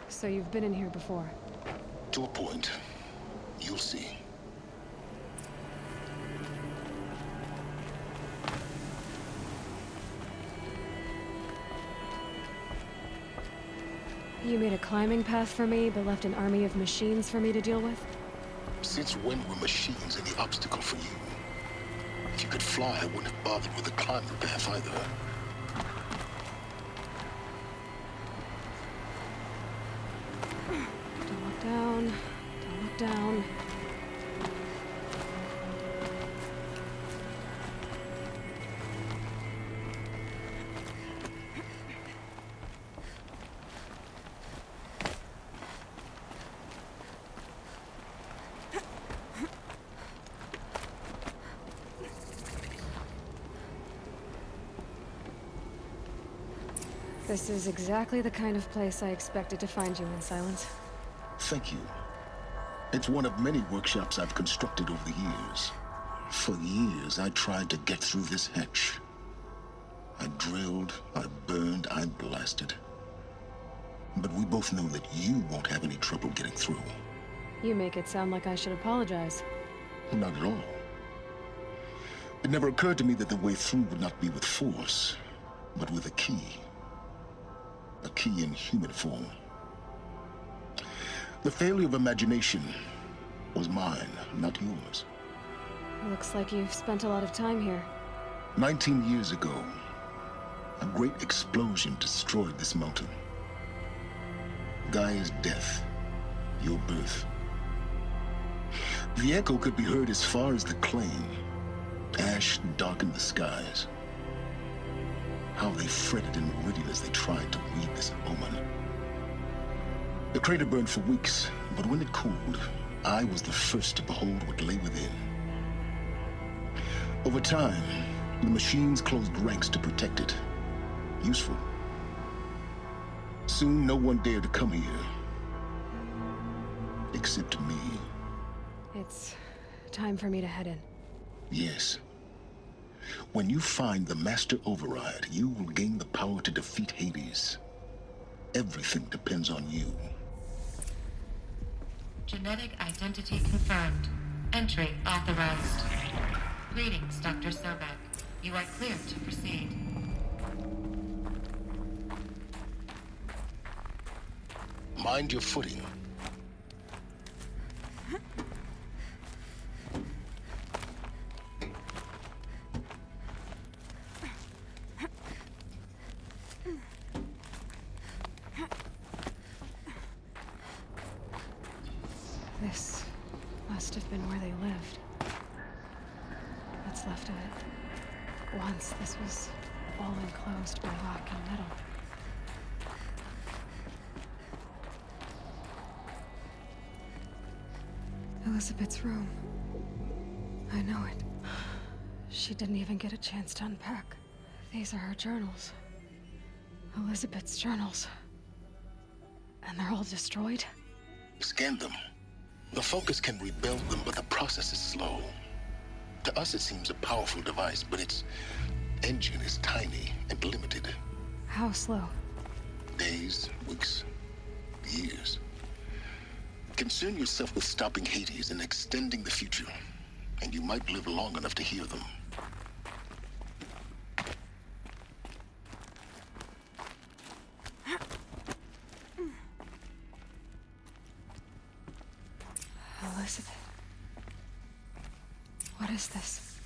S10: So you've been in here before?
S15: To a point. You'll see.
S10: You made a climbing path for me, but left an army of machines for me to deal with?
S15: Since when were machines any obstacle for you? If you could fly, I wouldn't have bothered with the climbing path either.
S10: Don't look down. Don't look down. This is exactly the kind of place I expected to find you in, Silence.
S15: Thank you. It's one of many workshops I've constructed over the years. For years, I tried to get through this hatch. I drilled, I burned, I blasted. But we both know that you won't have any trouble getting through.
S10: You make it sound like I should apologize.
S15: Not at all. It never occurred to me that the way through would not be with force, but with a key. A key in human form. The failure of imagination was mine, not yours.
S10: Looks like you've spent a lot of time here.
S15: 19 years ago, a great explosion destroyed this mountain. Gaia's death, your birth. The echo could be heard as far as the claim. Ash darkened the skies. How they fretted in Meridian as they tried to read this omen. The crater burned for weeks, but when it cooled, I was the first to behold what lay within. Over time, the machines closed ranks to protect it. Useful. Soon, no one dared to come here. Except me.
S10: It's time for me to head in.
S15: Yes. When you find the Master Override, you will gain the power to defeat Hades. Everything depends on you.
S20: Genetic identity confirmed. Entry authorized. Greetings, Dr. Sobek. You are cleared to proceed.
S15: Mind your footing.
S10: This must have been where they lived. What's left of it. Once this was all enclosed by rock and metal. Elizabeth's room. I know it. She didn't even get a chance to unpack. These are her journals. Elizabeth's journals. And they're all destroyed?
S15: Scan them. The Focus can rebuild them, but the process is slow. To us, it seems a powerful device, but its engine is tiny and limited.
S10: How slow?
S15: Days, weeks, years. Concern yourself with stopping Hades and extending the future, and you might live long enough to hear them.
S10: Elizabeth. What is this?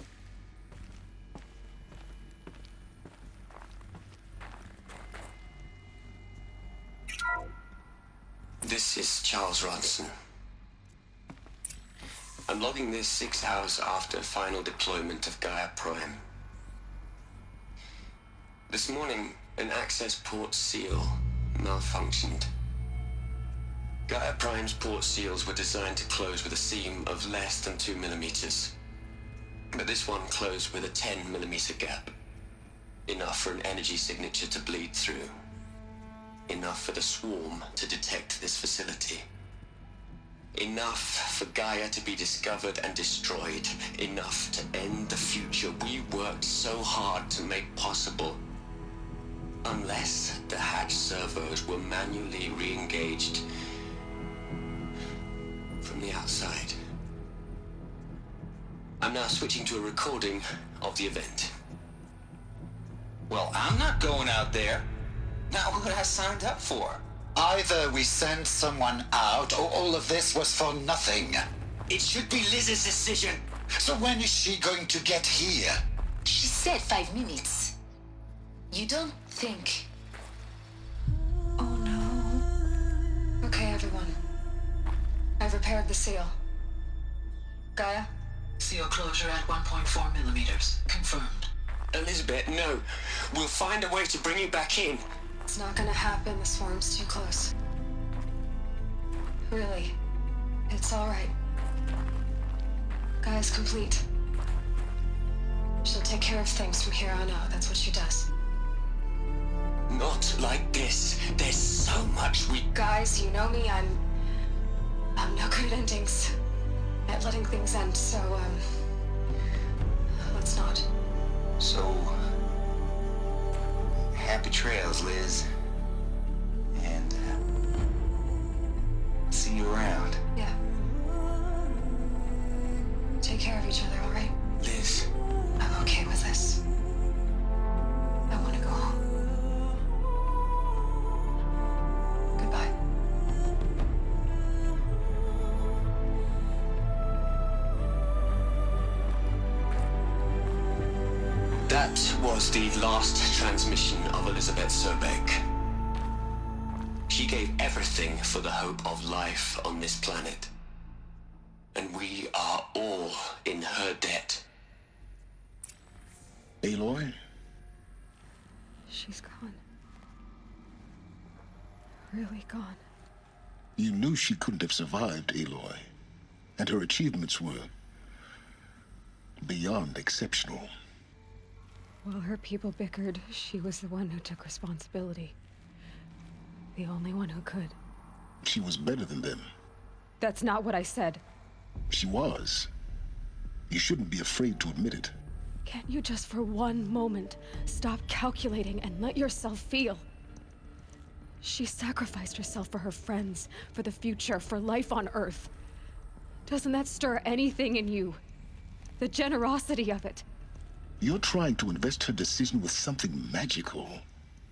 S13: This is Charles Ronson. I'm logging this 6 hours after final deployment of Gaia Prime. This morning, an access port seal malfunctioned. Gaia Prime's port seals were designed to close with a seam of less than 2 millimeters. But this one closed with a 10 millimeter gap. Enough for an energy signature to bleed through. Enough for the swarm to detect this facility. Enough for Gaia to be discovered and destroyed. Enough to end the future we worked so hard to make possible. Unless the hatch servos were manually re-engaged from the outside. I'm now switching to a recording of the event.
S6: Well, I'm not going out there. Not what I signed up for.
S8: Either we send someone out, or all of this was for nothing.
S6: It should be Liz's decision.
S8: So when is she going to get here?
S16: She said 5 minutes. You don't think...
S10: Oh no. Okay, everyone. I've repaired the seal. Gaia?
S17: Seal closure at 1.4 millimeters. Confirmed.
S13: Elizabeth, no. We'll find a way to bring you back in.
S10: It's not gonna happen. The swarm's too close. Really. It's all right. Gaia's complete. She'll take care of things from here on out. That's what she does.
S13: Not like this. There's so much we...
S10: Guys, you know me, I'm no good at endings. At letting things end, so, let's not.
S6: So, happy trails, Liz. And, see you around.
S10: Yeah. Take care of each other, alright?
S13: Liz.
S10: I'm okay with this. I want to go home. Goodbye.
S13: That was the last transmission of Elizabeth Sobeck. She gave everything for the hope of life on this planet. And we are all in her debt.
S15: Aloy?
S10: She's gone. Really gone.
S15: You knew she couldn't have survived, Aloy. And her achievements were beyond exceptional.
S10: While her people bickered, she was the one who took responsibility. The only one who could.
S15: She was better than them.
S10: That's not what I said.
S15: She was. You shouldn't be afraid to admit it.
S10: Can't you just for one moment stop calculating and let yourself feel? She sacrificed herself for her friends, for the future, for life on Earth. Doesn't that stir anything in you? The generosity of it.
S15: You're trying to invest her decision with something magical.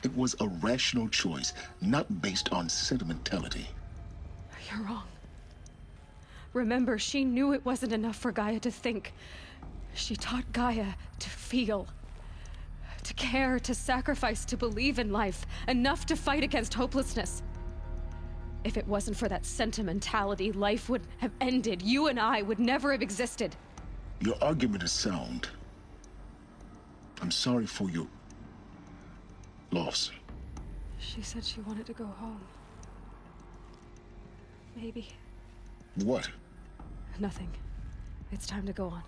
S15: It was a rational choice, not based on sentimentality.
S10: You're wrong. Remember, she knew it wasn't enough for Gaia to think. She taught Gaia to feel. To care, to sacrifice, to believe in life. Enough to fight against hopelessness. If it wasn't for that sentimentality, life would have ended. You and I would never have existed.
S15: Your argument is sound. I'm sorry for your loss.
S10: She said she wanted to go home. Maybe.
S15: What?
S10: Nothing. It's time to go on.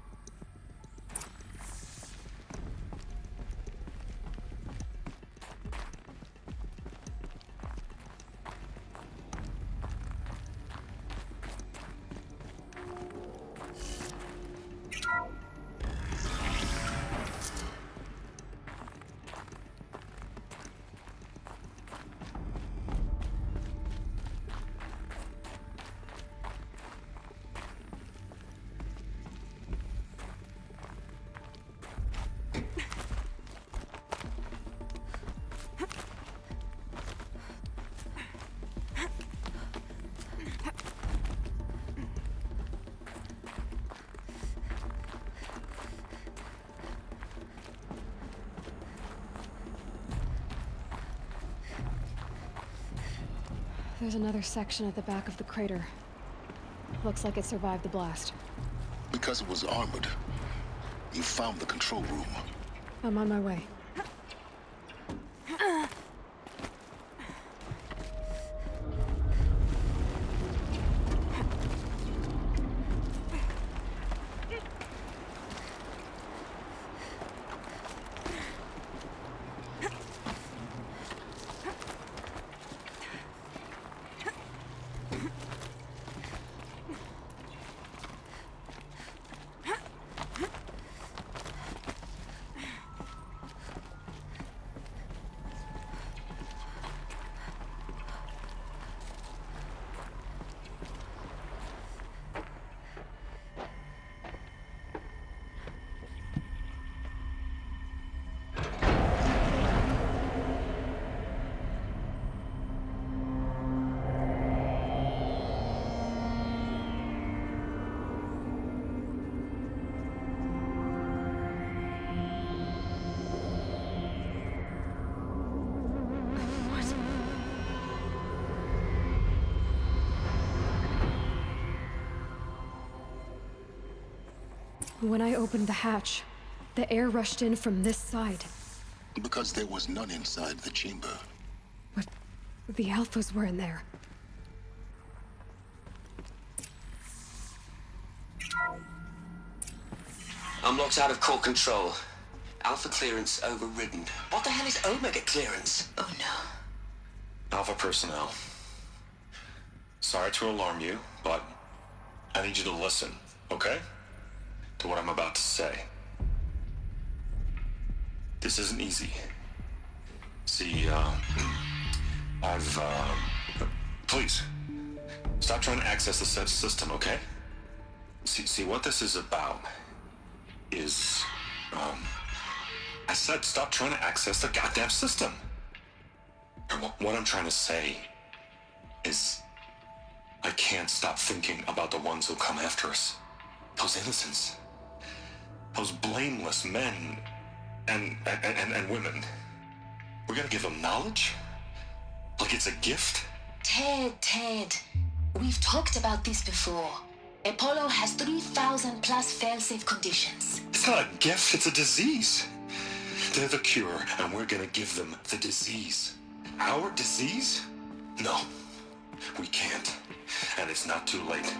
S10: There's another section at the back of the crater. Looks like it survived the blast.
S15: Because it was armored, you found the control room.
S10: I'm on my way. When I opened the hatch, the air rushed in from this side.
S15: Because there was none inside the chamber.
S10: But the Alphas were in there.
S13: I'm locked out of core control. Alpha clearance overridden. What the hell is Omega clearance? Oh no.
S2: Alpha personnel. Sorry to alarm you, but I need you to listen, okay? To what I'm about to say. This isn't easy. See, please, stop trying to access the system, okay? See, what this is about is, I said stop trying to access the goddamn system. And what I'm trying to say is, I can't stop thinking about the ones who come after us. Those innocents. Those blameless men and women. We're gonna give them knowledge? Like it's a gift?
S16: Ted. We've talked about this before. Apollo has 3,000 plus fail-safe conditions.
S2: It's not a gift, it's a disease. They're the cure, and we're gonna give them the disease. Our disease? No, we can't. And it's not too late.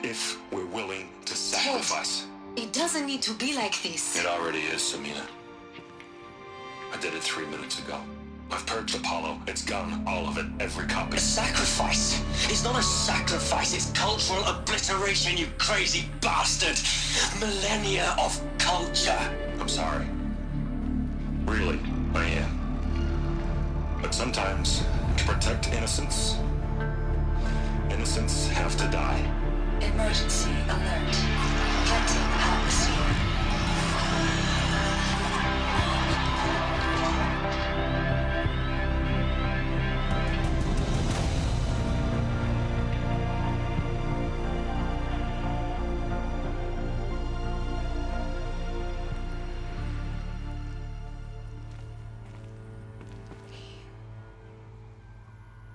S2: If we're willing to sacrifice.
S16: Ted, it doesn't need to be like this.
S2: It already is, Samina. I did it 3 minutes ago. I've purged Apollo. It's gone. All of it. Every copy.
S13: A sacrifice? It's not a sacrifice. It's cultural obliteration, you crazy bastard. Millennia of culture.
S2: I'm sorry. Really, I am. But sometimes, to protect innocence, innocents have to die.
S16: Emergency alert. Venting atmosphere.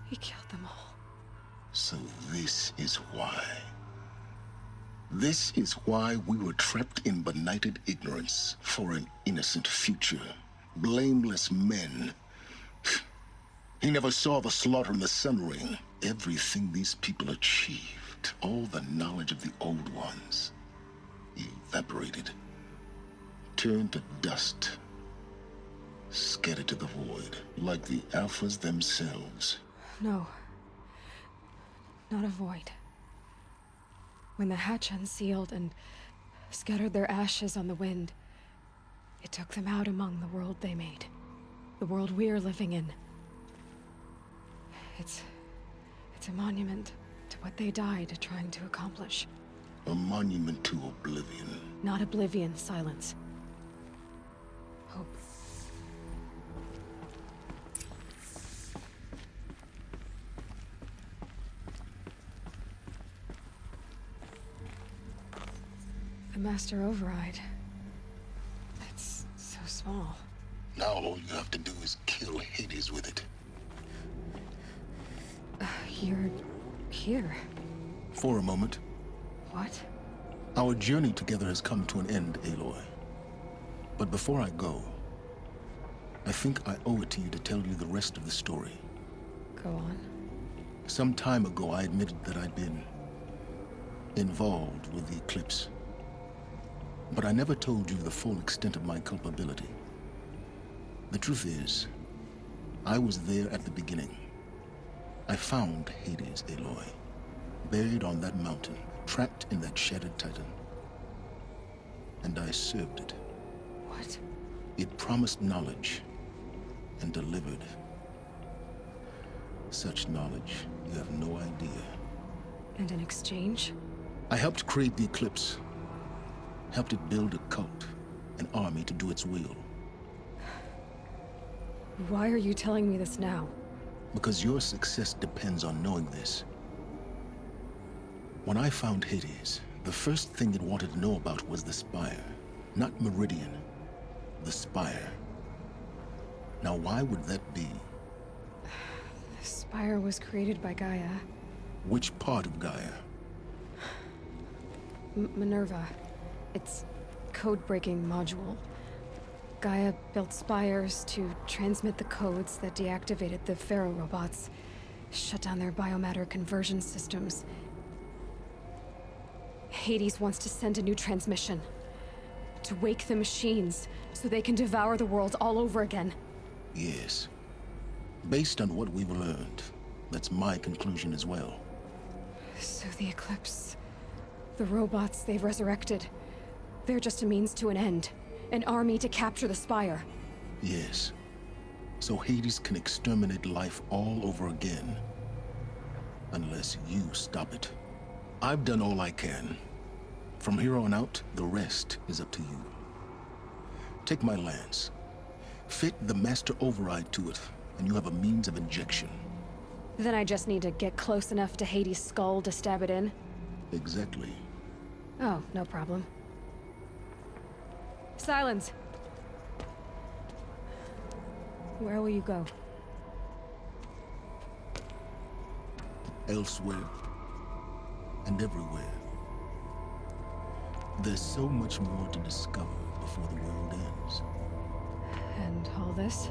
S10: He killed them all.
S15: So this is why. This is why we were trapped in benighted ignorance for an innocent future. Blameless men. He never saw the slaughter in the Sun Ring. Everything these people achieved, all the knowledge of the old ones, evaporated, turned to dust, scattered to the void, like the Alphas themselves.
S10: No. Not a void. When the hatch unsealed and scattered their ashes on the wind, it took them out among the world they made. The world we're living in. It's a monument to what they died trying to accomplish.
S15: A monument to oblivion.
S10: Not oblivion, silence. Hope. The Master Override. It's so small.
S15: Now all you have to do is kill Hades with it.
S10: You're here.
S15: For a moment.
S10: What?
S15: Our journey together has come to an end, Aloy. But before I go, I think I owe it to you to tell you the rest of the story.
S10: Go on.
S15: Some time ago, I admitted that I'd been involved with the eclipse. But I never told you the full extent of my culpability. The truth is, I was there at the beginning. I found Hades, Aloy, buried on that mountain, trapped in that shattered titan. And I served it.
S10: What?
S15: It promised knowledge and delivered. Such knowledge, you have no idea.
S10: And in exchange?
S15: I helped create the eclipse. Helped it build a cult, an army to do its will.
S10: Why are you telling me this now?
S15: Because your success depends on knowing this. When I found Hades, the first thing it wanted to know about was the Spire. Not Meridian. The Spire. Now why would that be?
S10: The Spire was created by Gaia.
S15: Which part of Gaia?
S10: Minerva. Its code-breaking module. Gaia built spires to transmit the codes that deactivated the Pharaoh robots, shut down their biomatter conversion systems. Hades wants to send a new transmission. To wake the machines, so they can devour the world all over again.
S15: Yes. Based on what we've learned, that's my conclusion as well.
S10: So the Eclipse... the robots they've resurrected... they're just a means to an end. An army to capture the Spire.
S15: Yes. So Hades can exterminate life all over again. Unless you stop it. I've done all I can. From here on out, the rest is up to you. Take my lance. Fit the master override to it, and you have a means of injection.
S10: Then I just need to get close enough to Hades' skull to stab it in?
S15: Exactly.
S10: Oh, no problem. Silence! Where will you go?
S15: Elsewhere. And everywhere. There's so much more to discover before the world ends.
S10: And all this?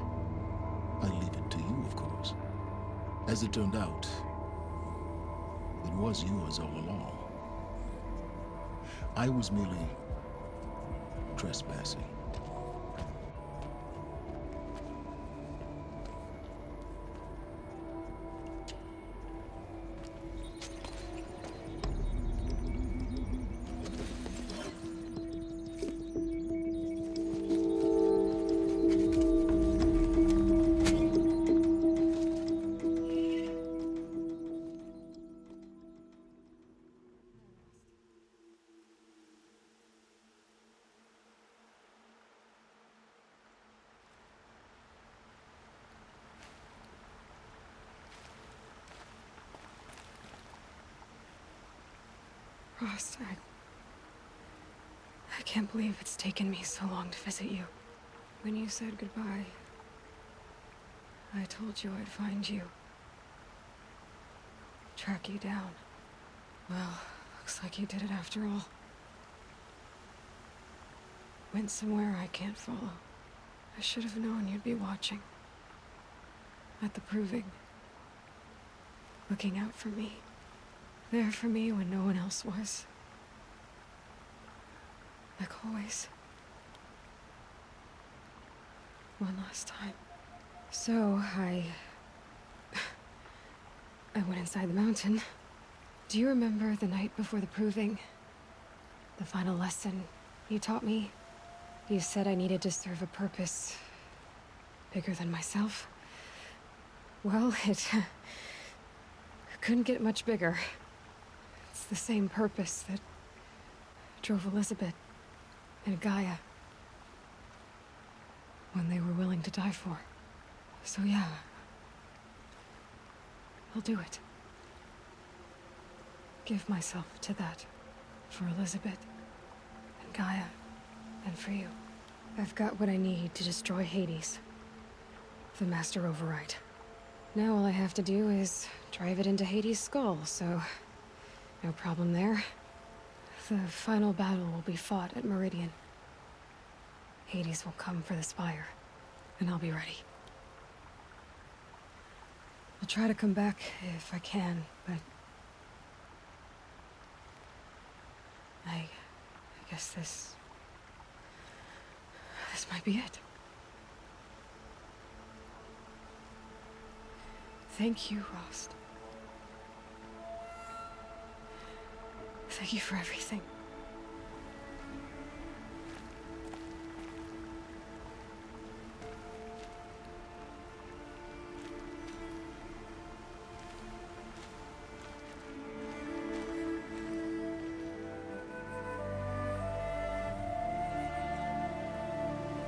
S15: I leave it to you, of course. As it turned out, it was yours all along. I was merely trespassing.
S10: Rost, I can't believe it's taken me so long to visit you. When you said goodbye, I told you I'd find you. Track you down. Well, looks like you did it after all. Went somewhere I can't follow. I should have known you'd be watching. At the proving. Looking out for me. There for me when no one else was. Like always. One last time. So, I went inside the mountain. Do you remember the night before the proving? The final lesson you taught me? You said I needed to serve a purpose bigger than myself. Well, it couldn't get much bigger. It's the same purpose that drove Elizabeth and Gaia when they were willing to die for. So yeah, I'll do it. Give myself to that for Elizabeth and Gaia and for you. I've got what I need to destroy Hades, the Master Override. Now all I have to do is drive it into Hades' skull, so no problem there. The final battle will be fought at Meridian. Hades will come for the Spire, and I'll be ready. I'll try to come back if I can, but I guess this might be it. Thank you, Rost. Thank you for everything.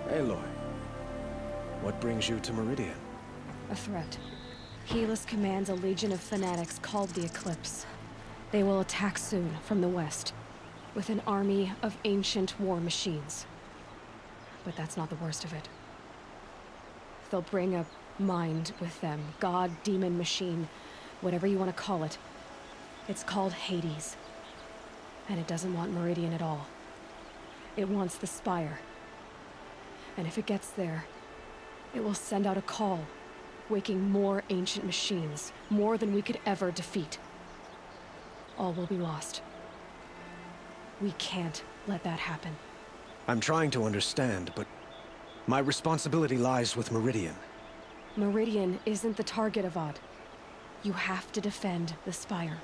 S5: Aloy, what brings you to Meridian?
S10: A threat. Helis commands a legion of fanatics called the Eclipse. They will attack soon from the west, with an army of ancient war machines. But that's not the worst of it. They'll bring a mind with them, god, demon, machine, whatever you want to call it. It's called Hades. And it doesn't want Meridian at all. It wants the Spire. And if it gets there, it will send out a call, waking more ancient machines, more than we could ever defeat. All will be lost. We can't let that happen.
S4: I'm trying to understand, but my responsibility lies with Meridian.
S10: Meridian isn't the target, Avad. You have to defend the Spire.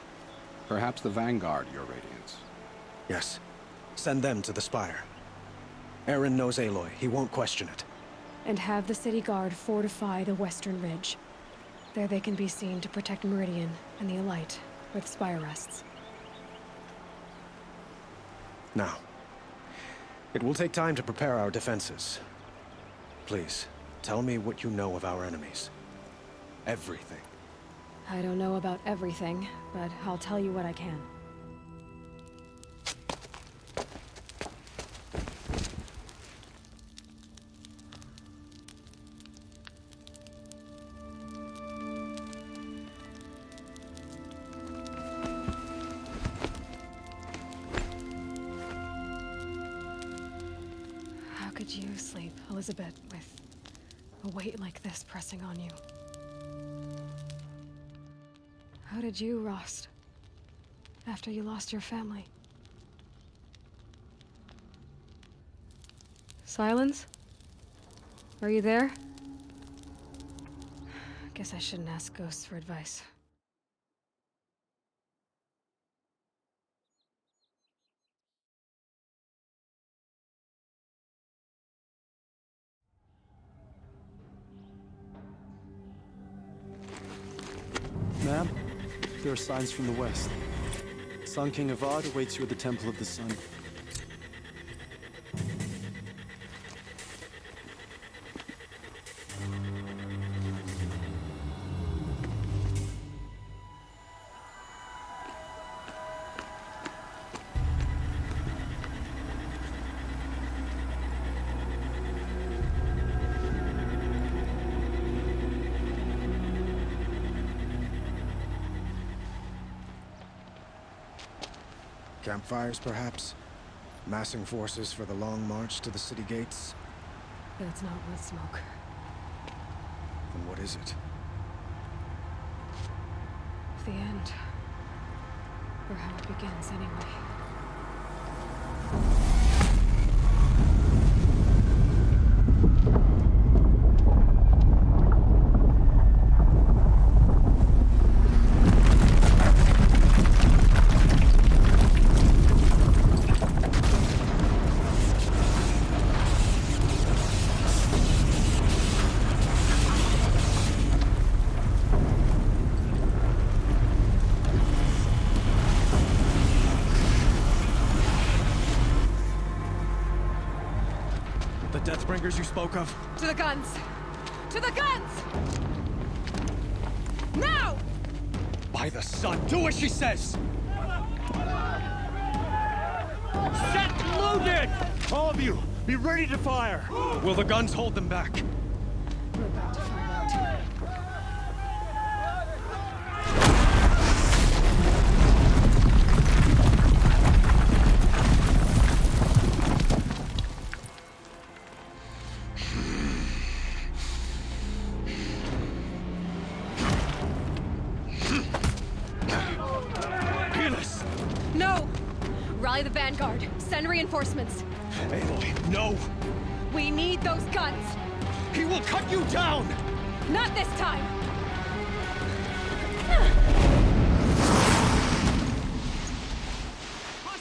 S19: Perhaps the Vanguard, Your Radiance.
S4: Yes. Send them to the Spire. Aaron knows Aloy. He won't question it.
S10: And have the city guard fortify the western ridge. There they can be seen to protect Meridian and the Elite, where the Spire rests.
S4: Now, it will take time to prepare our defenses. Please, tell me what you know of our enemies. Everything.
S10: I don't know about everything, but I'll tell you what I can. How could you sleep, Elizabeth, with a weight like this pressing on you? How did you, Rost, after you lost your family? Silence? Are you there? Guess I shouldn't ask ghosts for advice.
S22: Ma'am, there are signs from the west. Sun King Avad awaits you at the Temple of the Sun.
S4: Campfires, perhaps? Massing forces for the long march to the city gates?
S10: That's not with smoke.
S4: Then what is it?
S10: The end. Or how it begins, anyway.
S4: Deathbringers you spoke of?
S10: To the guns! To the guns! Now!
S4: By the sun, do as she says!
S11: Set loaded! All of you, be ready to fire!
S4: Will the guns hold them back?
S10: We're about to find out. No! Rally the Vanguard. Send reinforcements.
S4: Aloy, no!
S10: We need those guns!
S4: He will cut you down!
S10: Not this time!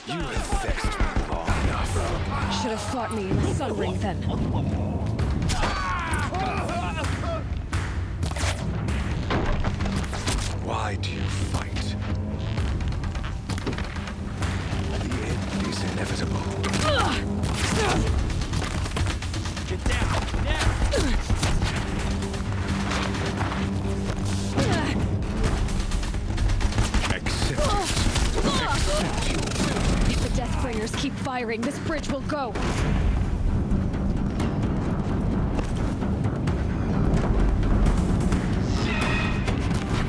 S4: You have vexed me long enough.
S10: Should have fought me in the Sun Ring then.
S4: Why do you fight? The end is inevitable.
S11: Get down, now!
S10: If the Deathbringers keep firing, this bridge will go.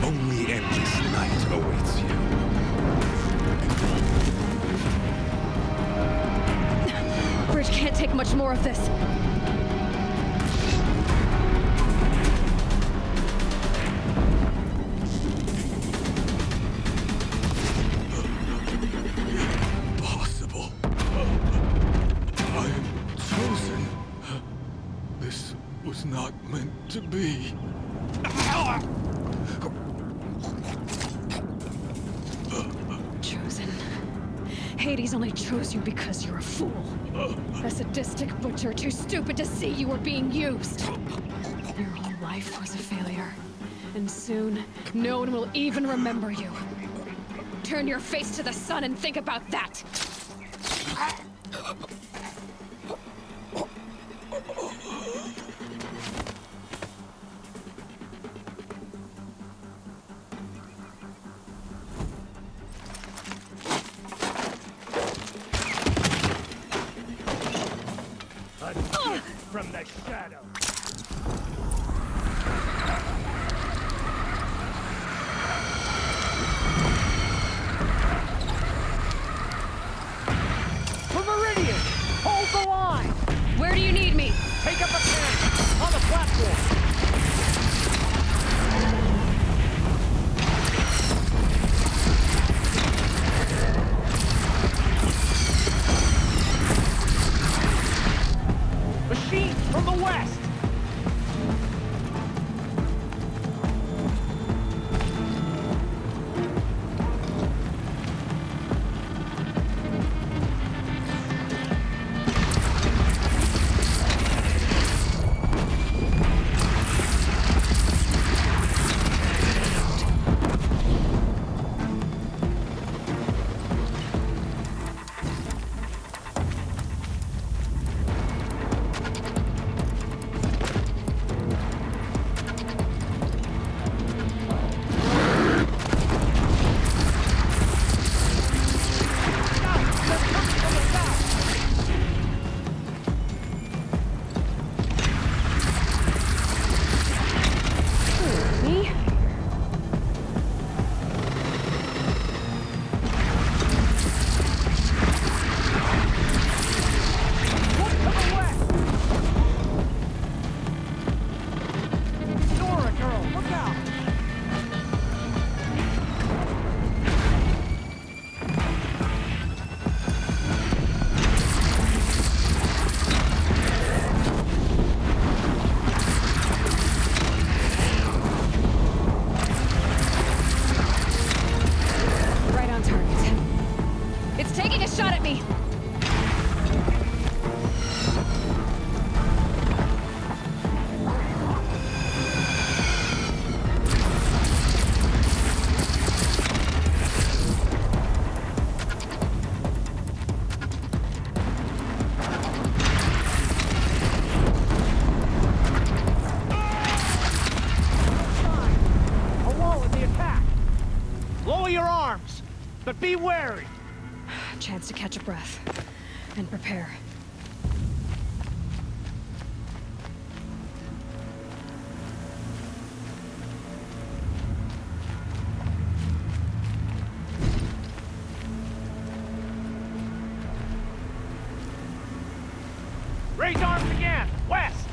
S4: Only endless night awaits you.
S10: Bridge can't take much more of this.
S4: Possible. I'm
S10: Hades only chose you because you're a fool. A sadistic butcher too stupid to see you were being used. Your whole life was a failure. And soon, no one will even remember you. Turn your face to the sun and think about that!
S11: A gift from the shadow.
S9: For Meridian! Hold the line!
S10: Where do you need me?
S9: Take up a camp on the platform! Machines from the west! But be wary!
S10: Chance to catch a breath. And prepare.
S9: Raise arms again! West!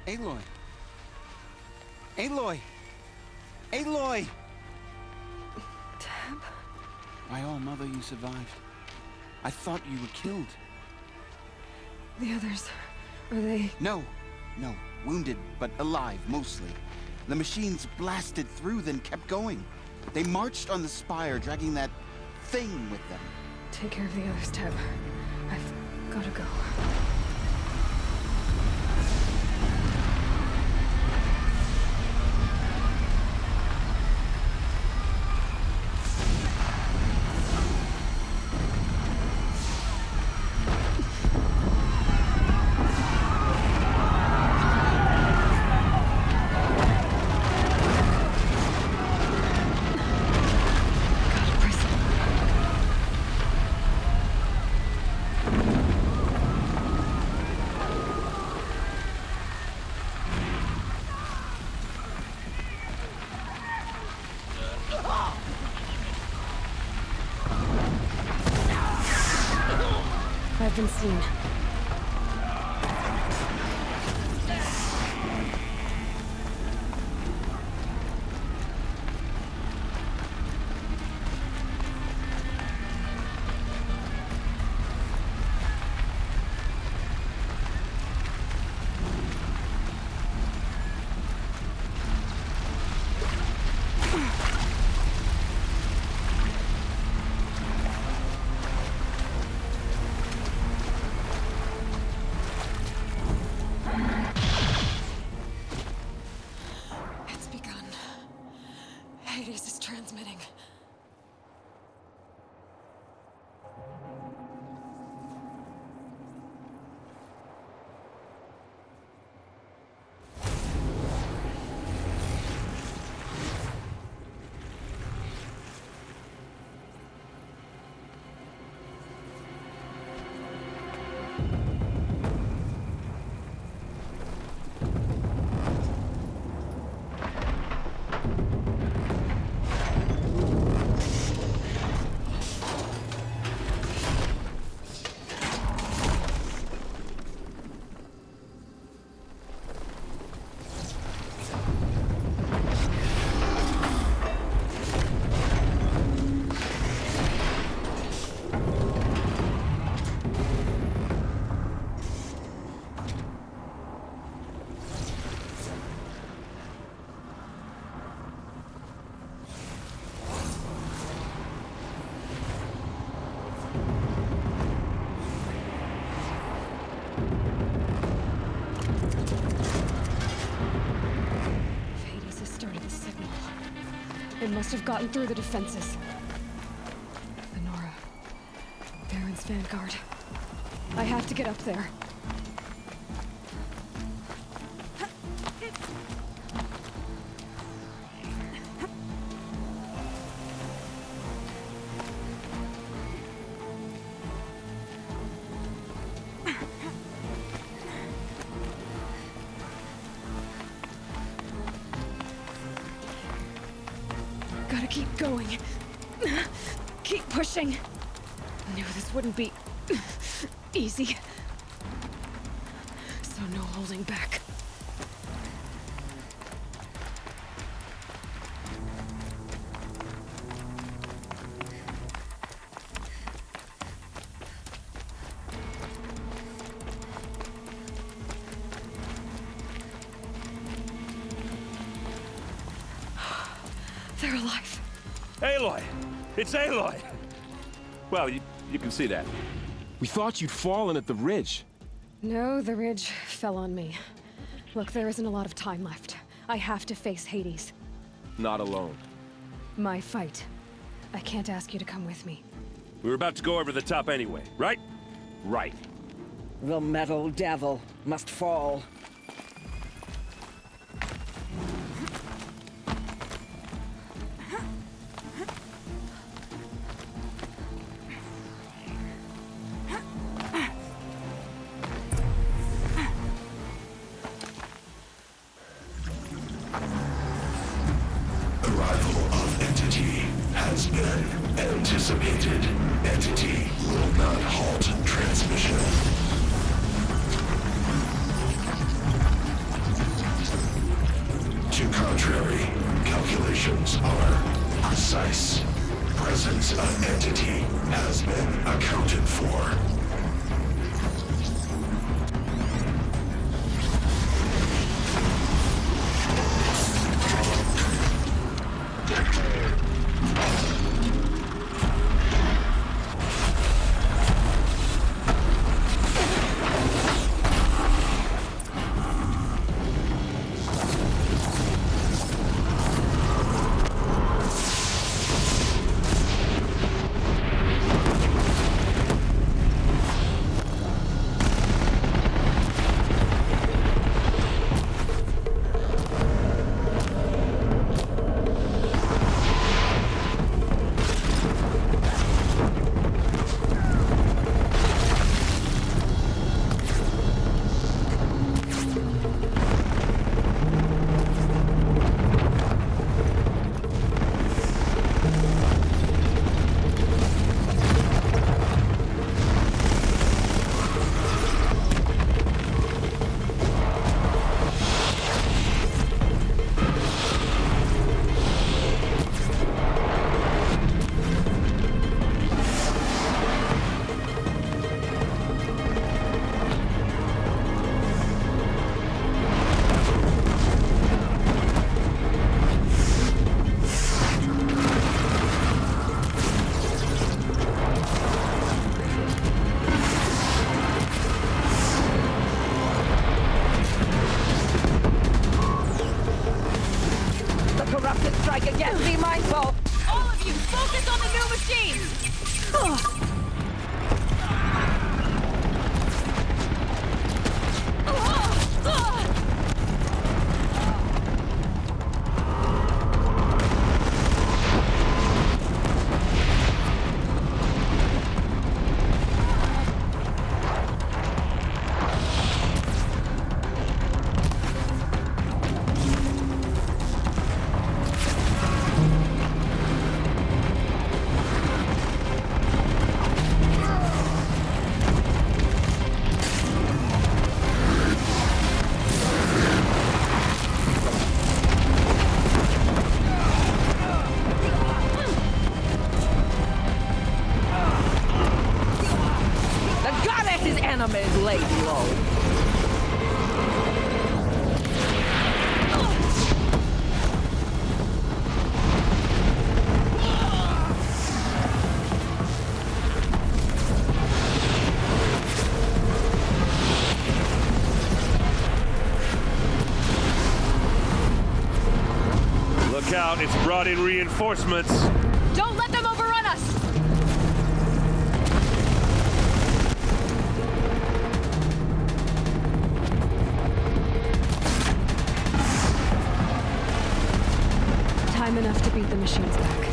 S3: Aloy! Aloy! Aloy!
S10: Tab?
S3: My own mother, you survived. I thought you were killed.
S10: The others, are they...
S3: No. Wounded, but alive, mostly. The machines blasted through, then kept going. They marched on the spire, dragging that thing with them.
S10: Take care of the others, Tab. I've gotta go. I've been seen. Hades is transmitting. It must have gotten through the defenses. The Nora. Baron's vanguard. I have to get up there. Gotta keep going. Keep pushing. Knew this wouldn't be easy. So no holding back. They're alive.
S11: Aloy! It's Aloy! Well, you can see that.
S18: We thought you'd fallen at the ridge.
S10: No, the ridge fell on me. Look, there isn't a lot of time left. I have to face Hades.
S18: Not alone.
S10: My fight. I can't ask you to come with me.
S11: We were about to go over the top anyway, right? Right.
S23: The metal devil must fall.
S2: Arrival of entity has been anticipated. Entity will not halt transmission.
S12: contrary, calculations are precise. Presence of entity has been accounted for.
S11: Out, it's brought in reinforcements.
S10: Don't let them overrun us! Time enough to beat the machines back.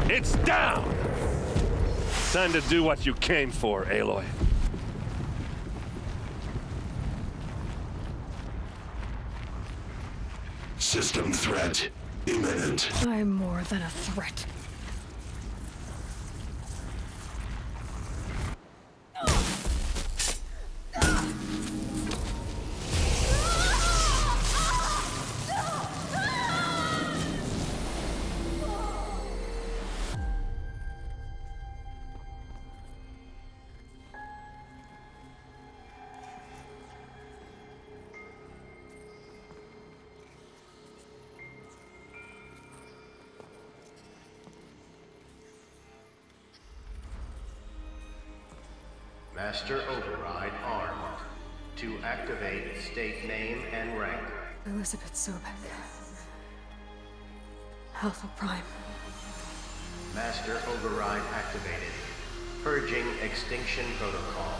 S11: It's down! Time to do what you came for, Aloy.
S12: System threat imminent.
S10: I'm more than a threat.
S14: Master Override armed. To activate, state name and rank.
S10: Elizabeth Sobek. Alpha Prime.
S14: Master Override activated. Purging Extinction Protocol.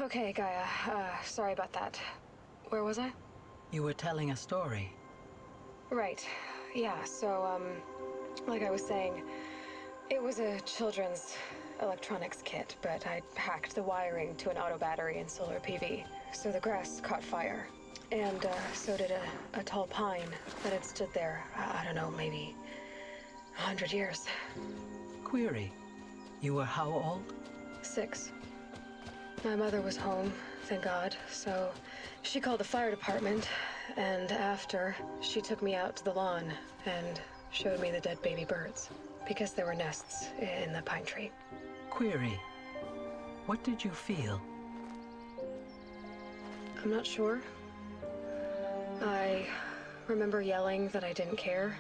S10: Okay, Gaia. Sorry about that. Where was I?
S17: You were telling a story.
S10: Right. Yeah, so, like I was saying, it was a children's electronics kit, but I hacked the wiring to an auto battery and solar PV. So the grass caught fire. And, so did a tall pine that had stood there, I don't know, maybe 100 years.
S17: Query. You were how old?
S10: 6. My mother was home, thank God, so she called the fire department, and after, she took me out to the lawn and showed me the dead baby birds, because there were nests in the pine tree.
S17: Query. What did you feel?
S10: I'm not sure. I remember yelling that I didn't care,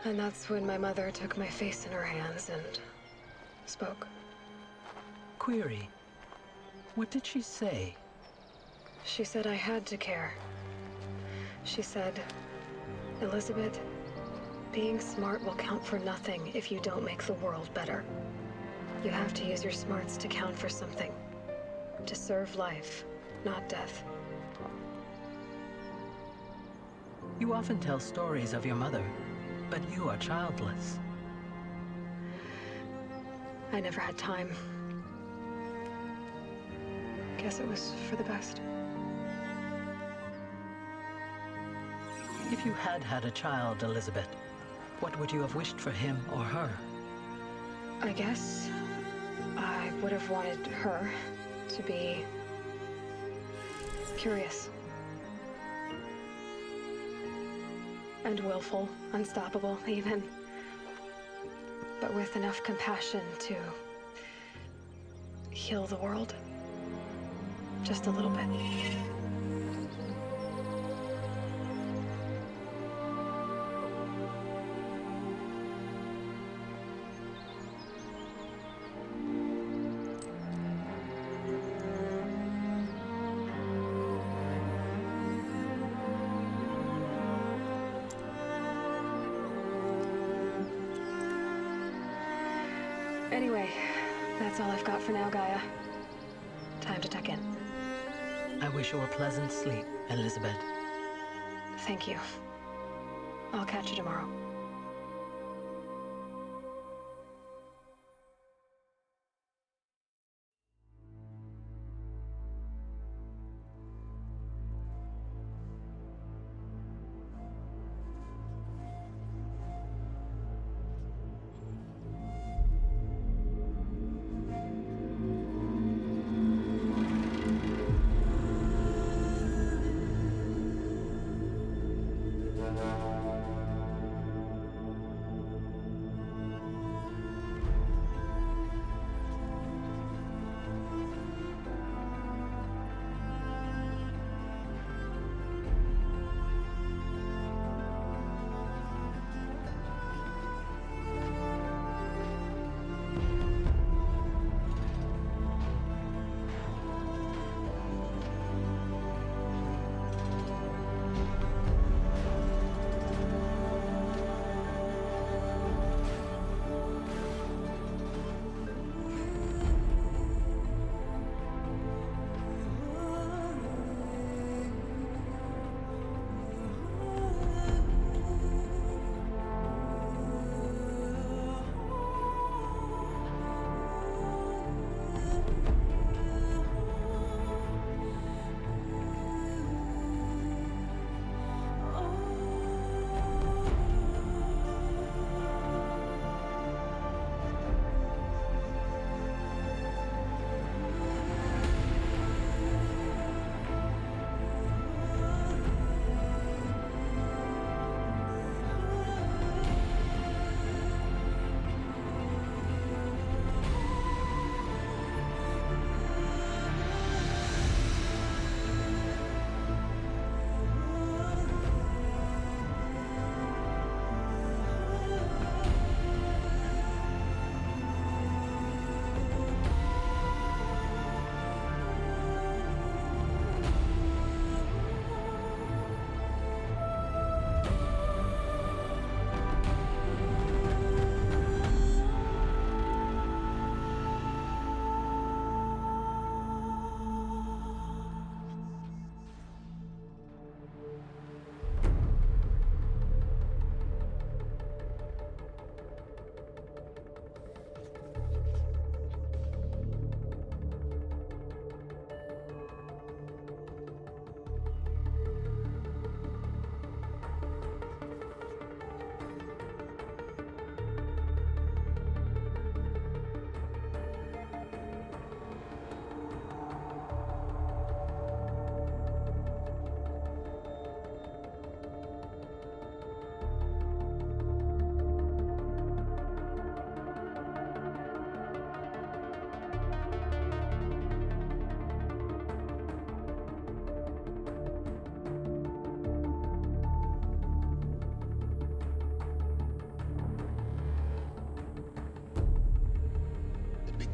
S10: and that's when my mother took my face in her hands and spoke.
S17: Query. What did she say?
S10: She said I had to care. She said, Elizabeth, being smart will count for nothing if you don't make the world better. You have to use your smarts to count for something. To serve life, not death.
S17: You often tell stories of your mother, but you are childless.
S10: I never had time. Guess it was for the best.
S17: If you had had a child, Elizabeth, what would you have wished for him or her?
S10: I guess I would have wanted her to be curious. And willful, unstoppable, even. But with enough compassion to heal the world. Just a little bit. Anyway, that's all I've got for now, Gaia. Time to tuck in.
S17: I wish you a pleasant sleep, Elizabeth.
S10: Thank you. I'll catch you tomorrow.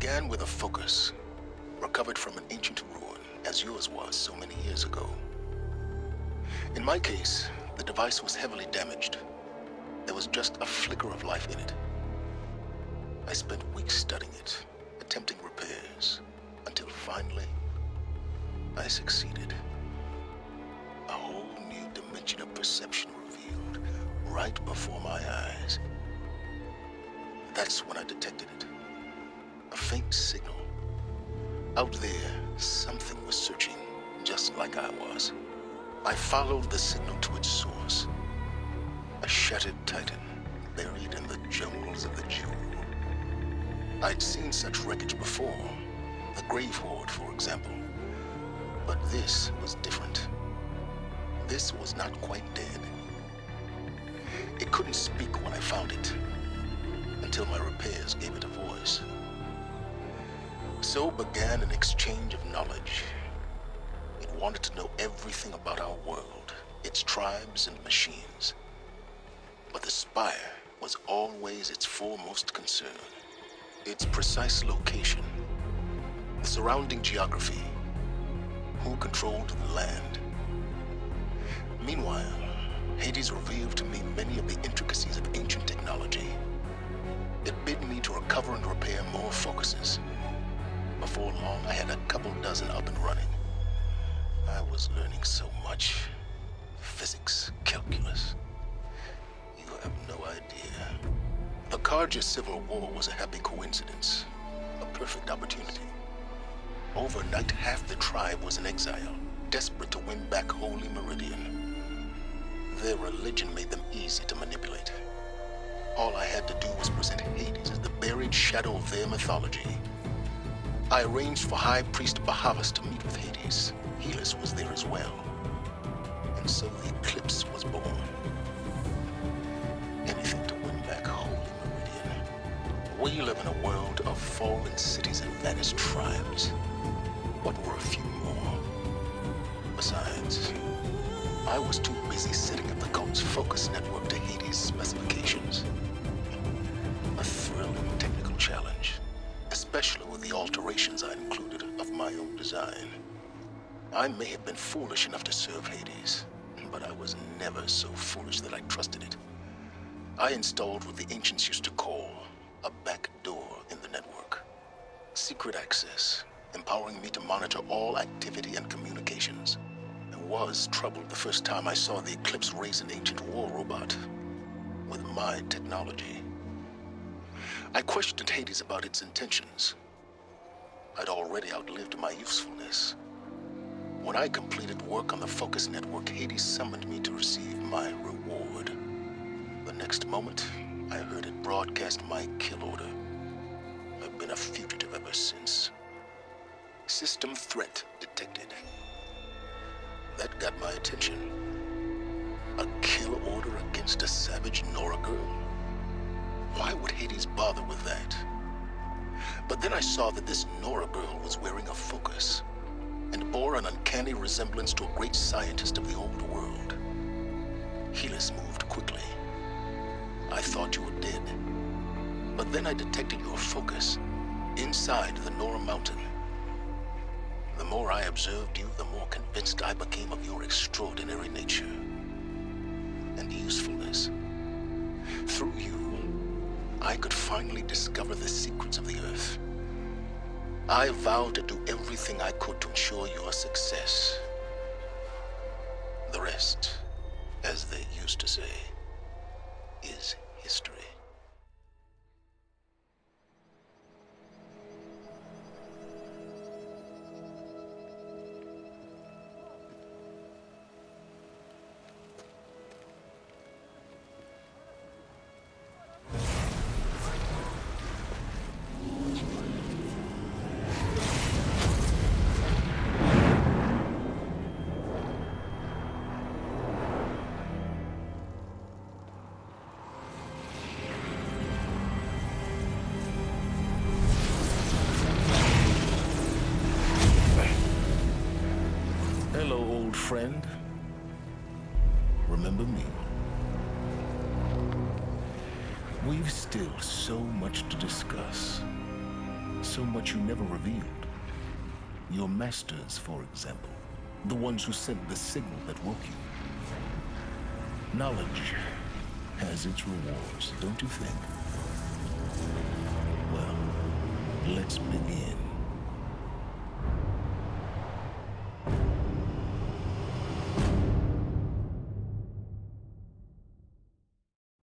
S1: began with a focus, recovered from an ancient ruin, as yours was so many years ago. In my case, the device was heavily damaged. There was just a flicker of life in it. I spent weeks studying it, attempting repairs, until finally, I succeeded. A whole new dimension of perception revealed right before my eyes. That's when I detected it. A faint signal. Out there, something was searching, just like I was. I followed the signal to its source. A shattered titan, buried in the jungles of the Jewel. I'd seen such wreckage before. The Grave Horde, for example. But this was different. This was not quite dead. It couldn't speak when I found it, until my repairs gave it a voice. So began an exchange of knowledge. It wanted to know everything about our world, its tribes and machines. But the Spire was always its foremost concern. Its precise location, the surrounding geography, who controlled the land. Meanwhile, Hades revealed to me many of the intricacies of ancient technology. It bid me to recover and repair more focuses. Before long, I had a couple dozen up and running. I was learning so much. Physics, calculus. You have no idea. The Carja Civil War was a happy coincidence. A perfect opportunity. Overnight, half the tribe was in exile, desperate to win back Holy Meridian. Their religion made them easy to manipulate. All I had to do was present Hades as the buried shadow of their mythology. I arranged for High Priest Bahavas to meet with Hades. Helis was there as well. And so the eclipse was born. Anything to win back Holy Meridian. We live in a world of fallen cities and vanished tribes. What were a few more? Besides, I was too busy setting up the cult's focus network to Hades' specifications. A thrilling technical challenge, especially with the alterations I included of my own design. I may have been foolish enough to serve Hades, but I was never so foolish that I trusted it. I installed what the ancients used to call a back door in the network. Secret access, empowering me to monitor all activity and communications. I was troubled the first time I saw the Eclipse raise an ancient war robot with my technology. I questioned Hades about its intentions. I'd already outlived my usefulness. When I completed work on the Focus Network, Hades summoned me to receive my reward. The next moment, I heard it broadcast my kill order. I've been a fugitive ever since. System threat detected. That got my attention. A kill order against a savage Nora girl? Why would Hades bother with that? But then I saw that this Nora girl was wearing a focus and bore an uncanny resemblance to a great scientist of the old world. Helis moved quickly. I thought you were dead. But then I detected your focus inside the Nora mountain. The more I observed you, the more convinced I became of your extraordinary nature and usefulness. Through you, I could finally discover the secrets of the Earth. I vowed to do everything I could to ensure your success. The rest, as they used to say, is history.
S12: Hello, old friend. Remember me? We've still so much to discuss.
S15: so much you never revealed. Your masters, for example. The ones who sent the signal that woke you. Knowledge has its rewards, don't you think? Well, let's begin.